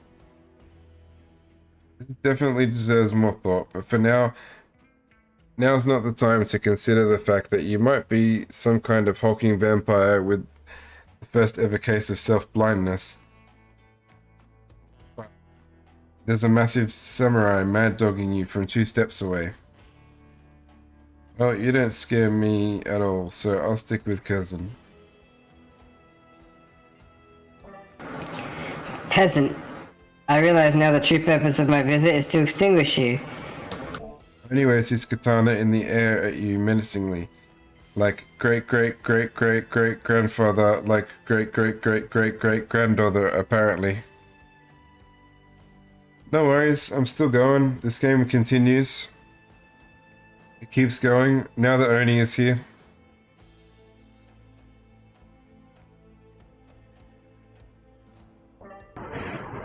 This definitely deserves more thought, but for now's not the time to consider the fact that you might be some kind of hulking vampire with the first ever case of self-blindness. But there's a massive samurai mad dogging you from 2 steps away. Well, you don't scare me at all, so I'll stick with cousin. Peasant. I realize now the true purpose of my visit is to extinguish you. Only waves his katana in the air at you menacingly. Like great-great-great-great-great-grandfather, like great-great-great-great-great-granddaughter, apparently. No worries, I'm still going. This game continues. It keeps going, now that Oni is here.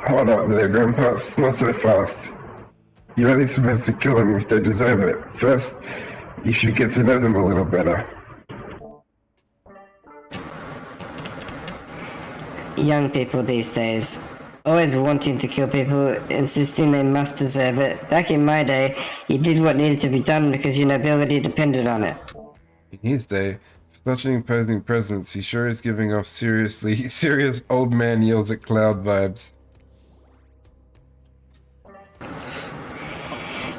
Hold up there, Grandpa. It's not so fast. You're only supposed to kill them if they deserve it. First, you should get to know them a little better. Young people these days. Always wanting to kill people, insisting they must deserve it. Back in my day, you did what needed to be done because your nobility depended on it. In his day, for such an imposing presence, he sure is giving off serious old man yells at cloud vibes.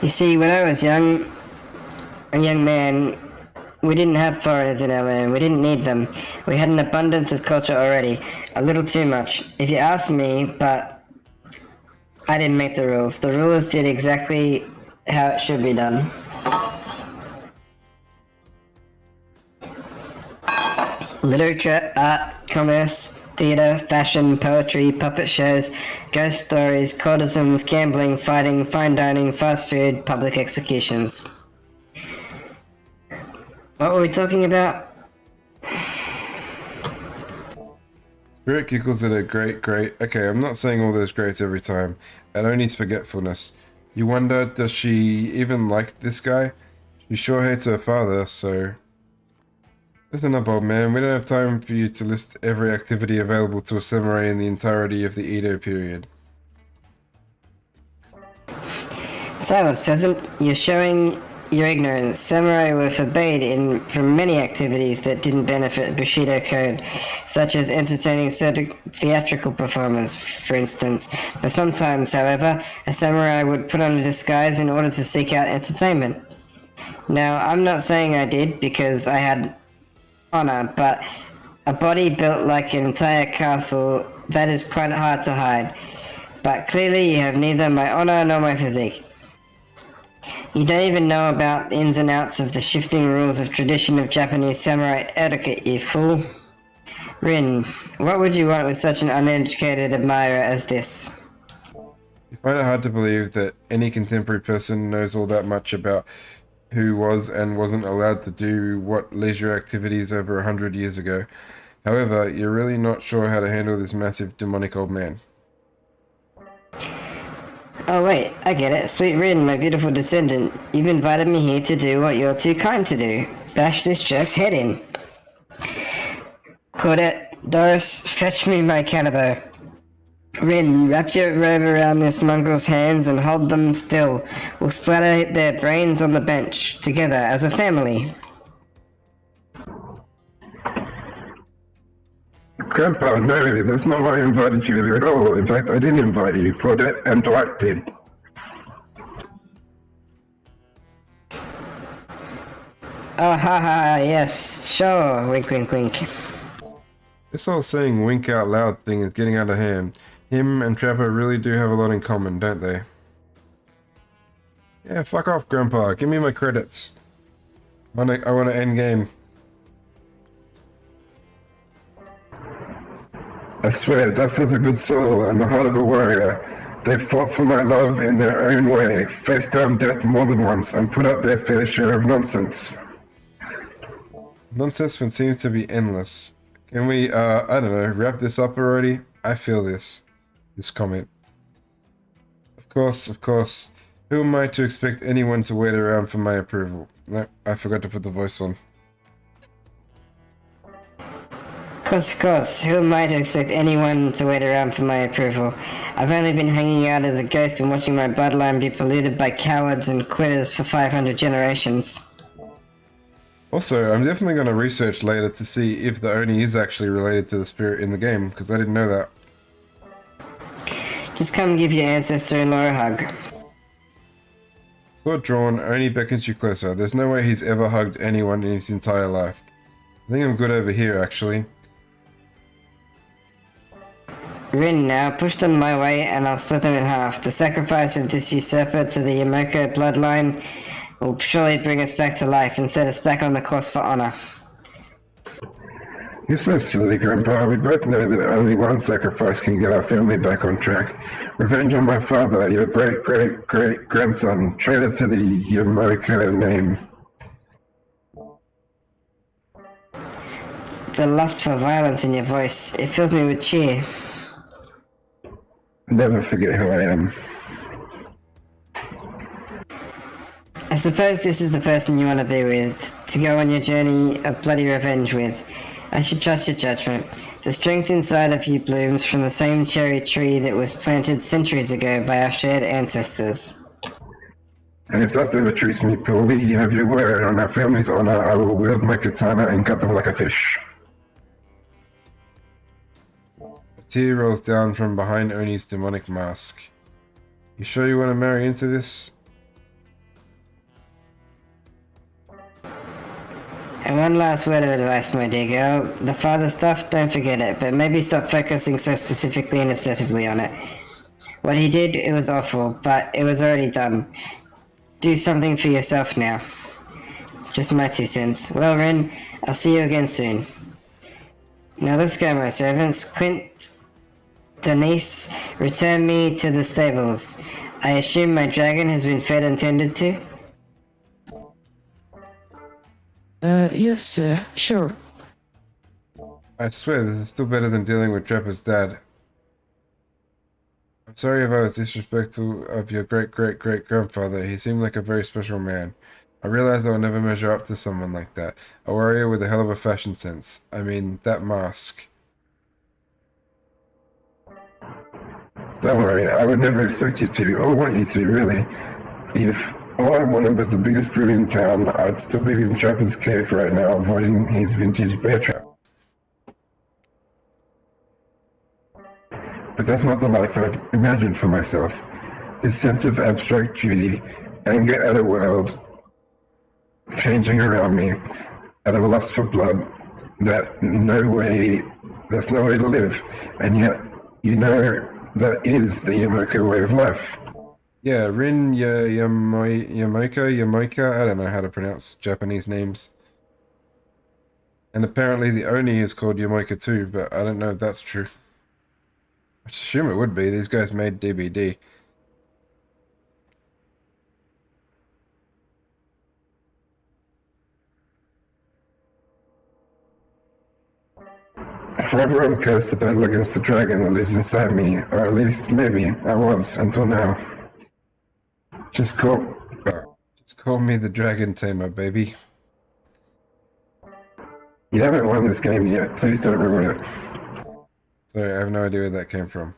You see, when I was a young man, we didn't have foreigners in our land. We didn't need them. We had an abundance of culture already. A little too much, if you ask me, but I didn't make the rules. The rulers did exactly how it should be done. Literature, art, commerce, theatre, fashion, poetry, puppet shows, ghost stories, courtesans, gambling, fighting, fine dining, fast food, public executions. What were we talking about? Spirit giggles at a great. Okay, I'm not saying all those greats every time. At Oni's forgetfulness. You wonder, does she even like this guy? She sure hates her father, so... Listen up, old man. We don't have time for you to list every activity available to a samurai in the entirety of the Edo period. Silence, peasant. You're showing your ignorance. Samurai were forbade from many activities that didn't benefit the Bushido Code, such as entertaining certain theatrical performers, for instance. But sometimes, however, a samurai would put on a disguise in order to seek out entertainment. Now, I'm not saying I did, because I had honor, but a body built like an entire castle, that is quite hard to hide. But clearly you have neither my honor nor my physique. You don't even know about the ins and outs of the shifting rules of tradition of Japanese samurai etiquette, you fool. Rin, what would you want with such an uneducated admirer as this? You find it hard to believe that any contemporary person knows all that much about who was and wasn't allowed to do what leisure activities over 100 years ago. However, you're really not sure how to handle this massive demonic old man. Oh wait, I get it. Sweet Rin, my beautiful descendant. You've invited me here to do what you're too kind to do. Bash this jerk's head in. Claudette, Doris, fetch me my cannibal. Rin, wrap your robe around this mongrel's hands and hold them still. We'll splatter their brains on the bench, together, as a family. Grandpa, no, that's not why I invited you here at all. In fact, I didn't invite you. Claudette and Dwight did. Oh, haha, yes, sure, wink, wink, wink. This whole saying wink out loud thing is getting out of hand. Him and Trapper really do have a lot in common, don't they? Yeah, fuck off, Grandpa. Give me my credits. I want to end game. I swear, Dustin's a good soul and the heart of a warrior. They fought for my love in their own way, faced down death more than once, and put up their fair share of nonsense. Nonsense would seem to be endless. Can we, I don't know, wrap this up already? I feel this comment. Of course. Who am I to expect anyone to wait around for my approval? No, I forgot to put the voice on. Of course, who am I to expect anyone to wait around for my approval? I've only been hanging out as a ghost and watching my bloodline be polluted by cowards and quitters for 500 generations. Also, I'm definitely going to research later to see if the Oni is actually related to the spirit in the game, because I didn't know that. Just come give your ancestor-in-law a hug. Sword drawn, Oni beckons you closer. There's no way he's ever hugged anyone in his entire life. I think I'm good over here, actually. Rin, now push them my way and I'll split them in half. The sacrifice of this usurper to the Yamoko bloodline will surely bring us back to life and set us back on the course for honor. You're so silly, Grandpa. We both know that only one sacrifice can get our family back on track. Revenge on my father, your great-great-great-grandson, traitor to the Yamoko name. The lust for violence in your voice, it fills me with cheer. Never forget who I am. I suppose this is the person you want to be with, to go on your journey of bloody revenge with. I should trust your judgment. The strength inside of you blooms from the same cherry tree that was planted centuries ago by our shared ancestors. And if Dust ever treats me poorly, you have your word. On our family's honor, I will wield my katana and cut them like a fish. A tear rolls down from behind Oni's demonic mask. You sure you want to marry into this? And one last word of advice, my dear girl. The father stuff, don't forget it, but maybe stop focusing so specifically and obsessively on it. What he did, it was awful, but it was already done. Do something for yourself now. Just my 2 cents. Well, Rin, I'll see you again soon. Now let's go, my servants. Clint, Denise, return me to the stables. I assume my dragon has been fed and tended to? Yes, sir. Sure. I swear this is still better than dealing with Drapa's dad. I'm sorry if I was disrespectful of your great-great-great-grandfather. He seemed like a very special man. I realized I'll never measure up to someone like that. A warrior with a hell of a fashion sense. I mean, that mask. Don't worry, I would never expect you to, or want you to, really. If all I wanted was the biggest brute in town, I'd still be in Trapper's cave right now, avoiding his vintage bear trap. But that's not the life I've imagined for myself. This sense of abstract beauty, anger at a world changing around me, out of a lust for blood, that's no way to live. And yet, you know, that is the Yamoko way of life. Yeah, Rin Yamoka, I don't know how to pronounce Japanese names. And apparently the Oni is called Yamoka too, but I don't know if that's true. I assume it would be. These guys made DBD. Forever I'm cursed to battle against the dragon that lives inside me, or at least maybe I was until now. Just call me the Dragon Tamer, baby. You haven't won this game yet. Please don't ruin it. Sorry, I have no idea where that came from.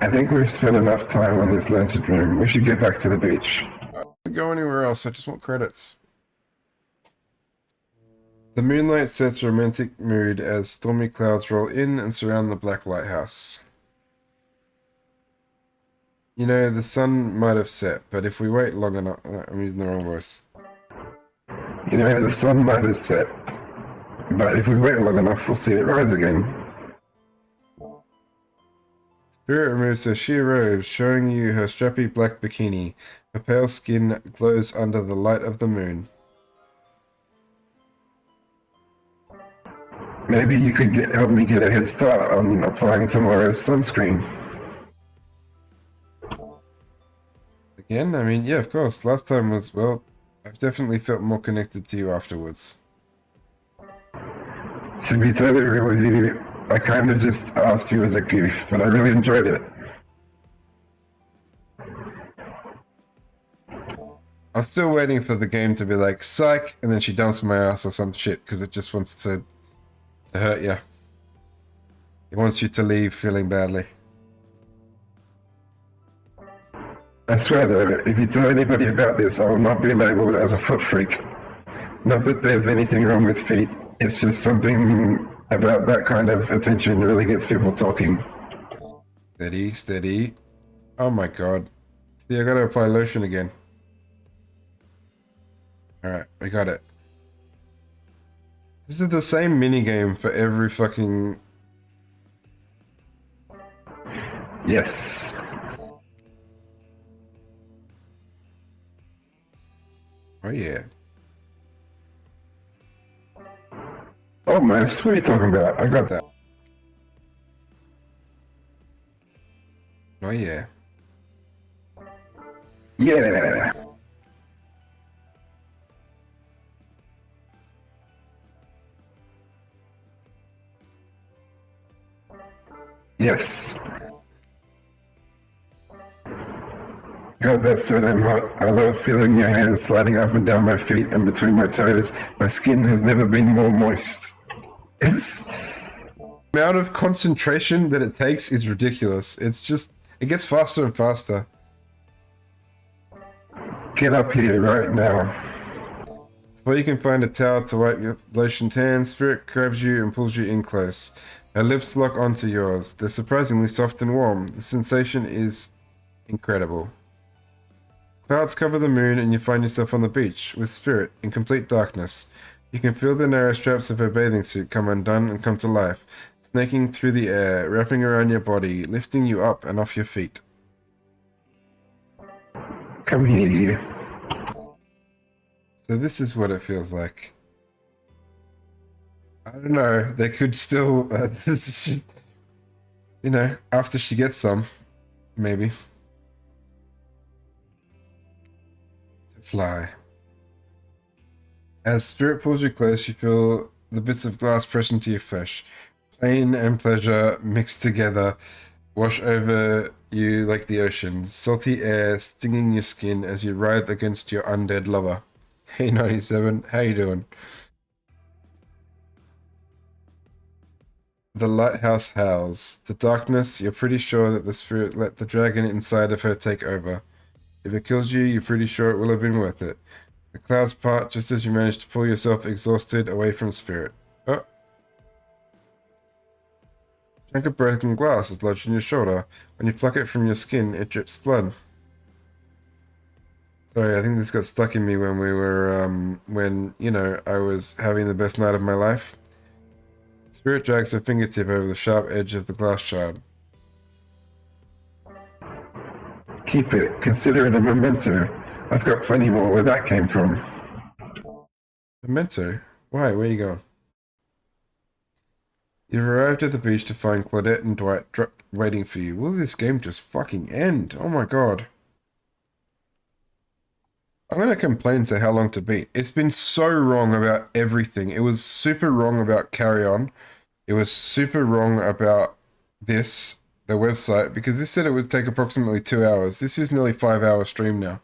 I think we've spent enough time on this lantern room. We should get back to the beach. I don't go anywhere else. I just want credits. The moonlight sets a romantic mood as stormy clouds roll in and surround the black lighthouse. You know, the sun might have set, but if we wait long enough... I'm using the wrong voice. You know, the sun might have set, but if we wait long enough, we'll see it rise again. Spirit removes her sheer robes, showing you her strappy black bikini. Her pale skin glows under the light of the moon. Maybe you could help me get a head start on applying tomorrow's sunscreen. Again? I mean, yeah, of course. Last time was, well, I've definitely felt more connected to you afterwards. To be totally real with you, I kind of just asked you as a goof, but I really enjoyed it. I'm still waiting for the game to be like, psych, and then she dumps my ass or some shit, because it just wants to hurt you. It wants you to leave feeling badly. I swear though, if you tell anybody about this, I will not be labeled as a foot freak. Not that there's anything wrong with feet. It's just something about that kind of attention really gets people talking. Steady, steady. Oh my god. See, I gotta apply lotion again. Alright, we got it. This is the same minigame for every fucking... Yes. Oh yeah. Almost. What are you talking about? I got that. Oh yeah. Yeah. Yes. God, that's so damn hot. I love feeling your hands sliding up and down my feet and between my toes. My skin has never been more moist. It's... The amount of concentration that it takes is ridiculous. It's just... It gets faster and faster. Get up here right now. Before you can find a towel to wipe your lotion tan, Spirit grabs you and pulls you in close. Her lips lock onto yours. They're surprisingly soft and warm. The sensation is incredible. Clouds cover the moon and you find yourself on the beach, with Spirit, in complete darkness. You can feel the narrow straps of her bathing suit come undone and come to life, snaking through the air, wrapping around your body, lifting you up and off your feet. Come here. So this is what it feels like. I don't know, they could still, you know, after she gets some, maybe. Fly. As Spirit pulls you close, you feel the bits of glass press into your flesh. Pain and pleasure mixed together wash over you like the ocean. Salty air stinging your skin as you writhe against your undead lover. Hey 97, how you doing? The lighthouse howls. The darkness, you're pretty sure that the spirit let the dragon inside of her take over. If it kills you, you're pretty sure it will have been worth it. The clouds part just as you manage to pull yourself exhausted away from Spirit. Oh. A chunk of broken glass is lodged in your shoulder. When you pluck it from your skin, it drips blood. Sorry, I think this got stuck in me when we were, when, you know, I was having the best night of my life. Spirit drags her fingertip over the sharp edge of the glass shard. Keep it. Consider it a memento. I've got plenty more where that came from. Memento? Why? Where are you going? You've arrived at the beach to find Claudette and Dwight waiting for you. Will this game just fucking end? Oh my god. I'm gonna complain to How Long to Beat. It's been so wrong about everything. It was super wrong about Carry On. It was super wrong about this, the website, because this said it would take approximately 2 hours. This is nearly 5 hour stream now.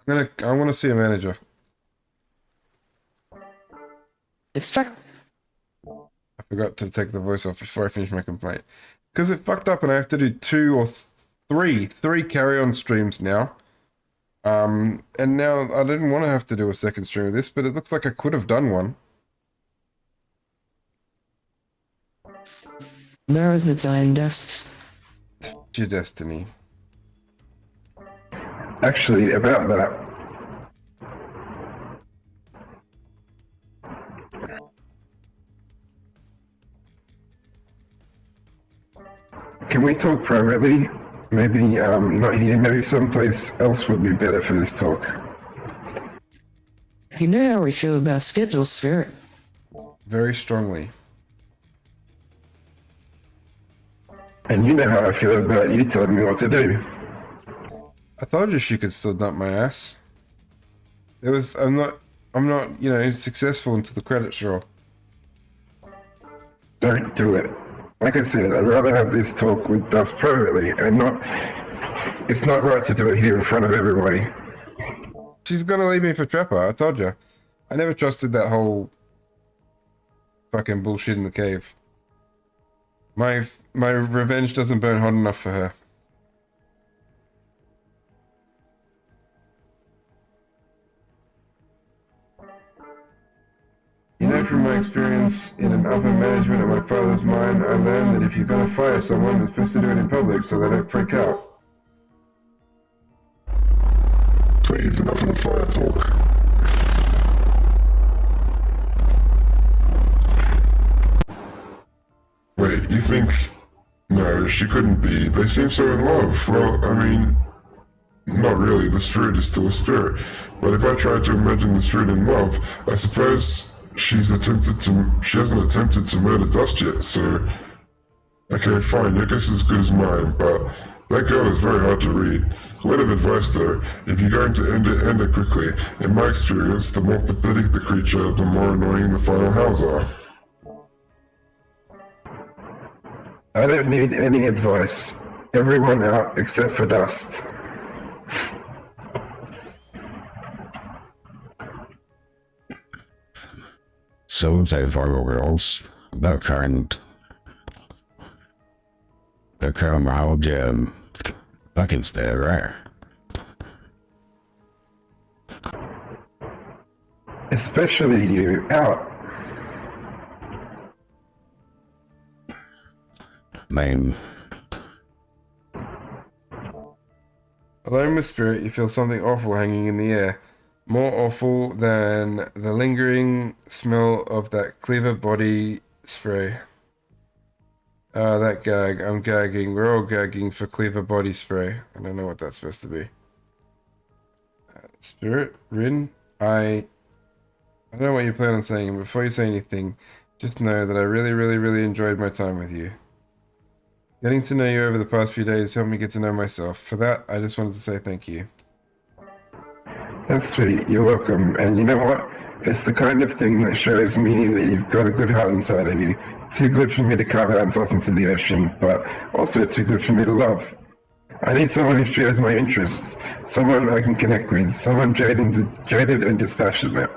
I want to see a manager. It's stuck. I forgot to take the voice off before I finish my complaint. Because it fucked up and I have to do three carry-on streams now. And now I didn't want to have to do a second stream of this, but it looks like I could have done one. There is the time dust. Your destiny. Actually, about that. Can we talk privately? Maybe not here, maybe someplace else would be better for this talk. You know how we feel about schedule, Spirit. Very strongly. And you know how I feel about you telling me what to do. I told you she could still dump my ass. I'm not, you know, successful until the credits roll. Don't do it. Like I said, I'd rather have this talk with us privately and not... It's not right to do it here in front of everybody. She's gonna leave me for Trapper, I told you. I never trusted that whole fucking bullshit in the cave. My revenge doesn't burn hot enough for her. from my experience in an upper management at my father's mine, I learned that if you're gonna fire someone, you're supposed to do it in public so they don't freak out. Please, enough of the fire talk. Wait, you think... No, she couldn't be. They seem so in love. Well, I mean... Not really, the spirit is still a spirit. But if I tried to imagine the spirit in love, I suppose she hasn't attempted to murder Dust yet, so... Okay, fine, your guess is as good as mine, but... That girl is very hard to read. Word of advice though, if you're going to end it quickly. In my experience, the more pathetic the creature, the more annoying the final howls are. I don't need any advice. Everyone out except for Dust. So far, girls, the current mild buckets there, right? Especially you, out. Main. Alone with spirit, you feel something awful hanging in the air. More awful than the lingering smell of that cleaver body spray. That gag. I'm gagging. We're all gagging for cleaver body spray. I don't know what that's supposed to be. Spirit? Rin? I don't know what you plan on saying. Before you say anything, just know that I really enjoyed my time with you. Getting to know you over the past few days helped me get to know myself. For that, I just wanted to say thank you. That's sweet. You're welcome. And you know what? It's the kind of thing that shows me that you've got a good heart inside of you. Too good for me to carve out and toss into the ocean, but also too good for me to love. I need someone who shares my interests, someone I can connect with, someone jaded and dispassionate,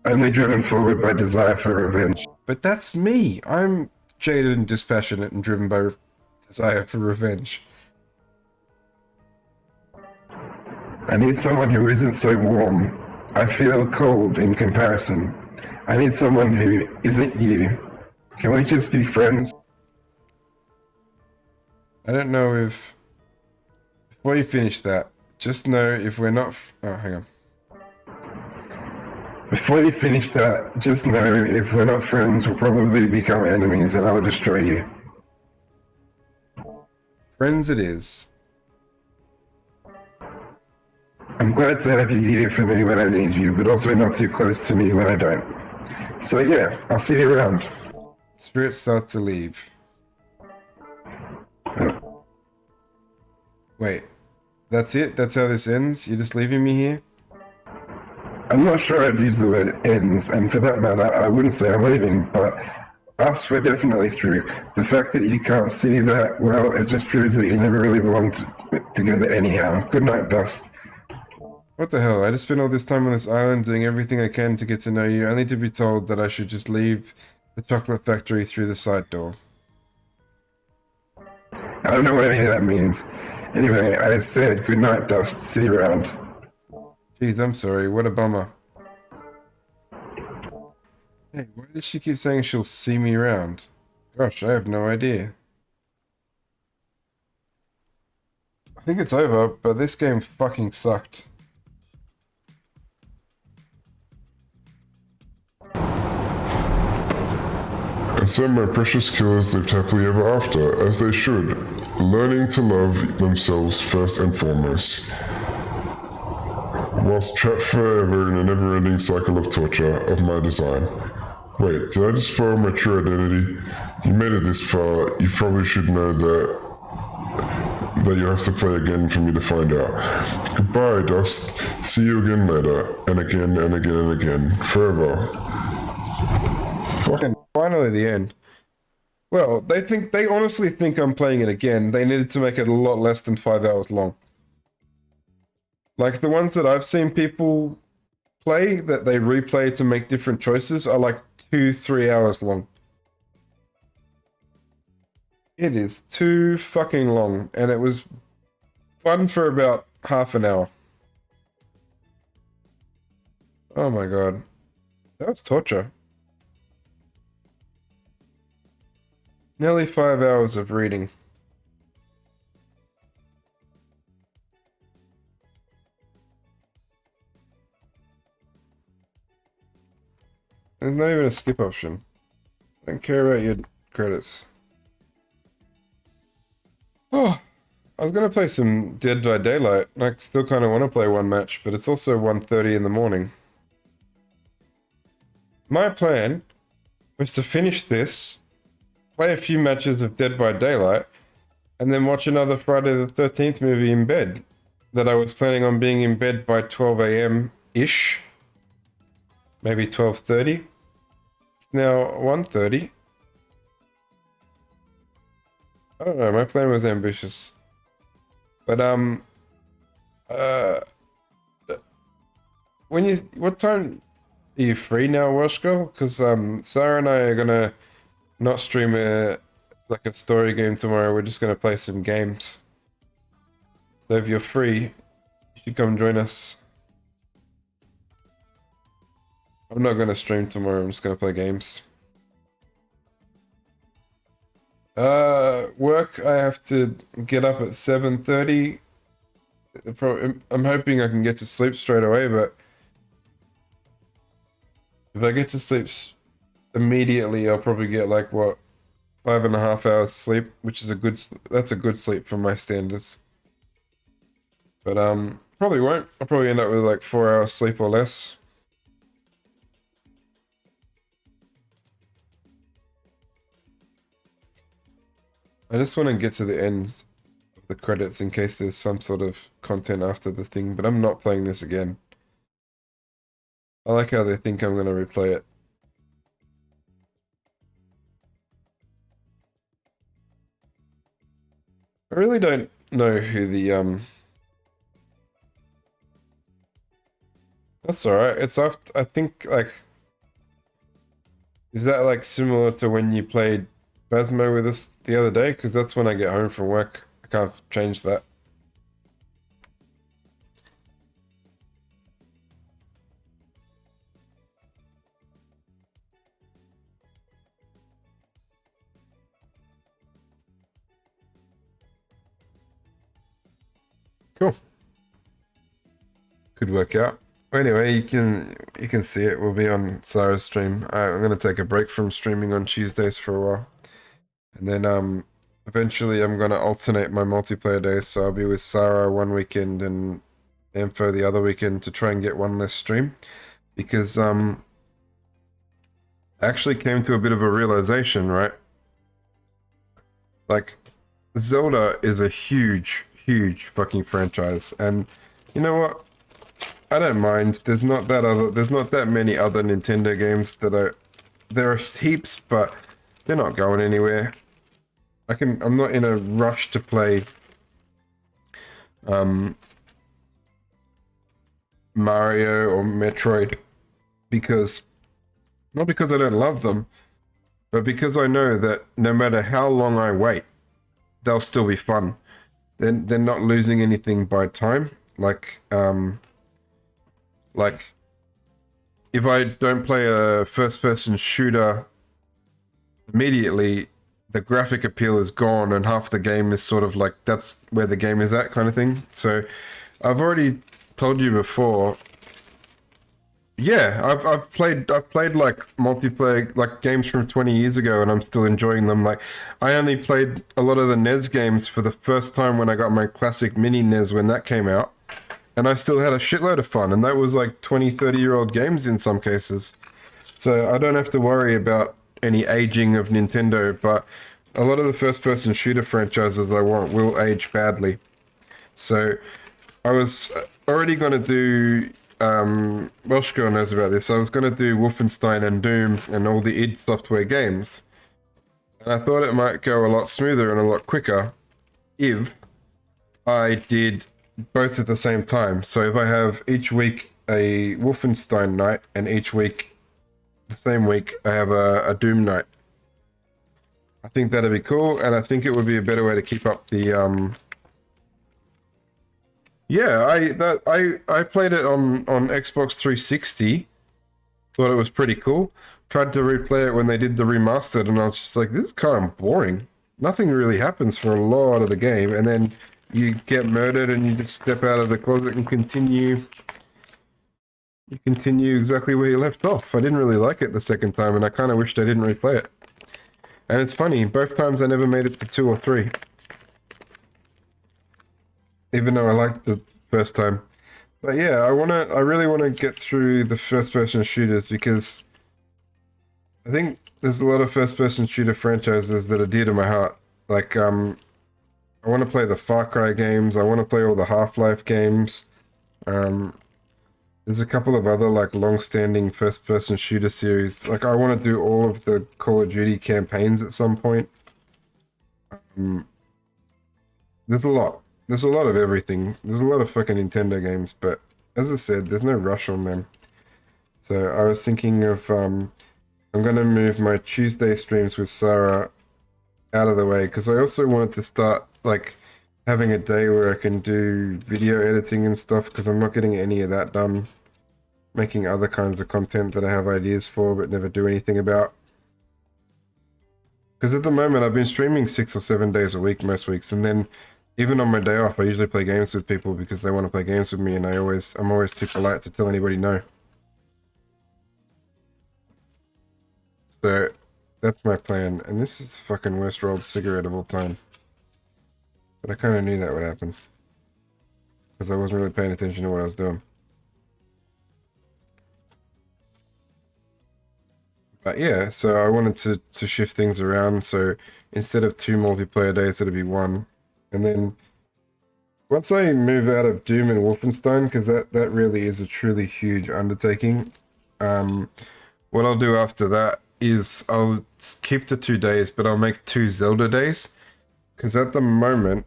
only driven forward by desire for revenge. But that's me. I'm jaded and dispassionate and driven by desire for revenge. I need someone who isn't so warm. I feel cold in comparison. I need someone who isn't you. Can we just be friends? I don't know if... Before you finish that, just know if we're not... Oh, hang on. Before you finish that, just know if we're not friends, we'll probably become enemies and I will destroy you. Friends it is. I'm glad to have you here for me when I need you, but also not too close to me when I don't. So yeah, I'll see you around. Spirit starts to leave. Wait, that's it? That's how this ends? You're just leaving me here? I'm not sure I'd use the word ends, and for that matter, I wouldn't say I'm leaving, but us, we're definitely through. The fact that you can't see that, well, it just proves that you never really belonged together anyhow. Good night, Dust. What the hell? I just spent all this time on this island doing everything I can to get to know you, only to be told that I should just leave the chocolate factory through the side door. I don't know what any of that means. Anyway, I said good night, Dust. See you around. Jeez, I'm sorry. What a bummer. Hey, why does she keep saying she'll see me around? Gosh, I have no idea. I think it's over, but this game fucking sucked. And so my precious killers lived happily ever after, as they should, learning to love themselves first and foremost. Whilst trapped forever in a never-ending cycle of torture of my design. Wait, did I just spoil my true identity? You made it this far, you probably should know that you have to play again for me to find out. Goodbye, Dust. See you again later, and again and again and again, forever. Fucking finally the end. Well, they honestly think I'm playing it again. They needed to make it a lot less than 5 hours long. Like the ones that I've seen people play that they replay to make different choices are like 2-3 hours long. It is too fucking long, and it was fun for about half an hour. Oh my god. That was torture. Nearly 5 hours of reading. There's not even a skip option. I don't care about your credits. Oh, I was gonna play some Dead by Daylight. I still kind of want to play one match, but it's also 1:30 in the morning. My plan was to finish this, play a few matches of Dead by Daylight, and then watch another Friday the 13th movie in bed. That I was planning on being in bed by 12 a.m.-ish. Maybe 12:30. It's now 1:30. I don't know, my plan was ambitious. But, what time are you free now, Welsh Girl? Because, Sarah and I are gonna not stream a story game tomorrow. We're just gonna play some games. So if you're free, you should come join us. I'm not gonna stream tomorrow, I'm just gonna play games. Work, I have to get up at 7:30. I'm hoping I can get to sleep straight away, but if I get to sleep immediately, I'll probably get like, what, 5.5 hours sleep, which is that's a good sleep for my standards. But, probably won't. I'll probably end up with like 4 hours sleep or less. I just want to get to the ends of the credits in case there's some sort of content after the thing, but I'm not playing this again. I like how they think I'm going to replay it. I really don't know who the, That's alright, it's after, I think, like... Is that, like, similar to when you played Phasmo with us the other day? Because that's when I get home from work. I can't change that. Cool. Could work out. Anyway, you can see it. We'll be on Sarah's stream. I'm gonna take a break from streaming on Tuesdays for a while. And then eventually I'm gonna alternate my multiplayer days, so I'll be with Sarah one weekend and Ampho the other weekend to try and get one less stream. Because I actually came to a bit of a realization, right? Like, Zelda is a huge, huge fucking franchise, and you know what? I don't mind. There's not that many other Nintendo games that there are heaps, but they're not going anywhere. I'm not in a rush to play Mario or Metroid not because I don't love them, but because I know that no matter how long I wait, they'll still be fun. They're not losing anything by time. Like if I don't play a first-person shooter immediately, the graphic appeal is gone and half the game is sort of like, that's where the game is at kind of thing. So I've already told you before, yeah, I've played like multiplayer, like games from 20 years ago, and I'm still enjoying them. Like, I only played a lot of the NES games for the first time when I got my classic mini NES when that came out, and I still had a shitload of fun, and that was like 20, 30-year-old games in some cases. So I don't have to worry about any aging of Nintendo, but a lot of the first-person shooter franchises I want will age badly. So I was already going to do... Welsh Girl knows about this. I was going to do Wolfenstein and Doom and all the id Software games. And I thought it might go a lot smoother and a lot quicker if I did both at the same time. So if I have each week a Wolfenstein night and each week, the same week, I have a Doom night. I think that'd be cool, and I think it would be a better way to keep up the yeah, I played it on Xbox 360, Thought it was pretty cool. Tried to replay it when they did the remastered, and I was just like, this is kind of boring. Nothing really happens for a lot of the game, and then you get murdered and you just step out of the closet and continue. You continue exactly where you left off. I didn't really like it the second time, and I kind of wished I didn't replay it. And it's funny, both times I never made it to 2 or 3. Even though I liked the first time. But yeah, I really wanna get through the first person shooters because I think there's a lot of first person shooter franchises that are dear to my heart. Like I wanna play the Far Cry games, I wanna play all the Half-Life games. There's a couple of other like long-standing first-person shooter series. Like I want to do all of the Call of Duty campaigns at some point. There's a lot. There's a lot of everything. There's a lot of fucking Nintendo games, but as I said, there's no rush on them. So I was thinking of I'm gonna move my Tuesday streams with Sarah out of the way because I also wanted to start like having a day where I can do video editing and stuff because I'm not getting any of that done. Making other kinds of content that I have ideas for but never do anything about. Because at the moment I've been streaming 6 or 7 days a week most weeks, and then even on my day off I usually play games with people because they want to play games with me, and I'm always too polite to tell anybody no. So that's my plan, and this is the fucking worst rolled cigarette of all time. But I kind of knew that would happen. Because I wasn't really paying attention to what I was doing. But yeah, so I wanted to shift things around. So instead of 2 multiplayer days, it'll be 1. And then once I move out of Doom and Wolfenstein, because that really is a truly huge undertaking, what I'll do after that is I'll keep the 2 days, but I'll make 2 Zelda days. Because at the moment,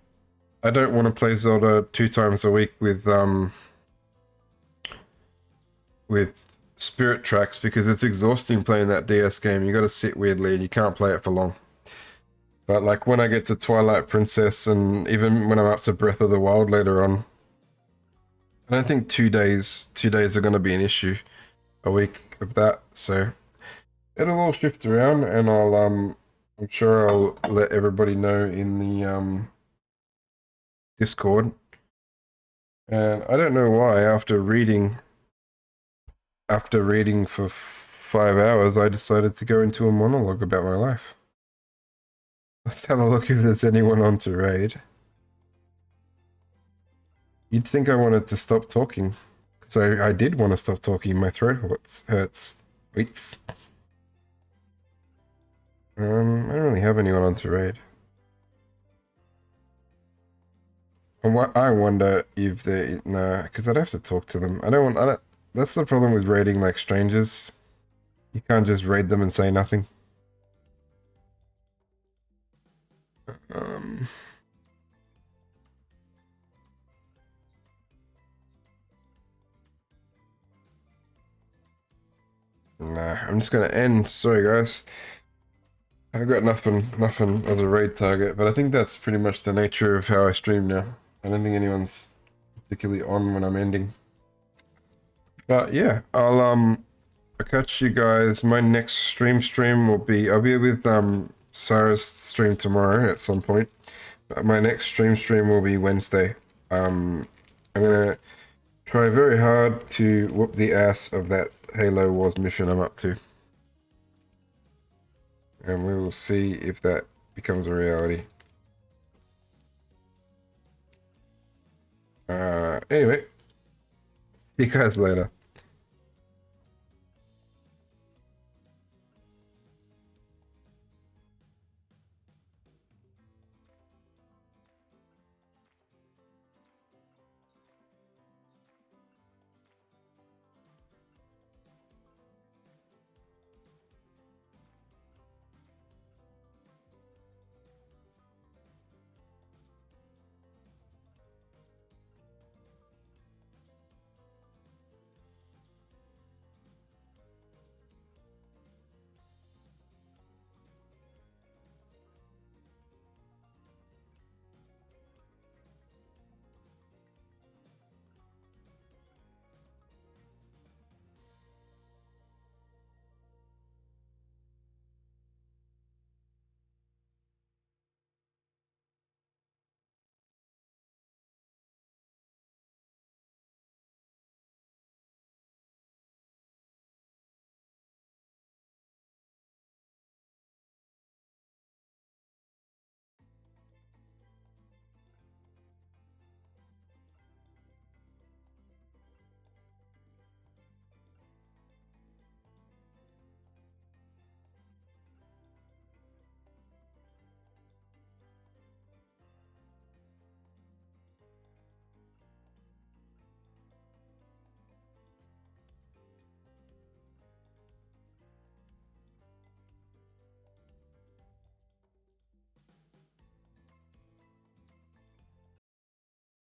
I don't want to play Zelda 2 times a week with Spirit Tracks because it's exhausting playing that DS game. You got to sit weirdly and you can't play it for long. But like when I get to Twilight Princess and even when I'm up to Breath of the Wild later on, I don't think 2 days are going to be an issue a week of that. So it'll all shift around, and I'm sure I'll let everybody know in the Discord. And I don't know why after reading for 5 hours I decided to go into a monologue about my life. Let's have a look if there's anyone on to raid. You'd think I wanted to stop talking, because I did want to stop talking. My throat hurts. Wait. I don't really have anyone on to raid. I wonder if they... Nah, because I'd have to talk to them. I don't... That's the problem with raiding like strangers. You can't just raid them and say nothing. Nah, I'm just gonna end. Sorry guys. I've got nothing as a raid target, but I think that's pretty much the nature of how I stream now. I don't think anyone's particularly on when I'm ending. But yeah, I'll catch you guys. My next stream will be, I'll be with Sarah's stream tomorrow at some point. But my next stream will be Wednesday. I'm gonna try very hard to whoop the ass of that Halo Wars mission I'm up to. And we will see if that becomes a reality. Anyway, see you guys later.